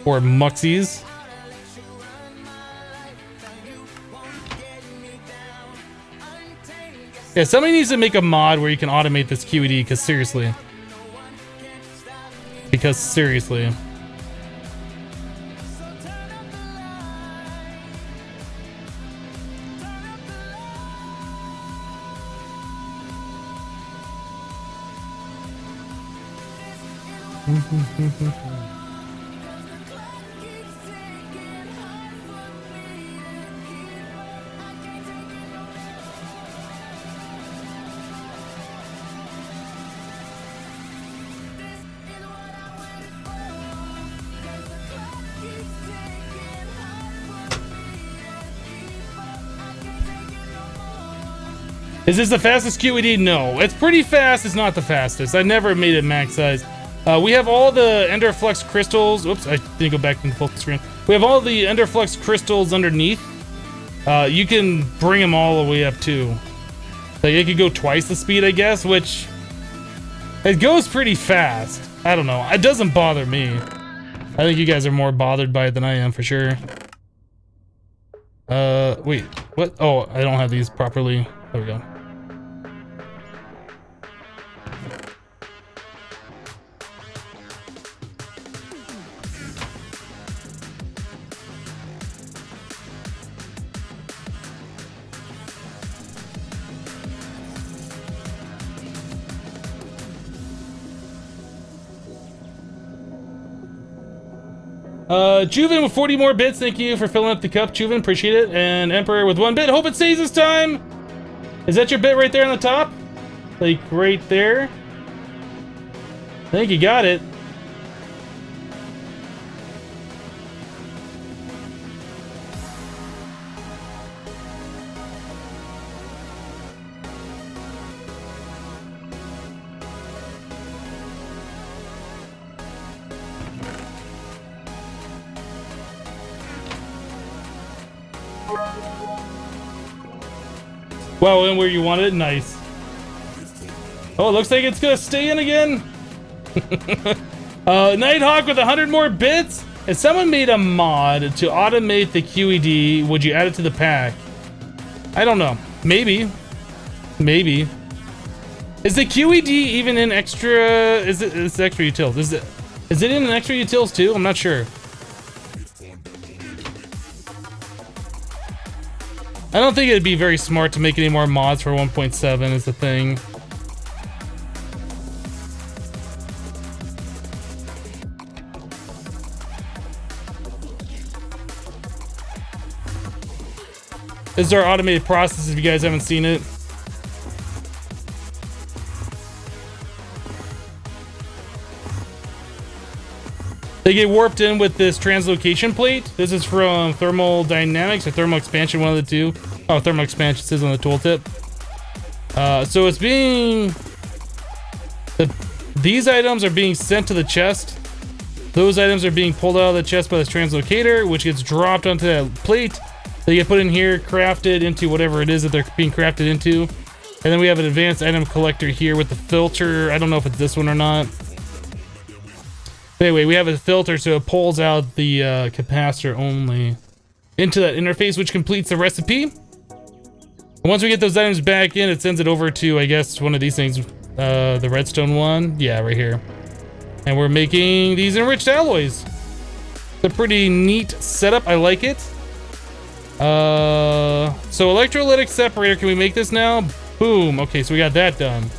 Or Muxies. Yeah, somebody needs to make a mod where you can automate this QED, because seriously. Because seriously. Is this the fastest QED? No, it's pretty fast. It's not the fastest. I never made it max size. We have all the Enderflux crystals. Oops, I didn't go back into full screen. We have all the Enderflux crystals underneath. You can bring them all the way up too. Like it could go twice the speed, I guess, which it goes pretty fast. I don't know. It doesn't bother me. I think you guys are more bothered by it than I am for sure. Wait, what? Oh, I don't have these properly. There we go. Juven with 40 more bits, thank you for filling up the cup, Juven, appreciate it. And Emperor with 1 bit, hope it stays this time! Is that your bit right there on the top? Like, right there? I think you got it. Wow, and where you wanted it? Nice. Oh, it looks like it's gonna stay in again. Nighthawk with 100 more bits. If someone made a mod to automate the QED, would you add it to the pack? I don't know. Maybe. Maybe. Is the QED even in extra? It's extra utils? Is it in extra utils too? I'm not sure. I don't think it'd be very smart to make any more mods for 1.7 is the thing. This is our automated process if you guys haven't seen it. They get warped in with this translocation plate. This is from Thermal Dynamics or Thermal Expansion, one of the two. Oh, Thermal Expansion says on the tooltip. So it's being... These items are being sent to the chest. Those items are being pulled out of the chest by this translocator, which gets dropped onto that plate. They get put in here, crafted into whatever it is that they're being crafted into. And then we have an advanced item collector here with the filter. I don't know if it's this one or not. Anyway, we have a filter so it pulls out the capacitor only into that interface, which completes the recipe. And once we get those items back in, it sends it over to, I guess, one of these things. The redstone one. Yeah, right here. And we're making these enriched alloys. It's a pretty neat setup. I like it. So electrolytic separator. Can we make this now? Boom. Okay, so we got that done.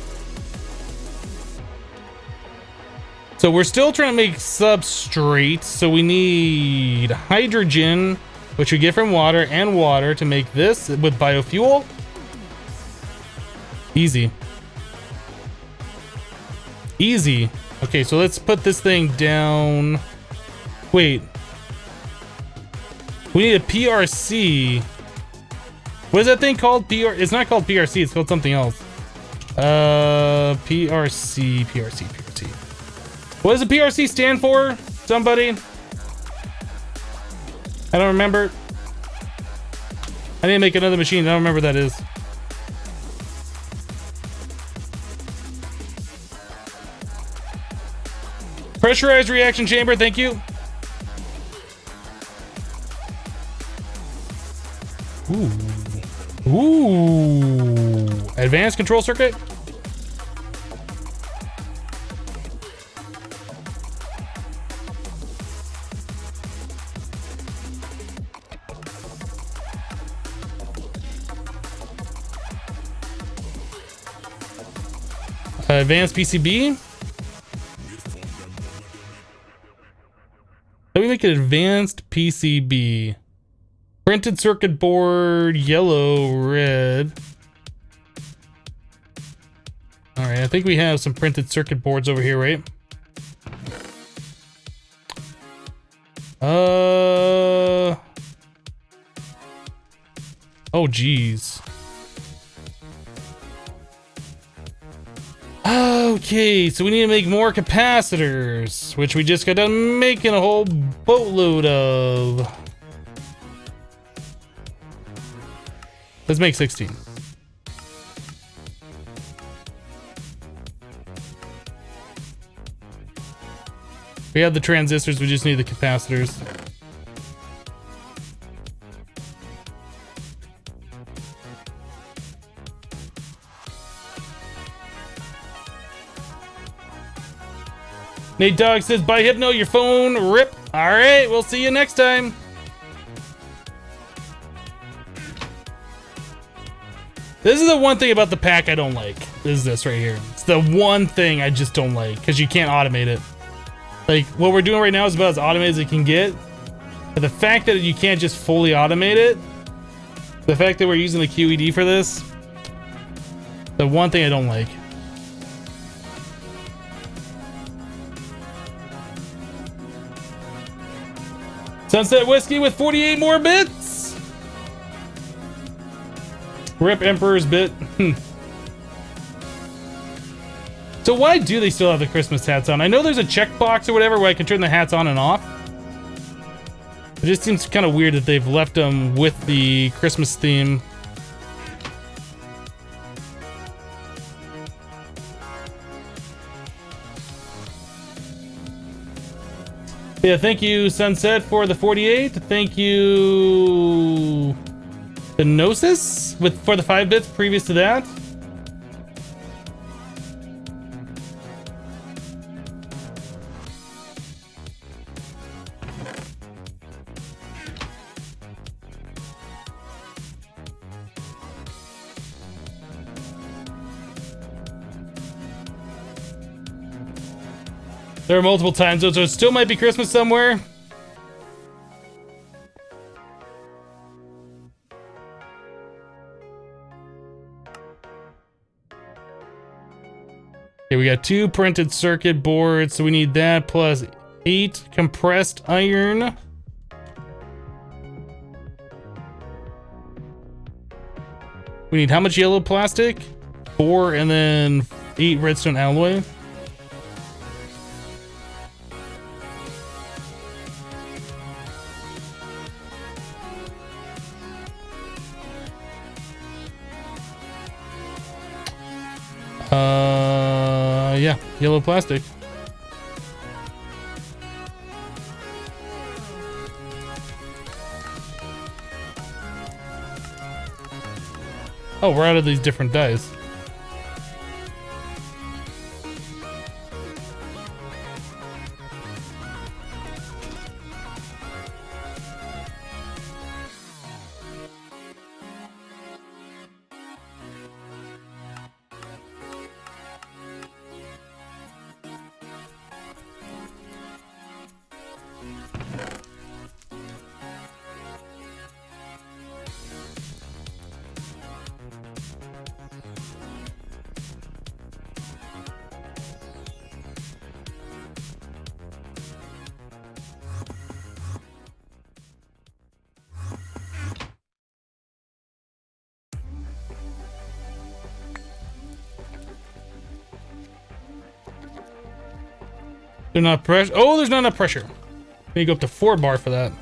So we're still trying to make substrate, so we need hydrogen, which we get from water, and water to make this with biofuel. Easy. Easy. Okay, so let's put this thing down. Wait. We need a PRC. What is that thing called? It's not called PRC, it's called something else. PRC. What does the PRC stand for? Somebody? I don't remember. I need to make another machine. I don't remember what that is. Pressurized reaction chamber, thank you. Ooh. Advanced control circuit. Advanced PCB. Let me make an advanced PCB. Printed circuit board, yellow, red. All right, I think we have some printed circuit boards over here, right? Oh, geez. Okay, so we need to make more capacitors, which we just got done making a whole boatload of. Let's make 16. We have the transistors, we just need the capacitors. Nate Dogg says, bye Hypno, your phone, rip. All right, we'll see you next time. This is the one thing about the pack I don't like, is this right here. It's the one thing I just don't like, because you can't automate it. Like, what we're doing right now is about as automated as it can get. But the fact that you can't just fully automate it, the fact that we're using the QED for this, the one thing I don't like. Sunset Whiskey with 48 more bits. Rip Emperor's bit. So why do they still have the Christmas hats on? I know there's a checkbox or whatever where I can turn the hats on and off. It just seems kind of weird that they've left them with the Christmas theme. Yeah, thank you, Sunset, for the 48. Thank you, the Gnosis, for the 5 bits previous to that. There are multiple time zones, so it still might be Christmas somewhere. Okay, we got 2 printed circuit boards, so we need that plus 8 compressed iron. We need how much yellow plastic? 4 and then 8 redstone alloy. Yeah, yellow plastic. Oh, we're out of these different dyes. There's not pressure. Oh, there's not enough pressure. We need to go up to 4 bar for that.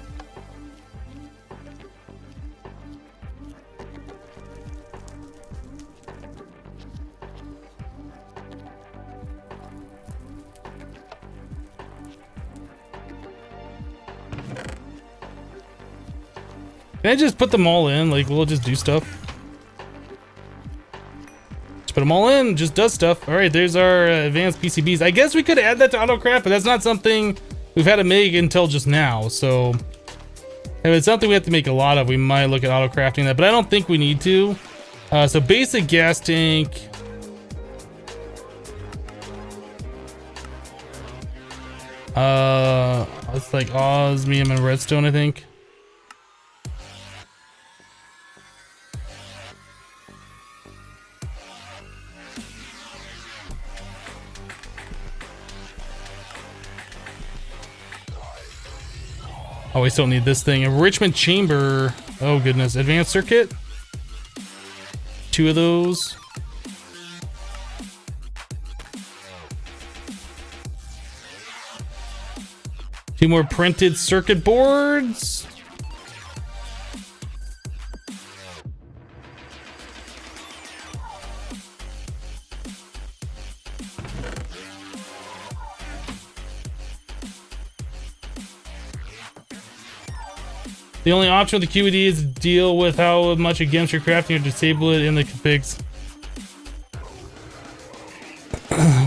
Can I just put them all in? Like, we'll just do stuff. Just put them all in, just does stuff. All right, there's our advanced PCBs. I guess we could add that to AutoCraft, but that's not something we've had to make until just now. So if it's something we have to make a lot of, we might look at AutoCrafting that, but I don't think we need to. So basic gas tank. It's like osmium and redstone, I think. Oh, we still need this thing. Enrichment chamber. Oh goodness. Advanced circuit. 2 of those. Two more printed circuit boards. The only option with the QED is to deal with how much against your crafting or disable it in the configs.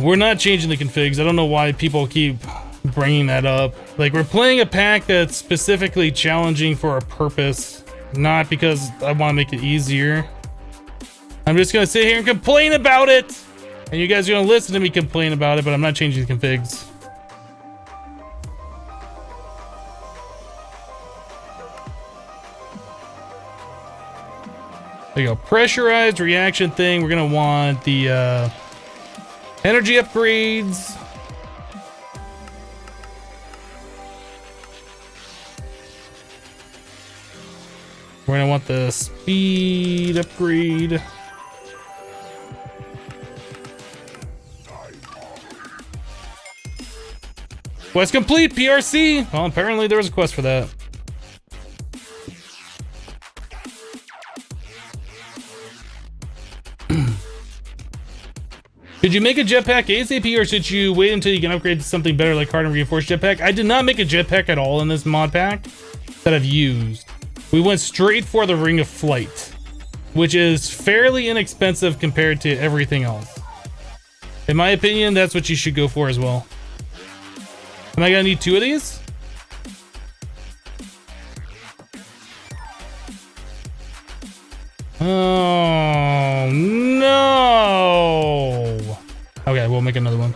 We're not changing the configs. I don't know why people keep bringing that up. Like, we're playing a pack that's specifically challenging for a purpose, not because I want to make it easier. I'm just going to sit here and complain about it. And you guys are going to listen to me complain about it, but I'm not changing the configs. There you go. Pressurized reaction thing. We're going to want the energy upgrades. We're going to want the speed upgrade. Quest complete, PRC. Well, apparently there was a quest for that. Should you make a jetpack ASAP, or should you wait until you can upgrade to something better like hardened reinforced jetpack? I did not make a jetpack at all in this mod pack that I've used. We went straight for the Ring of Flight, which is fairly inexpensive compared to everything else. In my opinion, that's what you should go for as well. Am I gonna need 2 of these? Oh no! Okay, we'll make another one.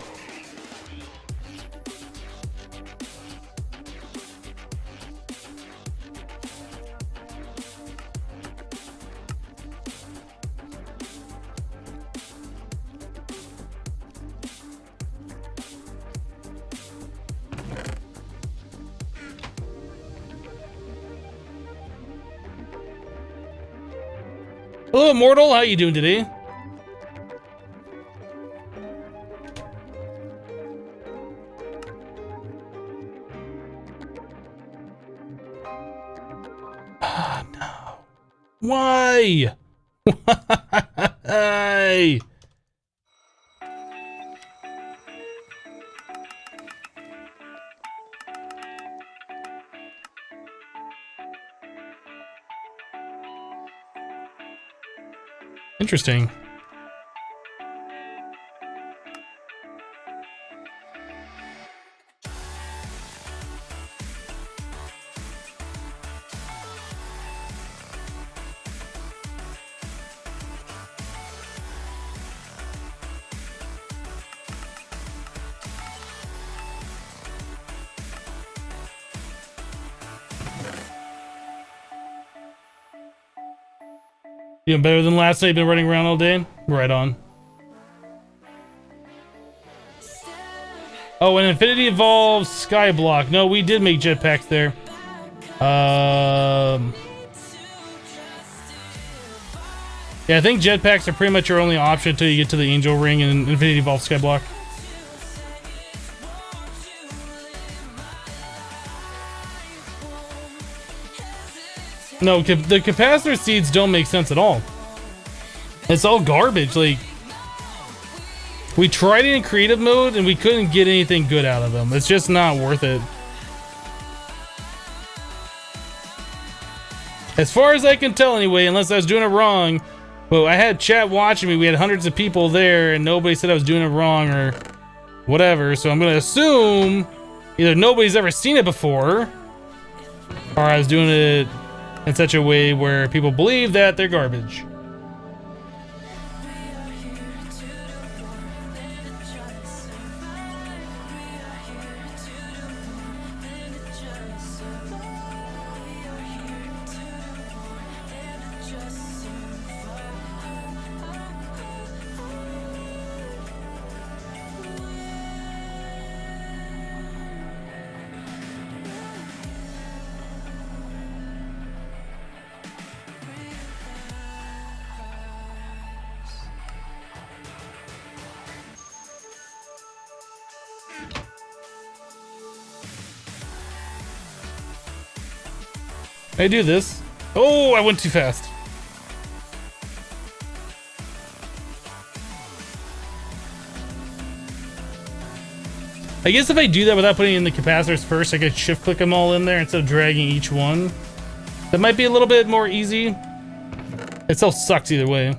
Hello, Immortal. How you doing today? Ah, no. Why? Why? Interesting. Feeling better than last night? Been running around all day? Right on. Oh, and Infinity Evolves Skyblock. No, we did make jetpacks there. Yeah, I think jetpacks are pretty much your only option until you get to the Angel Ring and Infinity Evolve Skyblock. No, the capacitor seeds don't make sense at all. It's all garbage. Like, we tried it in creative mode and we couldn't get anything good out of them. It's just not worth it. As far as I can tell anyway, unless I was doing it wrong. But I had chat watching me. We had hundreds of people there and nobody said I was doing it wrong or whatever. So I'm going to assume either nobody's ever seen it before or I was doing it in such a way where people believe that they're garbage. I do this. Oh, I went too fast. I guess if I do that without putting in the capacitors first, I could shift click them all in there instead of dragging each one. That might be a little bit more easy. It still sucks either way.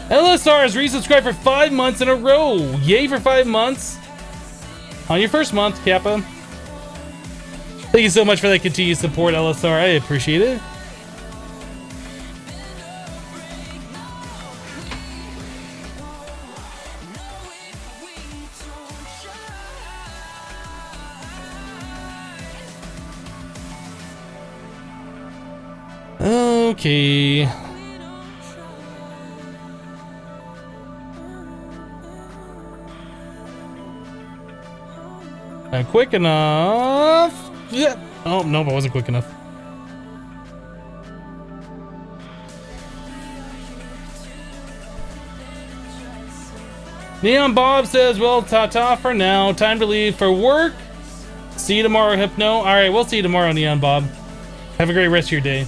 LSR has resubscribed for 5 months in a row. Yay for 5 months. On your first month, Kappa. Thank you so much for that continued support, LSR. I appreciate it. Okay. Not quick enough. Yeah. Oh, no, I wasn't quick enough. Neon Bob says, well, ta-ta for now. Time to leave for work. See you tomorrow, Hypno. All right, we'll see you tomorrow, Neon Bob. Have a great rest of your day.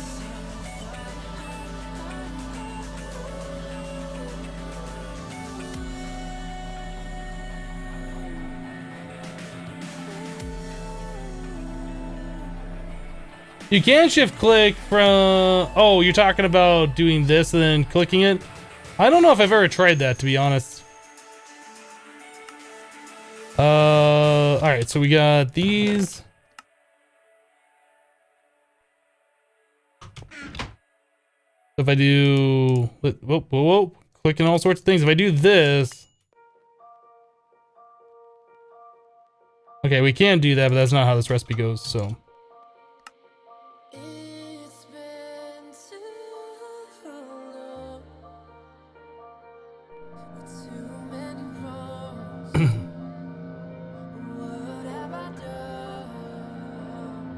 You can shift click from... Oh, you're talking about doing this and then clicking it? I don't know if I've ever tried that, to be honest. Alright, so we got these. If I do... Whoa, clicking all sorts of things. If I do this... Okay, we can do that, but that's not how this recipe goes, so...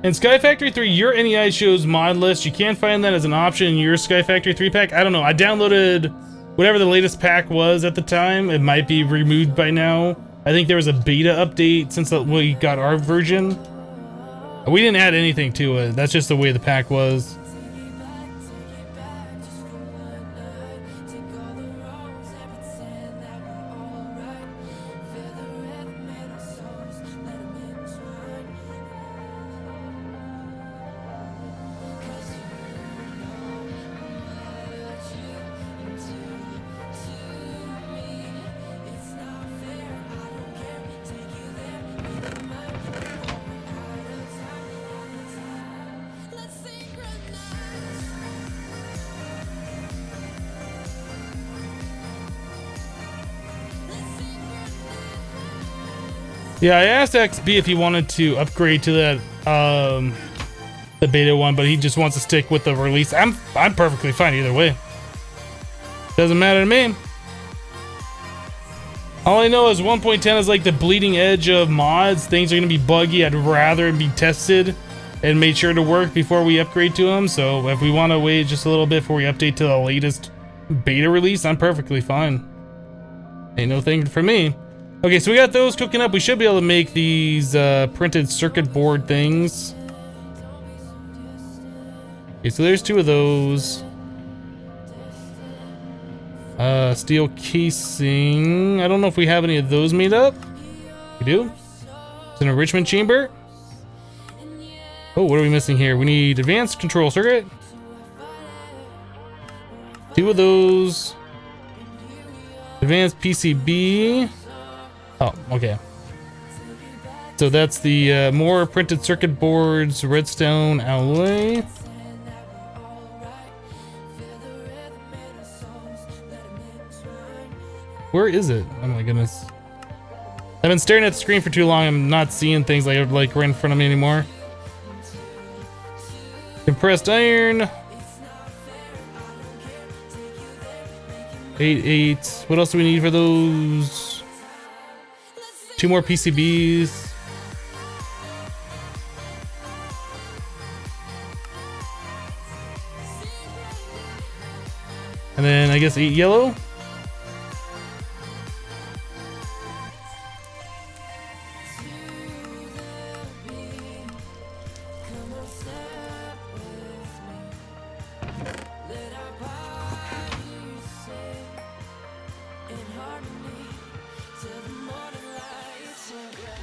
In Sky Factory 3, your NEI shows mod list. You can find that as an option in your Sky Factory 3 pack. I don't know. I downloaded whatever the latest pack was at the time. It might be removed by now. I think there was a beta update since we got our version. We didn't add anything to it. That's just the way the pack was. Yeah, I asked XB if he wanted to upgrade to that the beta one, but he just wants to stick with the release. I'm perfectly fine either way. Doesn't matter to me. All I know is 1.10 is like the bleeding edge of mods. Things are gonna be buggy. I'd rather it be tested and made sure to work before we upgrade to them. So if we want to wait just a little bit before we update to the latest beta release, I'm perfectly fine. Ain't no thing for me. Okay, so we got those cooking up. We should be able to make these printed circuit board things. Okay, so there's 2 of those. Steel casing. I don't know if we have any of those made up. We do. It's an enrichment chamber. Oh, what are we missing here? We need advanced control circuit. 2 of those. Advanced PCB. Oh, okay. So that's the more printed circuit boards, redstone alloy. Where is it? Oh my goodness. I've been staring at the screen for too long. I'm not seeing things like right in front of me anymore. Compressed iron. 8. What else do we need for those? 2 more PCBs. And then I guess 8 yellow.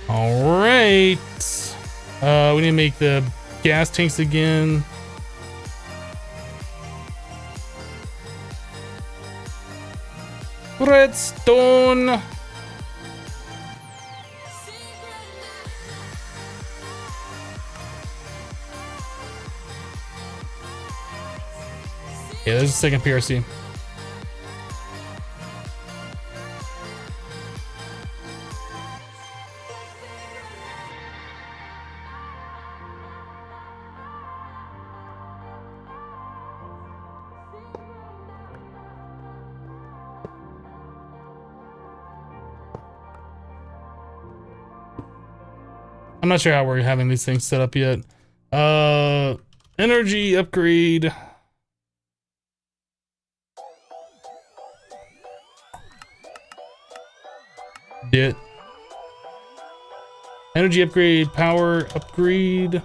All right. We need to make the gas tanks again. Redstone. Yeah, there's a second PRC. I'm not sure how we're having these things set up yet. Energy upgrade. Did energy upgrade, power upgrade,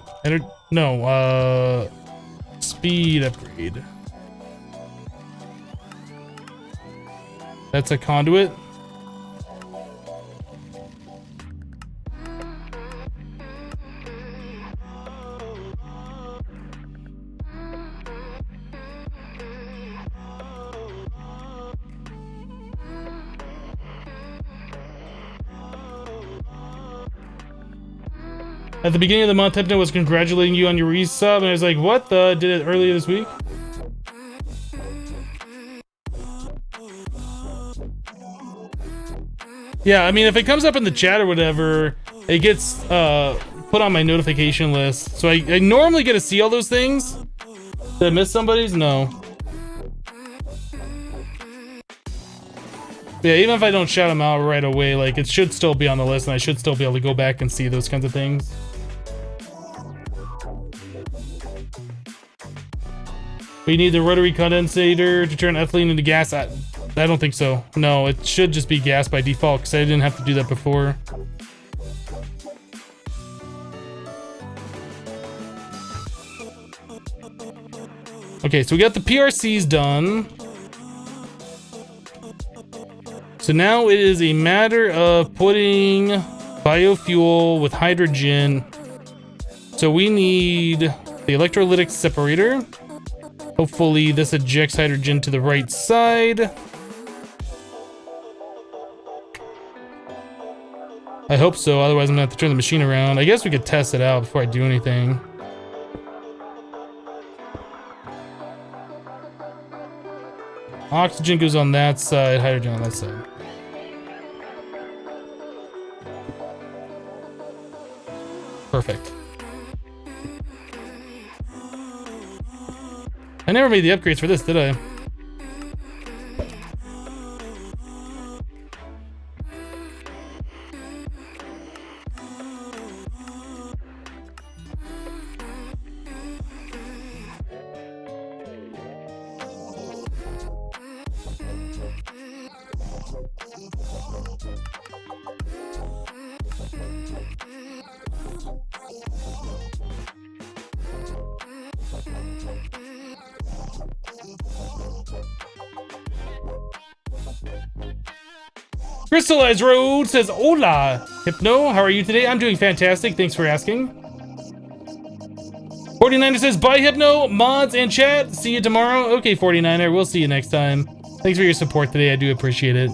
speed upgrade. That's a conduit. At the beginning of the month, Hypno was congratulating you on your resub, and I was like, what the? Did it earlier this week? Yeah, I mean, if it comes up in the chat or whatever, it gets put on my notification list. So I normally get to see all those things. Did I miss somebody's? No. Yeah, even if I don't shout them out right away, like, it should still be on the list, and I should still be able to go back and see those kinds of things. We need the rotary condensator to turn ethylene into gas. I don't think so. No, it should just be gas by default, because I didn't have to do that before. Okay, so we got the PRCs done. So now it is a matter of putting biofuel with hydrogen. So we need the electrolytic separator. Hopefully this ejects hydrogen to the right side. I hope so, otherwise I'm gonna have to turn the machine around. I guess we could test it out before I do anything. Oxygen goes on that side, hydrogen on that side. Perfect. I never made the upgrades for this, did I? Crystallized Road says, hola. Hypno, how are you today? I'm doing fantastic. Thanks for asking. 49er says, bye, Hypno, mods, and chat. See you tomorrow. Okay, 49er, we'll see you next time. Thanks for your support today. I do appreciate it.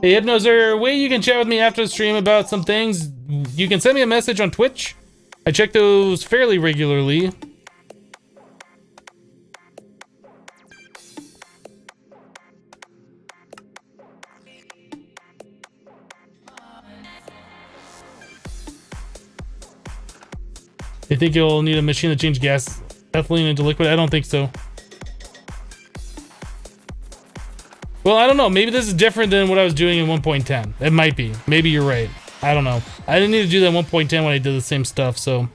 Hey, Hypno, is there a way you can chat with me after the stream about some things? You can send me a message on Twitch. I check those fairly regularly. You think you'll need a machine to change gas ethylene into liquid? I don't think so. Well, I don't know. Maybe this is different than what I was doing in 1.10. It might be. Maybe you're right. I don't know. I didn't need to do that in 1.10 when I did the same stuff, so.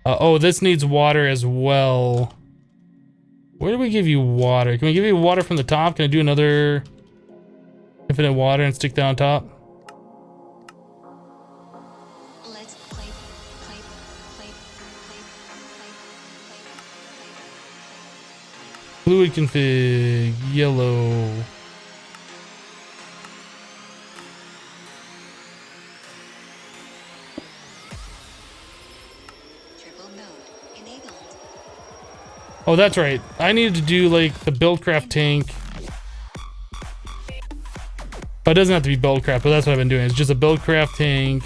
Oh, this needs water as well. Where do we give you water? Can we give you water from the top? Can I do another infinite water and stick that on top? Fluid config, yellow. Oh, that's right. I needed to do like the buildcraft tank. Oh, it doesn't have to be buildcraft, but that's what I've been doing. It's just a buildcraft tank.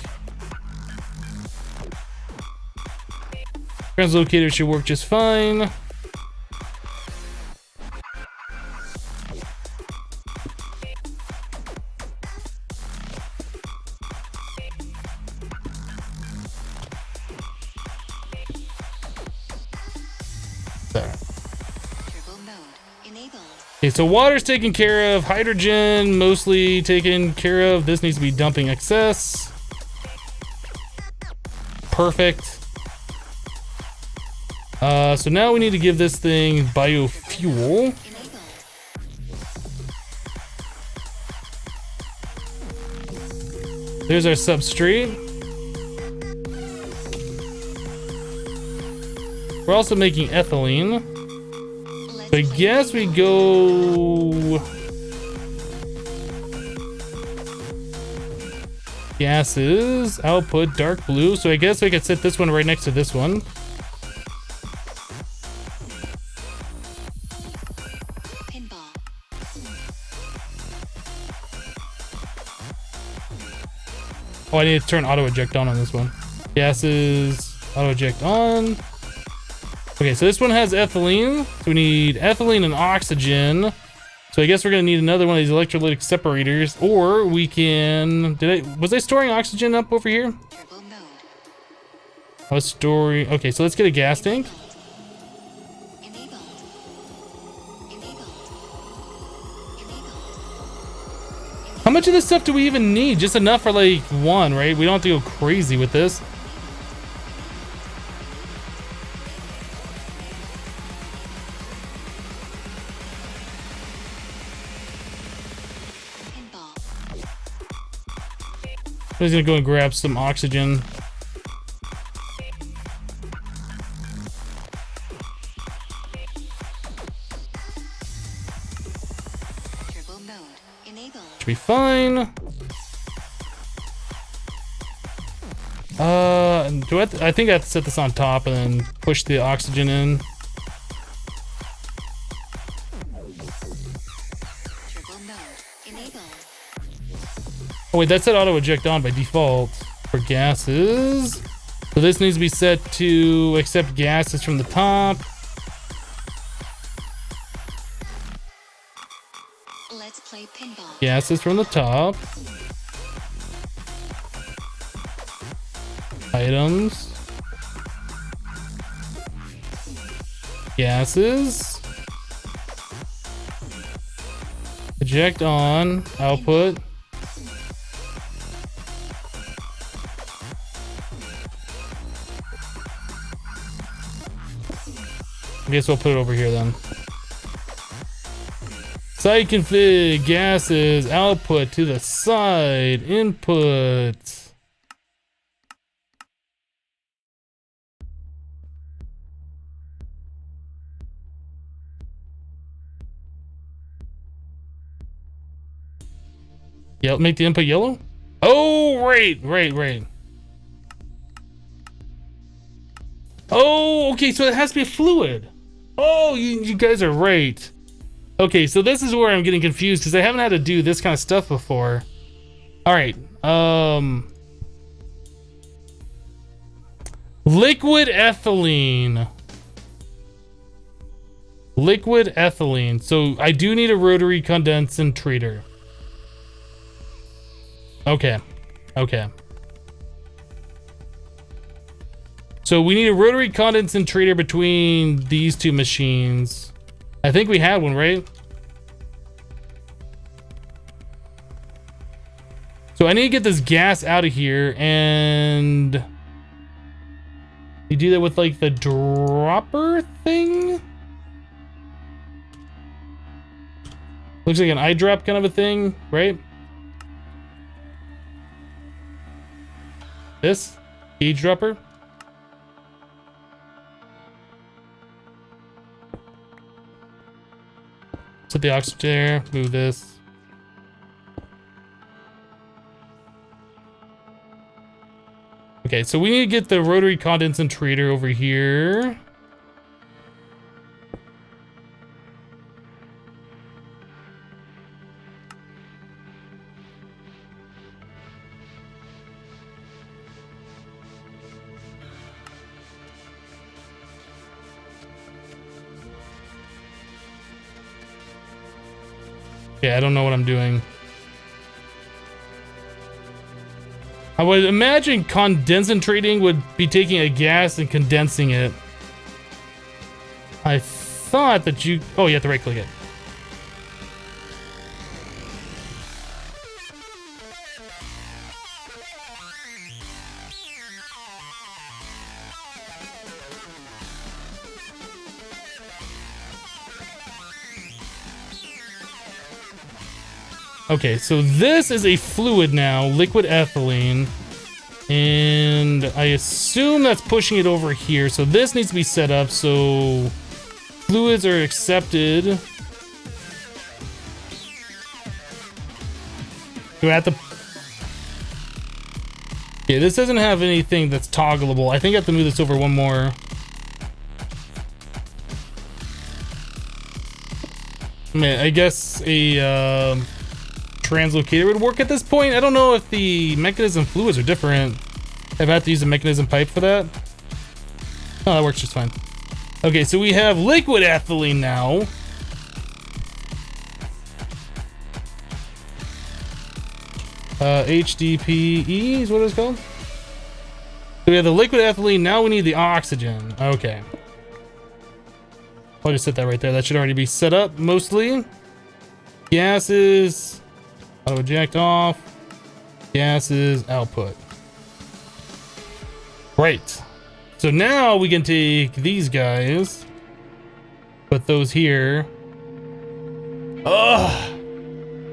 Translocator should work just fine. Okay, so water's taken care of. Hydrogen mostly taken care of. This needs to be dumping excess. Perfect. So now we need to give this thing biofuel. There's our substrate. We're also making ethylene. I guess we go gases, output, dark blue. So I guess we could set this one right next to this one. Oh, I need to turn auto eject on this one. Gases, auto eject on. Okay, so this one has ethylene. So we need ethylene and oxygen. So I guess we're gonna need another one of these electrolytic separators, or we can. Was I storing oxygen up over here? I was storing. Okay, so let's get a gas tank. How much of this stuff do we even need? Just enough for like one, right? We don't have to go crazy with this. I'm just gonna go and grab some oxygen. Should be fine. I think I have to set this on top and then push the oxygen in. Oh wait, that said auto eject on by default for gases. So this needs to be set to accept gases from the top. Let's play pinball. Gases from the top. Items. Gases. Eject on. Output. I guess we'll put it over here then. Side config, gases, output to the side, input. Yeah, make the input yellow? Oh, right. Oh, okay, so it has to be a fluid. Oh, you guys are right. Okay, so this is where I'm getting confused because I haven't had to do this kind of stuff before. All right, liquid ethylene. Liquid ethylene. So I do need a rotary condensate treater. Okay. So we need a rotary condensate treater between these two machines. I think we had one, right? So I need to get this gas out of here, and you do that with like the dropper thing? Looks like an eye drop kind of a thing, right? This gauge dropper. Set the oxygen there, move this. Okay, so we need to get the rotary condensate treater over here. Yeah, I don't know what I'm doing. I would imagine concentrating would be taking a gas and condensing it. I thought that you... Oh, you have to right click it. Okay, so this is a fluid now, liquid ethylene, and I assume that's pushing it over here. So this needs to be set up so fluids are accepted. Do I have to... Okay, this doesn't have anything that's toggleable. I think I have to move this over one more. I guess a translocator would work at this point. I don't know if the mechanism fluids are different. I've had to use a mechanism pipe for that. Oh, that works just fine. Okay, so we have liquid ethylene now. HDPE is what it's called. So we have the liquid ethylene. Now we need the oxygen. Okay. I'll just set that right there. That should already be set up mostly. Gases. Auto eject off. Gases output. Right. So now we can take these guys. Put those here. Ugh.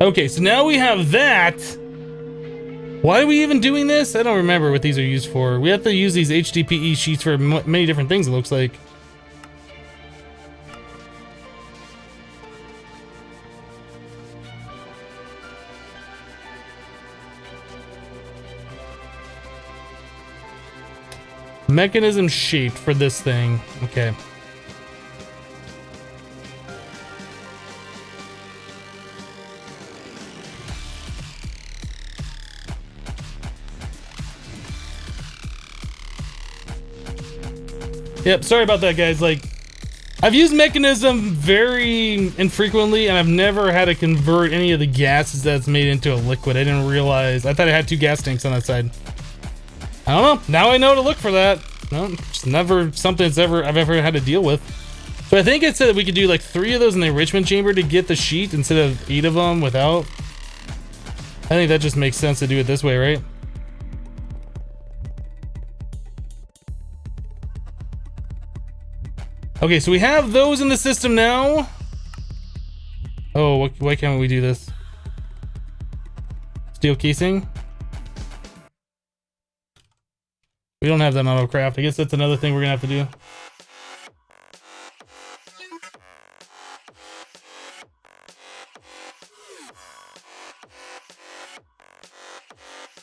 Okay, so now we have that. Why are we even doing this? I don't remember what these are used for. We have to use these HDPE sheets for many different things, it looks like. Mechanism shaped for this thing. Okay. Yep, sorry about that, guys. Like, I've used mechanism very infrequently, and I've never had to convert any of the gases that's made into a liquid. I didn't realize. I thought I had two gas tanks on that side. I don't know. Now I know to look for that. No, it's never something that's I've ever had to deal with. So I think it said that we could do like 3 of those in the enrichment chamber to get the sheet instead of 8 of them without. I think that just makes sense to do it this way, right? Okay, so we have those in the system now. Oh, why can't we do this? Steel casing. We don't have that auto craft. I guess that's another thing we're gonna have to do.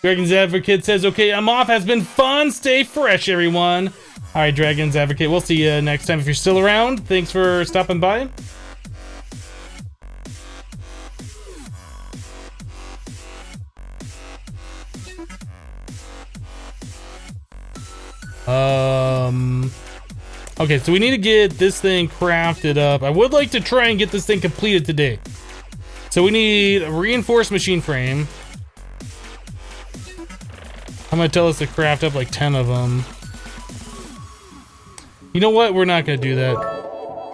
Dragon's Advocate says, okay, I'm off. Has been fun. Stay fresh, everyone. All right, Dragon's Advocate. We'll see you next time if you're still around. Thanks for stopping by. Okay, so we need to get this thing crafted up. I would like to try and get this thing completed today. So we need a reinforced machine frame. I'm gonna tell us to craft up like 10 of them. You know what? We're not gonna do that.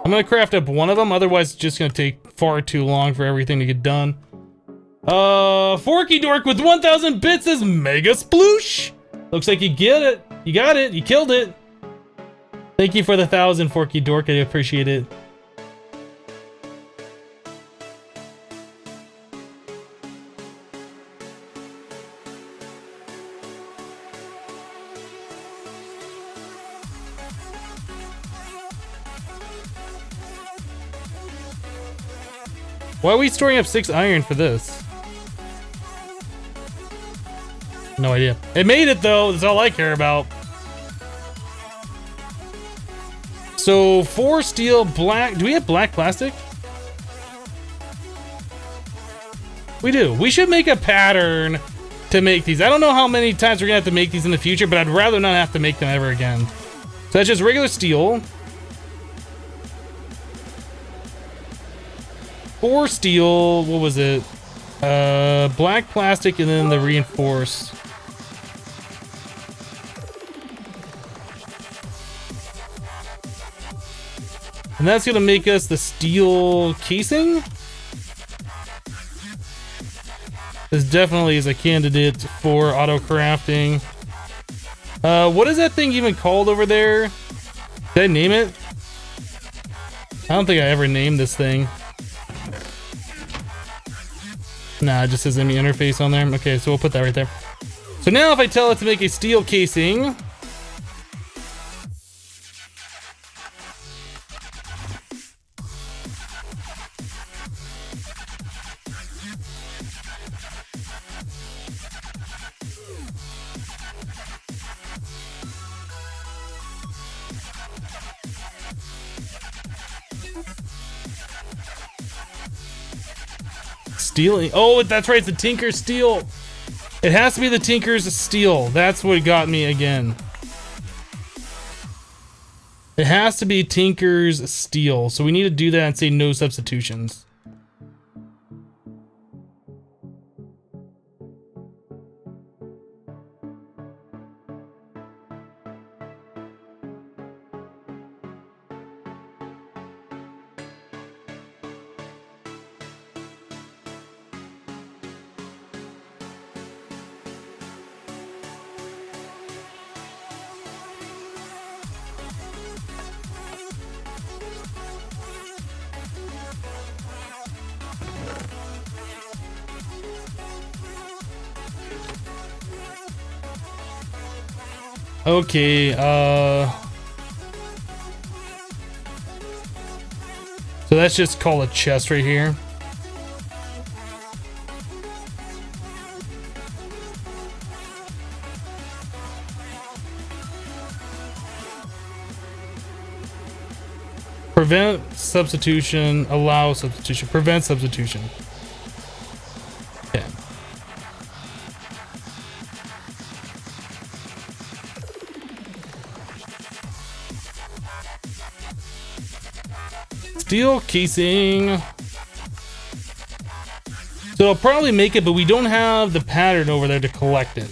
I'm gonna craft up one of them, otherwise it's just gonna take far too long for everything to get done. Forky Dork with 1,000 bits is mega sploosh. Looks like you get it. You got it. You killed it. Thank you for the 1,000, Forky Dork. I appreciate it. Why are we storing up 6 iron for this? No idea. It made it though. That's all I care about. So 4 steel, black. Do we have black plastic? We do. We should make a pattern to make these. I don't know how many times we're gonna have to make these in the future, but I'd rather not have to make them ever again. So that's just regular steel. 4 steel. What was it? Black plastic and then the reinforced. And that's gonna make us the steel casing. This definitely is a candidate for auto crafting. What is that thing even called over there? Did I name it? I don't think I ever named this thing. Nah, it just says ME interface on there. Okay, so we'll put that right there. So now if I tell it to make a steel casing, stealing. Oh, that's right. It's the Tinker's Steel. It has to be the Tinker's Steel. That's what got me again. It has to be Tinker's Steel. So we need to do that and say no substitutions. Okay, so that's just called a chest right here. Prevent substitution, allow substitution, prevent substitution. Okay. Steel casing. So it'll probably make it, but we don't have the pattern over there to collect it.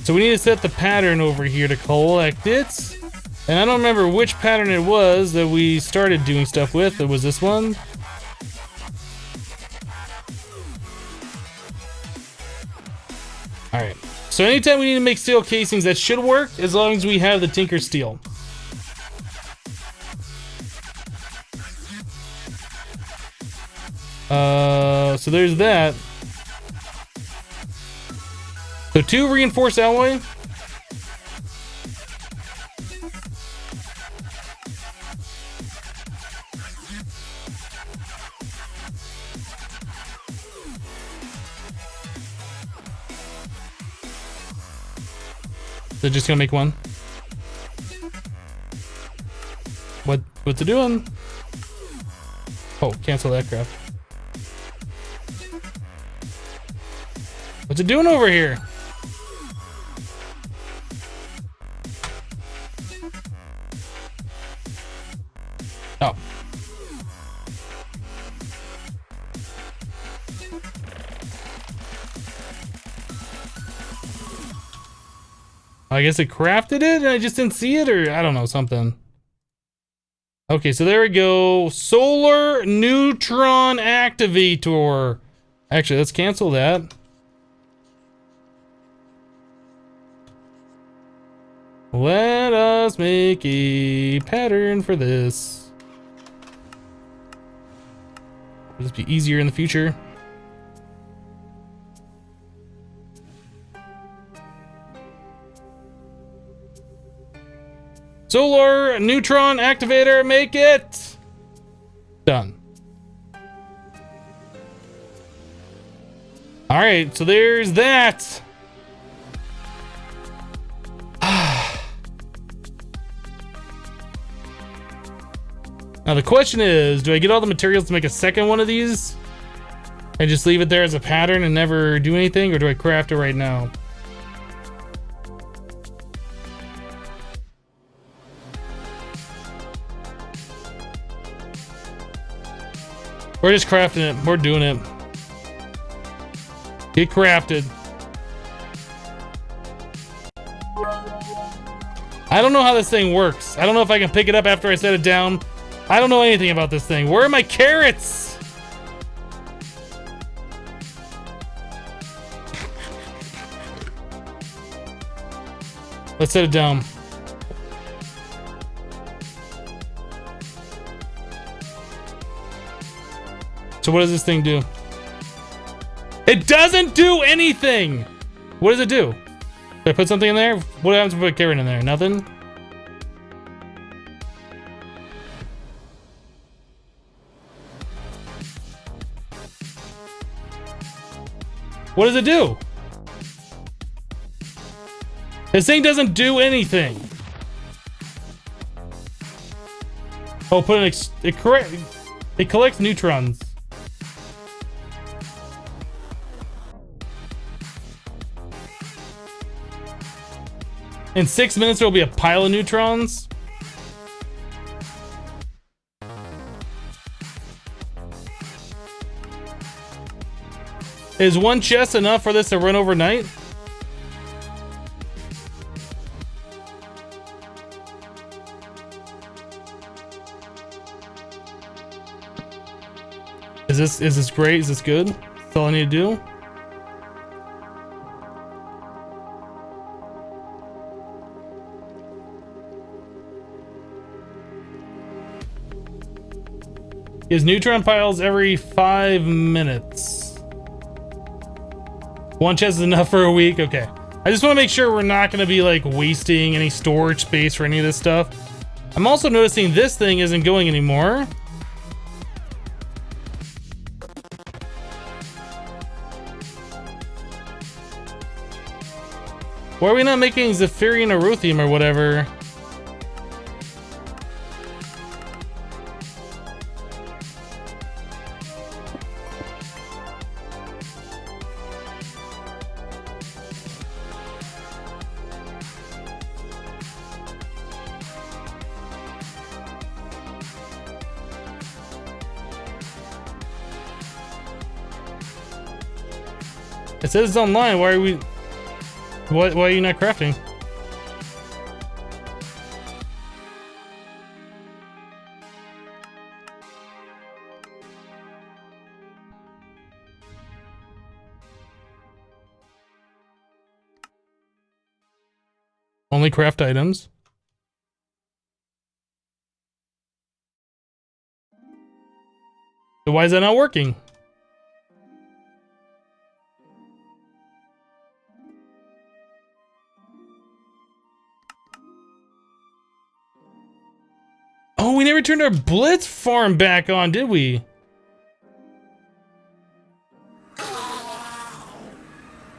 So we need to set the pattern over here to collect it. And I don't remember which pattern it was that we started doing stuff with. It was this one. All right. So anytime we need to make steel casings, that should work as long as we have the Tinker Steel. So there's that. So 2 reinforced alloy. They're just gonna make one. What's it doing? Oh, cancel that crap. What's it doing over here? Oh. I guess it crafted it and I just didn't see it, or I don't know, something. Okay, so there we go. Solar neutron activator. Actually, let's cancel that. Let us make a pattern for this. Will this be easier in the future? Solar neutron activator, make it! Done. Alright, so there's that. Now the question is, do I get all the materials to make a second one of these? And just leave it there as a pattern and never do anything? Or do I craft it right now? We're just crafting it. We're doing it. Get crafted. I don't know how this thing works. I don't know if I can pick it up after I set it down. I don't know anything about this thing. Where are my carrots? Let's set it down. So what does this thing do? It doesn't do anything! What does it do? Did I put something in there? What happens if I put a carrot in there? Nothing? What does it do? This thing doesn't do anything. Oh, put an it collects neutrons. In 6 minutes, there will be a pile of neutrons. Is one chest enough for this to run overnight? Is this great? Is this good? That's all I need to do? Is neutron piles every 5 minutes. One chest is enough for a week? Okay. I just want to make sure we're not going to be like wasting any storage space for any of this stuff. I'm also noticing this thing isn't going anymore. Why are we not making Zephyrian or Ruthium or whatever? It says it's online. Why are we... Why are you not crafting? Only craft items. So why is that not working? Oh, we never turned our Blitz farm back on, did we?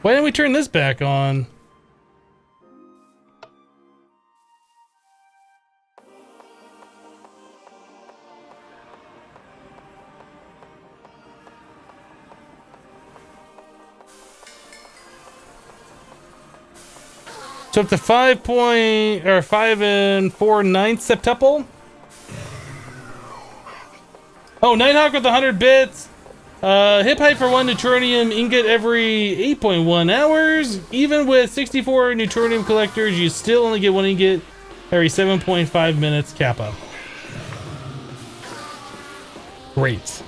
Why didn't we turn this back on? So up to 5 and 4/9 septuple. Oh, Nighthawk with 100 bits. Hip height for 1 neutronium ingot every 8.1 hours. Even with 64 neutronium collectors, you still only get 1 ingot every 7.5 minutes. Kappa. Great.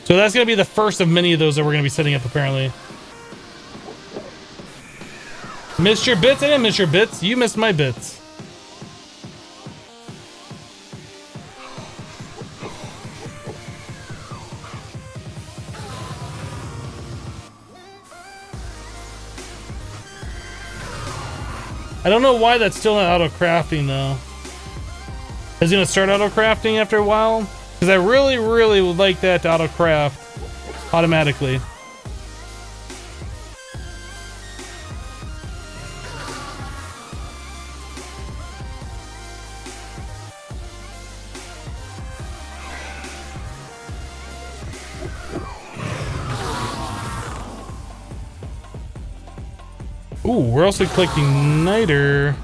So that's going to be the first of many of those that we're going to be setting up, apparently. Missed your bits? I didn't miss your bits. You missed my bits. I don't know why that's still not auto-crafting, though. Is it going to start auto-crafting after a while? Because I really, really would like that to auto-craft automatically. Ooh, we're also collecting niter.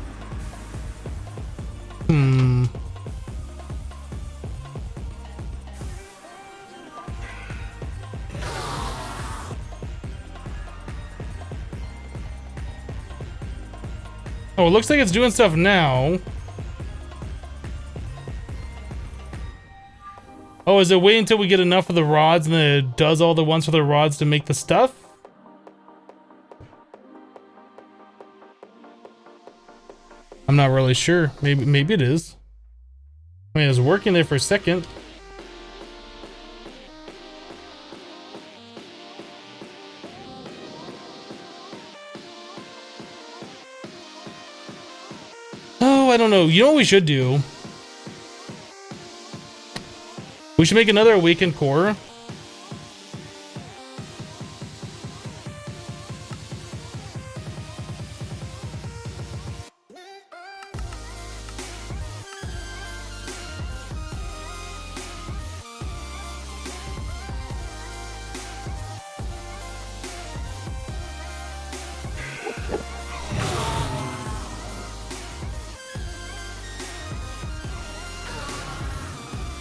Oh, it looks like it's doing stuff now. Oh, is it waiting until we get enough of the rods and then it does all the ones for the rods to make the stuff? I'm not really sure. Maybe it is. I mean, it was working there for a second. Oh, I don't know. You know what we should do? We should make another awakened core.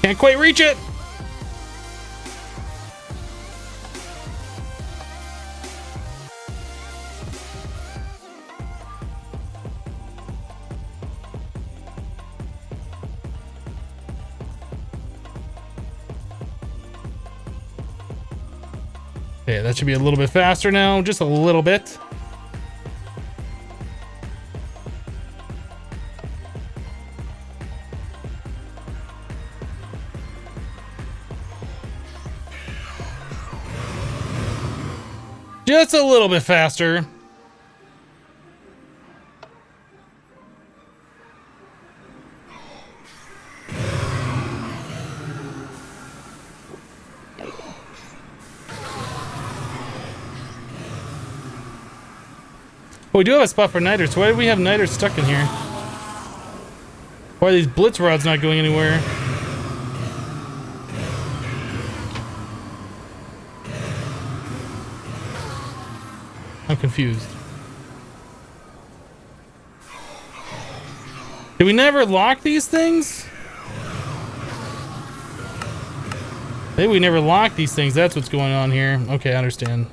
Can't quite reach it. Okay, that should be a little bit faster now, just a little bit. Just a little bit faster. Oh, we do have a spot for niter, so why do we have niter stuck in here? Why are these blitz rods not going anywhere? I'm confused. Did we never lock these things? Maybe we never locked these things. That's what's going on here. Okay, I understand.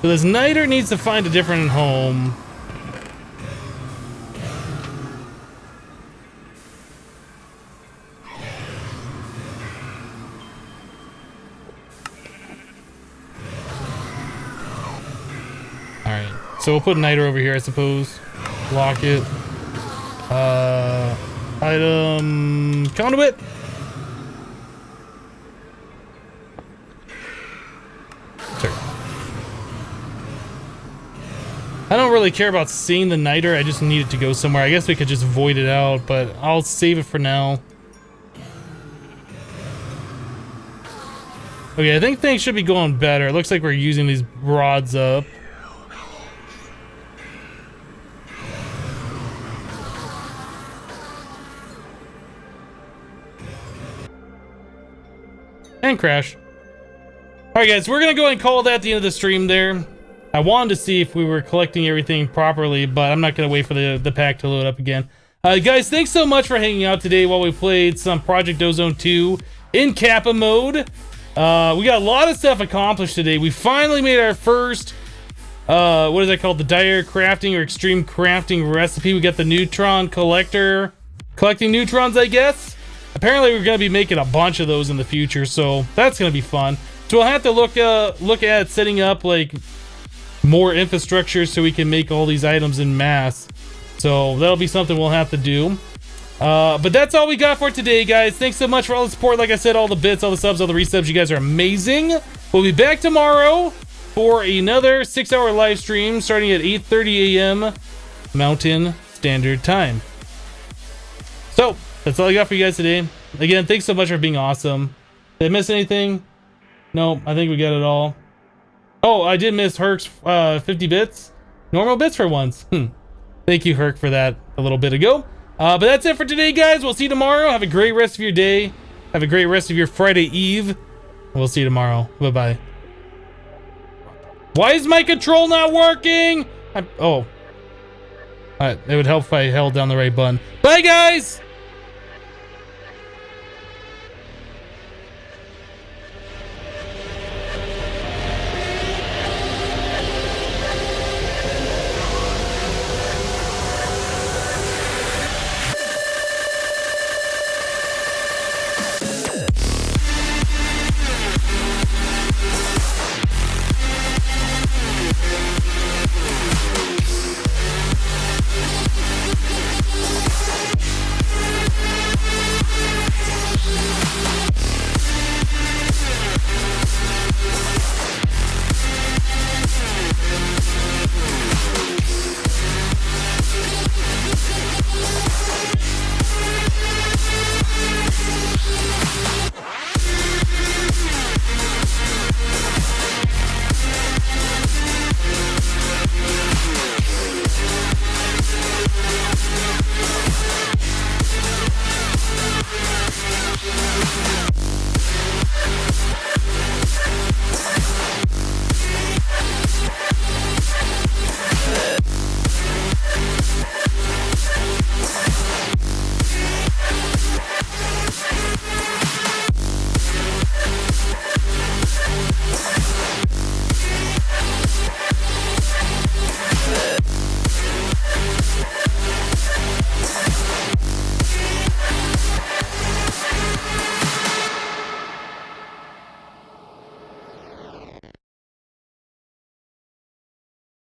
So this niter needs to find a different home. Alright, so we'll put niter over here, I suppose. Lock it. Item conduit. Sure. I don't really care about seeing the niter, I just need it to go somewhere. I guess we could just void it out, but I'll save it for now. Okay, I think things should be going better. It looks like we're using these rods up. And crash. Alright guys, we're gonna go ahead and call that the end of the stream there. I wanted to see if we were collecting everything properly, but I'm not gonna wait for the pack to load up again. Guys, thanks so much for hanging out today while we played some Project Ozone 2 in Kappa mode. We got a lot of stuff accomplished today. We finally made our first, what is that called? The dire crafting or extreme crafting recipe. We got the neutron collector, collecting neutrons, I guess. Apparently we're gonna be making a bunch of those in the future, so that's gonna be fun. So we'll have to look at setting up like more infrastructure so we can make all these items in mass. So that'll be something we'll have to do. But that's all we got for today, guys. Thanks so much for all the support. Like I said, all the bits, all the subs, all the resubs. You guys are amazing. We'll be back tomorrow for another 6-hour live stream starting at 8:30 a.m. Mountain Standard Time. So that's all I got for you guys today. Again, thanks so much for being awesome. Did I miss anything? No, I think we got it all. Oh, I did miss Herc's 50 bits. Normal bits for once. Thank you, Herc, for that a little bit ago. But that's it for today, guys. We'll see you tomorrow. Have a great rest of your day. Have a great rest of your Friday Eve. We'll see you tomorrow. Bye-bye. Why is my control not working? It would help if I held down the right button. Bye, guys!